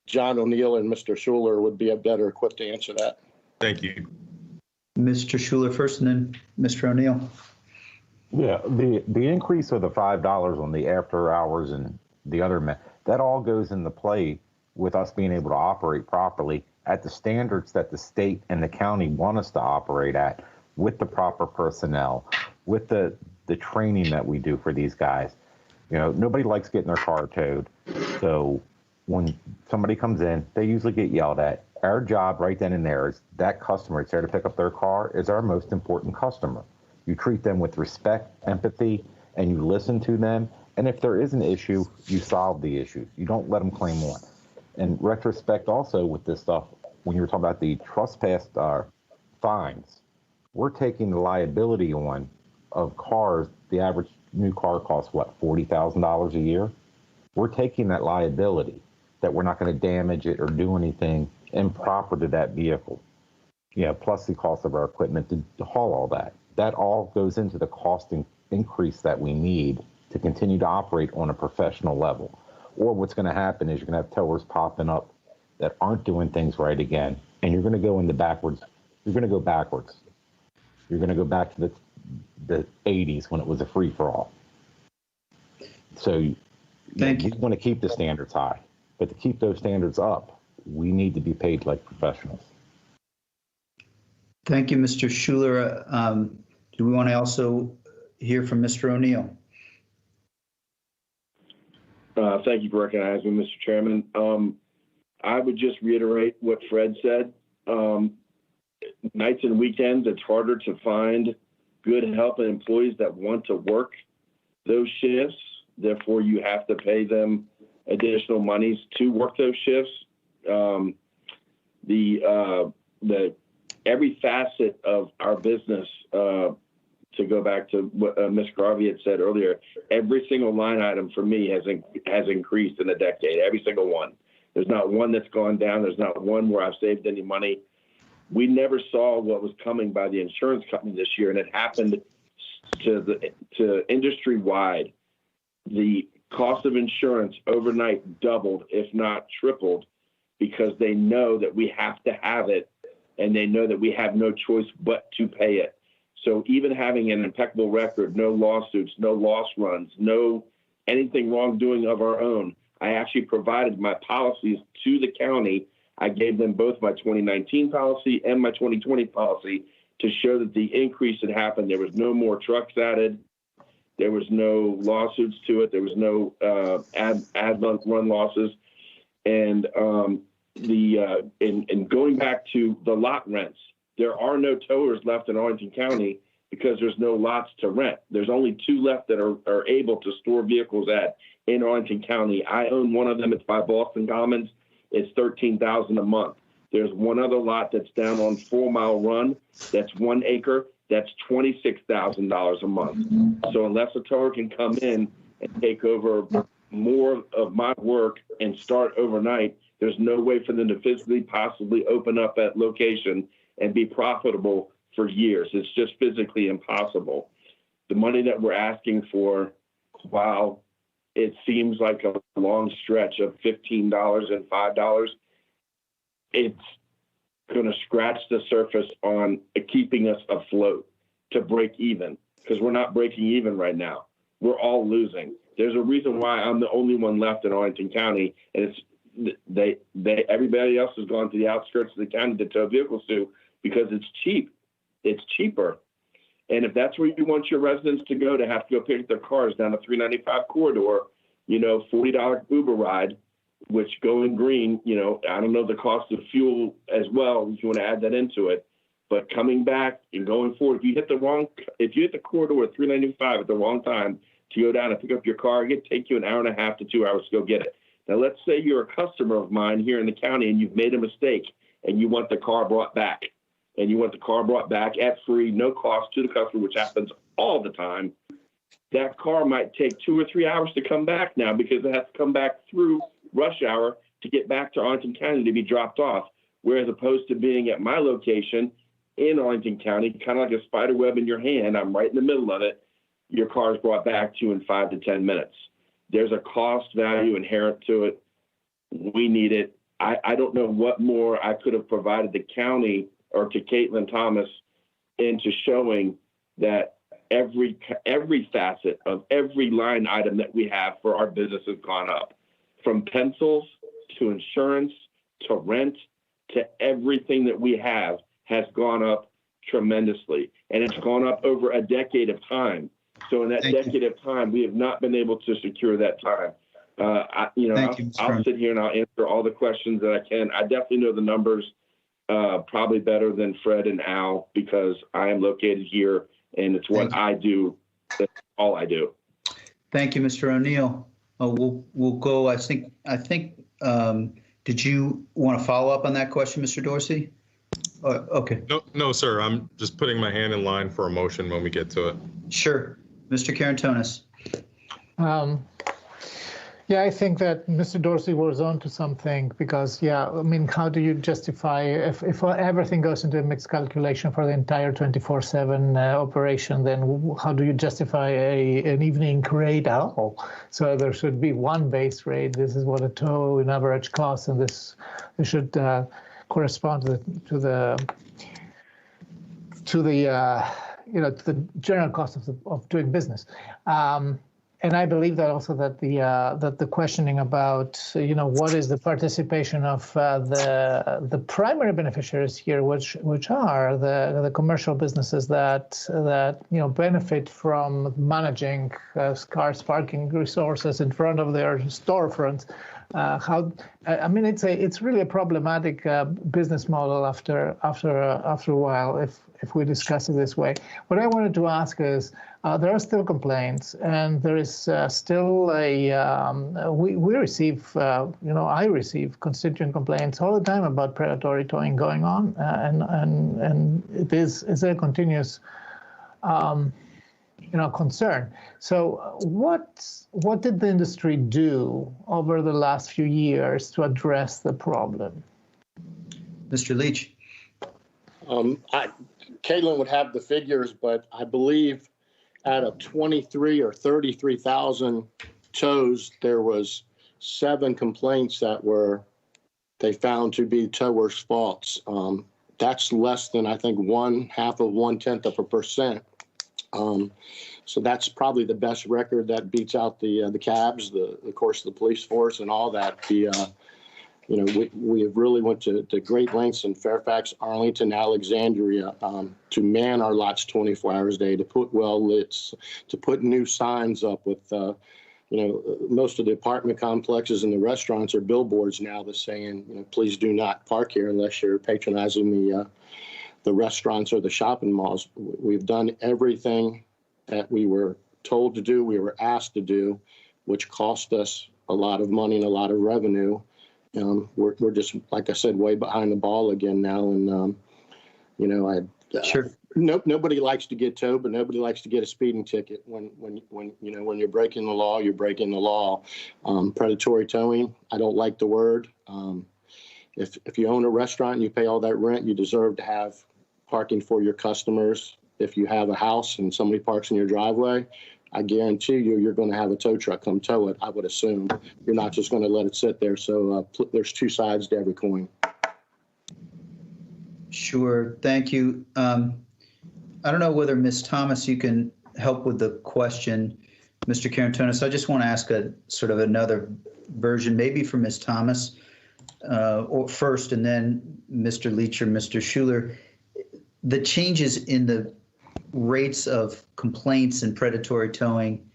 John O'Neill and Mr. Schuler would be better equipped to answer that. Thank you. Mr. Schuler first, and then Mr. O'Neill. Yeah, the increase of the $5 on the after hours and the other, that all goes into play with us being able to operate properly at the standards that the state and the county want us to operate at, with the proper personnel, with the training that we do for these guys. Nobody likes getting their car towed. So when somebody comes in, they usually get yelled at. Our job right then and there is that customer that's there to pick up their car is our most important customer. You treat them with respect, empathy, and you listen to them. And if there is an issue, you solve the issue. You don't let them claim one. In retrospect, also with this stuff, when you were talking about the trespass fines, we're taking the liability on of cars. The average new car costs, what, $40,000 a year? We're taking that liability that we're not going to damage it or do anything improper to that vehicle. Plus the cost of our equipment to haul all that. That all goes into the cost increase that we need to continue to operate on a professional level. Or what's going to happen is you're going to have towers popping up that aren't doing things right again, and you're going to go into backwards. You're going to go backwards. You're going to go back to the 80s when it was a free-for-all. So we want to keep the standards high, but to keep those standards up, we need to be paid like professionals. Thank you, Mr. Schuler. Do we want to also hear from Mr. O'Neill? Thank you for recognizing me, Mr. Chairman. I would just reiterate what Fred said. Nights and weekends, it's harder to find good help and employees that want to work those shifts. Therefore, you have to pay them additional monies to work those shifts. Every facet of our business, to go back to what Ms. Garvey had said earlier, every single line item for me has increased in a decade, every single one. There's not one that's gone down. There's not one where I've saved any money. We never saw what was coming by the insurance company this year, and it happened to industry-wide. The cost of insurance overnight doubled, if not tripled, because they know that we have to have it, and they know that we have no choice but to pay it. So even having an impeccable record, no lawsuits, no loss runs, no anything wrongdoing of our own, I actually provided my policies to the county. I gave them both my 2019 policy and my 2020 policy to show that the increase had happened. There was no more trucks added. There was no lawsuits to it. There was no ad run losses. And going back to the lot rents, there are no towers left in Arlington County because there's no lots to rent. There's only 2 left that are able to store vehicles in Arlington County. I own one of them. It's by Boston Commons. It's $13,000 a month. There's one other lot that's down on 4 Mile Run. That's 1 acre. That's $26,000 a month. So unless a tower can come in and take over more of my work and start overnight, there's no way for them to physically possibly open up that location and be profitable for years. It's just physically impossible. The money that we're asking for, while it seems like a long stretch of $15 and $5, it's going to scratch the surface on keeping us afloat to break even, because we're not breaking even right now. We're all losing. There's a reason why I'm the only one left in Arlington County, and it's everybody else has gone to the outskirts of the county to tow vehicles to, because it's cheap. It's cheaper. And if that's where you want your residents to have to go pick their cars down the 395 corridor, $40 Uber ride, which going green, I don't know the cost of fuel as well, if you want to add that into it, but coming back and going forward, if you hit the corridor at 395 at the wrong time to go down and pick up your car, it could take you an hour and a half to 2 hours to go get it. Now, let's say you're a customer of mine here in the county and you've made a mistake and you want the car brought back. And you want the car brought back at free, no cost to the customer, which happens all the time. That car might take 2 or 3 hours to come back now because it has to come back through rush hour to get back to Arlington County to be dropped off. Whereas opposed to being at my location in Arlington County, kind of like a spider web in your hand, I'm right in the middle of it, your car is brought back to you in 5 to 10 minutes. There's a cost value inherent to it. We need it. I don't know what more I could have provided the county or to Caitlin Thomas into showing that every facet of every line item that we have for our business has gone up, from pencils to insurance to rent to everything that we have has gone up tremendously, and it's gone up over a decade of time. So in that decade of time, we have not been able to secure that time. I'll sit here and I'll answer all the questions that I can. I definitely know the numbers probably better than Fred and Al because I am located here and it's what I do. That's all I do. Thank you, Mr. O'Neill. We'll go. I think. Did you want to follow up on that question, Mr. Dorsey? Okay. No, sir. I'm just putting my hand in line for a motion when we get to it. Sure, Mr. Karantonis. Yeah, I think that Mr. Dorsey was on to something because, I mean, how do you justify if everything goes into a mixed calculation for the entire 24/7 operation, then how do you justify an evening rate at all? So there should be one base rate. This is what a tow in average costs, and this should correspond to the general cost of doing business. And I believe that also that the questioning about what is the participation of the primary beneficiaries here, which are the commercial businesses that benefit from managing scarce parking resources in front of their storefronts. It's really a problematic business model after a while if we discuss it this way. What I wanted to ask is, there are still complaints, and there is still we receive, I receive constituent complaints all the time about predatory towing going on, and it's a continuous concern. So what did the industry do over the last few years to address the problem? Mr. Leach. Caitlin would have the figures, but I believe out of 23 or 33,000 tows, there was 7 complaints that they found to be towers' faults. That's less than, I think, 0.1%. So that's probably the best record. That beats out the cabs, of course, the police force and all that. We have really went to great lengths in Fairfax, Arlington, Alexandria to man our lots 24 hours a day, to put well lits, to put new signs up with, most of the apartment complexes and the restaurants are billboards now that's saying, please do not park here unless you're patronizing the restaurants or the shopping malls. We've done everything that we were told to do, we were asked to do, which cost us a lot of money and a lot of revenue. We're just, like I said, way behind the ball again now. And, sure. Nobody likes to get towed, but nobody likes to get a speeding ticket. When you're breaking the law, you're breaking the law. Predatory towing, I don't like the word. If you own a restaurant and you pay all that rent, you deserve to have parking for your customers. If you have a house and somebody parks in your driveway, I guarantee you're going to have a tow truck come tow it, I would assume. You're not just going to let it sit there. So there's two sides to every coin. Sure. Thank you. I don't know whether Ms. Thomas, you can help with the question, Mr. Karantonis. I just want to ask a sort of another version, maybe for Ms. Thomas or first, and then Mr. Leach or Mr. Schuler. The changes in the rates of complaints and predatory towing,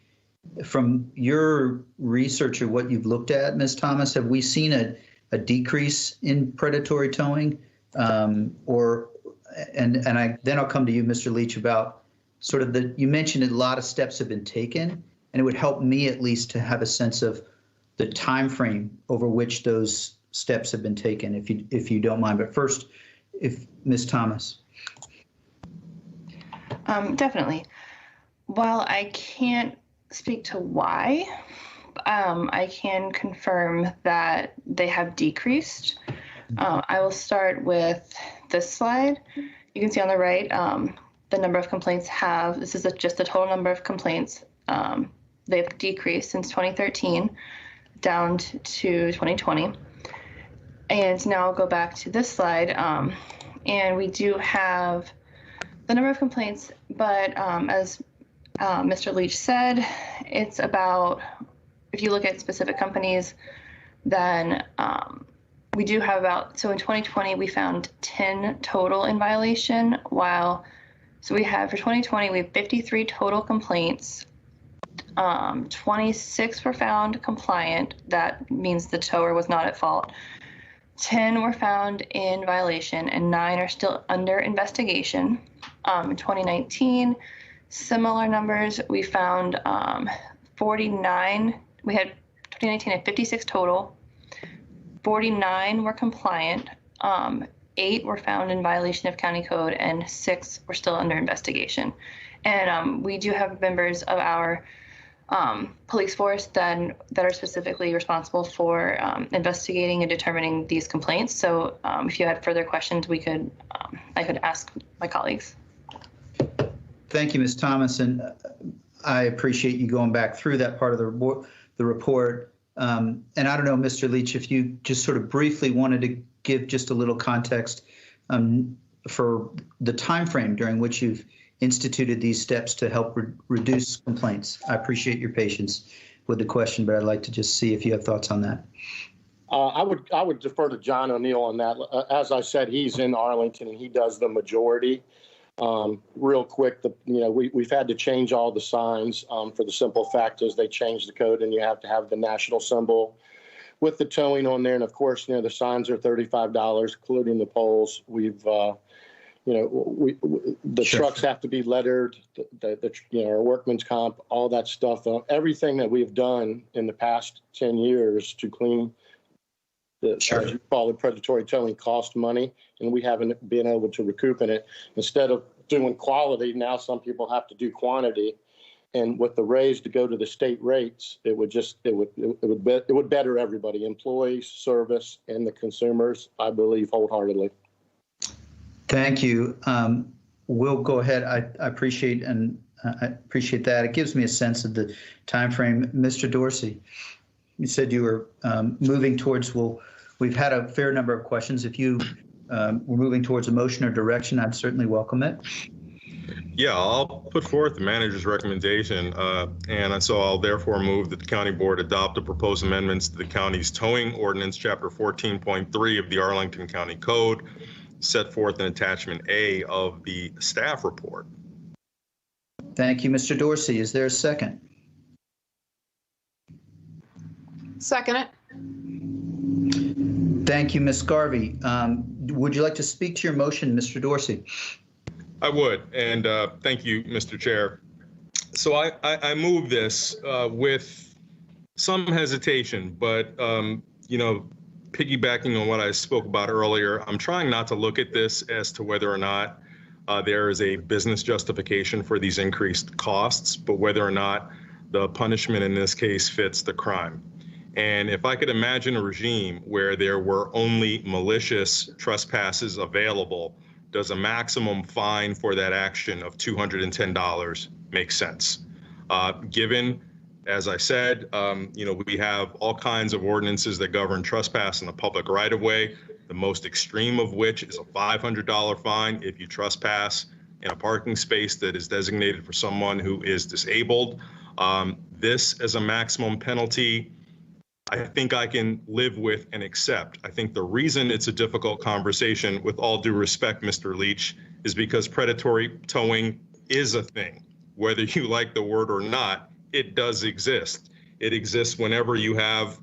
from your research or what you've looked at, Ms. Thomas, have we seen a decrease in predatory towing? Then I'll come to you, Mr. Leach, about sort of you mentioned a lot of steps have been taken, and it would help me at least to have a sense of the time frame over which those steps have been taken, if you don't mind. But first, if Ms. Thomas. Definitely. While I can't speak to why, I can confirm that they have decreased. I will start with this slide. You can see on the right, the number of complaints this is just the total number of complaints. They've decreased since 2013 down to 2020. And now I'll go back to this slide. And we do have the number of complaints, but as Mr. Leach said, it's about, if you look at specific companies, then we do have so in 2020, we found 10 total in violation, for 2020, we have 53 total complaints, 26 were found compliant. That means the tower was not at fault. 10 were found in violation, and 9 are still under investigation. In 2019, similar numbers. We found 49. We had 2019 had 56 total. 49 were compliant. 8 were found in violation of county code, and 6 were still under investigation. And we do have members of our police force that are specifically responsible for investigating and determining these complaints. So if you had further questions, I could ask my colleagues. Thank you, Ms. Thomas, and I appreciate you going back through that part of the report. And I don't know, Mr. Leach, if you just sort of briefly wanted to give just a little context for the time frame during which you've instituted these steps to help reduce complaints. I appreciate your patience with the question, but I'd like to just see if you have thoughts on that. I would defer to John O'Neill on that. As I said, he's in Arlington and he does the majority. Real quick, we've had to change all the signs for the simple fact is they changed the code and you have to have the national symbol with the towing on there. And of course, the signs are $35, including the poles. We've the Sure. trucks have to be lettered, our workman's comp, all that stuff. Everything that we've done in the past 10 years to clean the, Sure. as you call it, predatory towing cost money, and we haven't been able to recoup in it. Instead of doing quality, now some people have to do quantity. And with the raise to go to the state rates, it would better everybody, employees, service, and the consumers, I believe wholeheartedly. Thank you. We'll go ahead. I appreciate that. It gives me a sense of the time frame. Mr. Dorsey, you said you were moving towards. Well, we've had a fair number of questions. If you were moving towards a motion or direction, I'd certainly welcome it. Yeah, I'll put forth the manager's recommendation, and so I'll therefore move that the county board adopt the proposed amendments to the county's towing ordinance, chapter 14.3 of the Arlington County Code, set forth in attachment A of the staff report. Thank you, Mr. Dorsey. Is there a second? Second it. Thank you, Ms. Garvey. Would you like to speak to your motion, Mr. Dorsey? I would, and thank you, Mr. Chair. So I move this with some hesitation, but piggybacking on what I spoke about earlier, I'm trying not to look at this as to whether or not there is a business justification for these increased costs, but whether or not the punishment in this case fits the crime. And if I could imagine a regime where there were only malicious trespasses available, does a maximum fine for that action of $210 make sense? Given, as I said, we have all kinds of ordinances that govern trespass in the public right-of-way, the most extreme of which is a $500 fine if you trespass in a parking space that is designated for someone who is disabled. This as a maximum penalty, I think I can live with and accept. I think the reason it's a difficult conversation, with all due respect, Mr. Leach, is because predatory towing is a thing. Whether you like the word or not, it does exist. It exists whenever you have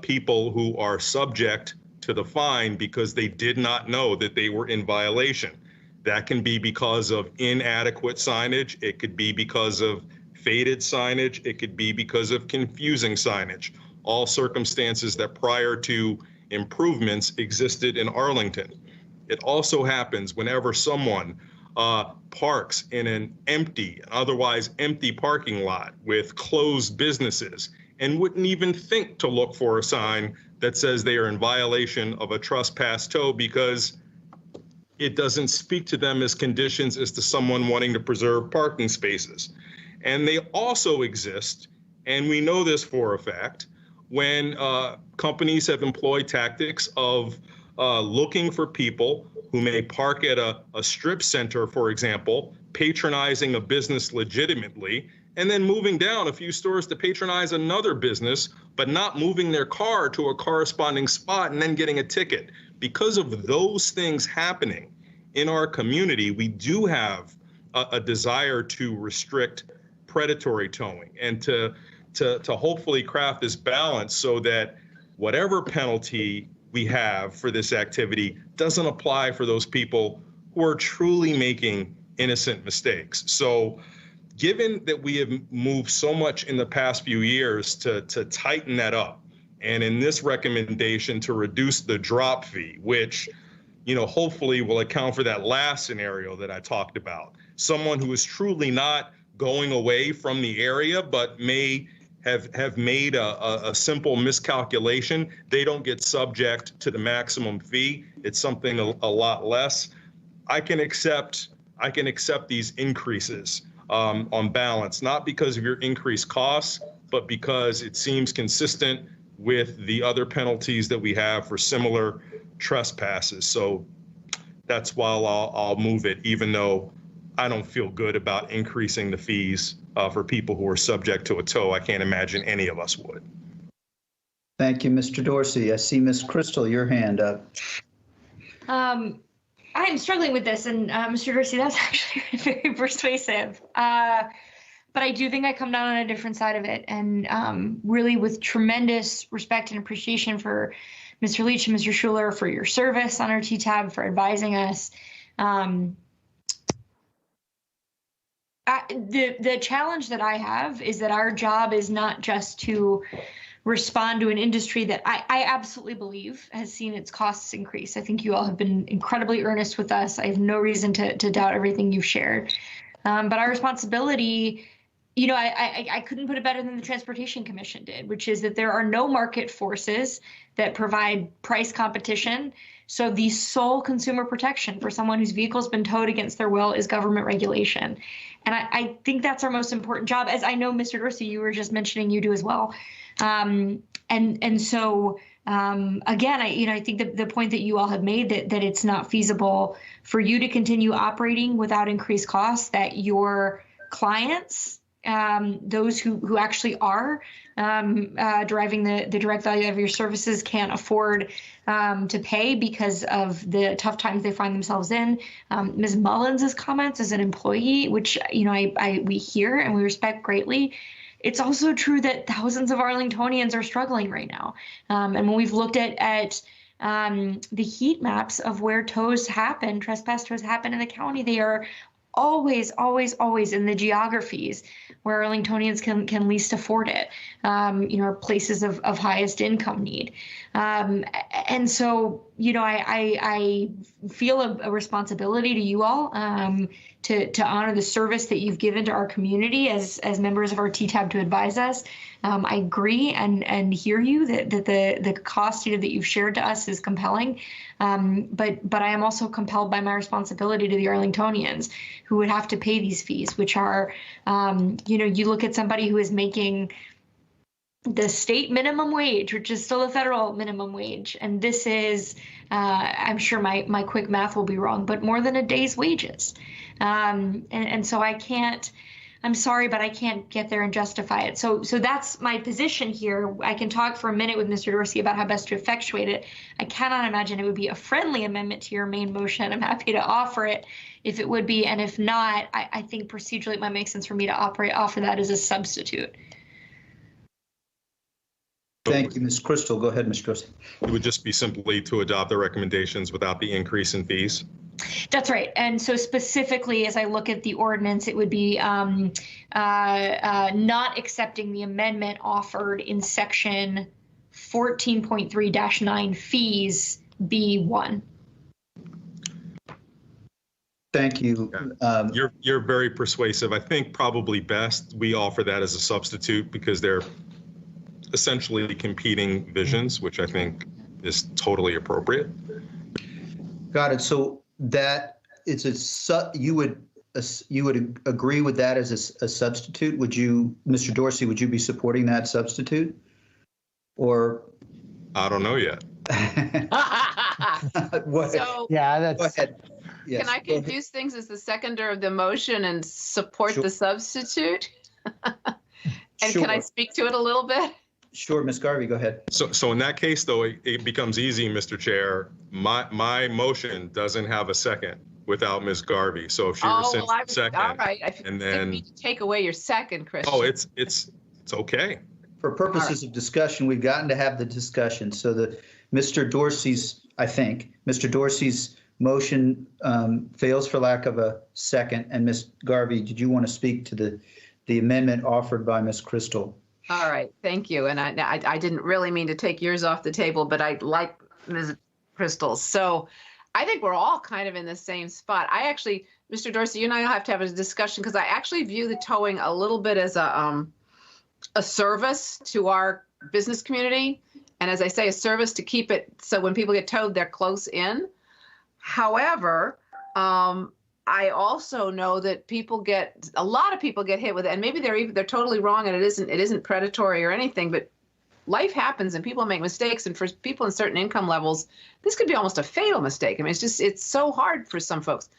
people who are subject to the fine because they did not know that they were in violation. That can be because of inadequate signage. It could be because of faded signage. It could be because of confusing signage. All circumstances that prior to improvements existed in Arlington. It also happens whenever someone parks in an otherwise empty parking lot with closed businesses and wouldn't even think to look for a sign that says they are in violation of a trespass tow because it doesn't speak to them as conditions as to someone wanting to preserve parking spaces. And they also exist, and we know this for a fact, when companies have employed tactics of looking for people who may park at a strip center, for example, patronizing a business legitimately, and then moving down a few stores to patronize another business, but not moving their car to a corresponding spot and then getting a ticket. Because of those things happening in our community, we do have a desire to restrict predatory towing, and to hopefully craft this balance so that whatever penalty we have for this activity doesn't apply for those people who are truly making innocent mistakes. So given that we have moved so much in the past few years to tighten that up, and in this recommendation to reduce the drop fee, which, you know, hopefully will account for that last scenario that I talked about. Someone who is truly not going away from the area, but may have made a simple miscalculation. They don't get subject to the maximum fee. It's something a lot less. I can accept these increases on balance, not because of your increased costs, but because it seems consistent with the other penalties that we have for similar trespasses. So that's why I'll move it, even though I don't feel good about increasing the fees for people who are subject to a tow. I can't imagine any of us would. Thank you, Mr. Dorsey. I see Ms. Crystal, your hand up. I am struggling with this, and Mr. Dorsey, that's actually very persuasive. But I do think I come down on a different side of it, and really with tremendous respect and appreciation for Mr. Leach and Mr. Schuler for your service on our TTAB, for advising us. The challenge that I have is that our job is not just to respond to an industry that I absolutely believe has seen its costs increase. I think you all have been incredibly earnest with us. I have no reason to doubt everything you've shared. But our responsibility, you know, I couldn't put it better than the Transportation Commission did, which is that there are no market forces that provide price competition. So the sole consumer protection for someone whose vehicle has been towed against their will is government regulation. And I think that's our most important job, as I know, Mr. Dorsey, you were just mentioning you do as well. And so, again, I think the point that you all have made that it's not feasible for you to continue operating without increased costs, that your clients, those who actually are deriving the direct value of your services, can't afford to pay because of the tough times they find themselves in. Ms. Mullins' comments as an employee, which we hear and we respect greatly. It's also true that thousands of Arlingtonians are struggling right now. And when we've looked at the heat maps of where trespass tows happen in the county, they are always in the geographies where Arlingtonians can least afford it, or places of highest income need. And so, I feel a responsibility to you all to honor the service that you've given to our community as members of our TTAB to advise us. I agree and hear you that the cost that you've shared to us is compelling. But I am also compelled by my responsibility to the Arlingtonians who would have to pay these fees, which are, you look at somebody who is making the state minimum wage, which is still a federal minimum wage. And this is, I'm sure my quick math will be wrong, but more than a day's wages. And so I'm sorry, but I can't get there and justify it. So that's my position here. I can talk for a minute with Mr. Dorsey about how best to effectuate it. I cannot imagine it would be a friendly amendment to your main motion. I'm happy to offer it if it would be. And if not, I think procedurally it might make sense for me to offer that as a substitute. Thank you, Ms. Crystal. Go ahead, Mr. Dorsey. It would just be simply to adopt the recommendations without the increase in fees. That's right. And so specifically, as I look at the ordinance, it would be not accepting the amendment offered in section 14.3-9 fees B1. Thank you. You're very persuasive. I think probably best we offer that as a substitute because they're essentially competing visions, which I think is totally appropriate. Got it. So that you would agree with that as a substitute? Would you, Mr. Dorsey, would you be supporting that substitute? Or I don't know yet. So, yeah, that's. Go ahead. Yes, can I confuse things as the seconder of the motion and support the substitute? And Sure. Can I speak to it a little bit? Sure, Ms. Garvey, go ahead. So in that case, though, it becomes easy, Mr. Chair. My motion doesn't have a second. without Ms. Garvey. So if she rescinds the second, all right. and didn't then mean to take away your second, Christian. oh, it's okay. For purposes of discussion, we've gotten to have the discussion. So Mr. Dorsey's motion fails for lack of a second. And Ms. Garvey, did you want to speak to the amendment offered by Ms. Crystal? All right, thank you. And I didn't really mean to take yours off the table, but I like Ms. Crystal's. So I think we're all kind of in the same spot. I actually, Mr. Dorsey, you and I will have to have a discussion because I actually view the towing a little bit as a service to our business community. And as I say, a service to keep it so when people get towed, they're close in. However, I also know that a lot of people get hit with it, and maybe they're totally wrong, and it isn't predatory or anything, but life happens and people make mistakes. And for people in certain income levels, this could be almost a fatal mistake. I mean, it's so hard for some folks.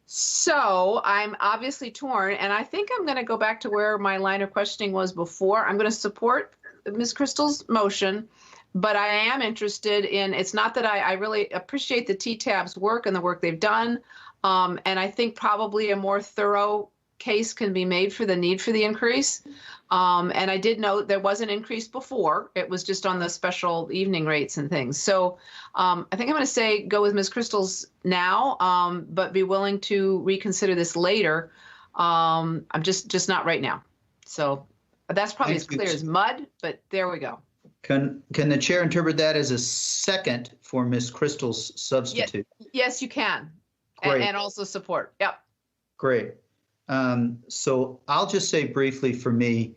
So I'm obviously torn, and I think I'm going to go back to where my line of questioning was before. I'm going to support Ms. Crystal's motion, but I am interested in, it's not that I really appreciate the TTAB's work and the work they've done. And I think probably a more thorough case can be made for the need for the increase. And I did note there was an increase before. It was just on the special evening rates and things. So I think I'm going to say go with Ms. Crystal's now, but be willing to reconsider this later. I'm just not right now. So that's probably as clear as mud, but there we go. Can the chair interpret that as a second for Ms. Crystal's substitute? Yes, you can. And also support. Yep. Great. So I'll just say briefly for me,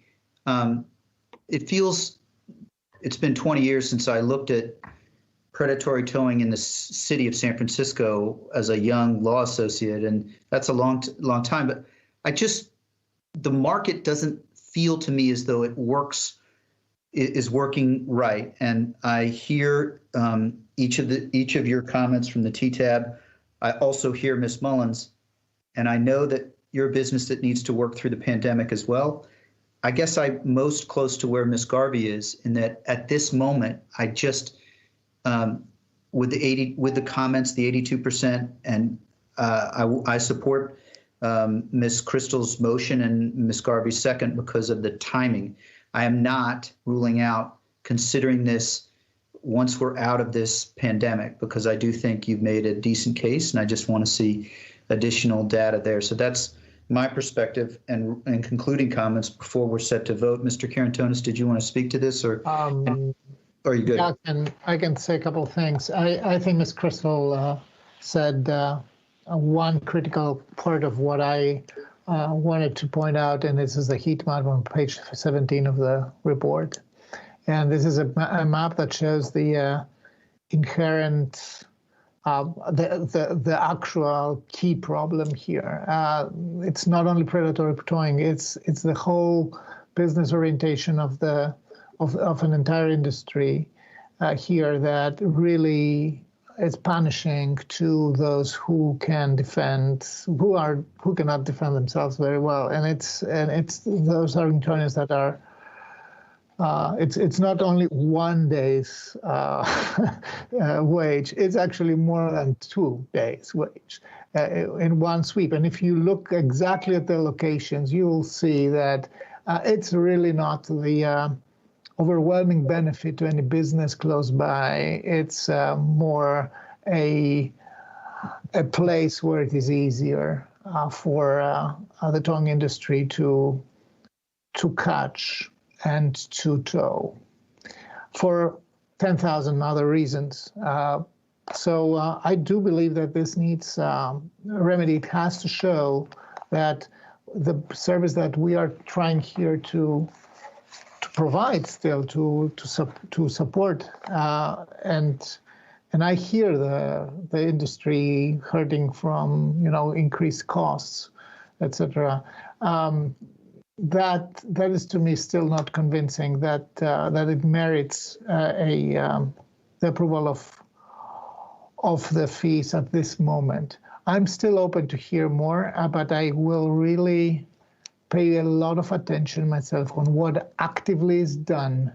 it's been 20 years since I looked at predatory towing in the city of San Francisco as a young law associate, and that's a long time. But the market doesn't feel to me as though it is working right. And I hear each of your comments from the TTAB. I also hear Ms. Mullins, and I know that you're a business that needs to work through the pandemic as well. I guess I'm most close to where Ms. Garvey is in that at this moment, I just, with the comments, the 82%, and I support Ms. Crystal's motion and Ms. Garvey's second because of the timing. I am not ruling out considering this once we're out of this pandemic, because I do think you've made a decent case, and I just want to see additional data there. So that's my perspective and concluding comments before we're set to vote. Mr. Karantonis, did you want to speak to this, or are you good? Yeah, I can say a couple of things. I think Ms. Crystal said one critical part of what I wanted to point out, and this is the heat map on page 17 of the report. And this is a map that shows the inherent, the actual key problem here. It's not only predatory towing; it's the whole business orientation of an entire industry here that really is punishing to those who cannot defend themselves very well. And it's those Arlingtonians that are. It's not only 1 day's wage, it's actually more than 2 days' wage in one sweep. And if you look exactly at the locations, you will see that it's really not the overwhelming benefit to any business close by. It's more a place where it is easier for the towing industry to catch and to tow for 10,000 other reasons. So I do believe that this needs a remedy. It has to show that the service that we are trying here to provide still to support and I hear the industry hurting from increased costs, etc. That is to me still not convincing that it merits the approval of the fees at this moment. I'm still open to hear more, but I will really pay a lot of attention myself on what actively is done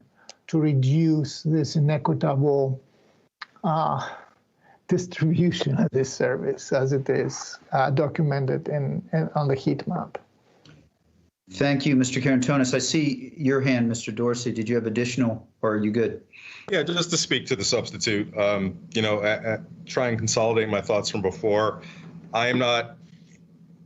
to reduce this inequitable distribution of this service as it is documented on the heat map. Thank you, Mr. Karantonis. I see your hand, Mr. Dorsey. Did you have additional, or are you good? Yeah, just to speak to the substitute, try and consolidate my thoughts from before. I am not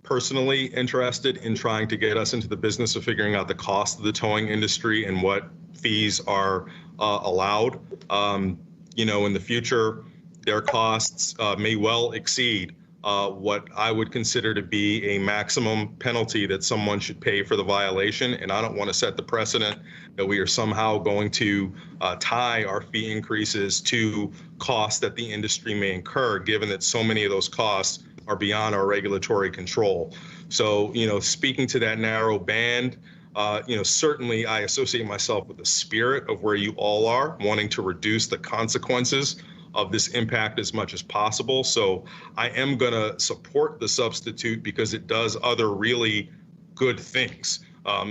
personally interested in trying to get us into the business of figuring out the cost of the towing industry and what fees are allowed. In the future, their costs may well exceed what I would consider to be a maximum penalty that someone should pay for the violation. And I don't want to set the precedent that we are somehow going to tie our fee increases to costs that the industry may incur, given that so many of those costs are beyond our regulatory control. So, speaking to that narrow band, certainly I associate myself with the spirit of where you all are, wanting to reduce the consequences of this impact as much as possible. So I am going to support the substitute because it does other really good things.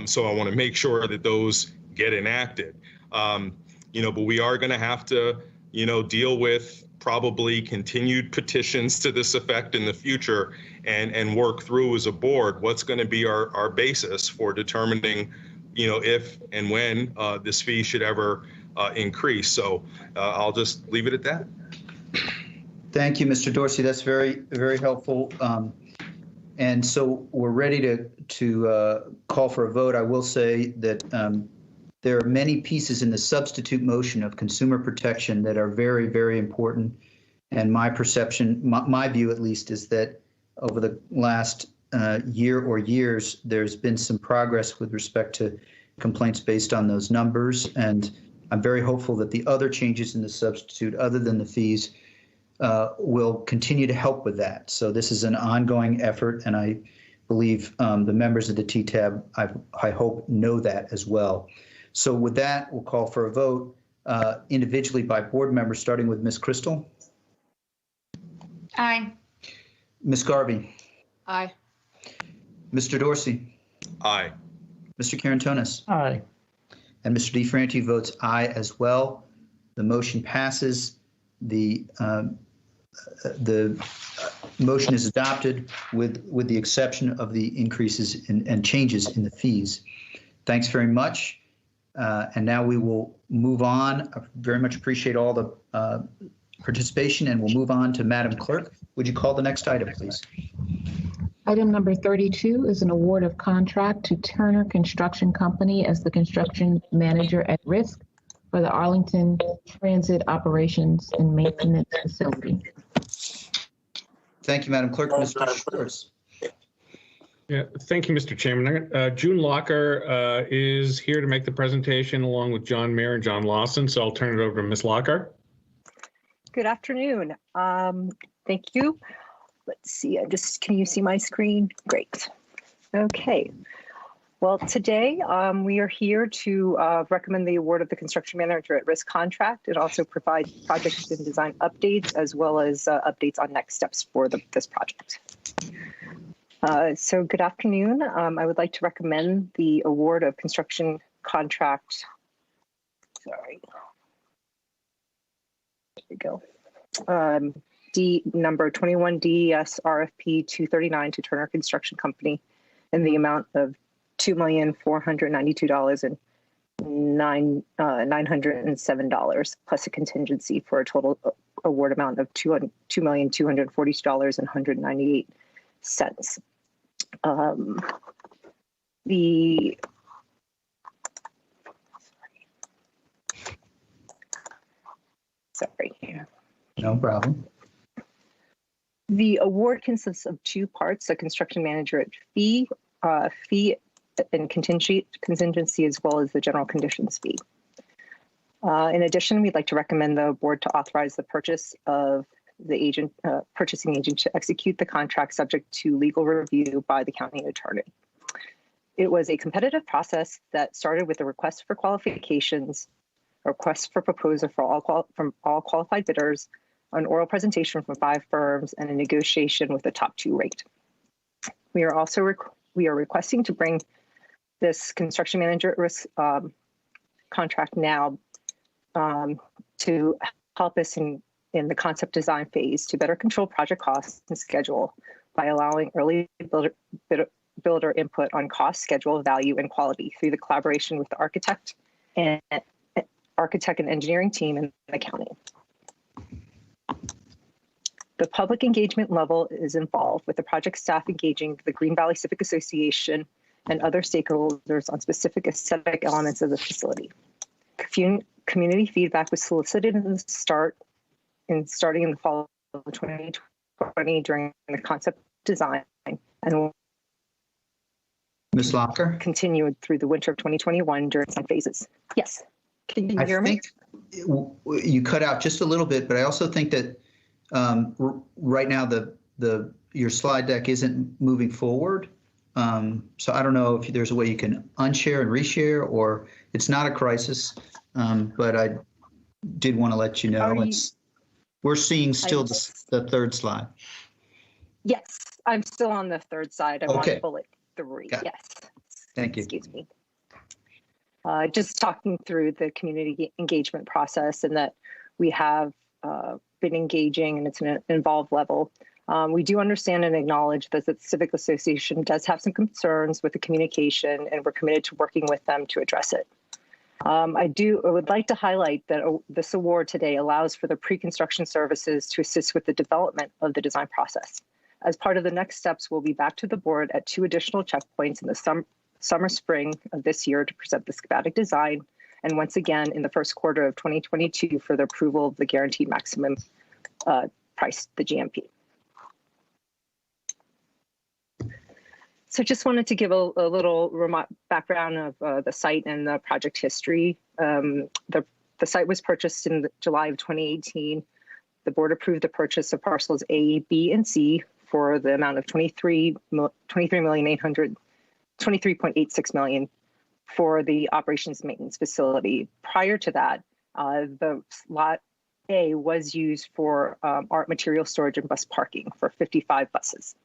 So I want to make sure that those get enacted. But we are going to have to, deal with probably continued petitions to this effect in the future and work through as a board what's going to be our basis for determining, if and when this fee should ever increase. So I'll just leave it at that. Thank you, Mr. Dorsey. That's very, very helpful. And so we're ready to call for a vote. I will say that there are many pieces in the substitute motion of consumer protection that are very, very important. And my perception, my view at least, is that over the last year or years, there's been some progress with respect to complaints based on those numbers. And I'm very hopeful that the other changes in the substitute, other than the fees, will continue to help with that. So this is an ongoing effort, and I believe the members of the TTAB, I hope, know that as well. So with that, we'll call for a vote individually by board member, starting with Ms. Crystal. Aye. Ms. Garvey. Aye. Mr. Dorsey. Aye. Mr. Karantonis. Aye. And Mr. DeFranchi votes aye as well. The motion passes. The motion is adopted with the exception of the increases and changes in the fees. Thanks very much. And now we will move on. I very much appreciate all the participation, and we'll move on to Madam Clerk. Would you call the next item, please? Item number 32 is an award of contract to Turner Construction Company as the construction manager at risk for the Arlington Transit Operations and Maintenance Facility. Thank you, Madam Clerk. Mr. Schwartz. Yeah, thank you, Mr. Chairman. June Locker is here to make the presentation along with John Mayer and John Lawson, so I'll turn it over to Ms. Locker. Good afternoon. Thank you. Let's see, can you see my screen? Great. Okay. Well, today we are here to recommend the award of the construction manager at risk contract and also provide project and design updates as well as updates on next steps for this project. So good afternoon. I would like to recommend the award of construction contract. Sorry. There we go. Number 21 DES RFP 239 to Turner Construction Company in the amount of $2,492,907 plus a contingency for a total award amount of $2,240,198. Sorry. No problem. The award consists of two parts: a construction manager at fee and contingency, as well as the general conditions fee. In addition, we'd like to recommend the board to authorize the purchase of the purchasing agent to execute the contract subject to legal review by the county attorney. It was a competitive process that started with a request for qualifications, a request for proposal from all qualified bidders, an oral presentation from 5 firms, and a negotiation with the top 2 rate. We are also requesting to bring this construction manager at risk contract now to help us in in the concept design phase to better control project costs and schedule by allowing early builder input on cost, schedule, value, and quality through the collaboration with the architect and engineering team in the county. The public engagement level is involved, with the project staff engaging the Green Valley Civic Association and other stakeholders on specific aesthetic elements of the facility. Community feedback was solicited starting in the fall of 2020 during the concept design, and Ms. Locker? continued through the winter of 2021 during some phases. Yes, can you hear me? You cut out just a little bit, but I also think that right now your slide deck isn't moving forward. So I don't know if there's a way you can unshare and reshare, or it's not a crisis, but I did want to let you know we're seeing still the third slide. Yes, I'm still on the third side. I'm on bullet 3. Yes. Thank you. Excuse me. Just talking through the community engagement process, and that we have been engaging, and it's an involved level. We do understand and acknowledge that the Civic Association does have some concerns with the communication, and we're committed to working with them to address it. I would like to highlight that this award today allows for the pre-construction services to assist with the development of the design process. As part of the next steps, we'll be back to the board at 2 additional checkpoints in the spring of this year to present the schematic design, and once again in the first quarter of 2022 for the approval of the guaranteed maximum price, the GMP. So just wanted to give a little background of the site and the project history. The site was purchased in July of 2018. The board approved the purchase of parcels A, B, and C for the amount of $23.86 million for the operations and maintenance facility. Prior to that, the lot A was used for art material storage and bus parking for 55 buses.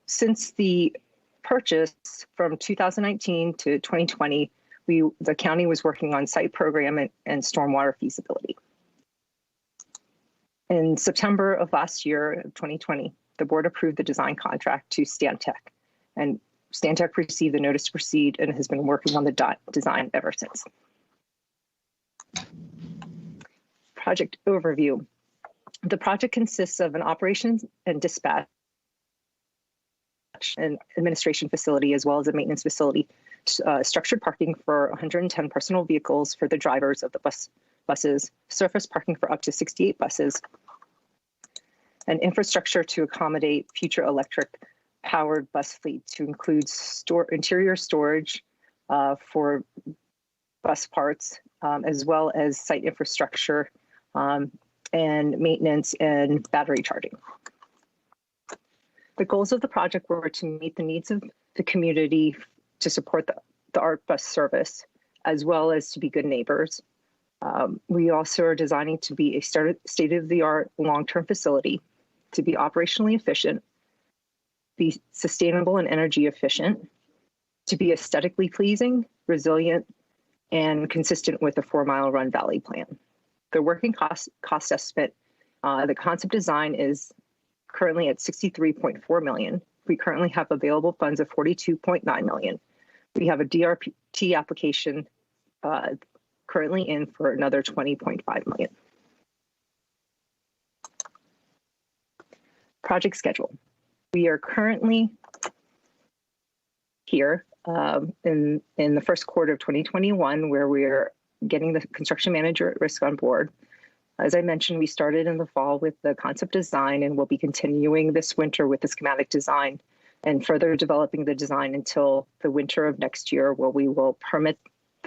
Since the purchase from 2019 to 2020, the county was working on site program and stormwater feasibility. In September of last year, 2020, the board approved the design contract to Stantec, and Stantec received the notice to proceed and has been working on the design ever since. Project overview. The project consists of an operations and dispatch and administration facility, as well as a maintenance facility, structured parking for 110 personal vehicles for the drivers of the buses, surface parking for up to 68 buses, and infrastructure to accommodate future electric powered bus fleet to include interior storage for bus parts, as well as site infrastructure and maintenance and battery charging. The goals of the project were to meet the needs of the community, to support the art bus service, as well as to be good neighbors. We also are designing to be a state-of-the-art long-term facility, to be operationally efficient, be sustainable and energy efficient, to be aesthetically pleasing, resilient, and consistent with the 4-mile run valley plan. The working cost estimate, the concept design is currently at $63.4 million. We currently have available funds of $42.9 million. We have a DRT application currently in for another $20.5 million. Project schedule. We are currently here in the first quarter of 2021, where we are getting the construction manager at risk on board. As I mentioned, we started in the fall with the concept design, and we'll be continuing this winter with the schematic design and further developing the design until the winter of next year, where we will permit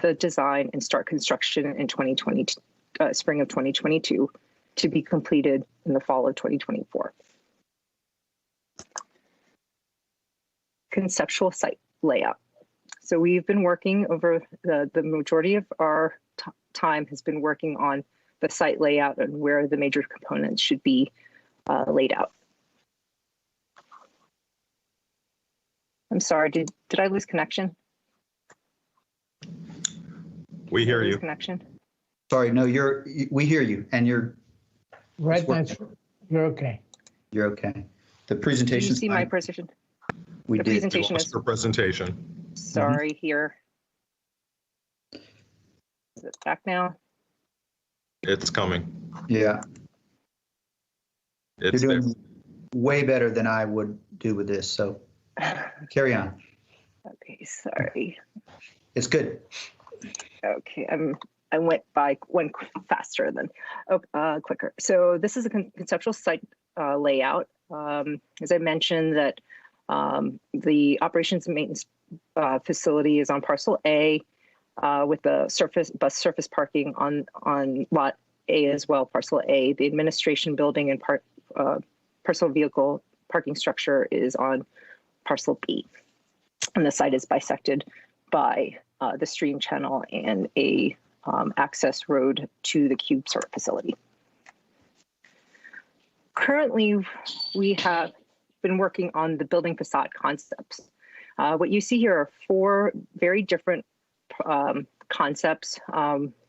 the design and start construction in spring of 2022 to be completed in the fall of 2024. Conceptual site layout. So we've been working over the majority of our time has been working on the site layout and where the major components should be laid out. I'm sorry, did I lose connection? We hear you. Connection? Sorry, no, we hear you, and you're. Right now, you're okay. You're okay. The Do presentation. you see my presentation? We the did. Presentation is, Your presentation. sorry, here. Is it back now? It's coming. Yeah. It's You're there. doing way better than I would do with this, so carry on. Okay, sorry. It's good. Okay, I went faster than quicker. So this is a conceptual site layout. As I mentioned, that the operations and maintenance facility is on parcel A, with the bus surface parking on lot A as well, parcel A. The administration building and personal vehicle parking structure is on parcel B. And the site is bisected by the stream channel and a access road to the cube sort facility. Currently, we have been working on the building facade concepts. What you see here are 4 very different concepts.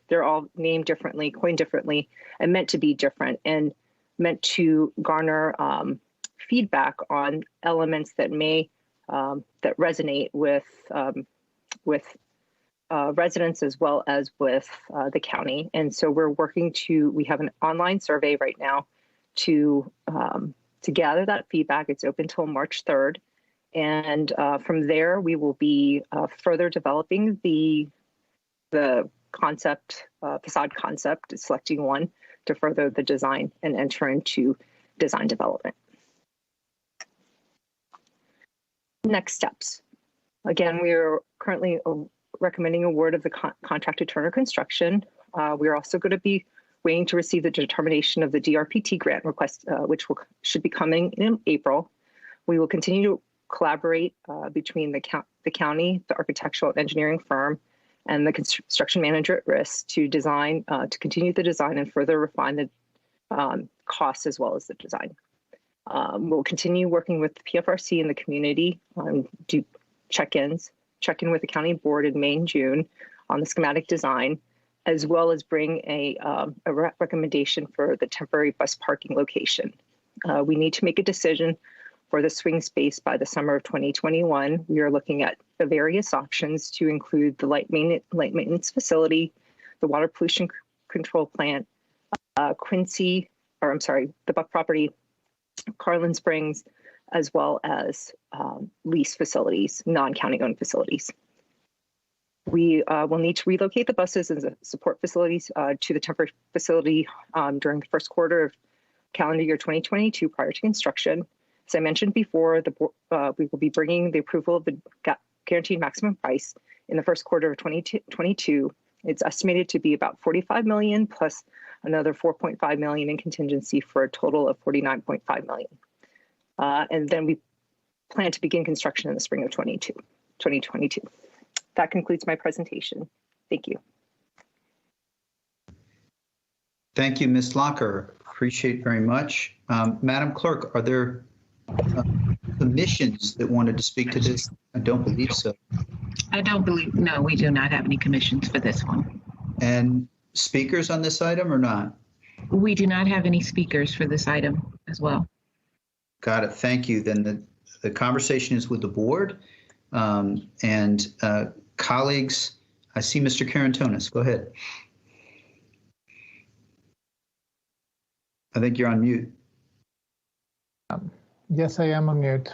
They're all named differently, coined differently, and meant to be different, and meant to garner feedback on elements that may that resonate with residents as well as with the county. And so we have an online survey right now to gather that feedback. It's open till March 3rd. And from there, we will be further developing the concept, facade concept, selecting one to further the design and enter into design development. Next steps. Again, we are currently recommending award of the contract to Turner Construction. We're also going to be waiting to receive the determination of the DRPT grant request, which should be coming in April. We will continue to collaborate between the county, the architectural and engineering firm, and the construction manager at risk to continue the design and further refine the costs as well as the design. We'll continue working with the PFRC and the community on check in with the county board in May and June on the schematic design, as well as bring a recommendation for the temporary bus parking location. We need to make a decision for the swing space by the summer of 2021. We are looking at the various options to include the light maintenance facility, the water pollution control plant, the Buck property, Carlin Springs, as well as lease facilities, non-county owned facilities. We will need to relocate the buses and the support facilities to the temporary facility during the first quarter of calendar year 2022 prior to construction. As I mentioned before, we will be bringing the approval of the guaranteed maximum price in the first quarter of 2022. It's estimated to be about $45 million plus another $4.5 million in contingency for a total of $49.5 million. And then we plan to begin construction in the spring of 2022. That concludes my presentation. Thank you. Thank you, Ms. Locker. Appreciate very much. Madam Clerk, are there commissions that wanted to speak to this? I don't believe so. No, we do not have any commissions for this one. And speakers on this item or not? We do not have any speakers for this item as well. Got it. Thank you. Then the conversation is with the board and colleagues. I see Mr. Karantonis. Go ahead. I think you're on mute. Yes, I am on mute.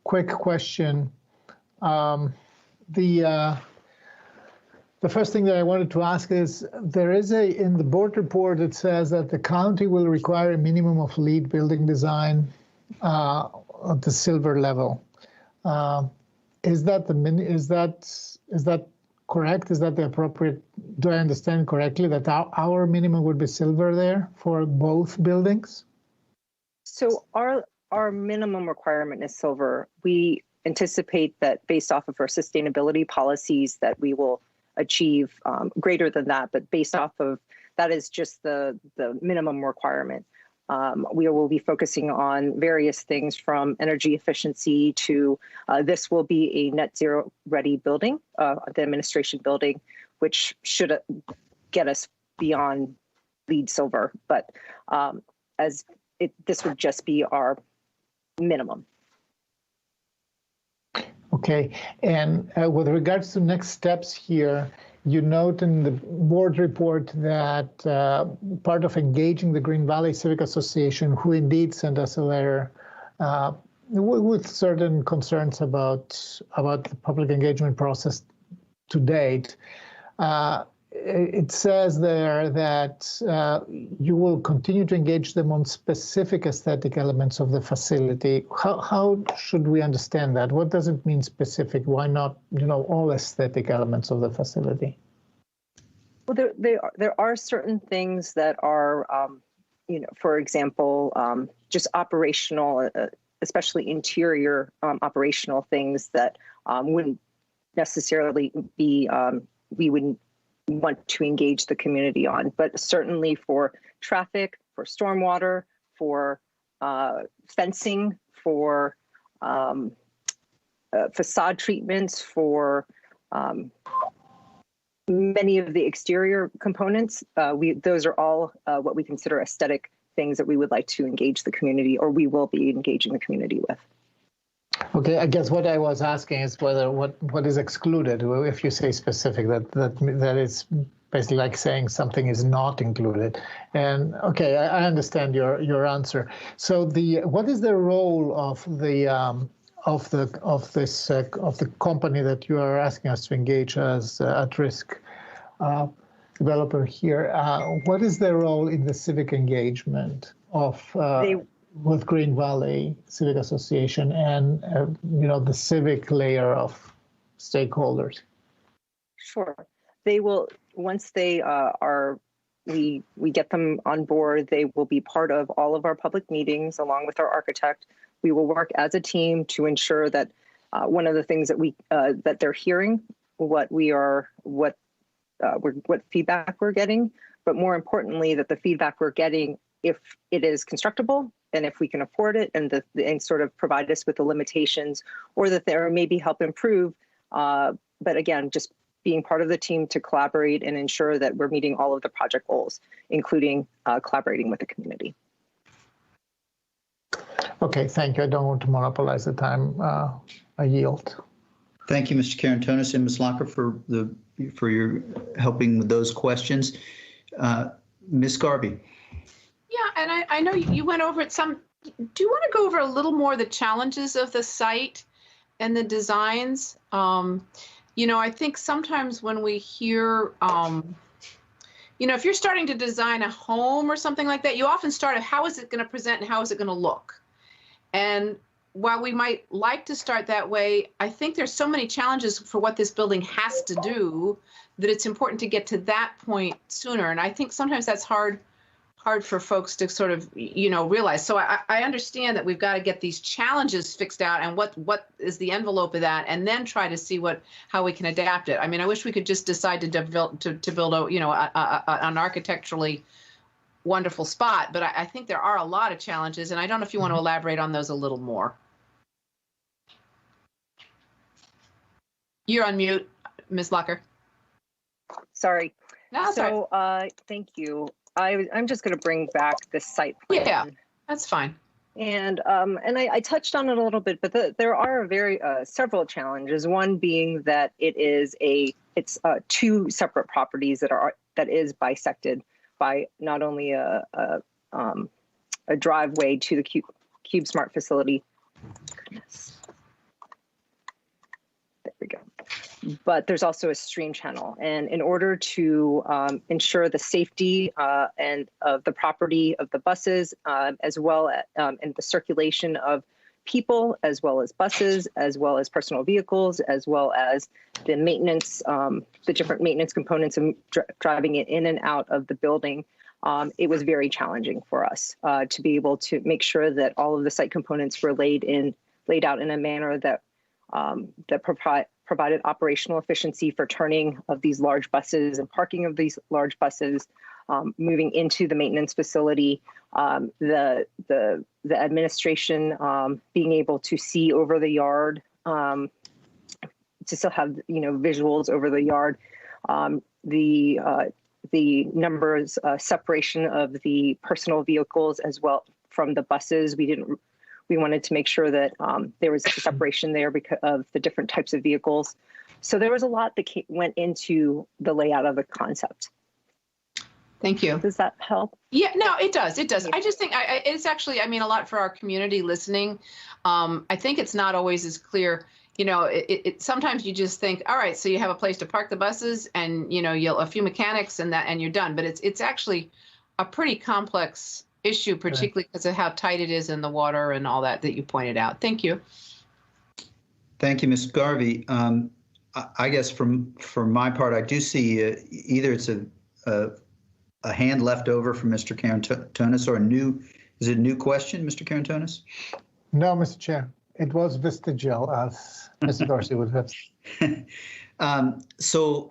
Quick question. The first thing that I wanted to ask is, there is in the board report, it says that the county will require a minimum of LEED building design at the silver level. Is that correct? Is that the appropriate? Do I understand correctly that our minimum would be silver there for both buildings? So our minimum requirement is silver. We anticipate that based off of our sustainability policies that we will achieve greater than that, but based off of that is just the minimum requirement. We will be focusing on various things from energy efficiency to this will be a net zero ready building, the administration building, which should get us beyond LEED silver, but this would just be our minimum. Okay, and with regards to next steps here, you note in the board report that part of engaging the Green Valley Civic Association, who indeed sent us a letter with certain concerns about the public engagement process to date, it says there that you will continue to engage them on specific aesthetic elements of the facility. How should we understand that? What does it mean specific? Why not, all aesthetic elements of the facility? Well, there are certain things that are, for example, just operational, especially interior operational things that wouldn't necessarily be, we wouldn't want to engage the community on, but certainly for traffic, for stormwater, for fencing, for facade treatments, for many of the exterior components. Those are all what we consider aesthetic things that we would like to engage the community, or we will be engaging the community with. Okay, I guess what I was asking is whether what is excluded. If you say specific, that is basically like saying something is not included. And okay, I understand your answer. So what is the role of the company that you are asking us to engage as at-risk developer here? What is their role in the civic engagement of? With Green Valley Civic Association and the civic layer of stakeholders? Sure, they will, once they we get them on board, they will be part of all of our public meetings along with our architect. We will work as a team to ensure that one of the things that that they're hearing, what feedback we're getting, but more importantly, that the feedback we're getting, if it is constructible and if we can afford it, and sort of provide us with the limitations, or that there maybe help improve. But again, just being part of the team to collaborate and ensure that we're meeting all of the project goals, including collaborating with the community. Okay, thank you. I don't want to monopolize the time. I yield. Thank you, Mr. Karantonis and Ms. Locker for your helping with those questions. Ms. Garvey. Yeah, and I know you went over it some. Do you want to go over a little more the challenges of the site and the designs? I think sometimes when we hear, if you're starting to design a home or something like that, you often start at how is it going to present and how is it going to look? And while we might like to start that way, I think there's so many challenges for what this building has to do that it's important to get to that point sooner. And I think sometimes that's hard for folks to sort of, realize. So I understand that we've got to get these challenges fixed out and what is the envelope of that, and then try to see how we can adapt it. I mean, I wish we could just decide to build an architecturally wonderful spot, but I think there are a lot of challenges, and I don't know if you want to elaborate on those a little more. You're on mute, Ms. Locker. Sorry. No, so thank you. I'm just going to bring back the site plan. Yeah, that's fine. And I touched on it a little bit, but there are several challenges. One being that it's two separate properties that is bisected by not only a driveway to the CubeSmart facility. Goodness. There we go. But there's also a stream channel. And in order to ensure the safety and of the property of the buses, as well as and the circulation of people, as well as buses, as well as personal vehicles, as well as the maintenance, the different maintenance components and driving it in and out of the building, it was very challenging for us to be able to make sure that all of the site components were laid out in a manner that provided operational efficiency for turning of these large buses and parking of these large buses, moving into the maintenance facility, the administration being able to see over the yard, to still have visuals over the yard, the the numbers, separation of the personal vehicles as well from the buses. We wanted to make sure that there was a separation there because of the different types of vehicles. So there was a lot that went into the layout of the concept. Thank you. Does that help? Yeah, no, it does. It does. I just think it's actually, I mean, a lot for our community listening. I think it's not always as clear. You know, sometimes you just think, all right, so you have a place to park the buses and, you know, a few mechanics and you're done. But it's actually a pretty complex issue, particularly because of how tight it is in the water and all that you pointed out. Thank you. Thank you, Ms. Garvey. I guess for my part, I do see either it's a hand left over from Mr. Karantonis or is it a new question, Mr. Karantonis? No, Mr. Chair. It was vestigial, as Mr. Dorsey would have. So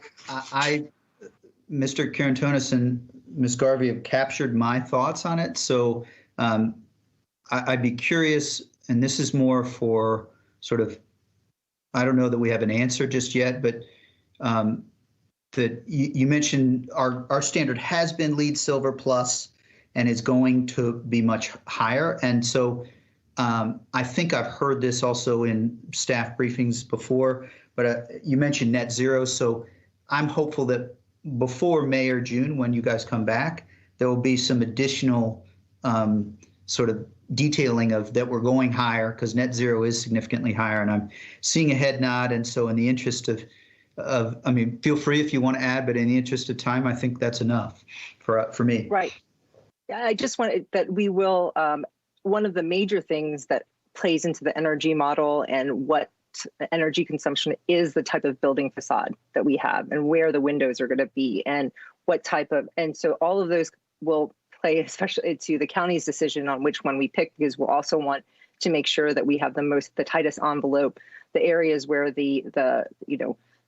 Mr. Karantonis and Ms. Garvey have captured my thoughts on it. So I'd be curious, and this is more for sort of, I don't know that we have an answer just yet, but that you mentioned our standard has been LEED Silver Plus and is going to be much higher. And so I think I've heard this also in staff briefings before, but you mentioned net zero. So I'm hopeful that before May or June, when you guys come back, there will be some additional sort of detailing of that we're going higher, because net zero is significantly higher. And I'm seeing a head nod. And so in the interest of I mean, feel free if you want to add, but in the interest of time, I think that's enough for me. Right. I just wanted that we will, one of the major things that plays into the energy model and what energy consumption is the type of building facade that we have and where the windows are going to be and what type of, and so all of those will play especially to the county's decision on which one we pick, because we'll also want to make sure that we have the tightest envelope, the areas where the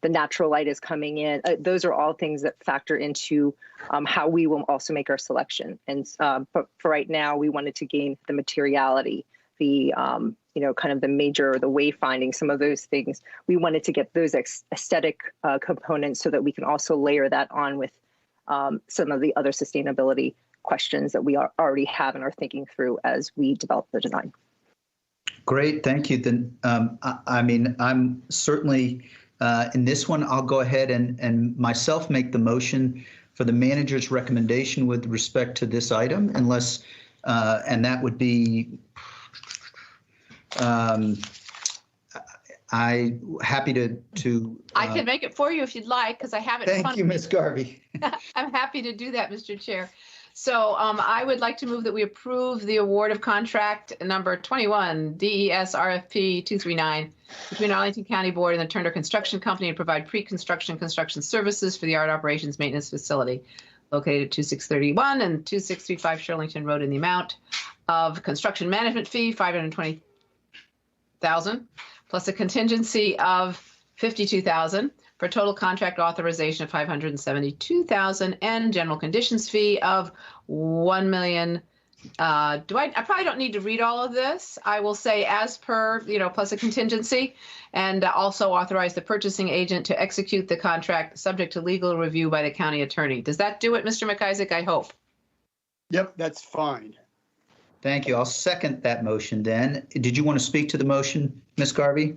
natural light is coming in. Those are all things that factor into how we will also make our selection. And but for right now, we wanted to gain the materiality, the kind of the wayfinding, some of those things. We wanted to get those aesthetic components so that we can also layer that on with some of the other sustainability questions that we already have and are thinking through as we develop the design. Great, thank you. Then, I mean, I'm certainly. In this one, I'll go ahead and myself make the motion for the manager's recommendation with respect to this item, unless, and that would be, I'm happy to. I can make it for you if you'd like, because I have it in front of me. Thank you, Ms. Garvey. I'm happy to do that, Mr. Chair. So I would like to move that we approve the award of contract number 21 DES RFP 239 between Arlington County Board and the Turner Construction Company to provide pre-construction construction services for the Art Operations Maintenance Facility located at 2631 and 2635 Shirlington Road in the amount of construction management fee $520,000 plus a contingency of $52,000. For a total contract authorization of $572,000 and general conditions fee of $1 million. I probably don't need to read all of this. I will say as per, plus a contingency, and also authorize the purchasing agent to execute the contract subject to legal review by the county attorney. Does that do it, Mr. McIsaac? I hope. Yep, that's fine. Thank you. I'll second that motion then. Did you want to speak to the motion, Ms. Garvey?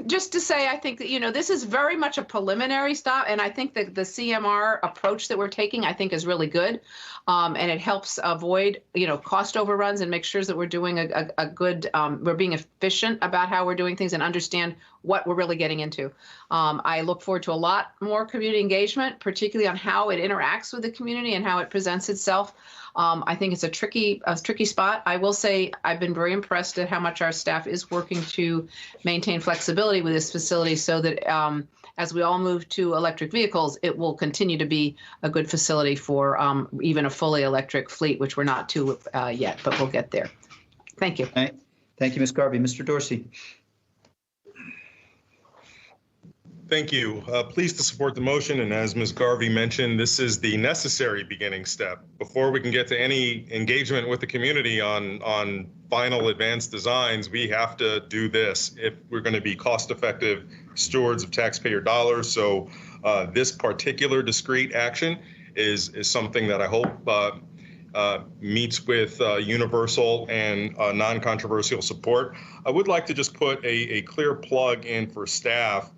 Just to say, I think that, this is very much a preliminary stop. And I think that the CMR approach that we're taking, I think is really good. And it helps avoid, cost overruns and make sure that we're doing a good, we're being efficient about how we're doing things and understand what we're really getting into. I look forward to a lot more community engagement, particularly on how it interacts with the community and how it presents itself. I think it's a tricky spot. I will say I've been very impressed at how much our staff is working to maintain flexibility with this facility so that as we all move to electric vehicles, it will continue to be a good facility for even a fully electric fleet, which we're not to yet, but we'll get there. Thank you. Thank you, Ms. Garvey. Mr. Dorsey. Thank you. Pleased to support the motion. And as Ms. Garvey mentioned, this is the necessary beginning step. Before we can get to any engagement with the community on final advanced designs, we have to do this if we're going to be cost-effective stewards of taxpayer dollars. So this particular discrete action is something that I hope meets with universal and non-controversial support. I would like to just put a clear plug in for staff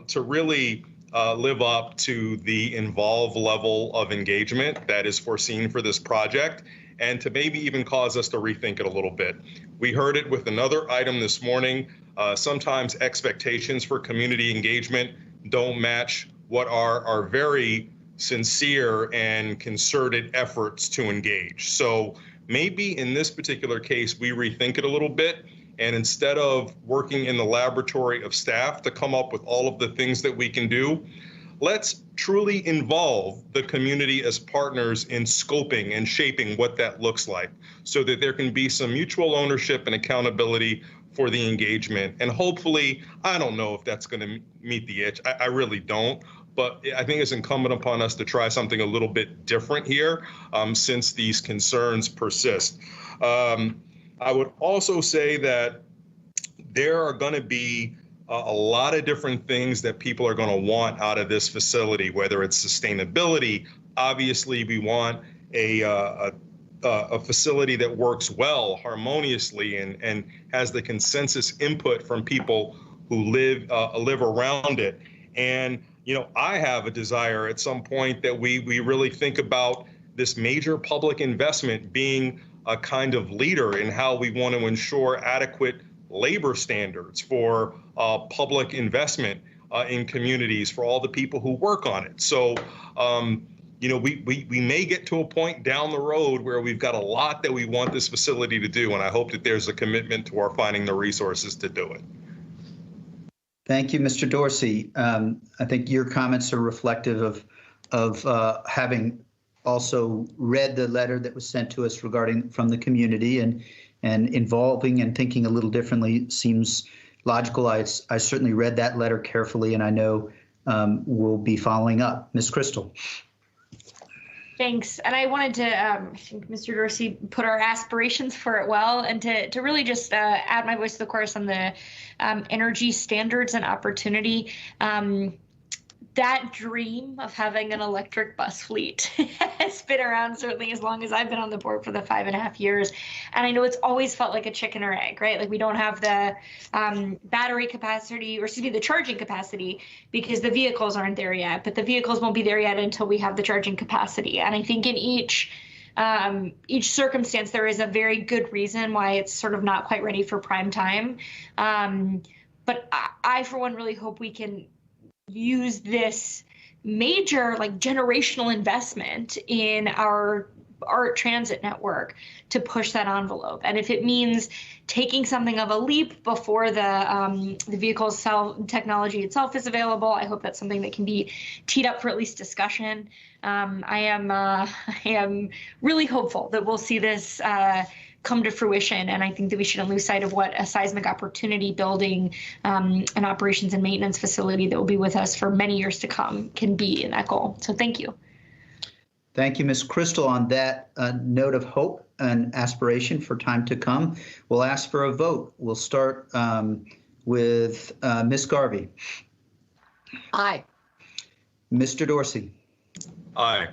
to really live up to the involved level of engagement that is foreseen for this project, and to maybe even cause us to rethink it a little bit. We heard it with another item this morning. Sometimes expectations for community engagement don't match what are very sincere and concerted efforts to engage. So maybe in this particular case, we rethink it a little bit, and instead of working in the laboratory of staff to come up with all of the things that we can do, let's truly involve the community as partners in scoping and shaping what that looks like, so that there can be some mutual ownership and accountability for the engagement. And hopefully, I don't know if that's going to meet the itch. I really don't. But I think it's incumbent upon us to try something a little bit different here, since these concerns persist. I would also say that there are going to be a lot of different things that people are going to want out of this facility, whether it's sustainability. Obviously, we want a facility that works well, harmoniously, and has the consensus input from people who live around it. And you know, I have a desire at some point that we really think about this major public investment being a kind of leader in how we want to ensure adequate labor standards for public investment in communities for all the people who work on it. So, you know, we may get to a point down the road where we've got a lot that we want this facility to do, and I hope that there's a commitment to our finding the resources to do it. Thank you, Mr. Dorsey. I think your comments are reflective of having also read the letter that was sent to us from the community, and involving and thinking a little differently seems logical. I certainly read that letter carefully, and I know we'll be following up. Ms. Crystal. Thanks. And I wanted to, I think Mr. Dorsey put our aspirations for it well, and to really just add my voice to the chorus on the energy standards and opportunity. That dream of having an electric bus fleet has been around certainly as long as I've been on the board for the 5.5 years. And I know it's always felt like a chicken or egg, right? Like we don't have the battery capacity, or excuse me, the charging capacity, because the vehicles aren't there yet, but the vehicles won't be there yet until we have the charging capacity. And I think in each circumstance, there is a very good reason why it's sort of not quite ready for prime time. But I, for one, really hope we can use this major, like, generational investment in our transit network to push that envelope. And if it means taking something of a leap before the vehicle technology itself is available, I hope that's something that can be teed up for at least discussion. I am really hopeful that we'll see this come to fruition. And I think that we shouldn't lose sight of what a seismic opportunity building an operations and maintenance facility that will be with us for many years to come can be in that goal. So thank you. Thank you, Ms. Crystal. On that note of hope and aspiration for time to come, we'll ask for a vote. We'll start with Ms. Garvey. Aye. Mr. Dorsey. Aye.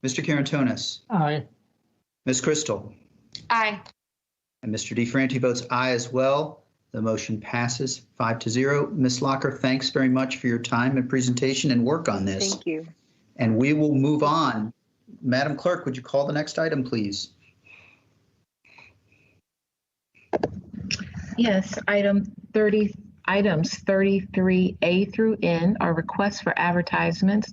Mr. Karantonis. Aye. Ms. Crystal. Aye. And Mr. DeFranti votes aye as well. The motion passes 5-0. Ms. Locker, thanks very much for your time and presentation and work on this. Thank you. And we will move on. Madam Clerk, would you call the next item, please? Yes, items 33A through N are requests for advertisements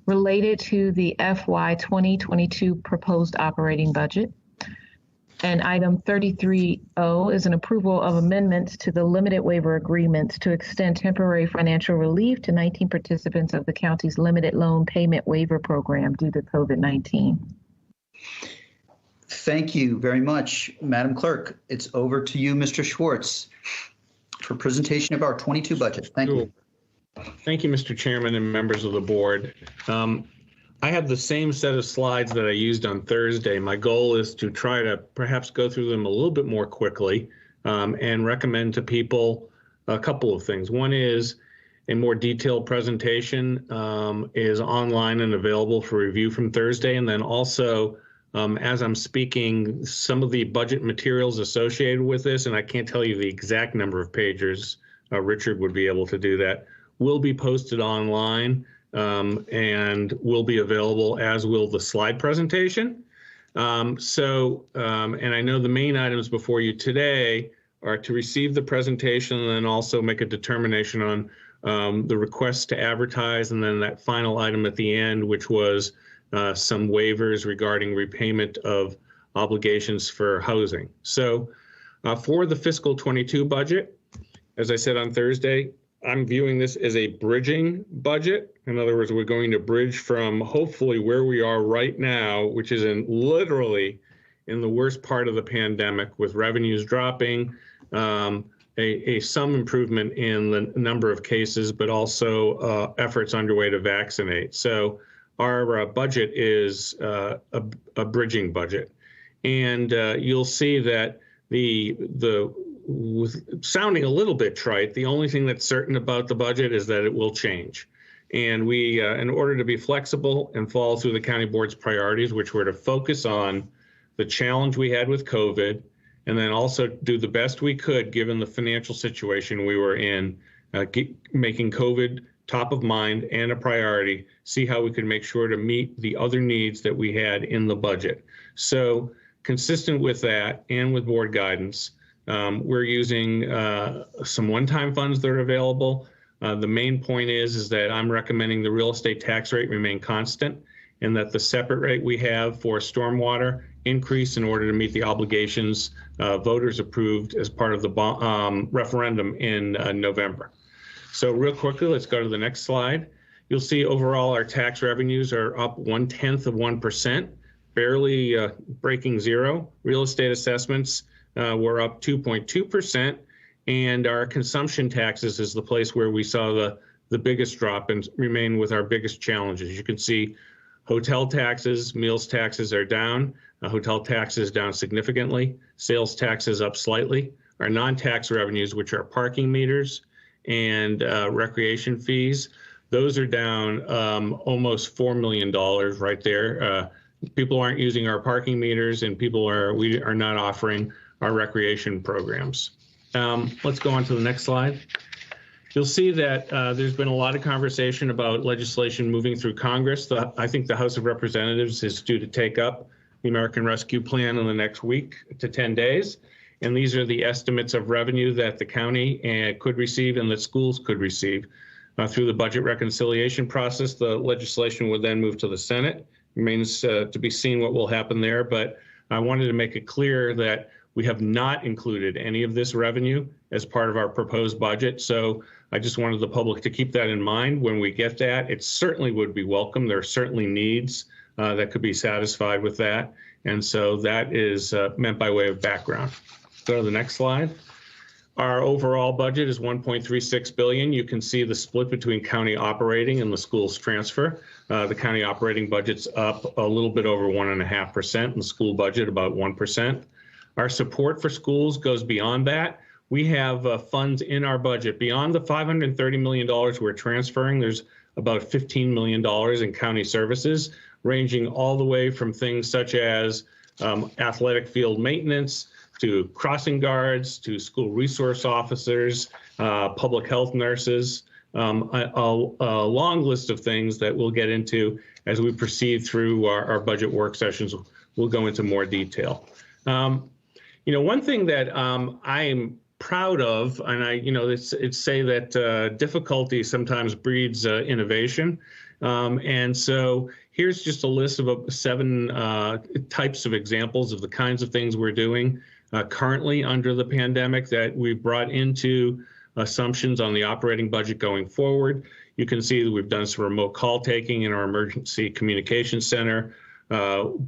related to the FY 2022 proposed operating budget. And item 33O is an approval of amendments to the limited waiver agreements to extend temporary financial relief to 19 participants of the county's limited loan payment waiver program due to COVID-19. Thank you very much, Madam Clerk. It's over to you, Mr. Schwartz, for presentation of our 22 budget. Thank you. Thank you, Mr. Chairman and members of the board. I have the same set of slides that I used on Thursday. My goal is to try to perhaps go through them a little bit more quickly and recommend to people a couple of things. One is A more detailed presentation is online and available for review from Thursday. And then also, as I'm speaking, some of the budget materials associated with this, and I can't tell you the exact number of pages, Richard would be able to do that, will be posted online and will be available, as will the slide presentation. And I know the main items before you today are to receive the presentation and then also make a determination on the request to advertise, and then that final item at the end, which was some waivers regarding repayment of obligations for housing. So for the fiscal 22 budget, as I said on Thursday, I'm viewing this as a bridging budget. In other words, we're going to bridge from hopefully where we are right now, which is literally in the worst part of the pandemic, with revenues dropping, some improvement in the number of cases, but also efforts underway to vaccinate. So our budget is a bridging budget. And you'll see that sounding a little bit trite, the only thing that's certain about the budget is that it will change. And we, in order to be flexible and follow through the county board's priorities, which were to focus on the challenge we had with COVID, and then also do the best we could given the financial situation we were in, making COVID top of mind and a priority, see how we could make sure to meet the other needs that we had in the budget. So consistent with that and with board guidance, we're using some one-time funds that are available. The main point is that I'm recommending the real estate tax rate remain constant, and that the separate rate we have for stormwater increase in order to meet the obligations voters approved as part of the referendum in November. So real quickly, let's go to the next slide. You'll see overall our tax revenues are up 0.1%, barely breaking zero. Real estate assessments were up 2.2%, and our consumption taxes is the place where we saw the biggest drop and remain with our biggest challenges. You can see hotel taxes, meals taxes are down. Hotel taxes down significantly. Sales taxes up slightly. Our non-tax revenues, which are parking meters and recreation fees, those are down almost $4 million right there. People aren't using our parking meters, and we are not offering our recreation programs. Let's go on to the next slide. You'll see that there's been a lot of conversation about legislation moving through Congress. I think the House of Representatives is due to take up the American Rescue Plan in the next week to 10 days. And these are the estimates of revenue that the county could receive and that schools could receive. Through the budget reconciliation process, the legislation would then move to the Senate. Remains to be seen what will happen there, but I wanted to make it clear that we have not included any of this revenue as part of our proposed budget. So I just wanted the public to keep that in mind when we get that. It certainly would be welcome. There are certainly needs that could be satisfied with that. And so that is meant by way of background. Go to the next slide. Our overall budget is $1.36 billion. You can see the split between county operating and the schools transfer. The county operating budget's up a little bit over 1.5%, and the school budget about 1%. Our support for schools goes beyond that. We have funds in our budget beyond the $530 million we're transferring. There's about $15 million in county services, ranging all the way from things such as athletic field maintenance, to crossing guards, to school resource officers, public health nurses, a long list of things that we'll get into as we proceed through our budget work sessions. We'll go into more detail. One thing that I'm proud of, and it's say that difficulty sometimes breeds innovation. And so here's just a list of 7 types of examples of the kinds of things we're doing currently under the pandemic that we've brought into assumptions on the operating budget going forward. You can see that we've done some remote call taking in our emergency communication center.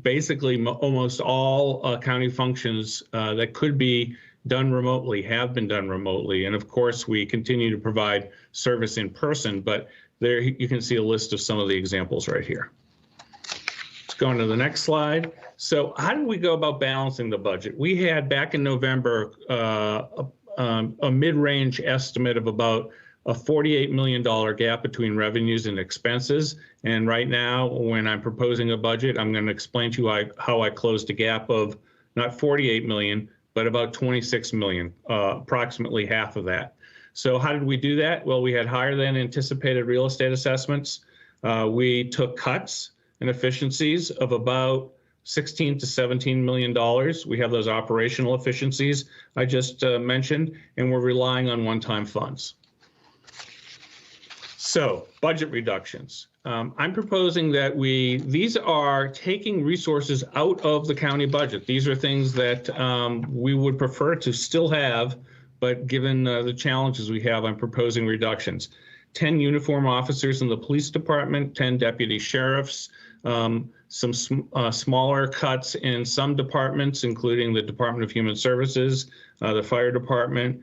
Basically, almost all county functions that could be done remotely have been done remotely. And of course, we continue to provide service in person, but there you can see a list of some of the examples right here. Let's go on to the next slide. So how did we go about balancing the budget? We had back in November a mid-range estimate of about a $48 million gap between revenues and expenses. And right now, when I'm proposing a budget, I'm going to explain to you how I closed a gap of not 48 million, but about 26 million, approximately half of that. So how did we do that? Well, we had higher than anticipated real estate assessments. We took cuts and efficiencies of about $16 to $17 million. We have those operational efficiencies I just mentioned, and we're relying on one-time funds. So budget reductions. I'm proposing that these are taking resources out of the county budget. These are things that we would prefer to still have, but given the challenges we have, I'm proposing reductions. 10 uniform officers in the police department, 10 deputy sheriffs, some smaller cuts in some departments, including the Department of Human Services, the fire department.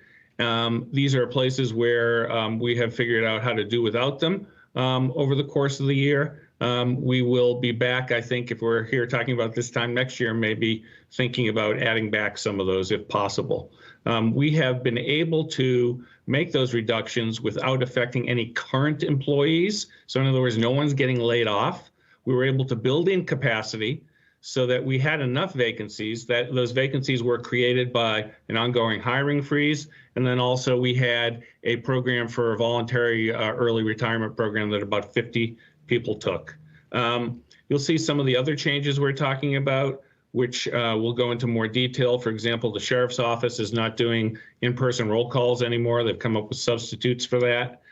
These are places where we have figured out how to do without them over the course of the year. We will be back, I think, if we're here talking about this time next year, maybe thinking about adding back some of those if possible. We have been able to make those reductions without affecting any current employees. So in other words, no one's getting laid off. We were able to build in capacity so that we had enough vacancies, that those vacancies were created by an ongoing hiring freeze. And then also we had a program for a voluntary early retirement program that about 50 people took. You'll see some of the other changes we're talking about, which we'll go into more detail. For example, the sheriff's office is not doing in-person roll calls anymore. They've come up with substitutes for that.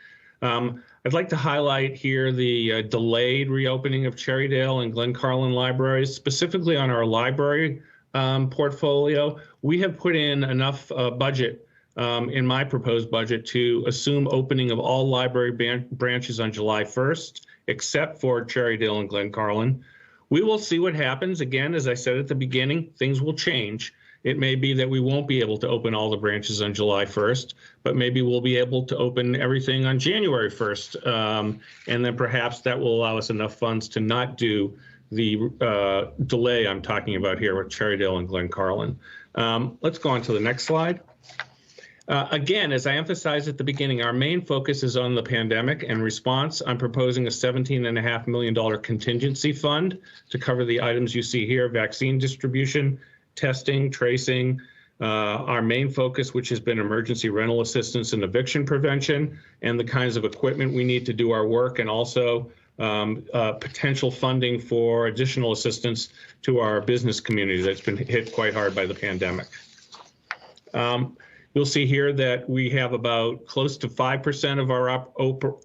I'd like to highlight here the delayed reopening of Cherrydale and Glen Carlin libraries, specifically on our library portfolio. We have put in enough budget in my proposed budget to assume opening of all library branches on July 1st, except for Cherrydale and Glen Carlin. We will see what happens. Again, as I said at the beginning, things will change. It may be that we won't be able to open all the branches on July 1st, but maybe we'll be able to open everything on January 1st. And then perhaps that will allow us enough funds to not do the delay I'm talking about here with Cherrydale and Glen Carlin. Let's go on to the next slide. Again, as I emphasized at the beginning, our main focus is on the pandemic and response. I'm proposing a $17.5 million contingency fund to cover the items you see here: vaccine distribution, testing, tracing, our main focus, which has been emergency rental assistance and eviction prevention, and the kinds of equipment we need to do our work, and also potential funding for additional assistance to our business community that's been hit quite hard by the pandemic. You'll see here that we have about close to 5% of our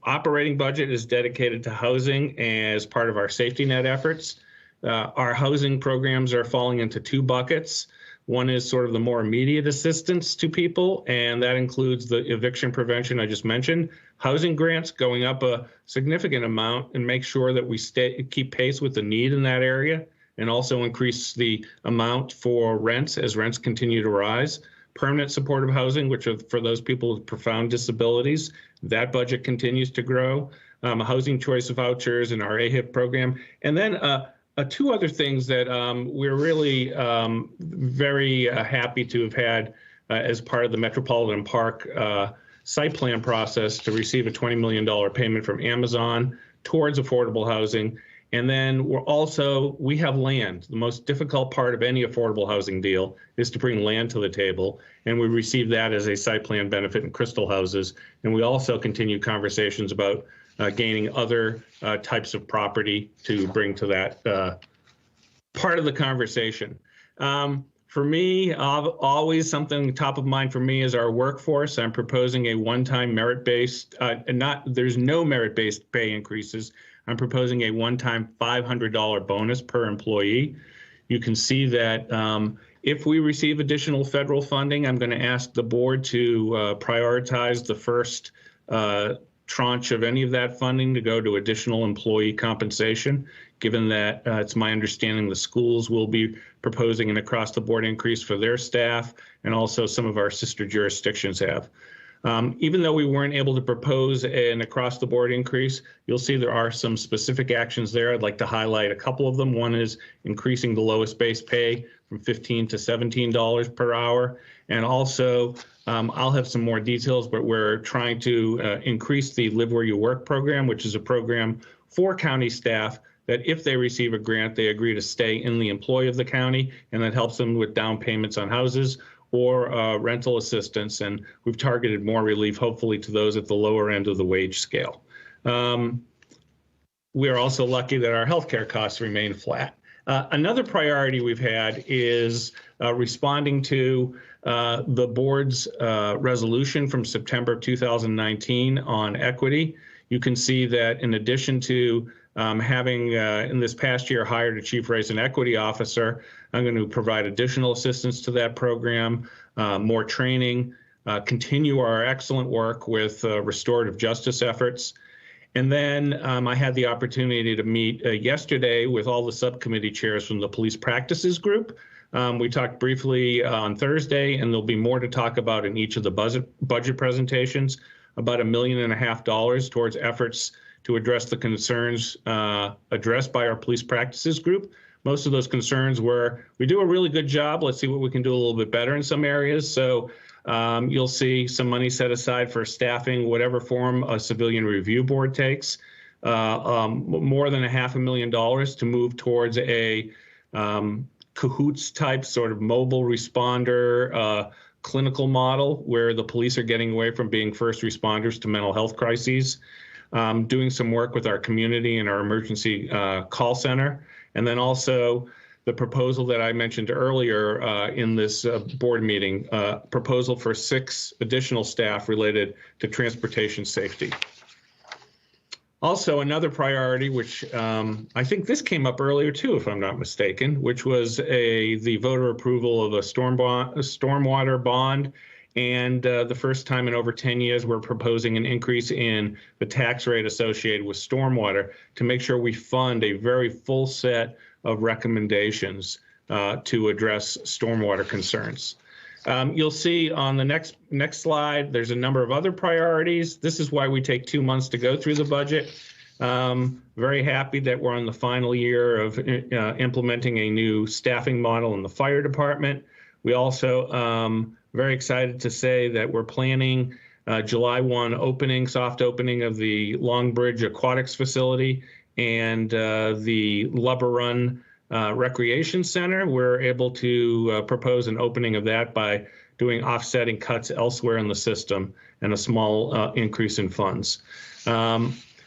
operating budget is dedicated to housing as part of our safety net efforts. Our housing programs are falling into two buckets. One is sort of the more immediate assistance to people, and that includes the eviction prevention I just mentioned. Housing grants going up a significant amount, and make sure that we keep pace with the need in that area, and also increase the amount for rents as rents continue to rise. Permanent supportive housing, which are for those people with profound disabilities, that budget continues to grow. Housing choice vouchers and our AHIP program. And then two other things that we're really very happy to have had as part of the Metropolitan Park site plan process, to receive a $20 million payment from Amazon towards affordable housing. And then we have land. The most difficult part of any affordable housing deal is to bring land to the table. And we received that as a site plan benefit in Crystal Houses. And we also continue conversations about gaining other types of property to bring to that part of the conversation. For me, always something top of mind for me is our workforce. I'm proposing a one-time merit-based, there's no merit-based pay increases. I'm proposing a one-time $500 bonus per employee. You can see that if we receive additional federal funding, I'm going to ask the board to prioritize the first tranche of any of that funding to go to additional employee compensation, given that it's my understanding the schools will be proposing an across-the-board increase for their staff, and also some of our sister jurisdictions have. Even though we weren't able to propose an across-the-board increase, you'll see there are some specific actions there. I'd like to highlight a couple of them. One is increasing the lowest base pay from $15 to $17 per hour. And also, I'll have some more details, but we're trying to increase the Live Where You Work program, which is a program for county staff that if they receive a grant, they agree to stay in the employ of the county, and that helps them with down payments on houses or rental assistance. And we've targeted more relief, hopefully, to those at the lower end of the wage scale. We are also lucky that our healthcare costs remain flat. Another priority we've had is responding to the board's resolution from September 2019 on equity. You can see that in addition to having in this past year hired a chief race and equity officer, I'm going to provide additional assistance to that program, more training, continue our excellent work with restorative justice efforts. And then I had the opportunity to meet yesterday with all the subcommittee chairs from the police practices group. We talked briefly on Thursday, and there'll be more to talk about in each of the budget presentations, about $1.5 million towards efforts to address the concerns addressed by our police practices group. Most of those concerns were, we do a really good job, let's see what we can do a little bit better in some areas. So you'll see some money set aside for staffing, whatever form a civilian review board takes, more than $500,000 to move towards a cahoots type sort of mobile responder clinical model where the police are getting away from being first responders to mental health crises, doing some work with our community and our emergency call center, and then also the proposal that I mentioned earlier in this board meeting, proposal for 6 additional staff related to transportation safety. Also, another priority, which I think this came up earlier too, if I'm not mistaken, which was the voter approval of a stormwater bond. And the first time in over 10 years, we're proposing an increase in the tax rate associated with stormwater to make sure we fund a very full set of recommendations to address stormwater concerns. You'll see on the next slide, there's a number of other priorities. This is why we take 2 months to go through the budget. Very happy that we're on the final year of implementing a new staffing model in the fire department. We also very excited to say that we're planning July 1 opening, soft opening of the Long Bridge Aquatics facility and the Lubber Run Recreation Center. We're able to propose an opening of that by doing offsetting cuts elsewhere in the system and a small increase in funds.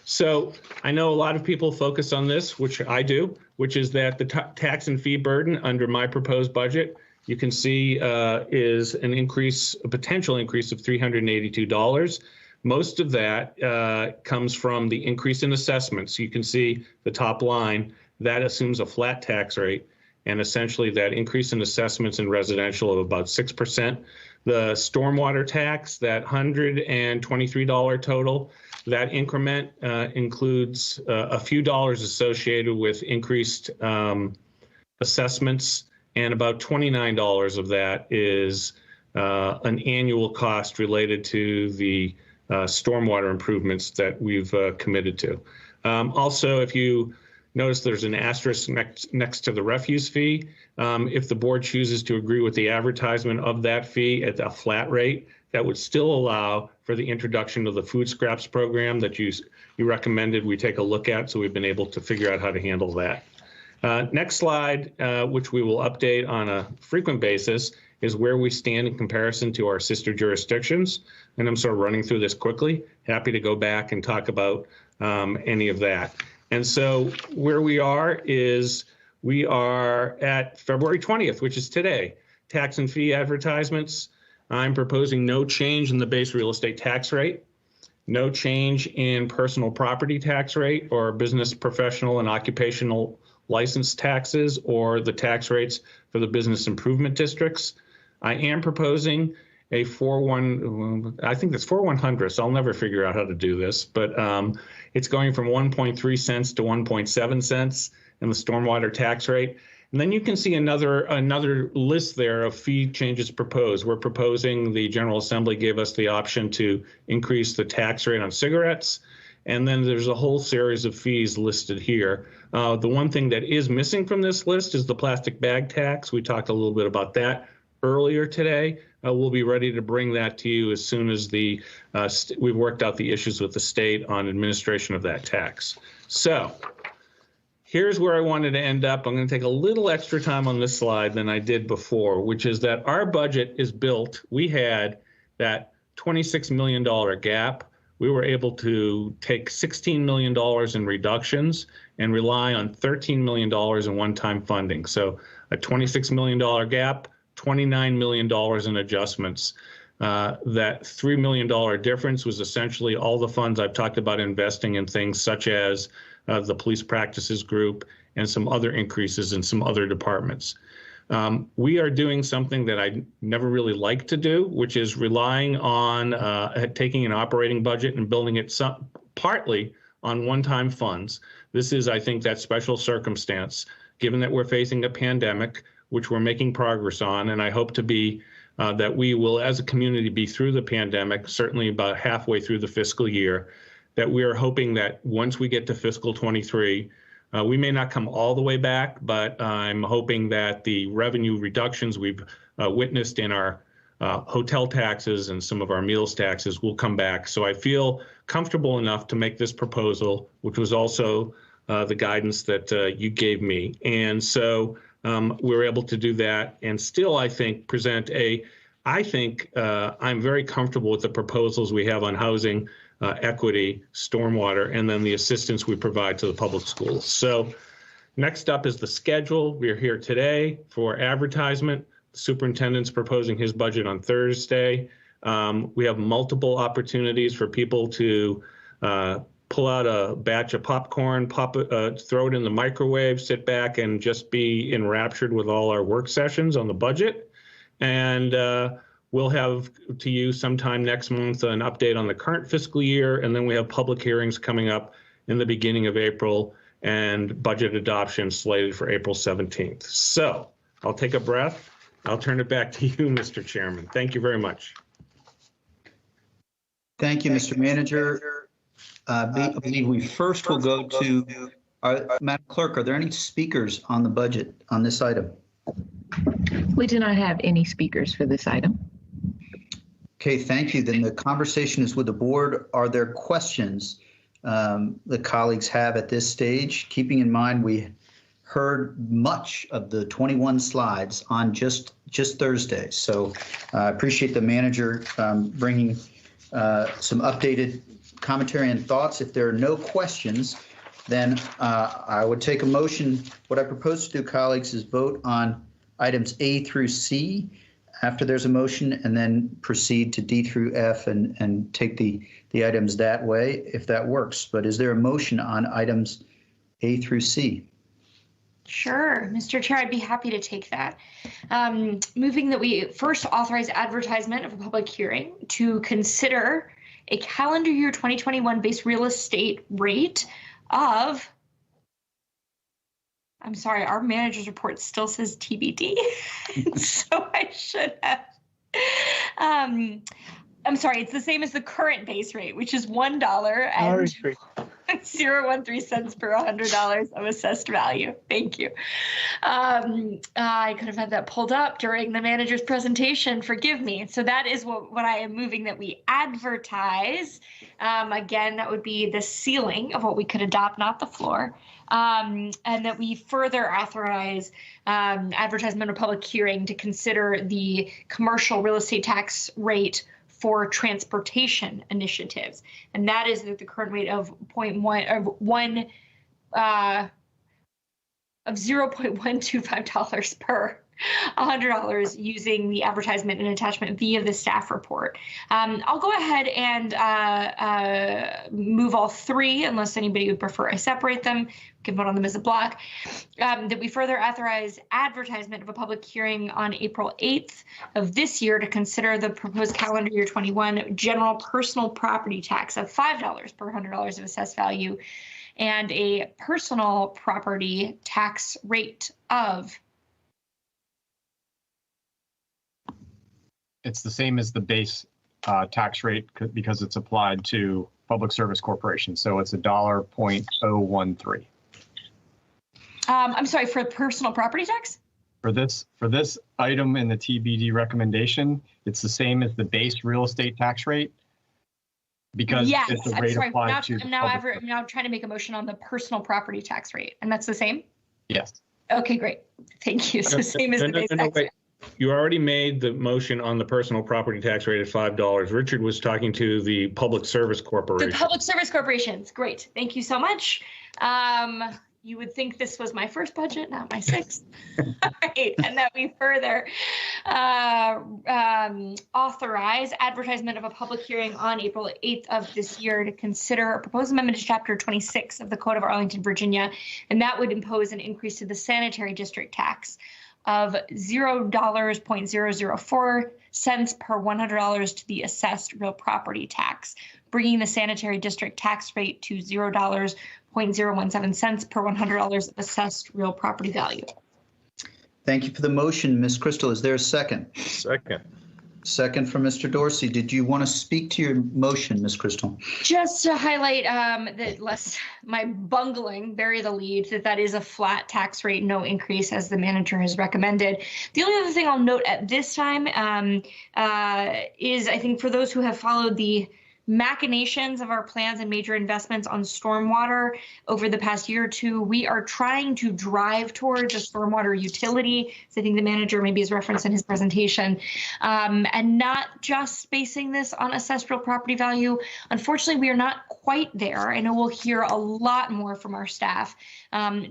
So I know a lot of people focus on this, which I do, which is that the tax and fee burden under my proposed budget, you can see is an increase, a potential increase of $382. Most of that comes from the increase in assessments. You can see the top line, that assumes a flat tax rate, and essentially that increase in assessments in residential of about 6%. The stormwater tax, that $123 total, that increment includes a few dollars associated with increased assessments, and about $29 of that is an annual cost related to the stormwater improvements that we've committed to. Also, if you notice, there's an asterisk next to the refuse fee. If the board chooses to agree with the advertisement of that fee at a flat rate, that would still allow for the introduction of the food scraps program that you recommended we take a look at. So we've been able to figure out how to handle that. Next slide, which we will update on a frequent basis, is where we stand in comparison to our sister jurisdictions. And I'm sort of running through this quickly. Happy to go back and talk about any of that. And so where we are is we are at February 20th, which is today. Tax and fee advertisements. I'm proposing no change in the base real estate tax rate, no change in personal property tax rate or business, professional, and occupational license taxes or the tax rates for the business improvement districts. I am proposing a I think that's 4100, so I'll never figure out how to do this, but it's going from 1.3 cents to 1.7 cents in the stormwater tax rate. And then you can see another list there of fee changes proposed. We're proposing, the General Assembly gave us the option to increase the tax rate on cigarettes. And then there's a whole series of fees listed here. The one thing that is missing from this list is the plastic bag tax. We talked a little bit about that earlier today. we'll be ready to bring that to you as soon as we've worked out the issues with the state on administration of that tax. So here's where I wanted to end up. I'm going to take a little extra time on this slide than I did before, which is that our budget is built. We had that $26 million gap. We were able to take $16 million in reductions and rely on $13 million in one-time funding. So a $26 million gap, $29 million in adjustments. That $3 million difference was essentially all the funds I've talked about investing in things such as the police practices group and some other increases in some other departments. We are doing something that I never really like to do, which is relying on taking an operating budget and building it partly on one-time funds. This is, I think, that special circumstance, given that we're facing a pandemic, which we're making progress on, and I hope to be that we will, as a community, be through the pandemic, certainly about halfway through the fiscal year, that we are hoping that once we get to fiscal 23, we may not come all the way back, but I'm hoping that the revenue reductions we've witnessed in our hotel taxes and some of our meals taxes will come back. So I feel comfortable enough to make this proposal, which was also the guidance that you gave me. And so we were able to do that and still, I think, present I'm very comfortable with the proposals we have on housing, equity, stormwater, and then the assistance we provide to the public schools. So next up is the schedule. We are here today for advertisement. The superintendent's proposing his budget on Thursday. We have multiple opportunities for people to pull out a batch of popcorn, throw it in the microwave, sit back and just be enraptured with all our work sessions on the budget. And we'll have to you sometime next month an update on the current fiscal year, and then we have public hearings coming up in the beginning of April and budget adoption slated for April 17th. So I'll take a breath. I'll turn it back to you, Mr. Chairman. Thank you very much. Thank you, Mr. Manager. I believe we first will go to Madam Clerk. Are there any speakers on the budget on this item? We do not have any speakers for this item. Okay, thank you. Then the conversation is with the board. Are there questions the colleagues have at this stage? Keeping in mind we heard much of the 21 slides on just Thursday. So I appreciate the manager bringing some updated commentary and thoughts. If there are no questions, then I would take a motion. What I propose to do, colleagues, is vote on items A through C after there's a motion, and then proceed to D through F and take the items that way, if that works. But is there a motion on items A through C? Sure, Mr. Chair, I'd be happy to take that. Moving that we first authorize advertisement of a public hearing to consider a calendar year 2021 base real estate rate of, I'm sorry, our manager's report still says TBD, so I should have. I'm sorry, it's the same as the current base rate, which is $1 and 0.13 cents per $100 of assessed value. Thank you. I could have had that pulled up during the manager's presentation. Forgive me. So that is what I am moving that we advertise. Again, that would be the ceiling of what we could adopt, not the floor. And that we further authorize advertisement of public hearing to consider the commercial real estate tax rate for transportation initiatives, and that is at the current rate of $0.125 per $100 using the advertisement and attachment via the staff report. I'll go ahead and move all three, unless anybody would prefer I separate them. We can vote on them as a block. That we further authorize advertisement of a public hearing on April 8th of this year to consider the proposed calendar year 21 general personal property tax of $5 per $100 of assessed value and a personal property tax rate of. It's the same as the base tax rate because it's applied to public service corporations. So it's $1.013. I'm sorry, for personal property tax? For this item in the TBD recommendation, it's the same as the base real estate tax rate because yes, it's a I'm rate sorry. applied to. I'm now trying to make a motion on the personal property tax rate, and that's the same? Yes. Okay, great. Thank you. So same as the base tax rate. You already made the motion on the personal property tax rate at $5. Richard was talking to the Public Service Corporation. The Public Service Corporations. Great. Thank you so much. You would think this was my first budget, not my sixth. All right, and that we further authorize advertisement of a public hearing on April 8th of this year to consider a proposed amendment to Chapter 26 of the Code of Arlington, Virginia, and that would impose an increase to the sanitary district tax of $0.004 per $100 to the assessed real property tax, bringing the sanitary district tax rate to $0.017 per $100 of assessed real property value. Thank you for the motion, Ms. Crystal. Is there a second? Second. Second from Mr. Dorsey. Did you want to speak to your motion, Ms. Crystal? Just to highlight that lest my bungling bury the lead, that is a flat tax rate, no increase as the manager has recommended. The only other thing I'll note at this time is I think for those who have followed the machinations of our plans and major investments on stormwater over the past year or two, we are trying to drive towards a stormwater utility. So I think the manager maybe is referenced in his presentation, and not just basing this on assessed real property value. Unfortunately, we are not quite there. I know we'll hear a lot more from our staff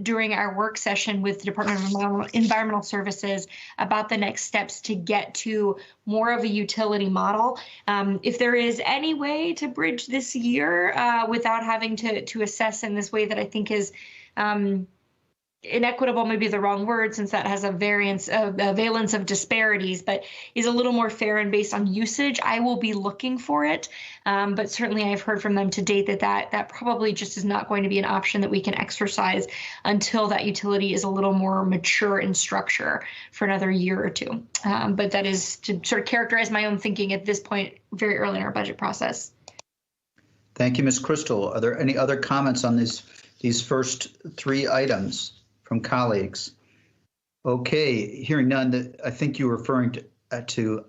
during our work session with the Department of Environmental Services about the next steps to get to more of a utility model. If there is any way to bridge this year without having to assess in this way that I think is inequitable, maybe the wrong word, since that has a valence of disparities, but is a little more fair and based on usage, I will be looking for it. But certainly I've heard from them to date that probably just is not going to be an option that we can exercise until that utility is a little more mature in structure for another year or two. But that is to sort of characterize my own thinking at this point, very early in our budget process. Thank you, Ms. Crystal. Are there any other comments on these first three items from colleagues? Okay, hearing none, I think you were referring to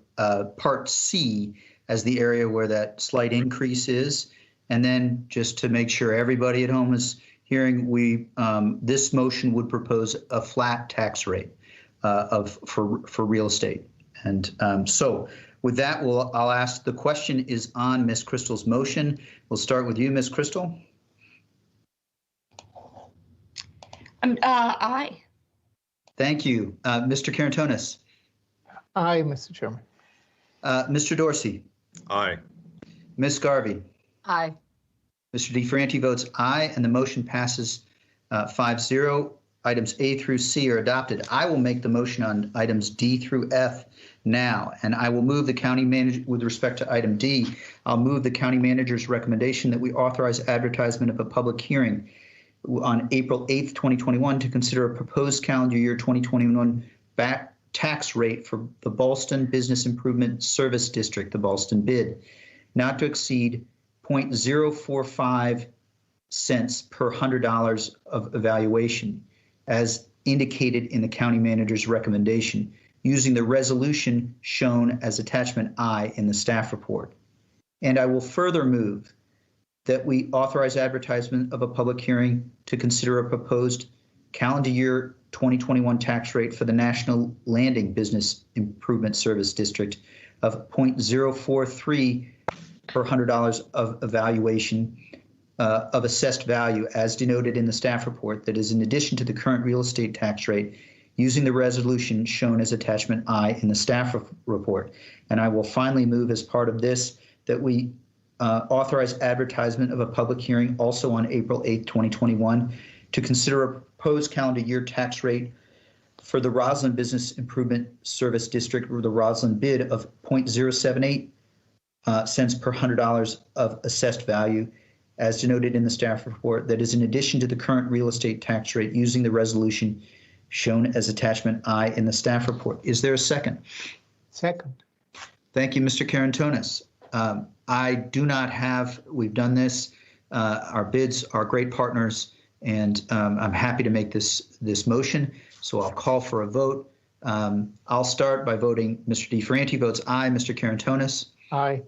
Part C as the area where that slight increase is. And then just to make sure everybody at home is hearing, this motion would propose a flat tax rate for real estate. And so with that, I'll ask, the question is on Ms. Crystal's motion. We'll start with you, Ms. Crystal. Aye. Thank you. Mr. Karantonis. Aye, Mr. Chairman. Mr. Dorsey. Aye. Ms. Garvey. Aye. Mr. DeFranti votes aye, and the motion passes 5-0. Items A through C are adopted. I will make the motion on items D through F now, and I will move the county manager, with respect to item D, I'll move the county manager's recommendation that we authorize advertisement of a public hearing on April 8th, 2021 to consider a proposed calendar year 2021 back tax rate for the Ballston Business Improvement Service District, the Ballston BID, not to exceed 0.045 cents per $100 of evaluation, as indicated in the county manager's recommendation, using the resolution shown as attachment I in the staff report. And I will further move that we authorize advertisement of a public hearing to consider a proposed calendar year 2021 tax rate for the National Landing Business Improvement Service District of 0.043 per $100 of evaluation of assessed value as denoted in the staff report, that is in addition to the current real estate tax rate, using the resolution shown as attachment I in the staff report. And I will finally move, as part of this, that we authorize advertisement of a public hearing also on April 8th, 2021 to consider a proposed calendar year tax rate for the Roslyn Business Improvement Service District, or the Roslyn BID, of 0.078 cents per $100 of assessed value as denoted in the staff report, that is in addition to the current real estate tax rate, using the resolution shown as attachment I in the staff report. Is there a second? Second. Thank you, Mr. Karantonis. I do not have, we've done this. Our bids are great partners, and I'm happy to make this motion. So I'll call for a vote. I'll start by voting. Mr. DeFranti votes aye. Mr. Carantonis? Aye.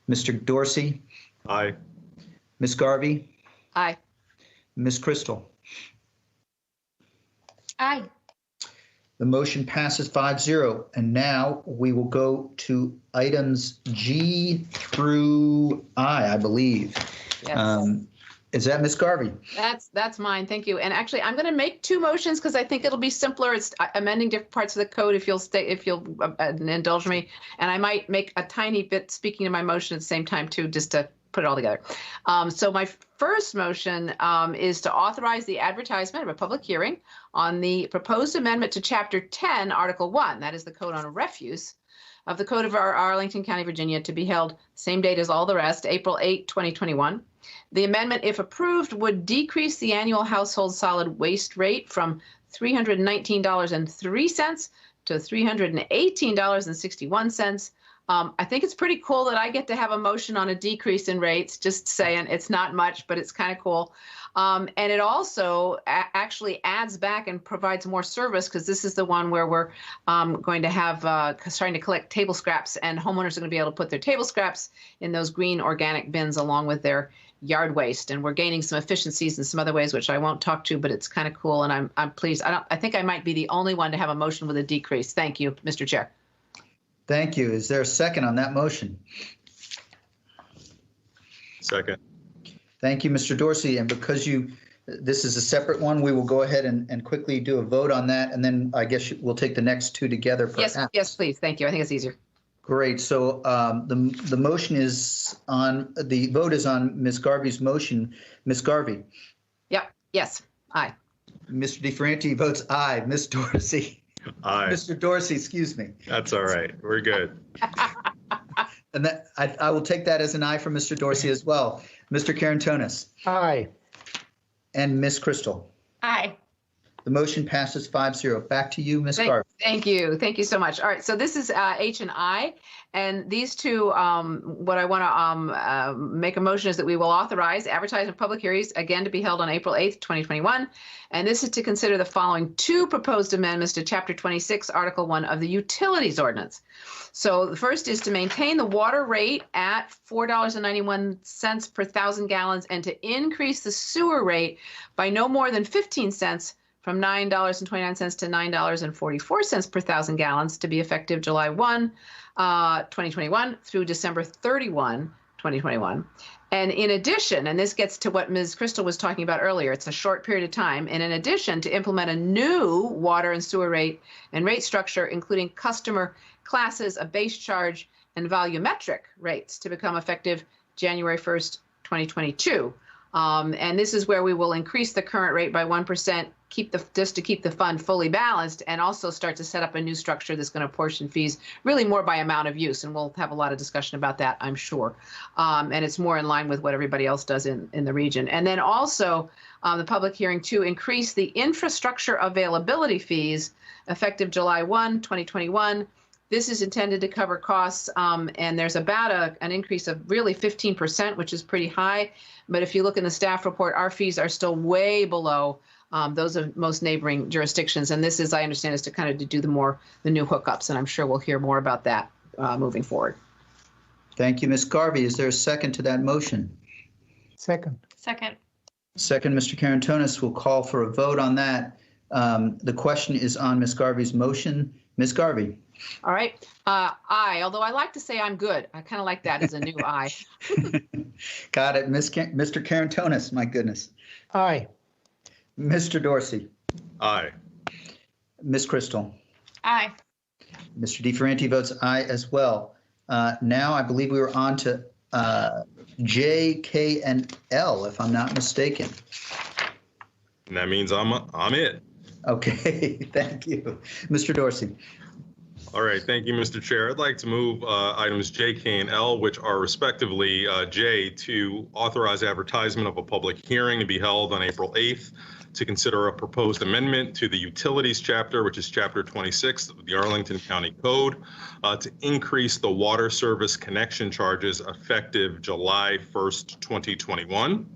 Mr. Dorsey? Aye. Ms. Garvey? Aye. Ms. Crystal? Aye. The motion passes 5-0. And now we will go to items G through I believe. Yes. Is that Ms. Garvey? That's mine. Thank you. And actually, I'm going to make two motions because I think it'll be simpler. It's amending different parts of the code. If you'll indulge me, and I might make a tiny bit speaking to my motion at the same time too, just to put it all together. So my first motion is to authorize the advertisement of a public hearing on the proposed amendment to Chapter 10, Article 1. That is the Code on Refuse of the Code of Arlington County, Virginia, to be held same date as all the rest, April 8, 2021. The amendment, if approved, would decrease the annual household solid waste rate from $319.03 to $318.61. I think it's pretty cool that I get to have a motion on a decrease in rates. Just saying, it's not much, but it's kind of cool. And it also actually adds back and provides more service, because this is the one where we're going to have starting to collect table scraps, and homeowners are going to be able to put their table scraps in those green organic bins along with their yard waste. And we're gaining some efficiencies in some other ways, which I won't talk to, but it's kind of cool. And I'm pleased. I think I might be the only one to have a motion with a decrease. Thank you, Mr. Chair. Thank you. Is there a second on that motion? Second. Thank you, Mr. Dorsey. And because this is a separate one, we will go ahead and quickly do a vote on that. And then I guess we'll take the next two together. Yes, please. Thank you. I think it's easier. Great. So the motion is on, the vote is on Ms. Garvey's motion. Ms. Garvey? Yep. Yes. Aye. Mr. DeFranti votes aye. Ms. Dorsey? Aye. Mr. Dorsey, excuse me. That's all right. We're good. And that I will take that as an aye from Mr. Dorsey as well. Mr. Carantonis? Aye. And Ms. Crystal? Aye. The motion passes 5-0. Back to you, Ms. Garvey. Thank you. Thank you so much. All right. So this is H and I. And these two, what I want to make a motion is that we will authorize advertising public hearings, again, to be held on April 8th, 2021. And this is to consider the following two proposed amendments to Chapter 26, Article 1 of the Utilities Ordinance. So the first is to maintain the water rate at $4.91 per 1,000 gallons, and to increase the sewer rate by no more than 15 cents from $9.29 to $9.44 per 1,000 gallons, to be effective July 1, 2021 through December 31, 2021. And in addition, and this gets to what Ms. Crystal was talking about earlier, it's a short period of time, and in addition, to implement a new water and sewer rate and rate structure, including customer classes, a base charge, and volumetric rates, to become effective January 1st, 2022. And this is where we will increase the current rate by 1%, just to keep the fund fully balanced, and also start to set up a new structure that's going to apportion fees really more by amount of use. And we'll have a lot of discussion about that, I'm sure. And it's more in line with what everybody else does in the region. And then also the public hearing to increase the infrastructure availability fees effective July 1, 2021. This is intended to cover costs, and there's about an increase of really 15%, which is pretty high. But if you look in the staff report, our fees are still way below those of most neighboring jurisdictions. And this is, I understand, is to kind of do the new hookups, and I'm sure we'll hear more about that moving forward. Thank you, Ms. Garvey. Is there a second to that motion? Second. Second. Second, Mr. Carantonis will call for a vote on that. The question is on Ms. Garvey's motion. Ms. Garvey? All right. Aye, although I like to say I'm good. I kind of like that as a new aye. Got it. Mr. Carantonis, my goodness. Aye. Mr. Dorsey? Aye. Ms. Crystal? Aye. Mr. DeFranti votes aye as well. Now I believe we were on to J, K, and L, if I'm not mistaken. And that means I'm it. Okay, thank you. Mr. Dorsey? All right, thank you, Mr. Chair. I'd like to move items J, K, and L, which are respectively J, to authorize advertisement of a public hearing to be held on April 8th to consider a proposed amendment to the Utilities Chapter, which is Chapter 26 of the Arlington County Code, to increase the water service connection charges effective July 1st, 2021.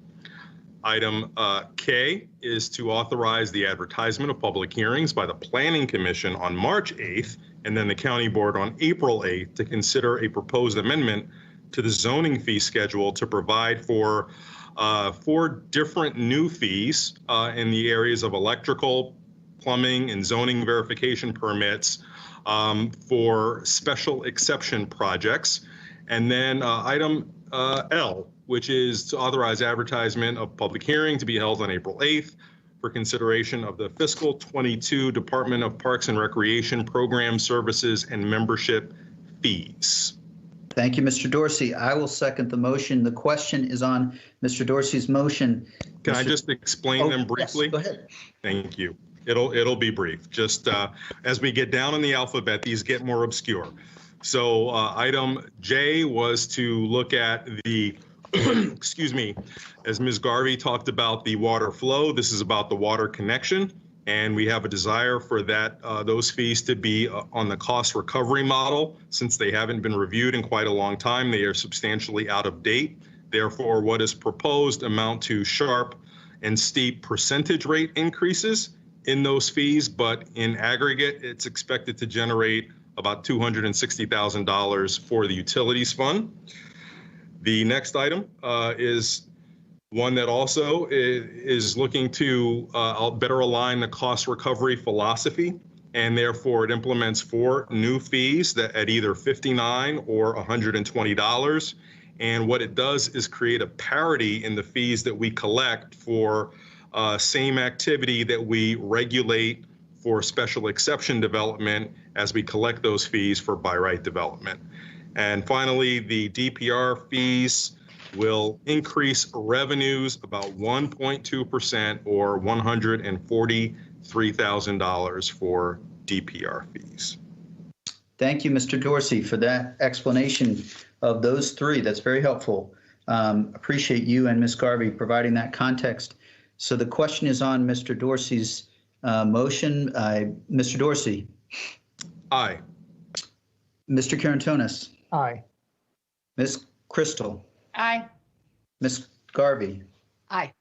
Item K is to authorize the advertisement of public hearings by the Planning Commission on March 8th and then the County Board on April 8th to consider a proposed amendment to the zoning fee schedule to provide for 4 different new fees in the areas of electrical, plumbing, and zoning verification permits for special exception projects. And then item L, which is to authorize advertisement of public hearing to be held on April 8th for consideration of the fiscal 22 Department of Parks and Recreation program services and membership fees. Thank you, Mr. Dorsey. I will second the motion. The question is on Mr. Dorsey's motion. Can I just explain them briefly? Yes, go ahead. Thank you. It'll be brief. Just as we get down in the alphabet, these get more obscure. So item J was to look at the, excuse me, as Ms. Garvey talked about the water flow. This is about the water connection. And we have a desire for that those fees to be on the cost recovery model. Since they haven't been reviewed in quite a long time, they are substantially out of date. Therefore, what is proposed amount to sharp and steep percentage rate increases in those fees, but in aggregate, it's expected to generate about $260,000 for the utilities fund. The next item is one that also is looking to better align the cost recovery philosophy, and therefore it implements 4 new fees that at either $59 or $120. And what it does is create a parity in the fees that we collect for same activity that we regulate for special exception development as we collect those fees for by right development. And finally, the DPR fees will increase revenues about 1.2% or $143,000 for DPR fees. Thank you, Mr. Dorsey, for that explanation of those 3. That's very helpful. Appreciate you and Ms. Garvey providing that context. So the question is on Mr. Dorsey's motion. Mr. Dorsey? Aye. Mr. Karantonis? Aye. Ms. Crystal? Aye. Ms. Garvey? Aye.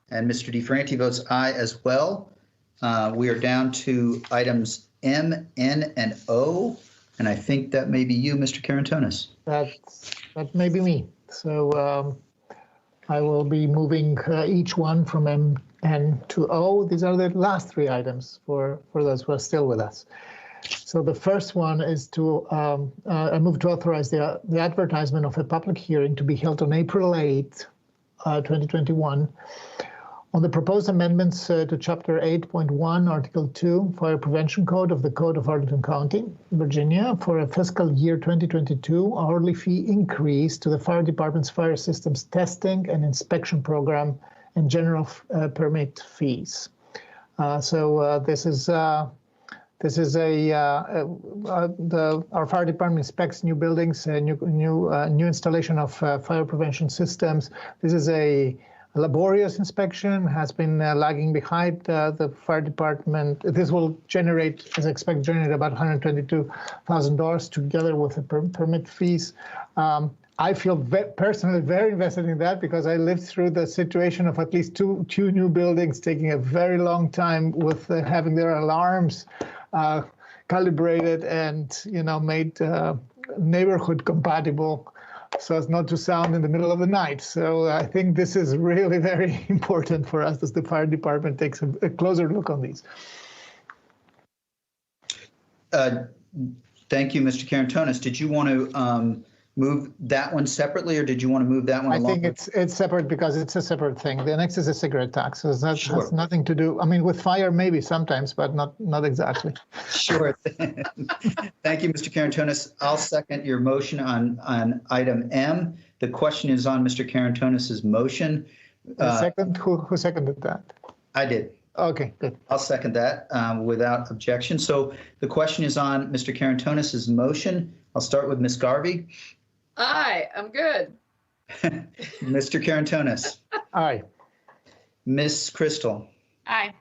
And Mr. DeFranti votes aye as well. We are down to items M, N, and O, and I think that may be you, Mr. Karantonis. That may be me. So I will be moving each one from M, N to O. These are the last 3 items for those who are still with us. So the first one is to I move to authorize the advertisement of a public hearing to be held on April 8th, 2021, on the proposed amendments to Chapter 8.1, Article 2, Fire Prevention Code of the Code of Arlington County, Virginia, for a fiscal year 2022 hourly fee increase to the fire department's fire systems testing and inspection program and general permit fees. This is our fire department inspects new buildings, new installation of fire prevention systems. This is a laborious inspection, has been lagging behind the fire department. This will generate, as expected, about $122,000 together with the permit fees. I feel personally very invested in that because I lived through the situation of at least two new buildings taking a very long time with having their alarms calibrated and made neighborhood compatible so as not to sound in the middle of the night. So I think this is really very important for us as the fire department takes a closer look on these. Thank you, Mr. Karantonis. Did you want to move that one separately, or did you want to move that one along? I think it's separate because it's a separate thing. The next is a cigarette tax. So that has nothing to do, with fire maybe sometimes, but not exactly. Sure. Thank you, Mr. Karantonis. I'll second your motion on item M. The question is on Mr. Karantonis's motion. Who seconded that? I did. Okay, good. I'll second that without objection. So the question is on Mr. Karantonis's motion. I'll start with Ms. Garvey. Aye, I'm good. Mr. Karantonis. Aye. Ms. Crystal. Aye.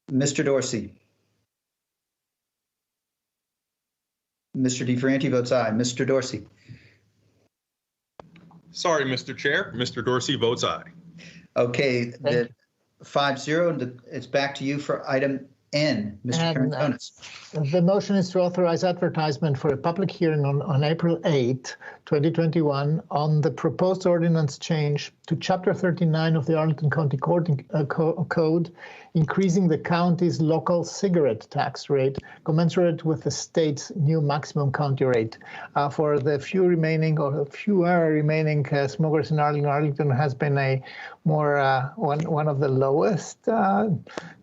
Mr. Dorsey. Mr. DeFranti votes aye. Mr. Dorsey. Sorry, Mr. Chair. Mr. Dorsey votes aye. Okay, the 5-0, it's back to you for item N, Mr. Karantonis. The motion is to authorize advertisement for a public hearing on April 8, 2021, on the proposed ordinance change to Chapter 39 of the Arlington County Code, increasing the county's local cigarette tax rate commensurate with the state's new maximum county rate. For the fewer remaining smokers in Arlington, Arlington has been a more one of the lowest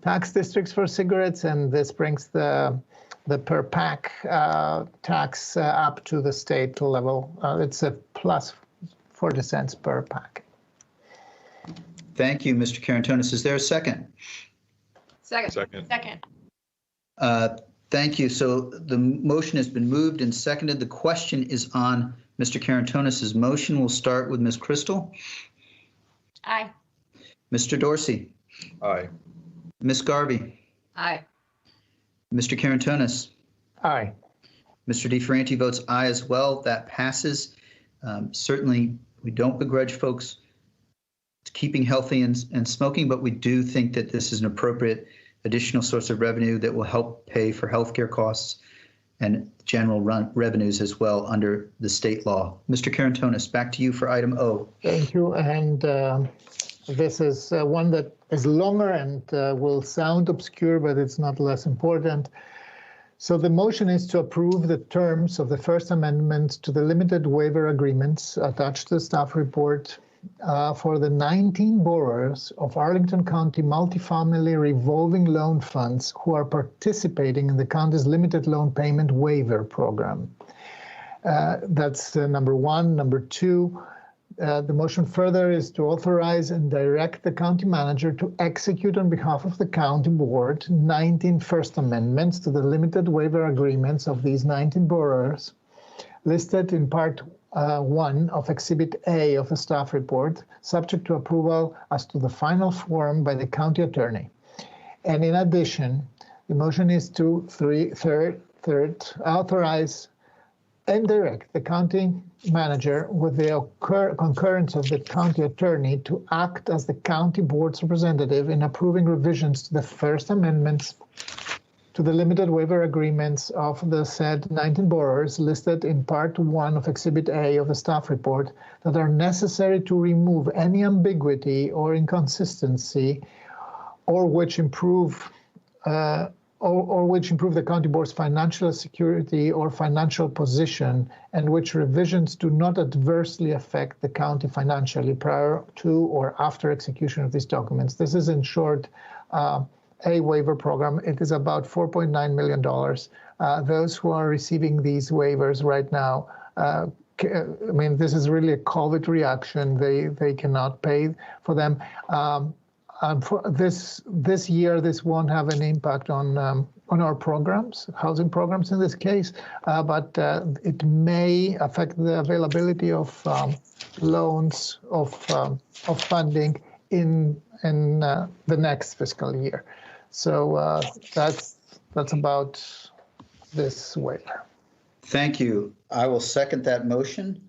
tax districts for cigarettes, and this brings the per pack tax up to the state level. It's a plus 40 cents per pack. Thank you, Mr. Karantonis. Is there a second? Second. Thank you. So the motion has been moved and seconded. The question is on Mr. Karantonis' motion. We'll start with Ms. Crystal. Aye. Mr. Dorsey. Aye. Ms. Garvey. Aye. Mr. Karantonis. Aye. Mr. DeFerranti votes aye as well. That passes. Certainly, we don't begrudge folks keeping healthy and smoking, but we do think that this is an appropriate additional source of revenue that will help pay for healthcare costs and general revenues as well under the state law. Mr. Karantonis, back to you for item O. Thank you. And this is one that is longer and will sound obscure, but it's not less important. So the motion is to approve the terms of the First Amendment to the limited waiver agreements attached to the staff report for the 19 borrowers of Arlington County multifamily revolving loan funds who are participating in the county's limited loan payment waiver program. That's number one. Number two, the motion further is to authorize and direct the county manager to execute on behalf of the county board 19 First Amendments to the limited waiver agreements of these 19 borrowers listed in Part 1 of Exhibit A of the staff report, subject to approval as to the final form by the county attorney. And in addition, the motion is to authorize and direct the county manager with the concurrence of the county attorney to act as the county board's representative in approving revisions to the First Amendments to the limited waiver agreements of the said 19 borrowers listed in Part 1 of Exhibit A of the staff report that are necessary to remove any ambiguity or inconsistency or which improve the county board's financial security or financial position, and which revisions do not adversely affect the county financially prior to or after execution of these documents. This is, in short, a waiver program. It is about $4.9 million. Those who are receiving these waivers right now, I mean, this is really a COVID reaction. They cannot pay for them. For this year, this won't have an impact on our programs, housing programs in this case, but it may affect the availability of loans of funding in the next fiscal year. So that's about this waiver. Thank you. I will second that motion.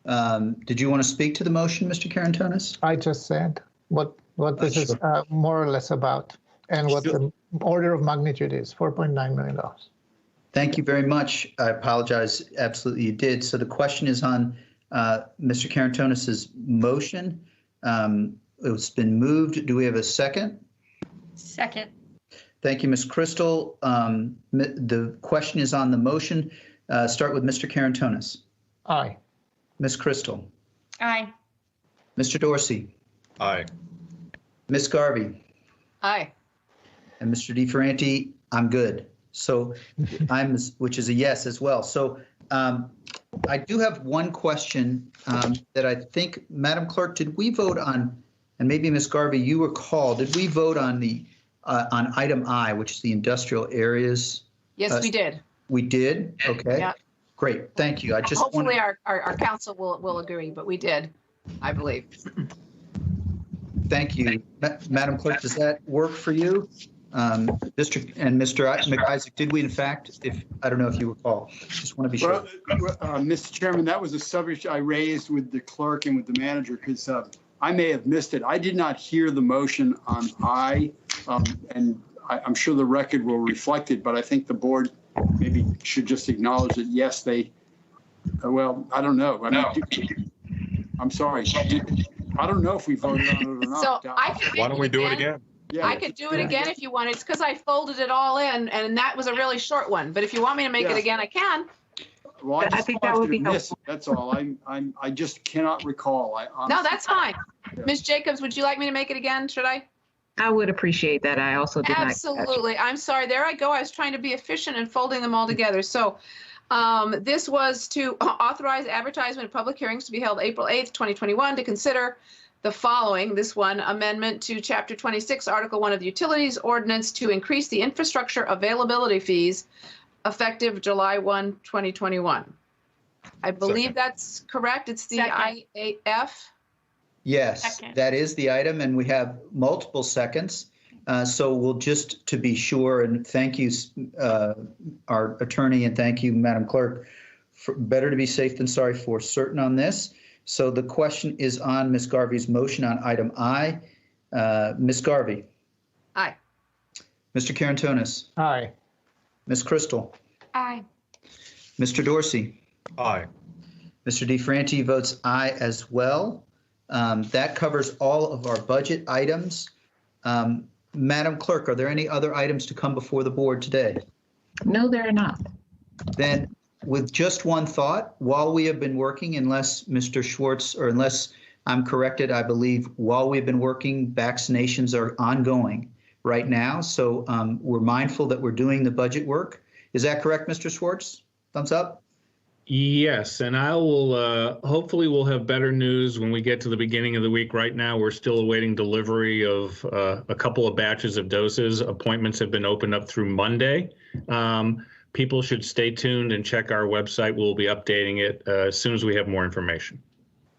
Did you want to speak to the motion, Mr. Karantonis? I just said what this is more or less about and what the order of magnitude is, $4.9 million. Thank you very much. I apologize. Absolutely, you did. So the question is on Mr. Karantonis' motion. It's been moved. Do we have a second? Second. Thank you, Ms. Crystal. The question is on the motion. Start with Mr. Karantonis. Aye. Ms. Crystal. Aye. Mr. Dorsey. Aye. Ms. Garvey. Aye. And Mr. DeFerranti, I'm good. So which is a yes as well. So I do have one question that I think, Madam Clerk, did we vote on, and maybe Ms. Garvey, you recall, did we vote on the on item I, which is the industrial areas? Yes, we did. We did? Okay. Yeah. Great. Thank you. I just hopefully our council will agree, but we did, I believe. Thank you. Madam Clerk, does that work for you? Mr. McIsaac, did we in fact, I don't know if you recall, just want to be sure. Mr. Chairman, that was a subject I raised with the clerk and with the manager because I may have missed it. I did not hear the motion on I, and I'm sure the record will reflect it, but I think the board maybe should just acknowledge that, yes, they, well, I don't know. I'm sorry. I don't know if we voted on it or not. So Why don't we do it again? Yeah. I could do it again if you want. It's because I folded it all in, and that was a really short one. But if you want me to make it again, I can. Well, I think that would be helpful. That's all. I just cannot recall. No, that's fine. Ms. Jacobs, would you like me to make it again? Should I? I would appreciate that. I also did Absolutely. I'm sorry. There I go. I was trying to be efficient and folding them all together. So this was to authorize advertisement of public hearings to be held April 8th, 2021 to consider the following. This one, amendment to Chapter 26, Article 1 of the Utilities Ordinance to increase the infrastructure availability fees effective July 1, 2021. I believe that's correct. It's the IAF. Yes, that is the item, and we have multiple seconds. So we'll just to be sure, and thank you, our attorney, and thank you, Madam Clerk. Better to be safe than sorry for certain on this. So the question is on Ms. Garvey's motion on item I. Ms. Garvey. Aye. Mr. Karantonis. Aye. Ms. Crystal. Aye. Mr. Dorsey. Aye. Mr. DeFranti votes aye as well. That covers all of our budget items. Madam Clerk, are there any other items to come before the board today? No, there are not. Then, with just one thought, while we have been working, unless Mr. Schwartz, or unless I'm corrected, I believe while we've been working, vaccinations are ongoing right now. So we're mindful that we're doing the budget work. Is that correct, Mr. Schwartz? Thumbs up? Yes, and I will, hopefully we'll have better news when we get to the beginning of the week. Right now, we're still awaiting delivery of a couple of batches of doses. Appointments have been opened up through Monday. People should stay tuned and check our website. We'll be updating it as soon as we have more information.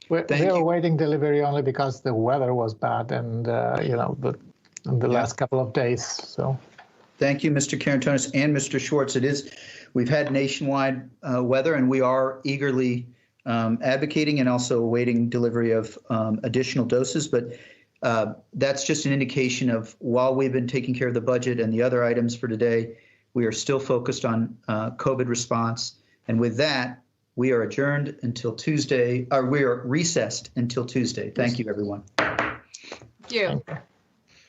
We're awaiting delivery only because the weather was bad and, the last couple of days. So, thank you, Mr. Karantonis and Mr. Schwartz. We've had nationwide weather, and we are eagerly advocating and also awaiting delivery of additional doses. But that's just an indication of while we've been taking care of the budget and the other items for today, we are still focused on COVID response. And with that, we are adjourned until Tuesday, or we are recessed until Tuesday. Thank you, everyone. Thank you.